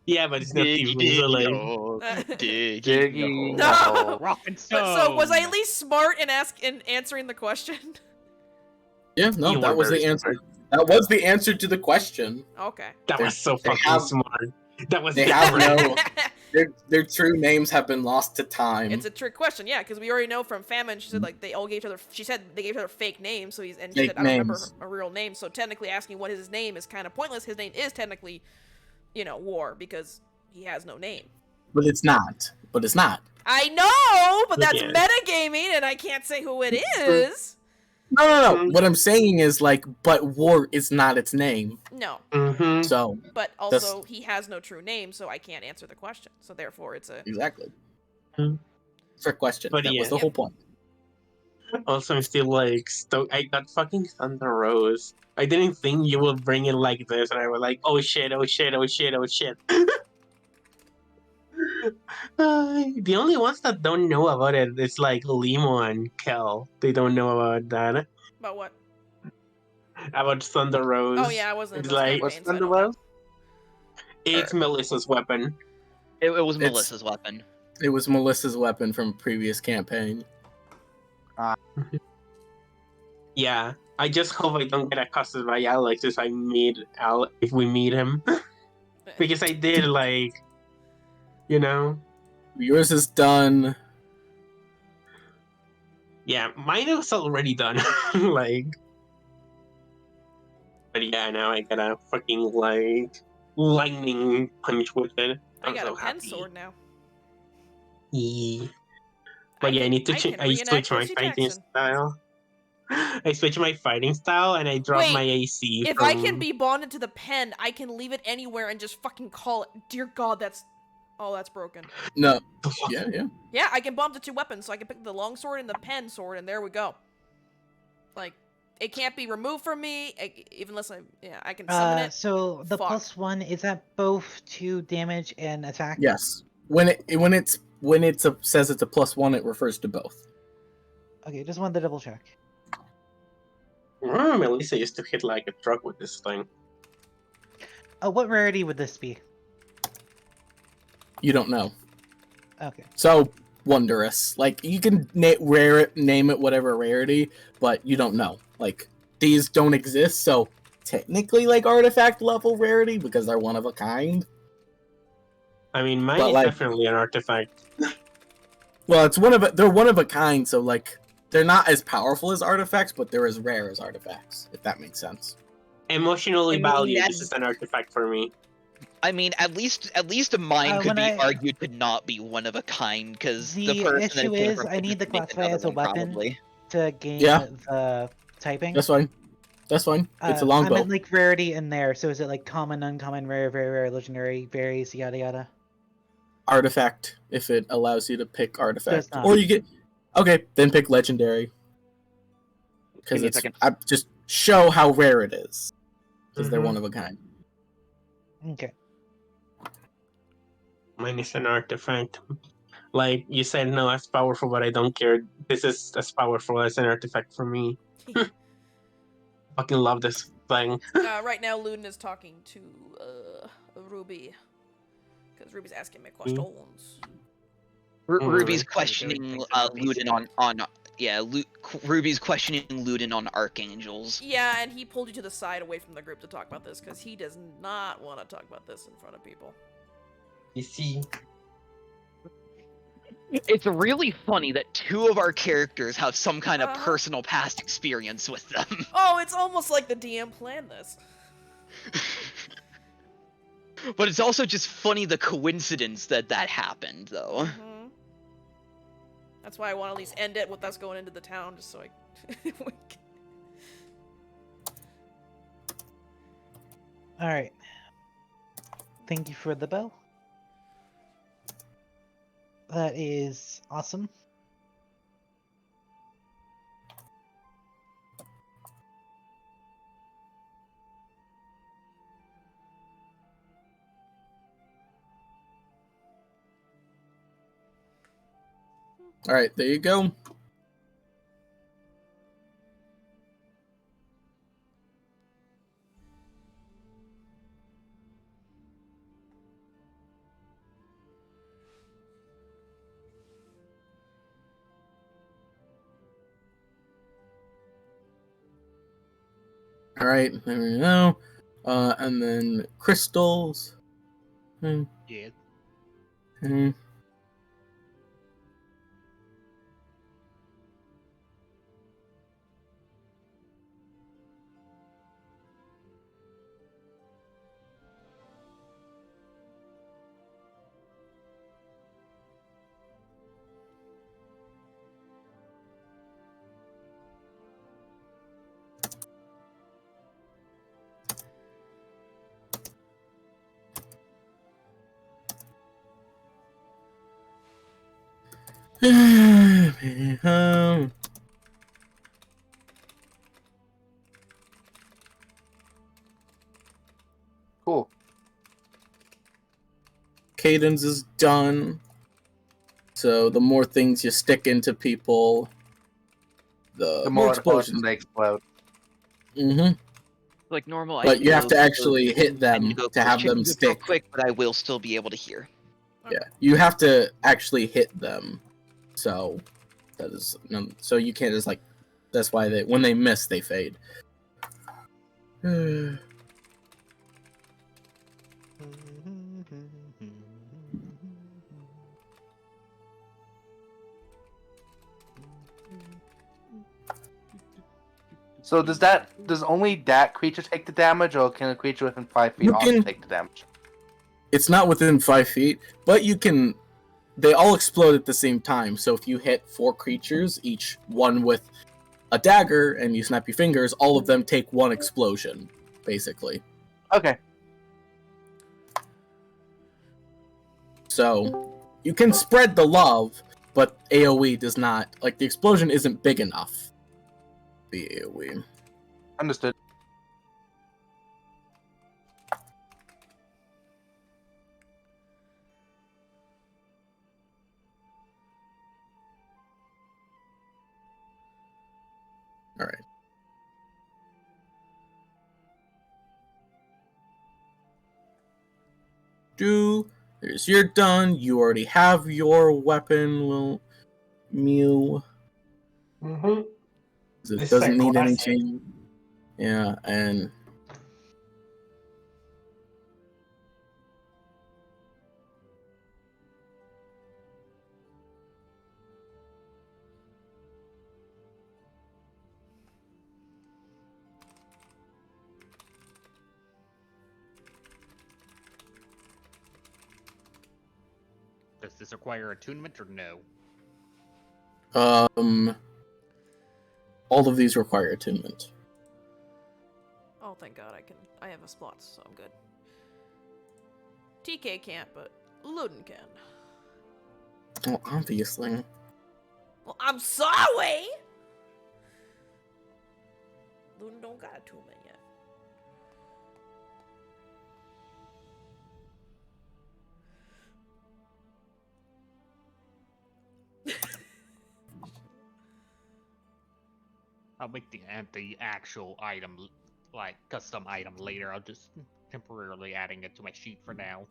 S3: Yeah, but it's not
S4: Diggy,
S3: even so like.
S4: hole, diggy,
S6: Diggy.
S4: hole.
S2: No.
S6: hole.
S8: rock and
S2: But,
S8: stone.
S2: so was I at least smart in answering the question?
S1: Yeah, no,
S3: You
S1: that
S3: were
S1: was
S3: very
S1: the answer.
S3: smart.
S1: That was the answer to the question.
S2: Okay.
S3: That was so
S1: They
S3: fucking
S1: have-
S3: smart. That was
S1: they have
S3: different.
S1: no- Their true names have been lost to time.
S2: It's a trick question, yeah, because we already know from Famine. She said like they all gave each other. She said they gave each other fake names. So he's and she
S1: Fake
S2: said I don't remember
S1: names.
S2: a real name. So technically, asking what his name is kind of pointless. His name is technically, War because he has no name.
S1: But it's not. But it's not.
S2: I know, but that's
S3: Yeah.
S2: metagaming, and I can't say who it is.
S1: No. What I'm saying is like, but War is not its name.
S2: No,
S3: Mm-hmm.
S1: So
S2: but also he has no true name, so I can't answer the question. So therefore, it's a
S1: exactly.
S3: Hmm.
S1: Trick question.
S3: But
S1: that
S3: yeah.
S1: was the whole point.
S3: Also, I'm still like stoked. I got fucking Thunder Rose. I didn't think you would bring it like this, and I was like, oh shit, oh shit, oh shit, oh shit. The only ones that don't know about it is like Limo and Kel. They don't know about that.
S2: about what?
S3: About Thunder Rose.
S2: Oh yeah, I wasn't. in
S3: It's
S2: those
S3: like-
S6: What's
S2: campaigns, I
S6: Thunder
S2: don't know.
S6: Rose?
S3: It's Melissa's weapon.
S4: It was
S1: It's-
S4: Melissa's weapon.
S1: It was Melissa's weapon from a previous campaign.
S3: Yeah. I just hope I don't get accosted by Alex if I meet if we meet him. Because I did like
S1: Yours is done.
S3: Yeah, mine was already done. Like, but yeah, now I got a fucking like lightning punch with it.
S2: I
S3: I'm
S2: got
S3: so
S2: a pen
S3: happy.
S2: sword now.
S3: Yeah. But yeah, I need to
S2: I
S3: change.
S2: can
S3: I
S2: reenact
S3: switch my
S2: Percy
S3: fighting
S2: Jackson.
S3: style. I switch my fighting style and I drop
S2: Wait,
S3: my AC.
S2: If I can be bonded to the pen, I can leave it anywhere and just fucking call it. Dear God, that's broken.
S1: No. Yeah.
S2: Yeah, I can bond to two weapons, so I can pick the longsword and the pen sword, and there we go. Like, it can't be removed from me, even unless I can summon it.
S5: So the
S2: Fuck.
S5: +1 is that both to damage and attack?
S1: Yes. When it says it's a +1, it refers to both.
S5: Okay, just wanted to double check.
S3: Remember Melissa used to hit like a truck with this thing.
S5: What rarity would this be?
S1: You don't know.
S5: Okay.
S1: So wondrous. Like you can name it whatever rarity, but you don't know. Like these don't exist, so technically like artifact level rarity because they're one of a kind.
S3: I mean, mine
S1: But,
S3: is
S1: like-
S3: definitely an artifact.
S1: Well, they're one of a kind, so like they're not as powerful as artifacts, but they're as rare as artifacts, if that makes sense.
S3: Emotionally
S4: I mean,
S3: valued.
S4: that's-
S3: This is an artifact for me.
S4: I mean, at least mine could
S5: when
S4: be
S5: I-
S4: argued to not be one of a kind because the
S5: The
S4: person
S5: issue
S4: that it came
S5: is
S4: from
S5: I need
S4: could
S5: to
S4: make
S5: classify it
S4: another
S5: as a
S4: one,
S5: weapon.
S4: probably.
S5: To gain
S1: Yeah.
S5: the typing.
S1: That's fine. That's fine. It's a
S5: I
S1: longbow.
S5: meant like rarity in there. So is it like common, uncommon, rare, very rare, legendary, varies, yada yada?
S1: Artifact if it allows you to pick artifact,
S5: not.
S1: or you get then pick legendary because
S4: Give me a
S1: it's
S4: second.
S1: I just show how rare it is because they're
S3: Mhm.
S1: one of a kind.
S5: Okay.
S3: Mine is an artifact. Like you said, no, that's powerful, but I don't care. This is as powerful as an artifact for me. Fucking love this thing.
S2: Right now, Ludin is talking to Ruby because Ruby's asking me questions.
S4: Ruby's
S8: Trying to do
S4: questioning
S8: things that don't make
S4: Ludin on Yeah, Ruby's questioning Ludin on archangels.
S2: Yeah, and he pulled you to the side away from the group to talk about this because he does not want to talk about this in front of people.
S3: You see,
S4: It's really funny that two of our characters have some kind of
S2: Uh-huh.
S4: personal past experience with them.
S2: Oh, it's almost like the DM planned this.
S4: But it's also just funny the coincidence that happened, though.
S2: Mhm. That's why I want to at least end it with us going into the town, just so I.
S5: All right. Thank you for the bell. That is awesome.
S1: All right, there you go. All right, there we go. And then crystals.
S8: Yeah.
S1: Hmm.
S6: Cool.
S1: Cadence is done. So the more things you stick into people, the
S6: The
S1: more
S6: more
S1: explosions.
S6: they explode.
S1: Mm-hmm.
S4: Like normal,
S1: But you have to
S4: go-
S1: actually hit
S4: I need
S1: them
S4: go
S1: to have
S4: check
S1: them
S4: this real
S1: stick.
S4: quick, but I will still be able to hear.
S1: Yeah, you have to actually hit them. So that is so you can't just like. That's why when they miss, they fade.
S6: So does only that creature take the damage, or can a creature within 5 feet
S1: You
S6: also
S1: can-
S6: take the damage?
S1: It's not within 5 feet, but you can. They all explode at the same time. So if you hit 4 creatures, each one with a dagger, and you snap your fingers, all of them take 1 explosion, basically.
S6: Okay.
S1: So you can spread the love, but AoE does not. Like, the explosion isn't big enough to be AoE.
S6: Understood.
S1: All right. There's your done. You already have your weapon, little Mew.
S3: mm-hmm.
S1: It
S3: This
S1: doesn't
S3: is
S1: need any
S3: classic.
S1: change. Yeah, and
S8: Does this require attunement or no?
S1: all of these require attunement.
S2: Oh, thank God, I have a spot, so I'm good. TK can't, but Ludin can.
S1: Well, obviously.
S2: Well, I'm sorry! Ludin don't got attunement yet.
S8: I'll make the actual item, like custom item later. I'll just temporarily adding it to my sheet for now.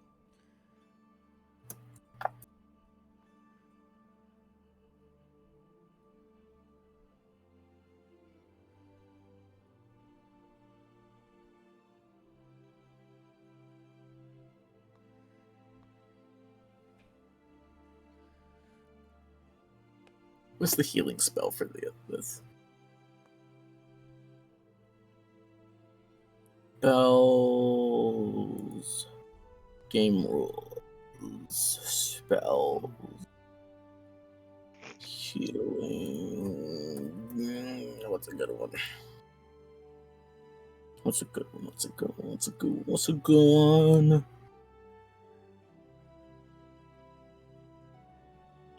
S1: What's the healing spell for this? Spells. Game rules. Spells. Healing. What's a good one? What's a good one? What's a good one?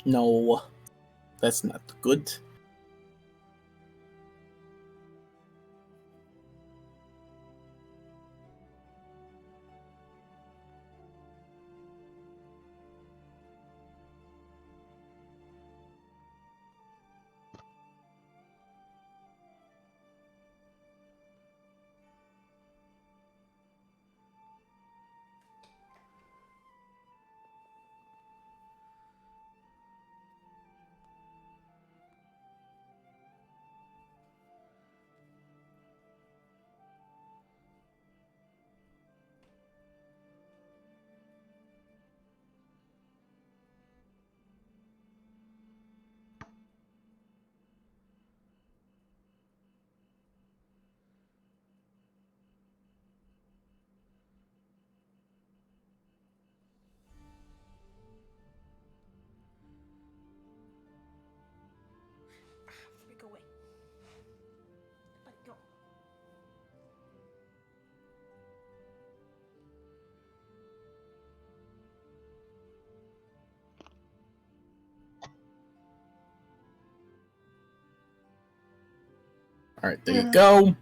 S1: No, that's not good.
S2: Let go away. Let it go.
S1: All right, there you go.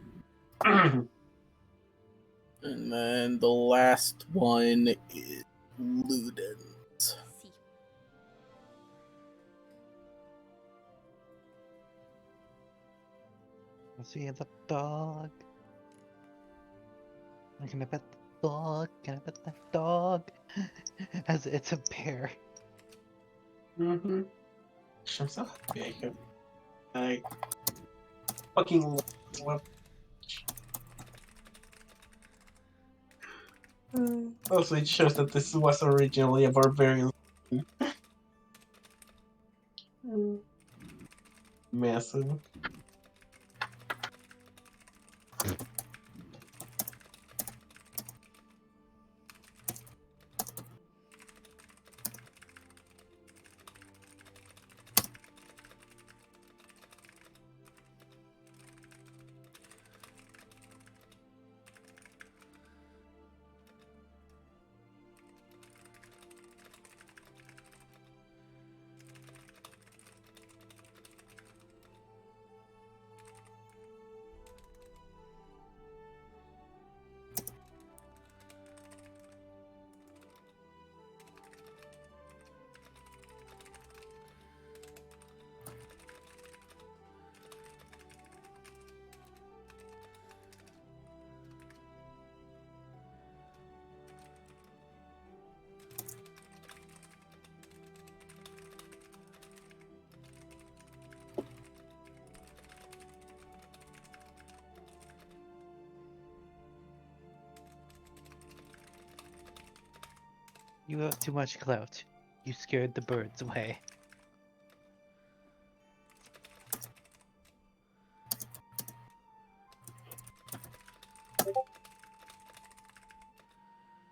S1: And then the last one is Ludens.
S2: See.
S5: Let's see the dog. I'm gonna pet the dog. Gonna pet the dog. As it's a bear.
S3: Mm-hmm. Shuts up. I fucking love. Also, it shows that this was originally a barbarian. Massive.
S5: You have too much clout. You scared the birds away.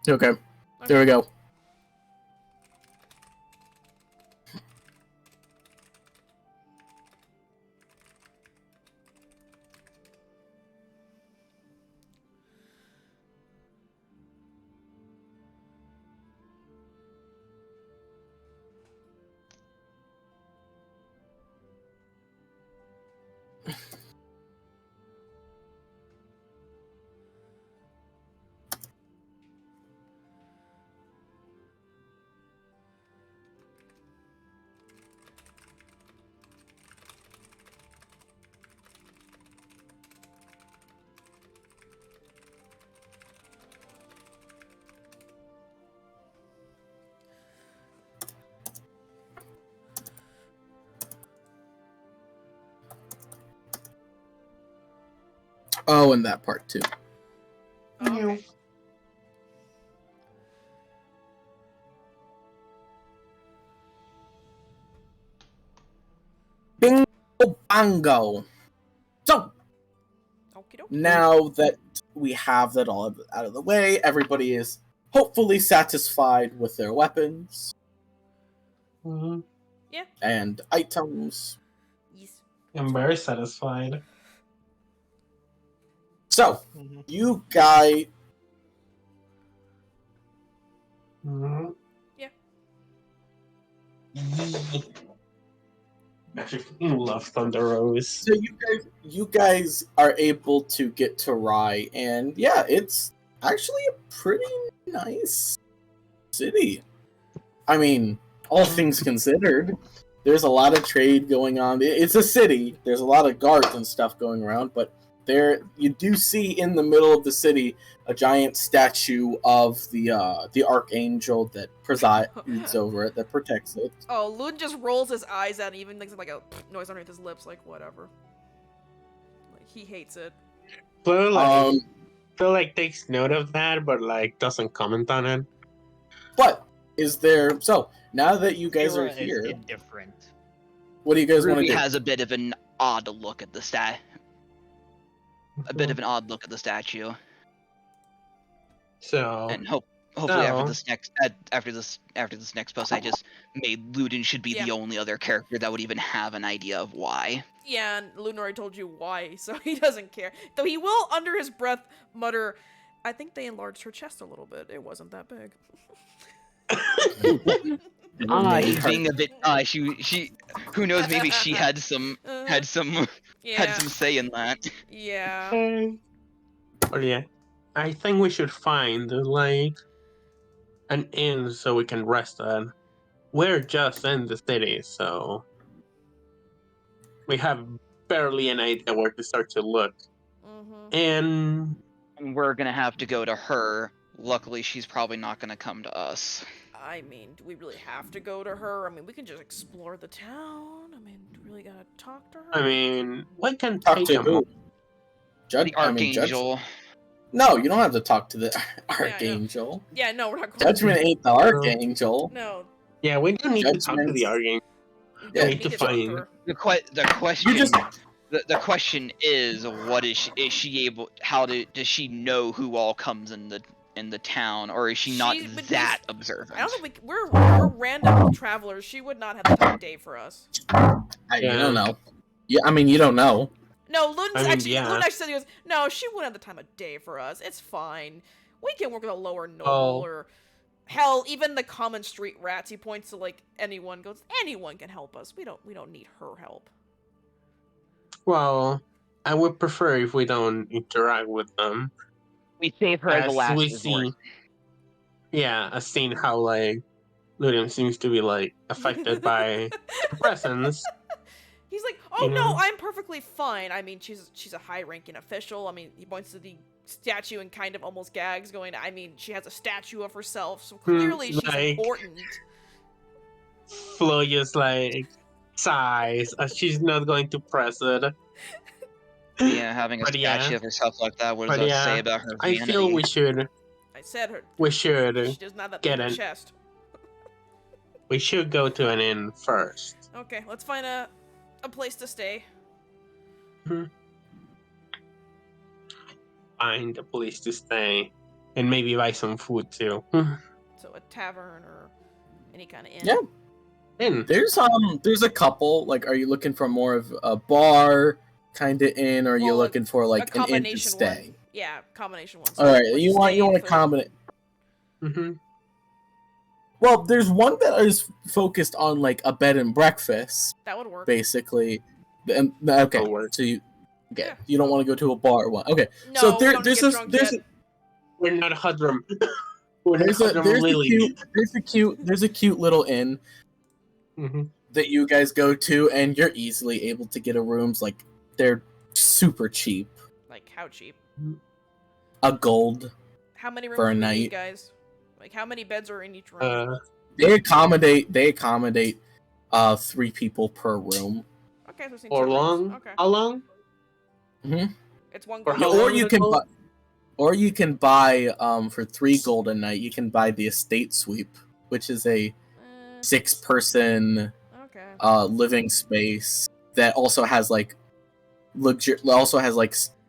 S1: Okay, there we go. Oh, and that part too.
S2: Okay.
S1: Bingo bongo. So
S2: Okie dokie.
S1: now that we have that all out of the way, everybody is hopefully satisfied with their weapons
S3: Mhm.
S1: and items.
S2: Yes.
S3: I'm very satisfied.
S1: So
S8: Mhm.
S1: you guys.
S3: Mhm.
S2: Yeah.
S3: I freaking love Thunder Rose.
S1: So you guys are able to get to Rye, and yeah, it's actually a pretty nice city. I mean, all things considered, there's a lot of trade going on. It's a city. There's a lot of guards and stuff going around, but there you do see in the middle of the city a giant statue of the archangel that presides over it, that protects it.
S2: Oh, Luden just rolls his eyes at it, even makes like a noise underneath his lips, like whatever. Like he hates it.
S3: Flo takes note of that, but like doesn't comment on it.
S1: But is there so now that you guys are
S8: Kira is
S1: here,
S8: indifferent.
S1: what do you guys want to
S4: Ruby
S1: do?
S4: has a bit of an odd look at the bit of an odd look at the statue,
S3: So
S4: and hopefully after this next post, I just made Luden should be
S2: Yeah.
S4: the only other character that would even have an idea of why.
S2: Yeah, and Luden already told you why, so he doesn't care. Though he will, under his breath, mutter, "I think they enlarged her chest a little bit. It wasn't that big."
S4: She's being a bit. She. Who knows? Maybe she had some
S2: Yeah.
S4: say in that.
S2: Yeah.
S3: But yeah, I think we should find like an inn so we can rest at. We're just in the city, so we have barely an idea where to start to look.
S2: Mm-hmm.
S3: And
S4: We're gonna have to go to her. Luckily, she's probably not gonna come to us.
S2: I mean, do we really have to go to her? I mean, we can just explore the town. I mean, do we really gotta talk to her?
S3: I mean, we can
S1: Talk
S3: take
S1: to
S3: them.
S1: who? Judge,
S4: The Archangel.
S1: No, you don't have to talk to the Archangel.
S2: Yeah, no, we're not going.
S1: Judgment ain't the Archangel.
S2: No.
S3: Yeah, we don't need to talk to the
S1: Judgments.
S3: Archangel.
S2: We
S1: Yeah,
S2: don't
S3: need
S2: need
S3: to
S2: to talk to
S3: find-
S2: her.
S4: The question.
S1: You just
S4: The question is, what is she able? Does she know who all comes in the town, or is she not
S2: She would be-
S4: that observant?
S2: I don't think we're random travelers. She would not have the time of day for us.
S1: you don't know. Yeah, I mean you don't know.
S2: No, Luden's
S3: I mean,
S2: actually.
S3: yeah.
S2: Luden actually said he goes, "No, she wouldn't have the time of day for us. It's fine. We can work with a lower noble
S3: Oh.
S2: or hell, even the common street rats." He points to like anyone. Goes, anyone can help us. We don't need her help.
S3: Well, I would prefer if we don't interact with them.
S4: We save her as a last
S3: we
S4: resort.
S3: see, yeah, I've seen how like Ludium seems to be like affected by the presence.
S2: He's like, "Oh
S3: You
S2: no,
S3: know?
S2: I'm perfectly fine. I mean, she's a high-ranking official. I mean," he points to the statue and kind of almost gags, going, "I mean, she has a statue of herself, so clearly she's
S3: like-
S2: important."
S3: Flo just like sighs as she's not going to press it.
S4: Yeah, having a
S3: But yeah.
S4: statue of herself like that. What does
S3: But
S4: that
S3: yeah,
S4: say about her
S3: I
S4: vanity?
S3: feel we should
S2: I said her.
S3: we
S2: She
S3: should
S2: does not have that
S3: get
S2: big of a
S3: an-
S2: chest.
S3: go to an inn first.
S2: Okay, let's find a place to stay.
S3: Find a place to stay, and maybe buy some food too.
S2: So a tavern or any kind of inn.
S1: Yeah.
S3: Inn.
S1: There's a couple. Like, are you looking for more of a bar kind of inn, or are you
S2: Well,
S1: looking for
S2: a
S1: like an inn to
S2: combination
S1: stay?
S2: one. Yeah, combination one.
S1: All right,
S2: With
S1: you want
S2: staying
S1: a
S2: for-
S1: combination.
S3: Mm-hmm.
S1: Well, there's one that is focused on like a bed and breakfast,
S2: That would work.
S1: basically. And okay,
S3: That'll work.
S1: so you
S2: Yeah.
S1: you don't want to go to a bar one. Okay,
S2: No,
S1: so
S2: we
S1: there,
S2: don't
S1: there's
S2: get
S1: a
S2: drunk
S1: there's
S2: yet.
S3: We're not Hudrum. We're
S1: there's
S3: not
S1: a
S3: Hudrum
S1: there's a
S3: Lily.
S1: cute little inn
S3: Mm-hmm.
S1: that you guys go to, and you're easily able to get a rooms. Like, they're super cheap.
S2: Like how cheap?
S1: A gold.
S2: How many rooms
S1: For a
S2: do we need,
S1: night.
S2: guys? Like how many beds are in each room?
S1: They accommodate 3 people per room.
S2: Okay, so we've seen
S3: Or
S2: 2 rooms.
S3: long?
S2: Okay,
S3: How long?
S2: it's one.
S3: Or
S2: gold.
S3: how
S1: or
S3: long
S1: you
S3: is
S1: can
S3: it
S1: buy, or you can buy for 3 gold a night. You can buy the estate suite, which is a
S2: Eh,
S1: 6-person
S2: okay.
S1: living space that also has like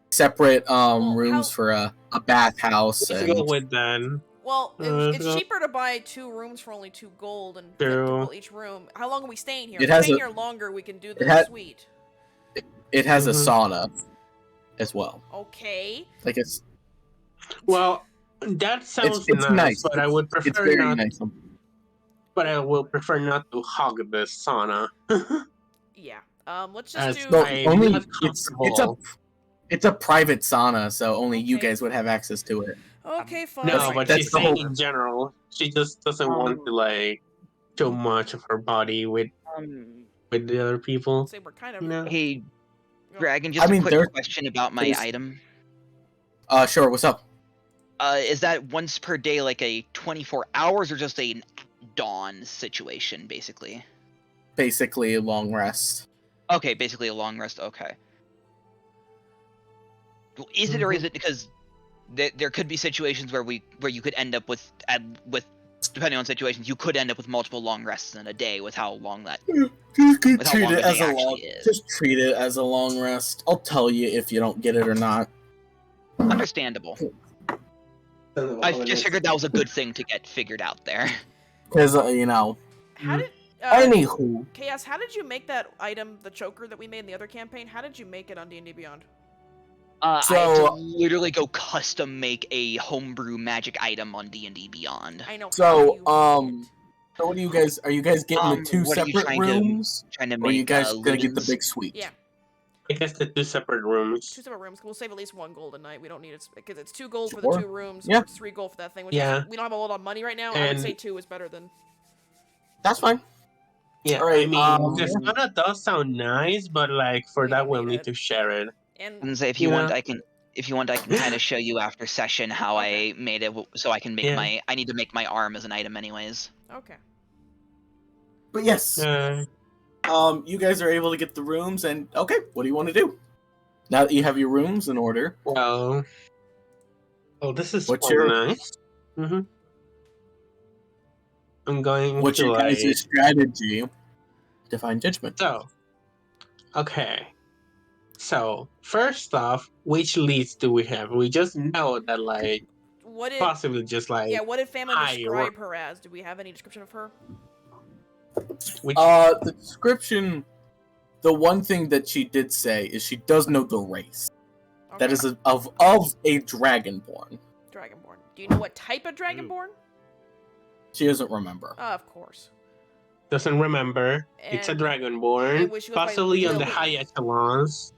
S1: separate rooms for a bathhouse.
S3: Let's
S1: And
S3: go with that.
S2: Well, it's
S3: so-
S2: cheaper to buy 2 rooms for only 2 gold and
S3: True.
S2: 50 gold each room. How long are we staying here?
S1: It
S2: If we're
S1: has
S2: staying
S1: a-
S2: here longer, we can do
S1: it
S2: the
S1: has-
S2: suite.
S1: it has a
S3: Mhm.
S1: sauna as well.
S2: Okay.
S1: Like it's
S3: Well, that sounds
S1: it's nice,
S3: but I would
S1: It's
S3: prefer
S1: very
S3: not.
S1: nice.
S3: But I will prefer not to hog the sauna.
S2: Yeah. Let's just
S3: As
S2: do.
S1: Well,
S3: I'm
S1: only
S3: not comfortable.
S1: it's a private sauna, so only you
S2: Okay.
S1: guys would have access to it.
S2: Okay, fine.
S3: No,
S7: Alright,
S3: but
S1: that's
S3: she's
S1: the
S3: saying
S1: whole-
S3: in general, she just doesn't want to like show much of her body with the other people.
S2: Say we're kind of.
S3: You know?
S4: Hey,
S2: Go.
S4: Dragon, just
S1: I mean,
S4: a quick
S1: there-
S4: question about my
S1: there's-
S4: item.
S1: Sure. What's up?
S4: Is that once per day like a 24 hours or just a dawn situation, basically?
S1: Basically, a long rest.
S4: Okay, basically a long rest. Okay. Well, is it or is it because there could be situations where you could end up with depending on situations you could end up with multiple long rests in a day with how long that
S1: You could
S4: With how
S1: treat
S4: long
S1: it
S4: the
S1: as
S4: day
S1: a
S4: actually
S1: long.
S4: is.
S1: Just treat it as a long rest. I'll tell you if you don't get it or not.
S4: understandable. I just figured that was a good thing to get figured out there.
S1: Because you know.
S2: How did?
S1: Anywho,
S2: Chaos, how did you make that item, the choker that we made in the other campaign? How did you make it on D&D Beyond?
S4: I had to
S1: So-
S4: literally go custom make a homebrew magic item on D&D Beyond.
S2: I know. how
S1: so
S2: you did
S1: so what do you guys? Are you guys getting the 2
S4: what are you
S1: separate
S4: trying to-
S1: rooms,
S4: Trying to
S1: or
S4: make
S1: are you guys gonna get the
S4: Ludens.
S1: big suite?
S2: Yeah.
S3: I guess the 2 separate rooms.
S2: 2 separate rooms. We'll save at least 1 gold a night. We don't need it because it's 2 gold for
S1: Sure.
S2: the 2 rooms.
S1: Yeah.
S2: Or it's 3 gold for that thing. Which
S3: Yeah.
S2: is, we don't have a lot of money right now. I would
S3: And-
S2: say 2 is better than.
S1: That's fine.
S3: Yeah,
S1: All right,
S3: I mean, the sauna does sound nice, but like for
S2: We
S3: that
S2: don't
S3: we'll
S2: need
S3: need
S2: it.
S3: to share it.
S2: And
S4: And say if you want,
S3: Yeah.
S4: I can. If you want, I can kind of show you after session how
S2: Okay.
S4: I made it, so I can make
S3: Yeah.
S4: my. I need to make my arm as an item, anyways.
S2: okay.
S1: But yes, you guys are able to get the rooms, and okay, what do you want to do? Now that you have your rooms in order,
S3: Well, this is
S1: What's
S3: quite
S1: your-
S3: nice. Mm-hmm. I'm going
S1: what's
S3: to
S1: your
S3: like
S1: guys' strategy? Divine Judgment.
S3: so. Okay. So first off, which leads do we have? We just know that like
S2: What did?
S3: possibly just like
S2: Yeah. What did Famine
S3: high
S2: describe her as? Do we have any description of her?
S3: which
S1: The description, the one thing that she did say is she does know the race. That
S2: Okay.
S1: is of a Dragonborn.
S2: Dragonborn. Do you know what type of Dragonborn?
S1: She doesn't remember.
S2: Of course.
S3: doesn't remember. It's a
S2: And-
S3: dragonborn,
S2: and was she goes by
S3: possibly on the
S2: Lily.
S3: high echelons.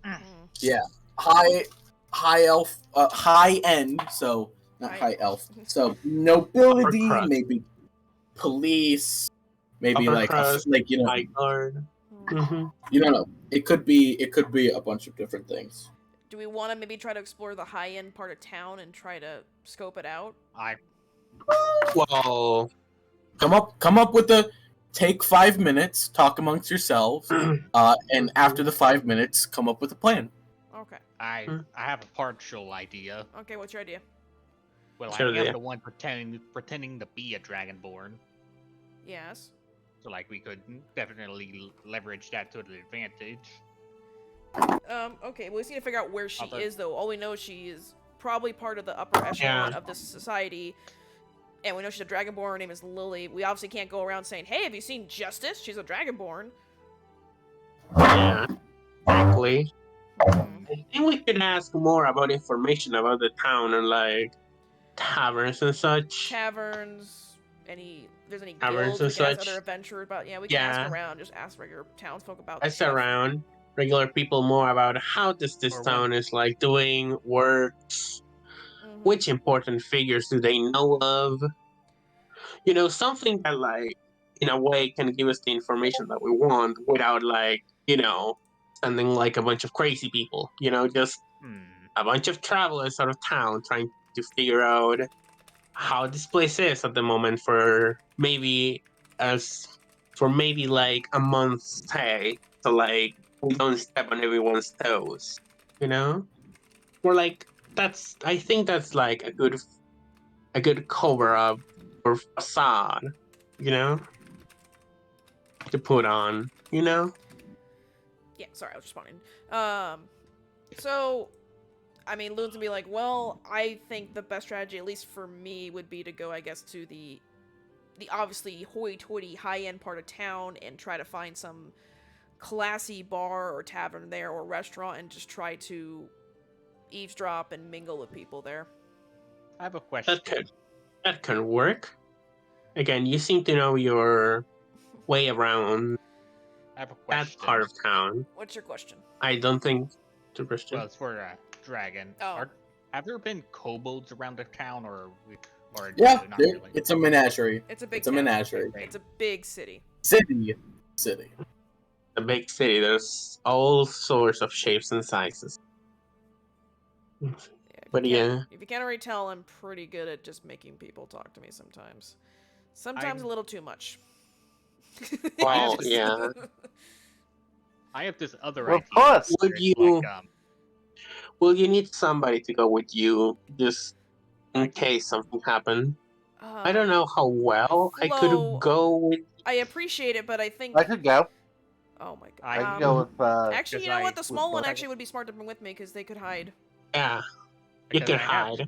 S2: Mm.
S1: High elf, high end. So not
S2: High-
S1: high elf. So nobility,
S3: Upper crust.
S1: maybe police, maybe
S3: Upper
S1: like
S3: crust,
S1: like you know,
S3: High guard.
S2: Mm.
S3: Mm-hmm.
S1: you don't know. It could be a bunch of different things.
S2: Do we want to maybe try to explore the high end part of town and try to scope it out?
S3: Well,
S1: Come up with the take 5 minutes, talk amongst yourselves, and after the 5 minutes, come up with a plan.
S2: Okay.
S8: I have a partial idea.
S2: Okay. What's your idea?
S8: Well,
S3: Sure,
S8: I am
S3: yeah.
S8: the one pretending to be a dragonborn,
S2: Yes.
S8: so like we could definitely leverage that to the advantage.
S2: Okay. Well, we just need to figure out where she
S8: Upper-
S2: is, though. All we know is she is probably part of the upper echelon
S3: Yeah.
S2: of this society. And we know she's a Dragonborn. Her name is Lily. We obviously can't go around saying, "Hey, have you seen Justice? She's a Dragonborn."
S3: yeah, exactly.
S2: Mm.
S3: I think we could ask more about information about the town and like taverns and such.
S2: Taverns. There's any
S3: Taverns
S2: guilds we
S3: and
S2: can ask
S3: such.
S2: other adventurers about? Yeah, we can
S3: Yeah.
S2: ask around. Just ask regular townsfolk about.
S3: Ask
S2: stuff.
S3: around regular people more about how does this
S8: Or what-
S3: town is like doing works.
S2: Mhm.
S3: Which important figures do they know of? You know, something that like in a way can give us the information that we want without like, you know, sending like a bunch of crazy people. You know, just a bunch of travelers out of town trying to figure out how this place is at the moment for maybe like a month's stay. So like we don't step on everyone's toes. You know? Or like I think that's like a good cover up or facade, you know? To put on, you know?
S2: Yeah, sorry, I was responding. So, I mean, Loon's gonna be like, well, I think the best strategy, at least for me, would be to go, I guess, to the obviously hoity-toity high-end part of town and try to find some classy bar or tavern there or restaurant and just try to eavesdrop and mingle with people there.
S8: I have a question.
S3: That could work. Again, you seem to know your way around
S8: I have a
S3: that
S8: question.
S3: part of town.
S2: What's your question?
S3: I don't think the question.
S8: Well, it's for Dragon.
S2: Oh.
S8: Have there been kobolds around the town, or
S1: Yeah,
S8: not really?
S1: it's a menagerie.
S2: It's a big
S1: It's a
S2: town.
S1: menagerie.
S2: It's a big city.
S1: City.
S3: The big city, there's all sorts of shapes and sizes.
S2: Yeah,
S3: But yeah,
S2: if you can't already tell, I'm pretty good at just making people talk to me sometimes. Sometimes
S8: I'm-
S2: a little too much.
S3: Well,
S2: Just-
S3: yeah.
S8: I have this other
S6: Well,
S8: idea.
S6: plus,
S8: where
S3: Would
S8: it's
S3: you-
S8: like,
S3: well, you need somebody to go with you, just in case something happened. I don't know how well I
S2: Flo-
S3: could go with.
S2: I appreciate it, but I think.
S6: I could go.
S2: Oh my god.
S8: I
S6: I could go with.
S2: Actually, you
S8: because
S2: know what?
S8: I-
S2: The small one
S6: with-
S2: actually would be smart to bring with me because they could hide.
S3: Yeah, you
S8: because
S3: could
S8: I have-
S3: hide.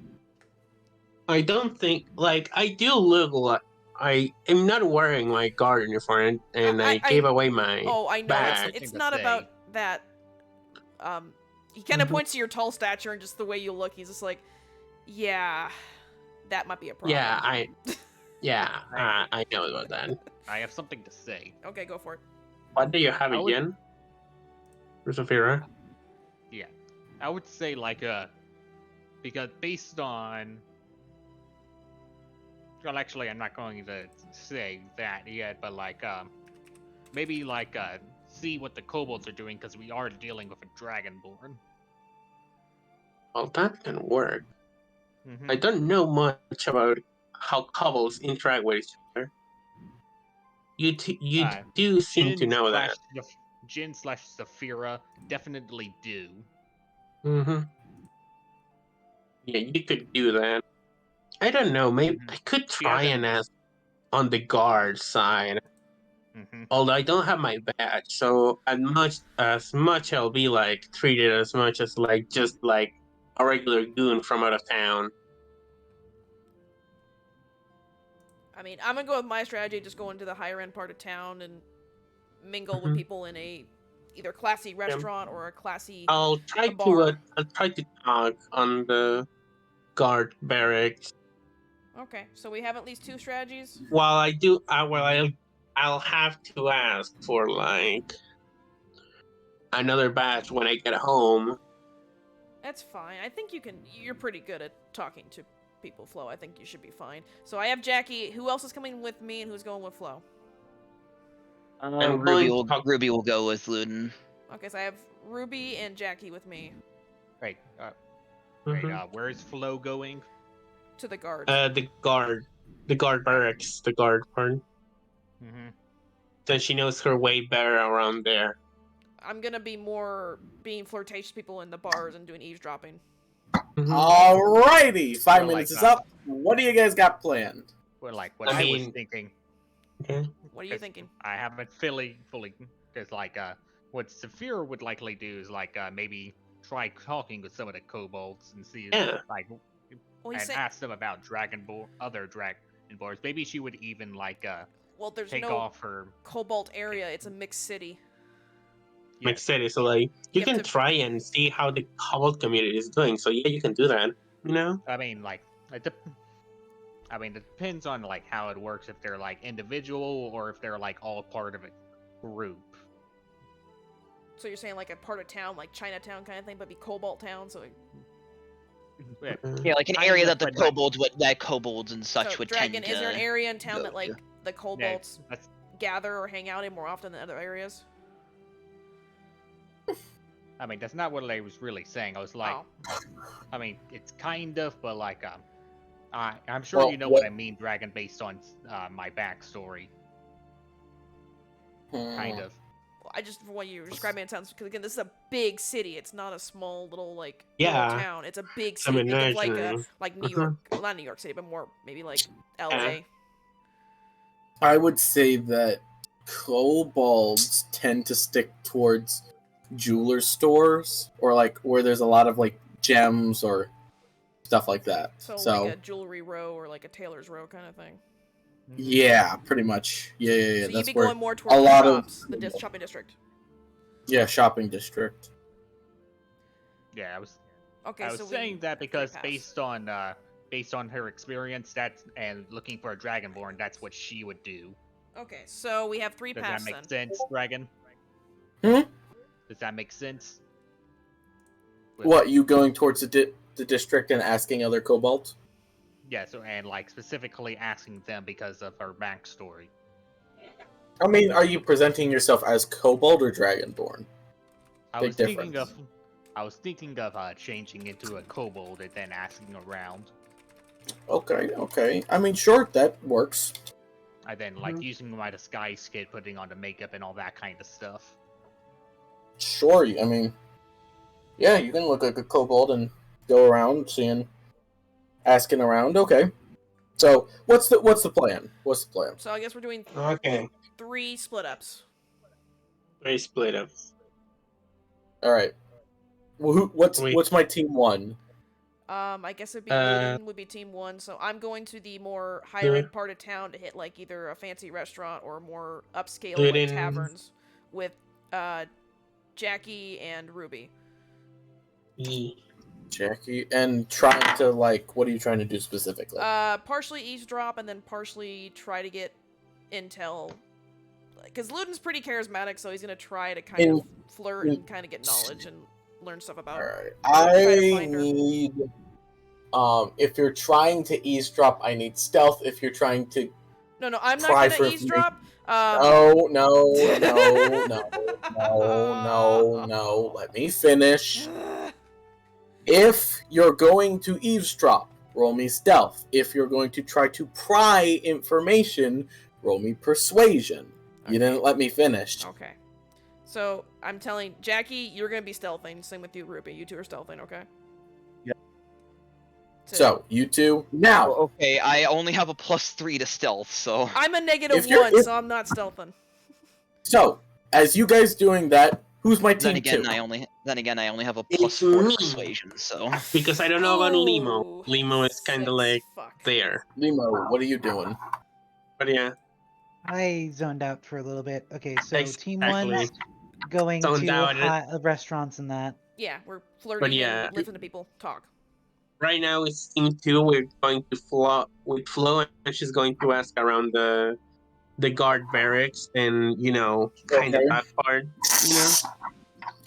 S3: I don't think I do look like I am not wearing my guard uniform, and I
S2: I-
S3: gave away my.
S2: Oh, I know.
S3: Bad.
S2: It's
S8: Thing to
S2: not
S8: say.
S2: about that. He kind of
S3: Mhm.
S2: points to your tall stature and just the way you look. He's just like, yeah, that might be a problem.
S3: Yeah, I know about that.
S8: I have something to say.
S2: Okay, go for it.
S3: What do you have
S8: I would-
S3: again, Rosafira?
S8: I would say because based on. Well, actually, I'm not going to say that yet, but maybe see what the kobolds are doing because we are dealing with a dragonborn.
S3: Well, that can work.
S8: Mhm.
S3: I don't know much about how kobolds interact with each other. You do seem to know that.
S8: Jin/Saphira definitely do.
S3: Mm-hmm. Yeah, you could do that. I don't know. Maybe I could try
S8: hasn't-
S3: and ask on the guard side.
S8: Mhm.
S3: Although I don't have my badge, so as much I'll be treated as much as just a regular goon from out of town.
S2: I mean, I'm gonna go with my strategy, just go into the higher end part of town and mingle with
S3: Mhm.
S2: people in a either classy restaurant or a classy.
S3: I'll try
S2: bar.
S3: to talk on the guard barracks.
S2: Okay, so we have at least two strategies.
S3: While I do, I'll have to ask for another badge when I get home.
S2: That's fine. I think you're pretty good at talking to people, Flo. I think you should be fine. So I have Jackie. Who else is coming with me and who's going with Flo?
S3: I'm
S4: Ruby
S3: going to talk-
S4: will go with Luden.
S2: Okay, so I have Ruby and Jackie with me
S8: Right.
S3: Mhm.
S8: Where's Flo going?
S2: to the guards.
S3: The guard barracks, the guard part.
S8: Mm-hmm.
S3: Then she knows her way better around there.
S2: I'm gonna be more being flirtatious with people in the bars and doing eavesdropping.
S3: Mhm.
S1: Alrighty, 5
S8: Well,
S1: minutes
S8: like
S1: is
S8: that.
S1: up. What do you guys got planned?
S8: Well, what
S3: I
S8: I was
S3: mean-
S8: thinking.
S3: Okay.
S2: What are you
S8: Yes.
S2: thinking?
S8: I haven't fully because what Saphira would likely do is maybe try talking with some of the kobolds and see
S3: Yeah.
S2: Well, he's
S8: and
S2: saying,
S8: ask them about other dragonborns. Maybe she would even
S2: well, there's
S8: take
S2: no
S8: off her.
S2: cobalt area. It's a mixed city.
S3: Makes sense. So you
S2: You have
S3: can
S2: to-
S3: try and see how the kobold community is doing. So yeah, you can do that. You know.
S8: I mean, it depends on how it works. If they're individual or if they're all part of a group.
S2: So you're saying like a part of town, like Chinatown kind of thing, but be Cobalt Town. So,
S8: Yeah,
S3: Mhm.
S4: Yeah, like an
S8: Kind
S4: area
S8: of,
S4: that the
S8: but not-
S4: kobolds and such
S2: so
S4: would
S2: Dragon,
S4: tend to.
S2: is there an area in town
S4: go
S2: that like
S4: to.
S2: the kobolds
S8: that's
S2: gather or hang out in more often than other areas?
S8: that's not what I was really saying. I was like,
S2: Oh.
S8: it's kind of, but I'm sure
S1: Well,
S8: you know
S1: what-
S8: what I mean, Dragon, based on my backstory, kind of.
S2: Well, I just, from what you were describing, it sounds, because again, this is a big city. It's not a small little like
S3: Yeah.
S2: little town. It's a big
S3: It's
S2: city. Think of like
S3: imaginary.
S2: like New York, well, not New York City, but more maybe like L.A.
S1: I would say that kobolds tend to stick towards jeweler stores or like where there's a lot of like gems or stuff like that.
S2: So like a jewelry row or like a tailor's row kind of thing.
S1: Yeah, pretty much. Yeah.
S2: So
S1: That's
S2: you'd be
S1: where
S2: going more towards
S1: a
S2: the
S1: lot
S2: shops,
S1: of
S2: the shopping district.
S1: shopping district.
S8: Yeah, I was
S2: Okay, so
S8: saying that
S2: free
S8: because
S2: pass.
S8: based on her experience and looking for a Dragonborn, that's what she would do.
S2: Okay, so we have 3
S8: Does
S2: pass
S8: that make
S2: then.
S8: sense, Dragon?
S1: Hmm?
S8: Does that make sense?
S1: What, you going towards the district and asking other kobolds?
S8: Yeah, so and like specifically asking them because of her backstory.
S1: I mean, are you presenting yourself as kobold or dragonborn?
S8: I
S1: Big
S8: was thinking of changing into a kobold and then asking around.
S1: Okay. I mean, sure, that works.
S8: And then like using my disguise kit, putting on the makeup and all that kind of stuff.
S1: Sure, I mean, yeah, you can look like a kobold and go around asking around. Okay. So, what's the plan? What's the plan?
S2: So I guess we're doing
S3: Okay.
S2: 3 split ups.
S3: I split up.
S1: All right. Well, what's my team 1?
S2: I guess it'd be
S3: Uh,
S2: Luden would be team 1, so I'm going to the more higher end part of town to hit like either a fancy restaurant or more upscale like
S3: Luden.
S2: taverns with Jackie and Ruby.
S1: Jackie, and trying to like, what are you trying to do specifically?
S2: Partially eavesdrop and then partially try to get intel. Because Luden's pretty charismatic, so he's gonna try to kind of flirt and kind of get knowledge and learn stuff about.
S1: All right.
S2: Try to
S1: I
S2: find her.
S1: need. If you're trying to eavesdrop, I need stealth. If you're trying to,
S2: No, I'm not
S1: Try
S2: gonna
S1: for
S2: eavesdrop.
S1: no. Let me finish. If you're going to eavesdrop, roll me stealth. If you're going to try to pry information, roll me persuasion. You didn't let me finish.
S2: Okay. So I'm telling Jackie, you're gonna be stealthing. Same with you, Ruby. You two are stealthing, okay?
S6: Yeah.
S1: So you two now.
S4: Oh, okay, I only have a +3 to stealth, so.
S2: I'm a negative
S1: If you're-
S2: 1, so I'm not stealthing.
S1: So as you guys doing that, who's my
S4: Then
S1: team
S4: again,
S1: 2?
S4: I only have a
S3: It's
S4: +4 to
S3: me.
S4: persuasion, so.
S3: Because I don't know about Limo.
S2: Ooh,
S3: Limo is kind
S2: 6.
S3: of like
S2: Fuck.
S3: there.
S1: Limo, what are you doing?
S3: But yeah,
S5: I zoned out for a little bit. Okay, so team
S3: exactly.
S5: 1's going
S3: Zoned
S5: to
S3: out.
S5: restaurants and that.
S2: Yeah, we're flirting
S3: yeah.
S2: and listening to people talk.
S3: Right now it's team 2. We're going to with Flo, and she's going to ask around the guard barracks and kind of
S1: Okay.
S3: that part.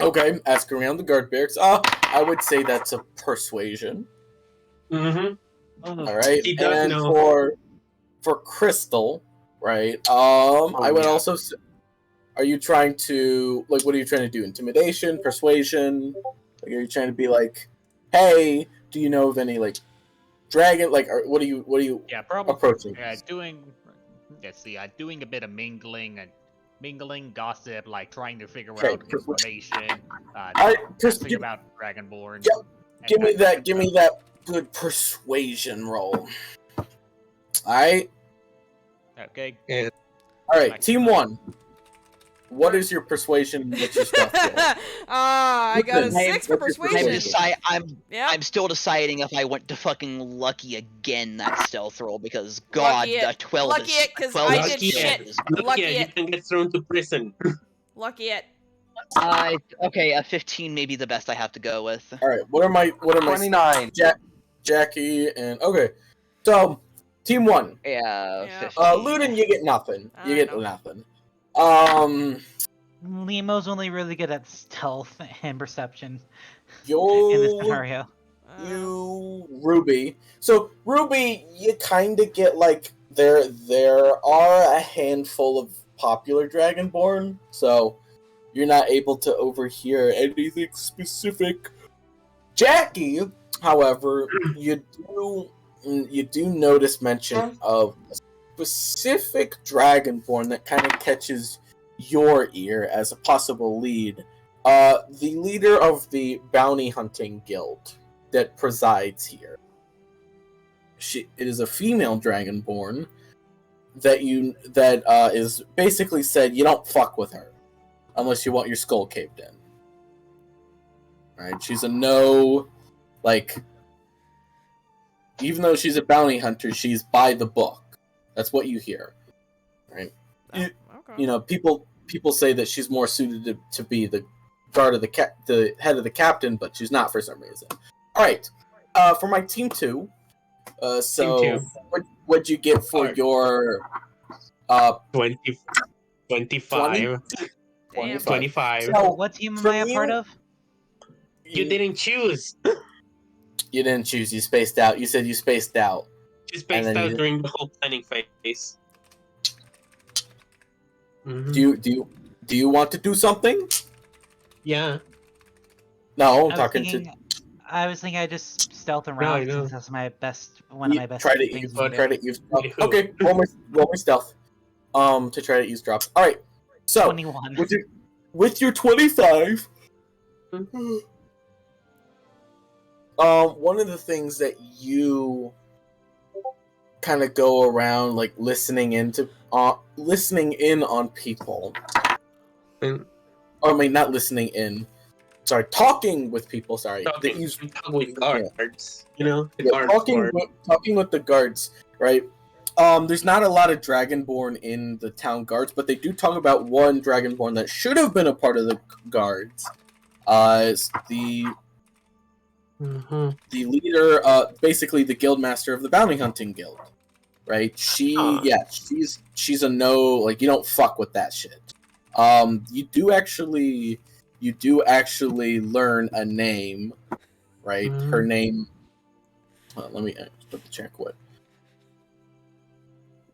S1: Okay, ask around the guard barracks. I would say that's a persuasion.
S3: Mm-hmm.
S1: All right,
S3: He does
S1: and
S3: know.
S1: for Crystal, right? I would
S3: yeah.
S1: also. Are you trying to like? What are you trying to do? Intimidation, persuasion? Like, are you trying to be like, hey, do you know of any like dragon? Like, what are you
S8: Yeah, probably.
S1: approaching?
S8: Doing a bit of mingling, gossip, like trying to figure
S1: Okay,
S8: out information,
S1: Alright,
S8: something about Dragonborn.
S1: Yep,
S8: and
S1: Give me
S8: that
S1: that.
S8: kind of
S1: Give me
S8: stuff.
S1: that good persuasion roll. All right.
S8: Okay.
S1: All right. Team 1. What is your persuasion? And what's your stealth roll?
S2: I got a
S1: Listen,
S2: 6 for
S1: what's your
S2: persuasion. Yeah.
S4: I'm still deciding if I went to fucking lucky again that stealth roll because God,
S2: Lucky it.
S4: a 12
S2: Lucky
S4: is
S2: it, 'cause
S4: 12
S2: I
S4: is
S2: did
S4: still
S2: shit.
S4: is-
S2: Lucky
S3: Yeah, you
S2: it.
S3: can get thrown to prison.
S2: Lucky it.
S4: Okay, a 15 may be the best I have to go with.
S1: All right. What are my
S6: 29.
S1: Jackie and okay. So team 1.
S4: Yeah,
S2: Yeah.
S4: 15.
S1: Luden, you get nothing. You
S2: I
S1: get
S2: know.
S1: nothing.
S5: Limo's only really good at stealth and perception in this
S1: You
S5: scenario.
S1: Ruby. So Ruby, you kind of get like there are a handful of popular Dragonborn, so you're not able to overhear anything specific. Jackie, however, you do notice mention of a specific Dragonborn that kind of catches your ear as a possible lead. The leader of the bounty hunting guild that presides here. It is a female Dragonborn that is basically said you don't fuck with her unless you want your skull caved in. right? She's a no, like, even though she's a bounty hunter, she's by the book. That's what you hear, right?
S2: Okay.
S1: You know, people say that she's more suited to be the guard of the head of the captain, but she's not for some reason. All right, for my team 2. So
S3: Team 2.
S1: What'd you get for your
S3: 25.
S1: 20?
S2: Damn.
S3: 25.
S1: So,
S5: What team am
S1: from
S5: I a part
S1: you-
S5: of?
S3: You didn't choose.
S1: You didn't choose. You spaced out. You said you spaced out.
S3: You spaced
S1: then
S3: out
S1: you-
S3: during the whole planning phase. Mhm.
S1: Do you want to do something?
S3: Yeah.
S1: No, I'm
S5: I was
S1: talking
S5: thinking I'd just stealth
S3: I
S5: around
S3: know.
S5: since that's one of my best
S1: try to
S5: things.
S1: use,
S5: to do.
S1: try to use.
S3: Who?
S1: Okay, roll my stealth. To try to use drops. All right. So
S5: 21.
S1: with your 25, one of the things that you kind of go around like listening in on people.
S3: Mm.
S1: Or I mean, not listening in. Sorry, talking with people. Sorry, that you
S3: Talk with guards. You know, the
S1: yeah,
S3: guards.
S1: talking with the guards, right? There's not a lot of Dragonborn in the town guards, but they do talk about one Dragonborn that should have been a part of the guards. It's the
S3: Mhm.
S1: leader, basically the guild master of the bounty hunting guild, right?
S3: Huh.
S1: She's a no, like, you don't fuck with that shit. You do actually learn a name, right?
S3: Mhm.
S1: Her name. Let me put the check.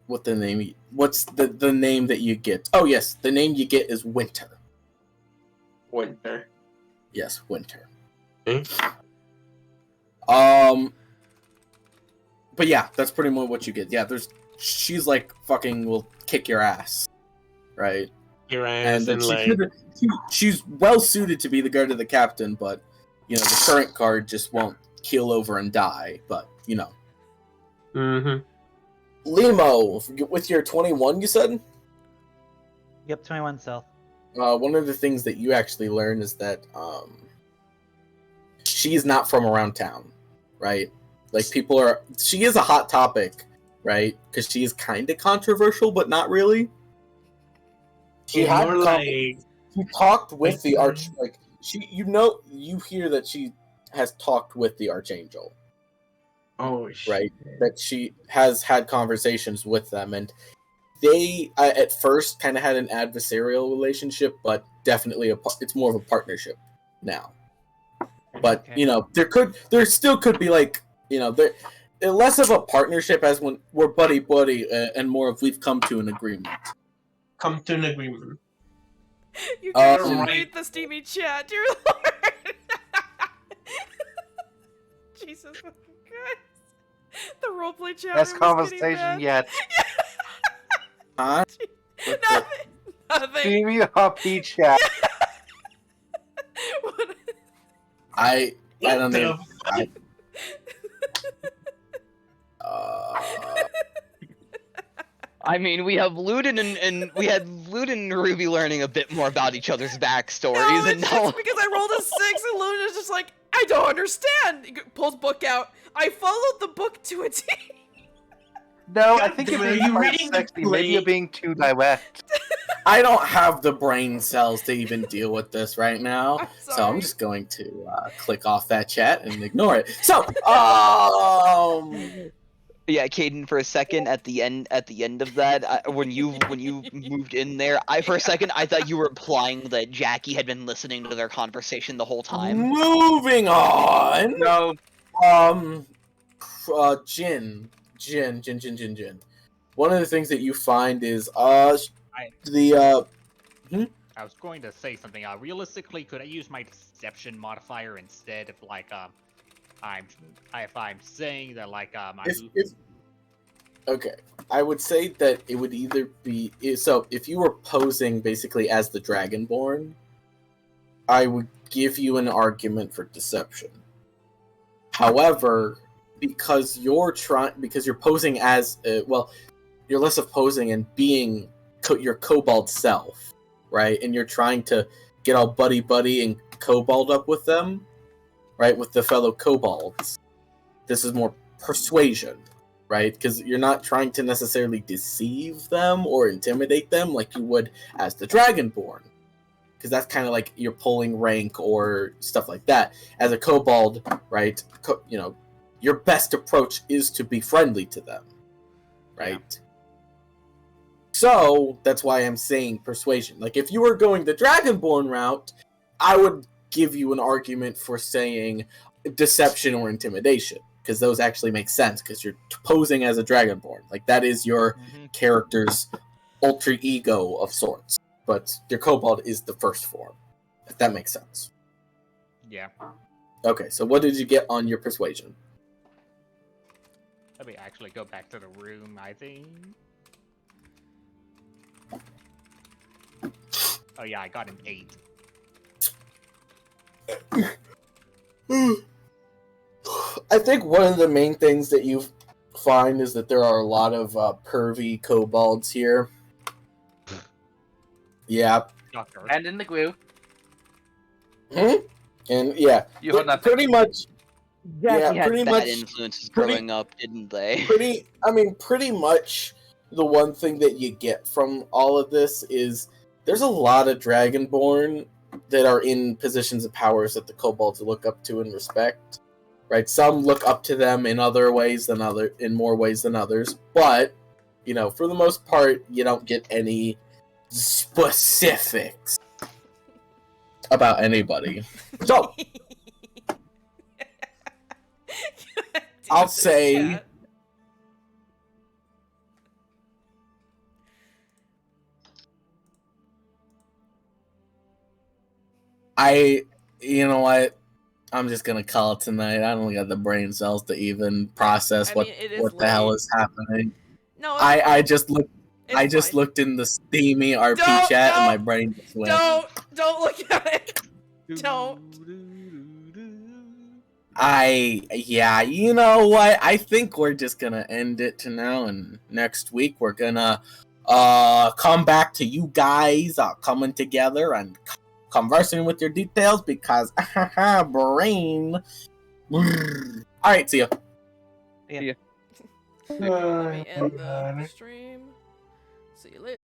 S1: What the name? What's the name that you get? Oh yes, the name you get is Winter.
S3: Winter.
S1: Yes, Winter.
S3: Okay.
S1: But yeah, that's pretty much what you get. Yeah, she's like fucking will kick your ass, right?
S3: Your ass and
S1: then she's well suited to be the guard of the captain, but you know the current guard just won't keel over and die. But you know,
S3: Mm-hmm.
S1: Limo, with your 21, you said.
S5: Yep, 21 stealth.
S1: One of the things that you actually learn is that she's not from around town, right? Like she is a hot topic, right? Because she is kind of controversial, but not really. She talked with the you hear that she has talked with the Archangel,
S3: Oh shit.
S1: right? That she has had conversations with them, and they at first kind of had an adversarial relationship, but definitely it's more of a partnership now. But
S5: Okay.
S1: you know, there still could be like, you know, there less of a partnership as when we're buddy and more of we've come to an agreement.
S3: Come to an agreement.
S2: You guys should
S1: Right.
S2: read the steamy chat, dear Lord. Jesus fucking Christ. The roleplay chat.
S6: Best
S2: room is getting
S6: conversation
S2: bad.
S6: yet.
S1: Huh?
S2: Nothing. Nothing.
S6: Steamy Hoppy chat.
S2: What-
S1: I don't
S3: the
S1: know.
S3: fuck?
S4: I mean, we have Luden and we had Luden and Ruby learning a bit more about each other's backstories,
S2: No,
S4: and
S2: it's
S4: now
S2: just because I rolled a 6 and Luna's just like, I don't understand. He pulls book out. I followed the book to a T.
S6: No, I
S3: God
S6: think
S3: damn
S6: you're
S3: it,
S6: being
S3: you
S6: quite
S3: reading
S6: sexy.
S3: the
S6: Maybe you're
S3: plate?
S6: being too direct.
S1: I don't have the brain cells to even deal with this right now,
S2: I'm
S1: so I'm
S2: sorry.
S1: just going to click off that chat and ignore it. So,
S4: yeah, Caden, for a second at the end of that, when you moved in there, for a second I thought you were implying that Jackie had been listening to their conversation the whole time.
S1: moving on.
S6: No,
S1: Jin. One of the things that you find is
S8: I was going to say something. Realistically, could I use my deception modifier instead if I'm saying that
S1: okay, I would say that it would either be so if you were posing basically as the Dragonborn, I would give you an argument for deception. However, because you're posing as you're less of posing and being your kobold self, right? And you're trying to get all buddy and kobold up with them. right, with the fellow kobolds. This is more persuasion, right? Because you're not trying to necessarily deceive them or intimidate them like you would as the Dragonborn. Because that's kind of like you're pulling rank or stuff like that. As a kobold, right, your best approach is to be friendly to them, right? Yeah. So that's why I'm saying persuasion. Like, if you were going the Dragonborn route, I would give you an argument for saying deception or intimidation, because those actually make sense, because you're posing as a Dragonborn. Like, that is your character's alter ego of sorts. But your kobold is the first form, if that makes sense.
S8: Yeah.
S1: Okay, so what did you get on your persuasion?
S8: Let me actually go back to the room, I think. Oh yeah, I got an 8.
S1: I think one of the main things that you find is that there are a lot of pervy kobolds here. Yeah.
S6: And in the glue.
S1: And yeah,
S6: You heard nothing.
S1: Pretty much.
S4: Yeah, had
S1: pretty
S4: bad
S1: much.
S4: influences growing up, didn't they?
S1: Pretty much. The one thing that you get from all of this is there's a lot of Dragonborn that are in positions of powers that the kobolds look up to and respect. Right? Some look up to them in more ways than others, but for the most part, you don't get any specifics about anybody. So I'll say you know what? I'm just gonna call it tonight. I don't got the brain cells to even process what the hell is happening.
S2: No,
S1: I just looked. I just
S2: fine.
S1: looked in the steamy RP chat and my brain just went.
S2: Don't look at it. Don't.
S1: You know what? I think we're just gonna end it to now, and next week we're gonna come back to you guys coming together and conversing with your details, because brain. Alright, see ya.
S5: Yeah.
S2: Let me end the stream. See you later.